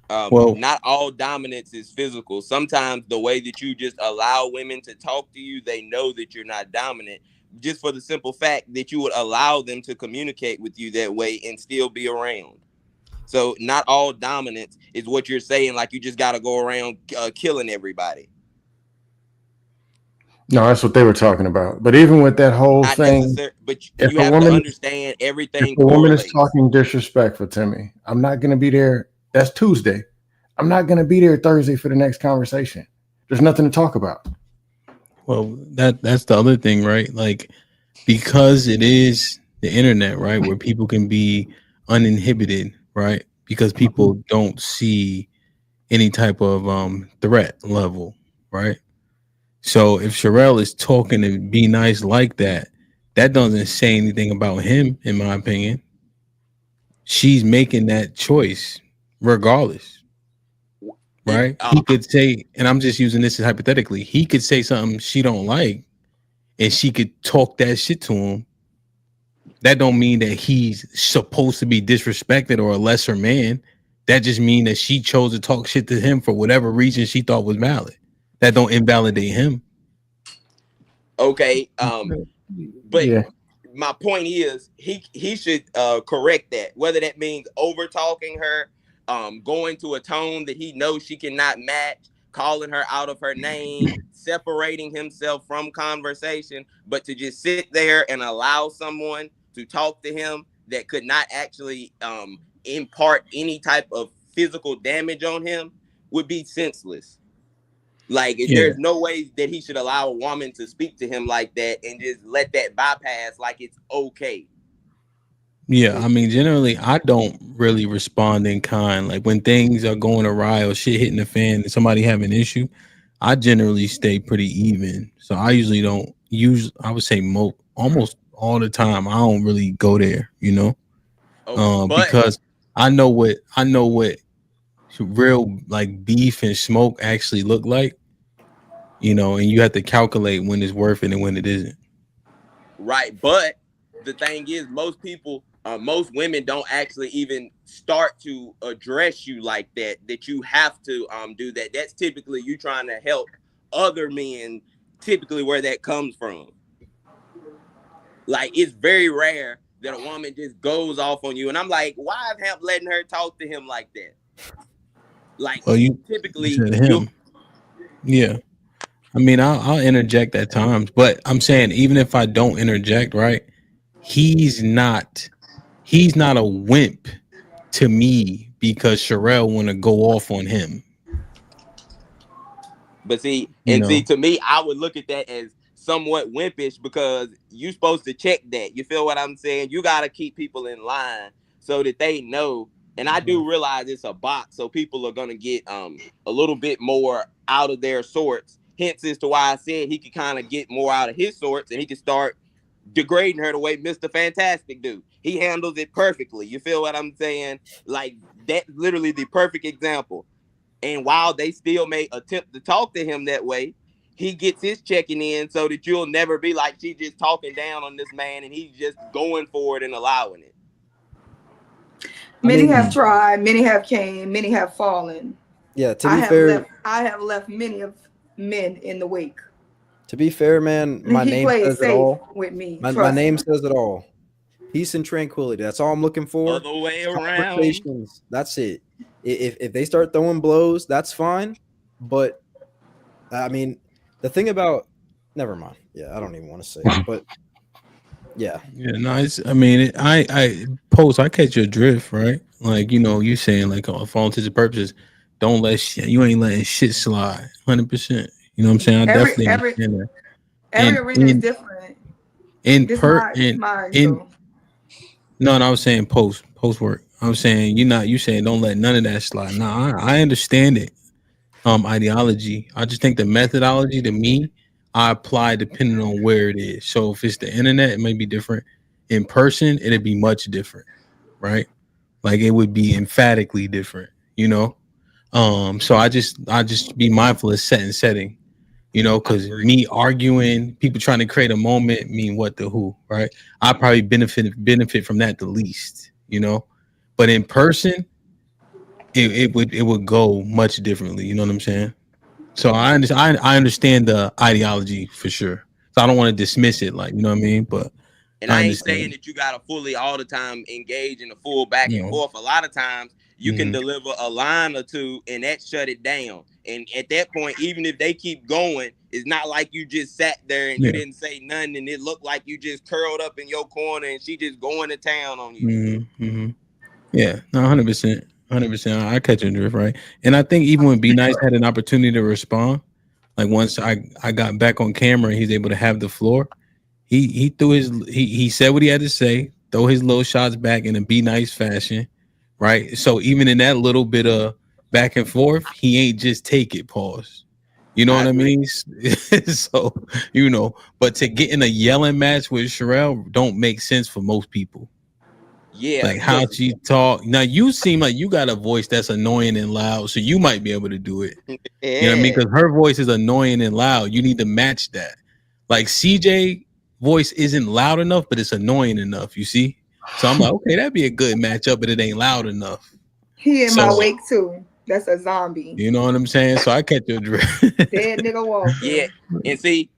Not all dominance is physical. Sometimes the way that you just allow women to talk to you, they know that you're not dominant, just for the simple fact that you would allow them to communicate with you that way and still be around. So not all dominance is what you're saying, like you just got to go around killing everybody. No, that's what they were talking about. But even with that whole Not thing, but if you a have woman, to understand everything if a woman is correlates. talking disrespectful to me, I'm not going to be there. That's Tuesday. I'm not going to be there Thursday for the next conversation. There's nothing to talk about. Well, that's the other thing, right? Like, because it is the internet, right, where people can be uninhibited, right? Because people don't see any type of threat level, right? So if Sherelle is talking to be nice like that, that doesn't say anything about him, in my opinion. She's making that choice regardless. Right? He could say, and I'm just using this as hypothetically, he could say something she don't like, and she could talk that shit to him. That don't mean that he's supposed to be disrespected or a lesser man. That just mean that she chose to talk shit to him for whatever reason she thought was valid. That don't invalidate him. Okay, but yeah. My point is he should correct that, whether that means over talking her, going to a tone that he knows she cannot match, calling her out of her name, separating himself from conversation, but to just sit there and allow someone to talk to him that could not actually impart any type of physical damage on him would be senseless. Like, there's no way that he should allow a woman to speak to him like that and just let that bypass like it's okay. Yeah, I mean, generally, I don't really respond in kind. Like when things are going awry or shit hitting the fan and somebody have an issue, I generally stay pretty even. So I usually don't use. I would say almost all the time. I don't really go there, you know, because I know what real like beef and smoke actually look like, you know, and you have to calculate when it's worth it and when it isn't. Right, but the thing is, most people, most women don't actually even start to address you like that. That you have to do that. That's typically you trying to help other men. Typically, where that comes from. Like, it's very rare that a woman just goes off on you, and I'm like, why is HAMP letting her talk to him like that? Like, well, typically, you said him. Yeah. I mean, I'll interject at times, but I'm saying even if I don't interject, right? He's not a wimp to me because Sherelle want to go off on him. But see, to me, I would look at that as somewhat wimpish because you're supposed to check that. You feel what I'm saying? You got to keep people in line so that they know. And I do realize it's a box, so people are going to get a little bit more out of their sorts. Hence as to why I said he could kind of get more out of his sorts and he could start degrading her the way Mr. Fantastic do. He handles it perfectly. You feel what I'm saying? Like, that's literally the perfect example. And while they still may attempt to talk to him that way, he gets his checking in so that you'll never be like she's just talking down on this man and he's just going for it and allowing it. Many have tried, many have came, many have fallen. Yeah, to be fair, I have left many of men in the wake. To be fair, man, my name says it all. With me, my name says it all. Peace and tranquility. That's all I'm looking for. Other way around. That's it. If they start throwing blows, that's fine. But I mean, the thing about, never mind. Yeah, I don't even want to say it, but yeah. Yeah, no, I mean, I catch your drift, right? Like, you know, you saying like, for all intents and purposes, don't let you ain't letting shit slide, 100%. You know what I'm saying? I definitely understand that. Every arena is different. No, I was saying post work. I was saying you saying don't let none of that slide. Nah, I understand it. ideology. I just think the methodology to me, I apply depending on where it is. So if it's the internet, it may be different. In person, it'd be much different, right? Like it would be emphatically different, you know. So I just be mindful of setting, you know, because me arguing, people trying to create a moment mean what the who, right? I probably benefit from that the least, you know. But in person, it would go much differently. You know what I'm saying? So I understand the ideology for sure. So I don't want to dismiss it, like, you know what I mean. But And I ain't saying that you gotta fully all the time engage in a full back and forth. A lot of times you can deliver a line or two and that shut it down. And at that point, even if they keep going, it's not like you just sat there and you didn't say nothing and it looked like you just curled up in your corner and she just going to town on you. Yeah, no, 100%. 100%. I catch your drift, right? And I think even when Be Nice had an opportunity to respond, like once I got back on camera and he's able to have the floor, he threw he said what he had to say, throw his little shots back in a Be Nice fashion, right? So even in that little bit of back and forth, he ain't just take it, pause. You know what I mean? So, you know, but to get in a yelling match with Sherelle don't make sense for most people. Yeah, like how she talk. Now you seem like you got a voice that's annoying and loud, so you might be able to do it. You know what I mean? Because her voice is annoying and loud. You need to match that. Like CJ voice isn't loud enough, but it's annoying enough. You see? So I'm like, okay, that'd be a good matchup, but it ain't loud enough. He in my wake too. That's a zombie. You know what I'm saying? So I catch your drift. Dead nigga walking. Yeah, and see,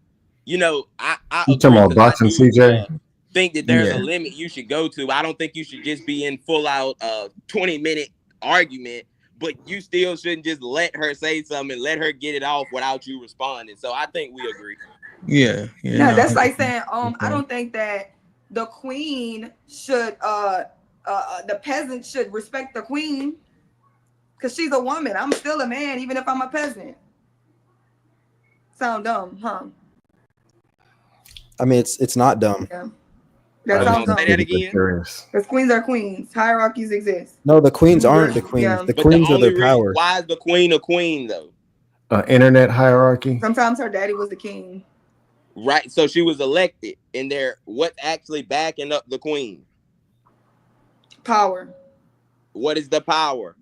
you know, I You talking about boxing, CJ? Think that there's a limit you should go to. I don't think you should just be in full out 20-minute argument, but you still shouldn't just let her say something and let her get it off without you responding. So I think we agree. Yeah. No, that's like saying I don't think that the queen should the peasant should respect the queen because she's a woman. I'm still a man even if I'm a peasant. Sound dumb, huh? I mean, it's not dumb. Yeah. That sounds dumb. Say that again. Because queens are queens. Hierarchies exist. No, the queens aren't the queens. Yeah. The queens are their power. Why is the queen a queen though? Internet hierarchy. Sometimes her daddy was the king. Right. So she was elected, and what's actually backing up the queen? Power. What is the power?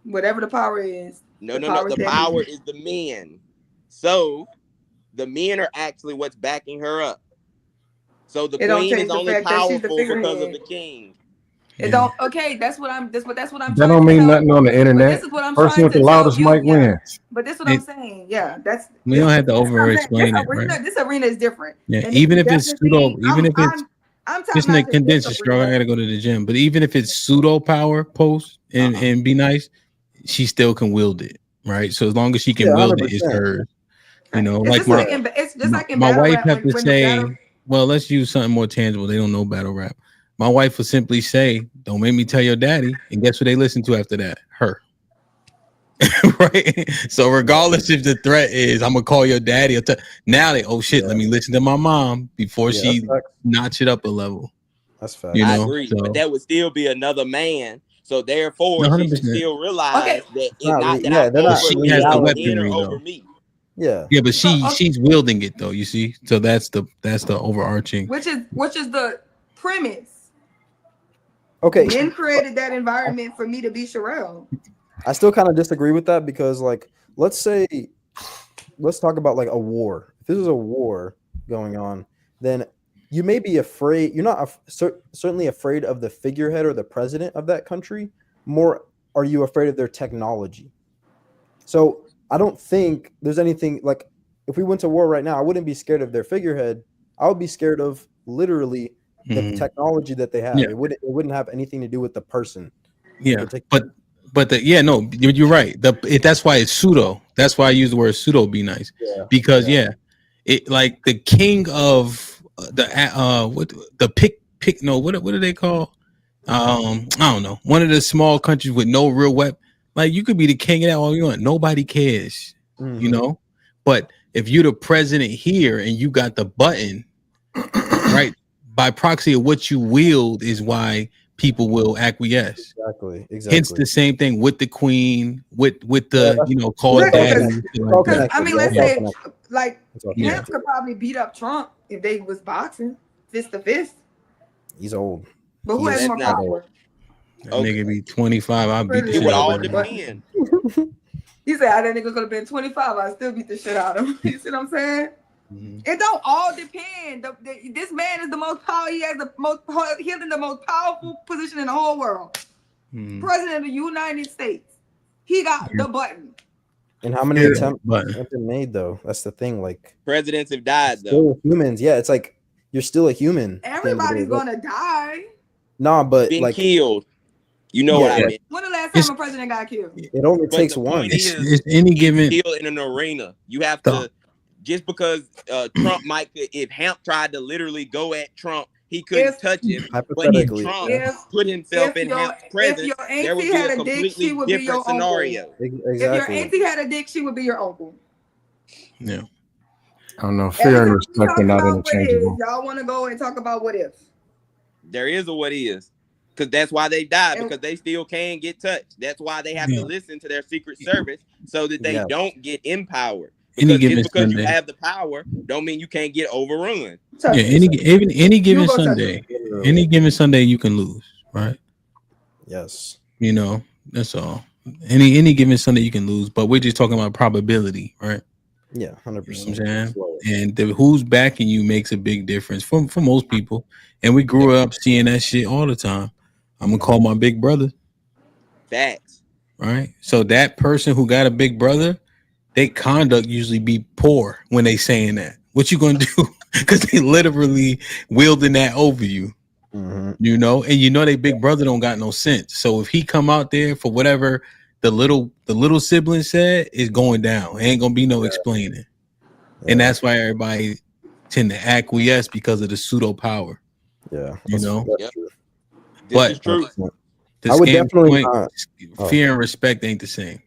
Whatever the power is. No. The power is the men. So the men are actually what's backing her up. So the queen is only powerful because of the king. It don't. Okay, that's what I'm. That's what I'm. That don't mean nothing on the internet. This is what I'm Person with the loudest mic wins. But this is what I'm saying. Yeah, that's. We don't have to over-explain it, right? This arena is different. Yeah, even if it's pseudo, even if it's just in a condensed stroke, I gotta go to the gym. But even if it's pseudo power post and Be Nice, she still can wield it, right? So as long as she can wield it, it's hers. You know, it's like my wife have to say, well, let's use something more tangible. They don't know battle rap. My wife will simply say, "Don't make me tell your daddy," and guess what they listen to after that? Her. Right. So regardless if the threat is, "I'm gonna call your daddy," now they, oh shit, let me listen to my mom before she notch it up a level. That's fact. You know? I agree, but that would still be another man. So therefore, she should still realize that it's not that she has the weaponry over though. me. Yeah. Yeah, but she's wielding it though. You see, so that's the overarching. Which is the premise. Okay. Men created that environment for me to be Sherelle. I still kind of disagree with that because, like, let's talk about like a war. If this is a war going on, then you may be afraid. You're not certainly afraid of the figurehead or the president of that country. More, are you afraid of their technology? So I don't think there's anything like if we went to war right now, I wouldn't be scared of their figurehead. I would be scared of literally the technology that they have. Yeah. It wouldn't have anything to do with the person. Yeah, you're right. That's why it's pseudo. That's why I use the word pseudo. Be Nice, because it like the king of what do they call? I don't know. One of the small countries with no real weapon. Like you could be the king of that all you want. Nobody cares, you know. But if you're the president here and you got the button, right? By proxy of what you wield is why people will acquiesce. Exactly. Hence the same thing with the queen, with the call daddy. Because I mean, let's say like Yeah. Hamp could probably beat up Trump if they was boxing fist to fist. He's old. But who has more power? That nigga be 25. I'll beat the It shit would out all of him. depend. He said, that nigga could have been 25. I still beat the shit out of him. You see what I'm saying? It don't all depend. This man is the most power. He has the most. He's in the most powerful position in the whole world. President of the United States. He got the button. And how many attempts have been made though? That's the thing. Like presidents have died though. Still humans, yeah. It's like you're still a human. Everybody's gonna die. Nah, but been like killed. You know what I mean? When the last time a president got killed? It only takes one. It's any given killed in an arena. You have to just because Trump might, if Hamp tried to literally go at Trump, he couldn't touch him. But if Trump put himself in Hamp's presence, there would be a completely different scenario. If your auntie had a dick, she would be your uncle. Yeah. I don't know. Fear and respect are not interchangeable. Y'all want to go and talk about what if? There is a what is. Because that's why they died, because they still can get touched. That's why they have to listen to their Secret Service so that they don't get empowered. Because just because you have the power, don't mean you can't get overrun. Yeah, any given Sunday, any given Sunday you can lose, right? Yes. You know, that's all. Any given Sunday you can lose, but we're just talking about probability, right? Yeah, 100%. You know what I'm saying? And who's backing you makes a big difference for most people. And we grew up seeing that shit all the time. I'm gonna call my big brother. Facts. Right. So that person who got a big brother, they conduct usually be poor when they saying that. What you gonna do? Because they literally wielding that over you. You know, and you know they big brother don't got no sense. So if he come out there for whatever the little sibling said, is going down. Ain't gonna be no explaining. And that's why everybody tend to acquiesce because of the pseudo power. Yeah. You know. This is true. I would definitely fear and respect ain't the same.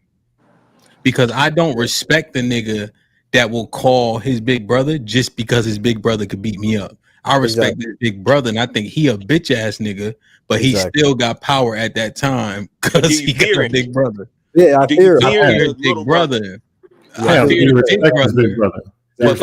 Because I don't respect the nigga that will call his big brother just because his big brother could beat me up. I respect his big brother, and I think he a bitch ass nigga, but he still got power at that time because he got a big brother. Yeah, I fear his big brother. I fear his big brother. But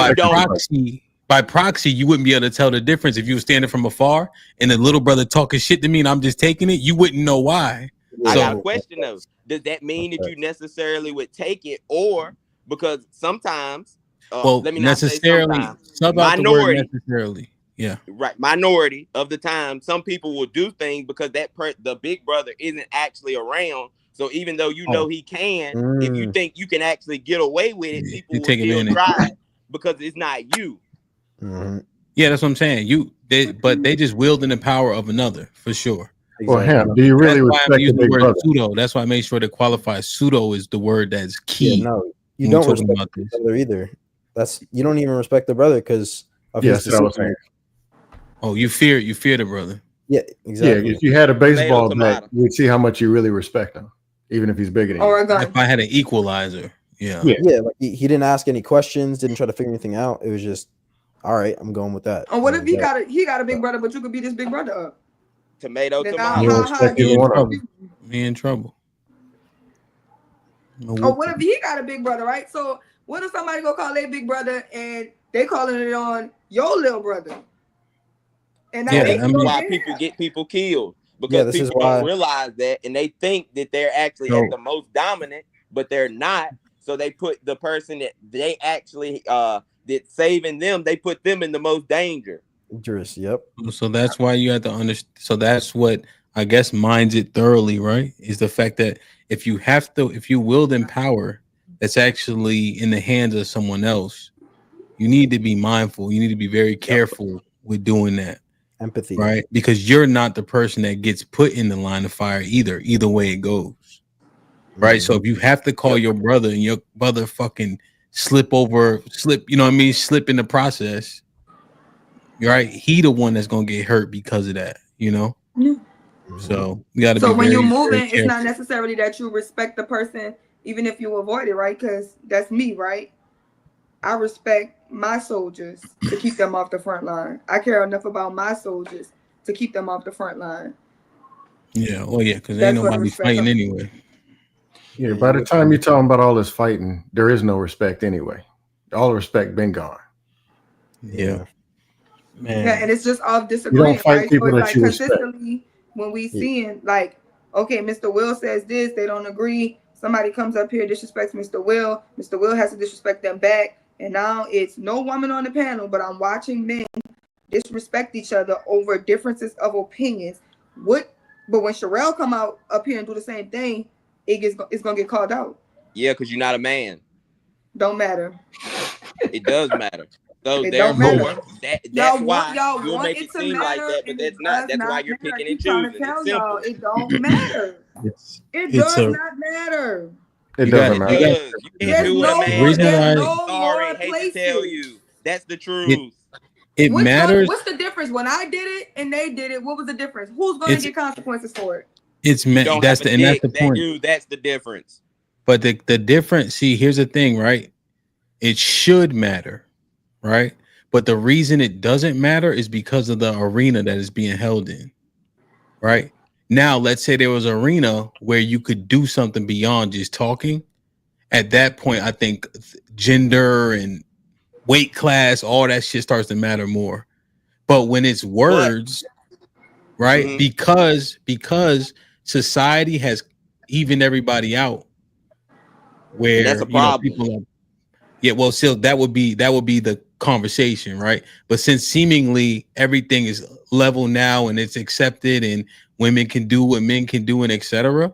by proxy, you wouldn't be able to tell the difference if you were standing from afar and the little brother talking shit to me and I'm just taking it. You wouldn't know why. I got a question though. Does that mean that you necessarily would take it, or because sometimes, let me not say sometimes, minority, yeah, right, minority of the time, some people will do things because the big brother isn't actually around. So even though you know he can, if you think you can actually get away with it, people will still try it because it's not you. Yeah, that's what I'm saying. But they just wielding the power of another for sure. Well, Ham, do you really respect the word pseudo? That's why I made sure to qualify. Pseudo is the word that's key. Yeah, no, you don't respect the brother either. You don't even respect the brother because of his decision. Oh, you fear the brother. Yeah, exactly. Yeah, if you had a baseball bat, you'd see how much you really respect him, even if he's bigger than you. If I had an equalizer, yeah. Like he didn't ask any questions, didn't try to figure anything out. It was just, all right, I'm going with that. And what if he got a big brother, but you could beat his big brother up? Tomato. Me in trouble. Or what if he got a big brother, right? So what if somebody go call their big brother and they calling it on your little brother? And that's why people get people killed, because people don't realize that, and they think that they're actually at the most dominant, but they're not. So they put the person that they actually that saving them, they put them in the most danger. Dangerous, yep. So that's why you have to understand. So that's what I guess minds it thoroughly, right? Is the fact that if you wield in power that's actually in the hands of someone else, you need to be mindful. You need to be very careful with doing that. Empathy, right? Because you're not the person that gets put in the line of fire either way it goes, right? So if you have to call your brother and your brother fucking slip, you know what I mean, slip in the process, right? He the one that's gonna get hurt because of that, you know. So you got to. So when you're moving, it's not necessarily that you respect the person, even if you avoid it, right? Because that's me, right? I respect my soldiers to keep them off the front line. I care enough about my soldiers to keep them off the front line. Yeah, well, yeah, because ain't That's what nobody respect fighting comes. anyway. Yeah, by the time you're talking about all this fighting, there is no respect anyway. All the respect been gone. Yeah. Man. Yeah, and it's just all You disagreeing, don't fight right? So people it's that like you respect. consistently when we Yeah. seeing like, okay, Mr. Will says this, they don't agree. Somebody comes up here, disrespects Mr. Will. Mr. Will has to disrespect them back. And now it's no woman on the panel, but I'm watching men disrespect each other over differences of opinions. But when Sherelle come out up here and do the same thing, it's gonna get called out. Yeah, because you're not a man. Don't matter. It does matter. So It don't matter. therefore, that's why Y'all you'll want make it it to seem like matter, that, but and it that's not. does That's why not you're matter. I picking and keep trying to choosing. It's tell simple. y'all, it don't matter. It It's does a not matter. It you doesn't got matter. it. You Because you can't do what a the man reason does. why Sorry, hate to tell you. That's the truth. it matters. What's the difference? When I did it and they did it, what was the difference? Who's gonna It's get consequences for it? it's You don't that's have a the and that's dick. the point. That's the difference. But the difference, see, here's the thing, right? It should matter, right? But the reason it doesn't matter is because of the arena that is being held in, right? Now, let's say there was an arena where you could do something beyond just talking. At that point, I think gender and weight class, all that shit starts to matter more. But when it's words, right? Mhm. Because society has evened everybody out, And that's where a problem. people are, yeah, well, still that would be the conversation, right? But since seemingly everything is level now and it's accepted and women can do what men can do and etc.,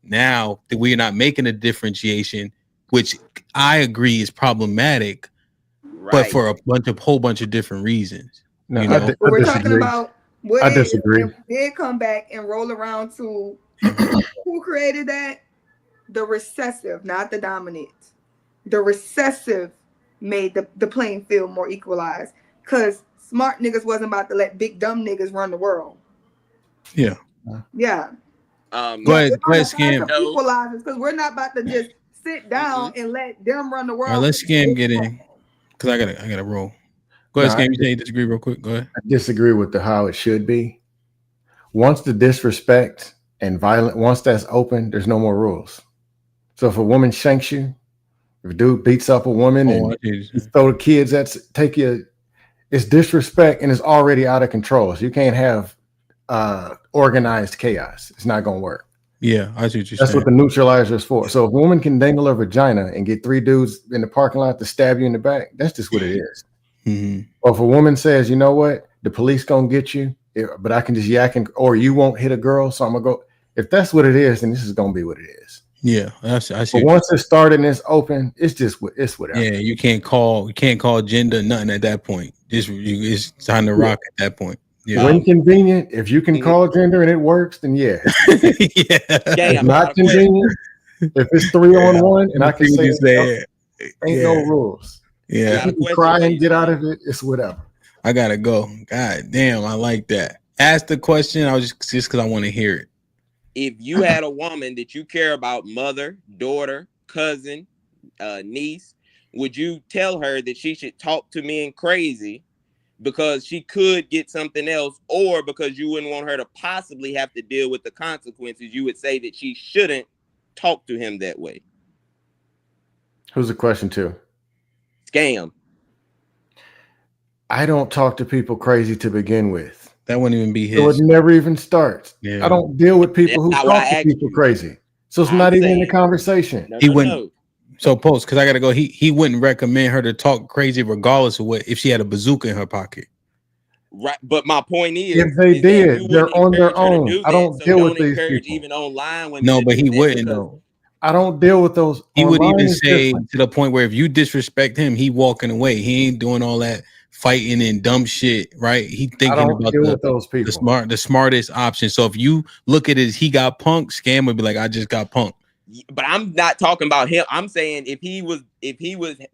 now that we're not making a differentiation, which I agree is problematic, but Right. for a whole bunch of different reasons. No, You I, know, di- But I we're talking disagree. about what I is, disagree. and we did come back and roll around to who created that? The recessive, not the dominant. The recessive made the playing field more equalized because smart niggas wasn't about to let big dumb niggas run the world. yeah. Yeah. Go ahead, Some Scam. equalizers because we're not about to just sit down and let them run the All world. right, let's Scam get in because I gotta roll. Go ahead, No, Scam. You say you disagree real quick. Go ahead. I disagree with how it should be. Once the disrespect and violent, once that's open, there's no more rules. So if a woman shanks you, if a dude beats up a woman and you throw the kids take you, it's disrespect and it's already out of control. So you can't have organized chaos. It's not gonna work. Yeah, I see what you're That's saying. what the neutralizer is for. So if a woman can dangle her vagina and get 3 dudes in the parking lot to stab you in the back, that's just what it is. Mm-hmm. Or if a woman says, you know what, the police gonna get you, but I can just yak or you won't hit a girl, so I'm gonna go. If that's what it is, then this is gonna be what it is. Yeah, I see. But once it's started and it's open, it's whatever. Yeah, you can't call gender nothing at that point. It's time to rock at that point. Yeah. When convenient, if you can call gender and it works, then yeah. It's not convenient. If it's 3-on-1 and I can say ain't no rules. Yeah. If you can cry and get out of it, it's whatever. I gotta go. God damn, I like that. Ask the question. I was just because I want to hear it. If you had a woman that you care about, mother, daughter, cousin, niece, would you tell her that she should talk to men crazy because she could get something else, or because you wouldn't want her to possibly have to deal with the consequences? You would say that she shouldn't talk to him that way. Who's the question to? Scam. I don't talk to people crazy to begin with. That wouldn't even be his. So it never even starts. Yeah. I don't deal with people who talk to people crazy. So it's not even in a conversation. He wouldn't. So Post, because I gotta go. He wouldn't recommend her to talk crazy regardless of what if she had a bazooka in her pocket. Right, but my point is, if they did, they're on their own. I don't deal with these people. Even online, women no, to but do he that wouldn't because- though. I don't deal with those. He would Online even is say different. to the point where if you disrespect him, he walking away. He ain't doing all that fighting and dumb shit, right? He thinking don't about deal with those people. the smartest option. So if you look at it as he got punked, Scam would be like, I just got punked. But I'm not talking about him. I'm saying if he was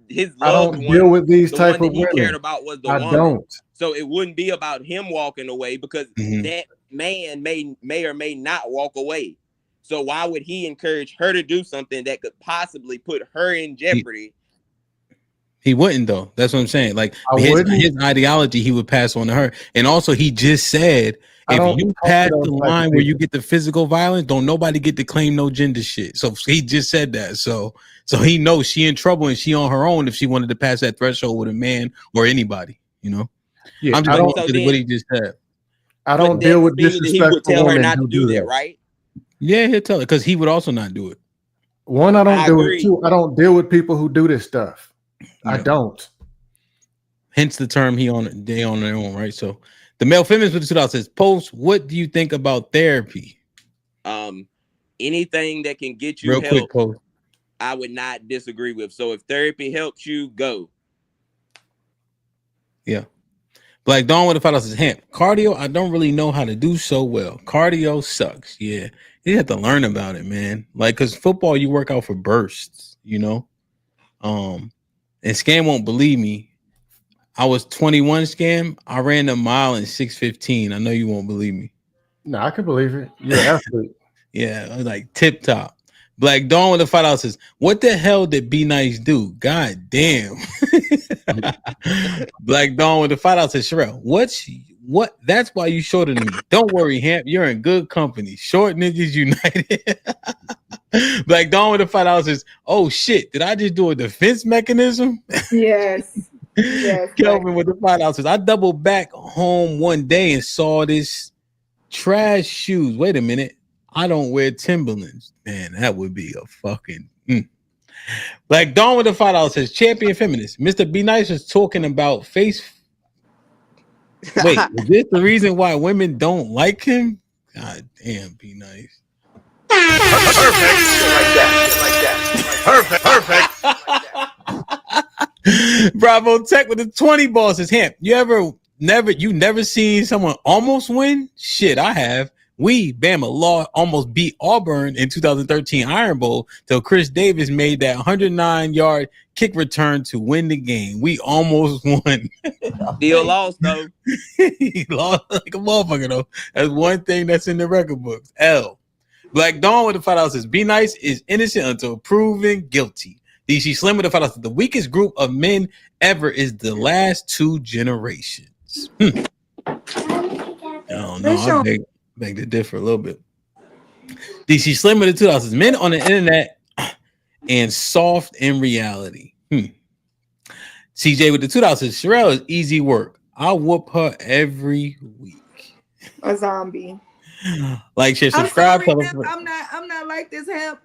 his I loved don't one, deal with these the type one of that he cared women. about was the I woman. don't. So it wouldn't be about him walking away because that man may or may not walk away. So why would he encourage her to do something that could possibly put her in jeopardy? He wouldn't though. That's what I'm saying. Like I his wouldn't. ideology, he would pass on to her. And also, he just said, I if don't you talk to pass those the type of line where you people. get the physical violence, don't nobody get to claim no gender shit. So he just said that. So he knows she in trouble and she on her own if she wanted to pass that threshold with a man or anybody. You know. Yeah, I'm just I going don't. to what he just said. I But don't that deal with means that he would disrespectful tell her women not to who do that, that. right? Yeah, he'll tell it because he would also not do it. One, I don't I do agree. it. Two, I don't deal with people who do this stuff. I Yeah. don't. Hence the term they on their own, right? So the male feminist with the $2 says, Post, what do you think about therapy? Anything that can get you Real quick, help, Post. I would not disagree with. So if therapy helps you, go. Yeah. Black Dawn with the $5 says, HAMP. Cardio, I don't really know how to do so well. Cardio sucks. Yeah. You have to learn about it, man. Like, because football, you work out for bursts, you know? And Scam won't believe me. I was 21, Scam. I ran a mile in 6:15. I know you won't believe me. No, I can believe it. You're an athlete. Yeah, I was like tip top. Black Dawn with the $5 says, what the hell did Be Nice do? God damn. Black Dawn with the $5 says, Sherelle, what? That's why you shorter than me. Don't worry, Hamp. You're in good company. Short niggas united. Black Dawn with the $5 says, oh shit, did I just do a defense mechanism? Yes. Yes. Kelvin with the $5 says, I doubled back home one day and saw this trash shoes. Wait a minute. I don't wear Timberlands. Man, that would be a fucking Black Dawn with the $5 says, champion feminist. Mr. Be Nice was talking about face. Wait, is this the reason why women don't like him? God damn, Be Nice. Perfect. Like that. Perfect. Bravo Tech with the 20 ball says, Hamp, you never seen someone almost win? Shit, I have. We, Bama Law, almost beat Auburn in 2013 Iron Bowl till Chris Davis made that 109-yard kick return to win the game. We almost won. Still lost, though. He lost like a motherfucker, though. That's one thing that's in the record books. L. Black Dawn with the $5 says, Be Nice is innocent until proven guilty. DC Slim with the $5 says, the weakest group of men ever is the last two generations. I don't know. I beg to differ a little bit. DC Slim with the $2 says, men on the internet and soft in reality. CJ with the $2 says, Sherelle is easy work. I'll whoop her every week. A zombie. Like, share, subscribe. I'm sorry, I'm not like this, Hemp.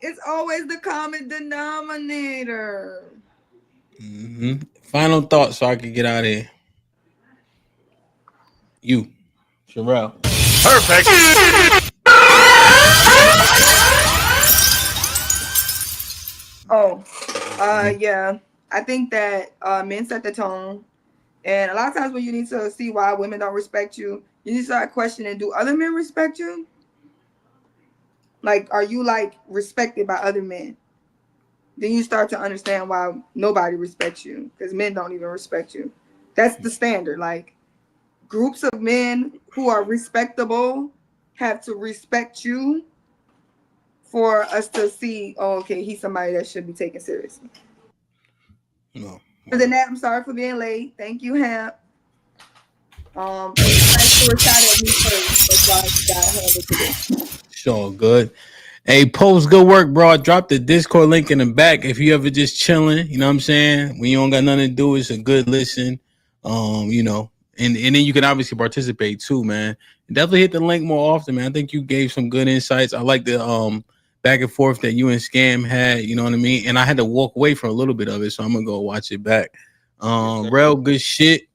It's always the common denominator. Final thoughts so I can get out of here. You, Sherelle. Perfect. Yeah. I think that men set the tone. And a lot of times when you need to see why women don't respect you, you need to start questioning, do other men respect you? Like, are you like respected by other men? Then you start to understand why nobody respects you, because men don't even respect you. That's the standard. Like, groups of men who are respectable have to respect you for us to see, oh, okay, he's somebody that should be taken seriously. No. Other than that, I'm sorry for being late. Thank you, Hamp. Thanks for a shot at me first. That's why I got handled today. Sure, good. Hey, Post, good work, bro. I dropped the Discord link in the back. If you ever just chilling, you know what I'm saying? When you don't got nothing to do, it's a good listen. You know, and then you can obviously participate too, man. Definitely hit the link more often, man. I think you gave some good insights. I like the back and forth that you and Scam had, you know what I mean? And I had to walk away from a little bit of it, so I'm gonna go watch it back. Real good shit.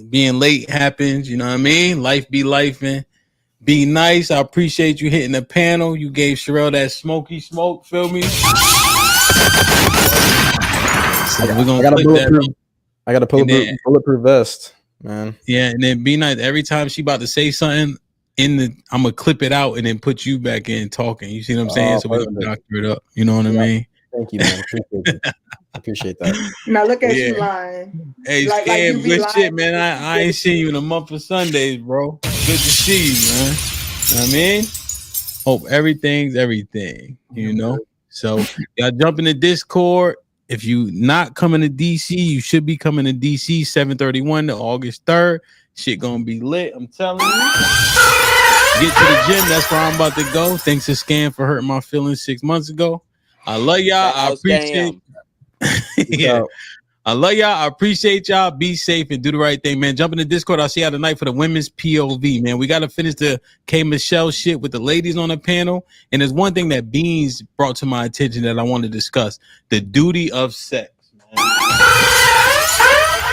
Being late happens, you know what I mean? Life be lifing. Be nice. I appreciate you hitting the panel. You gave Sherelle that smoky smoke, feel me? So we're gonna click that. I got a bulletproof vest, man. Yeah, and then Be Nice. Every time she about to say something, I'm gonna clip it out and then put you back in talking. You see what I'm saying? So we can doctor it up. You know what I mean? Thank you, man. Appreciate that. Now look at you lying. Hey, like Scam, you good lying. shit, man. I ain't seen you in a month of Sundays, bro. Good to see you, man. You know what I mean? Hope everything's everything, you know? So y'all jump in the Discord. If you not coming to DC, you should be coming to DC 7/31 to August 3rd. Shit gonna be lit. I'm telling you. Get to the gym. That's where I'm about to go. Thanks to Scam for hurting my feelings 6 months ago. I love y'all. I appreciate. Yeah. I love y'all. I appreciate y'all. Be safe and do the right thing, man. Jump in the Discord. I'll see y'all tonight for the women's POV, man. We got to finish the K Michelle shit with the ladies on the panel. And there's one thing that Beans brought to my attention that I want to discuss: the duty of sex, man.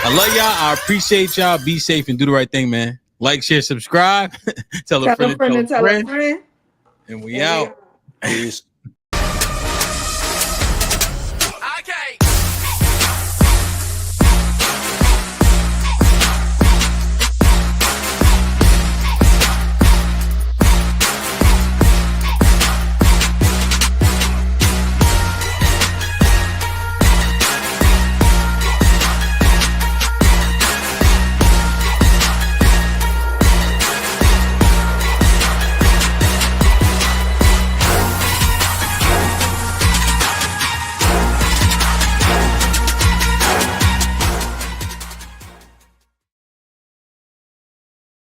I love y'all. I appreciate y'all. Be safe and do the right thing, man. Like, share, subscribe. Tell a friend to tell a friend. And we out. Peace.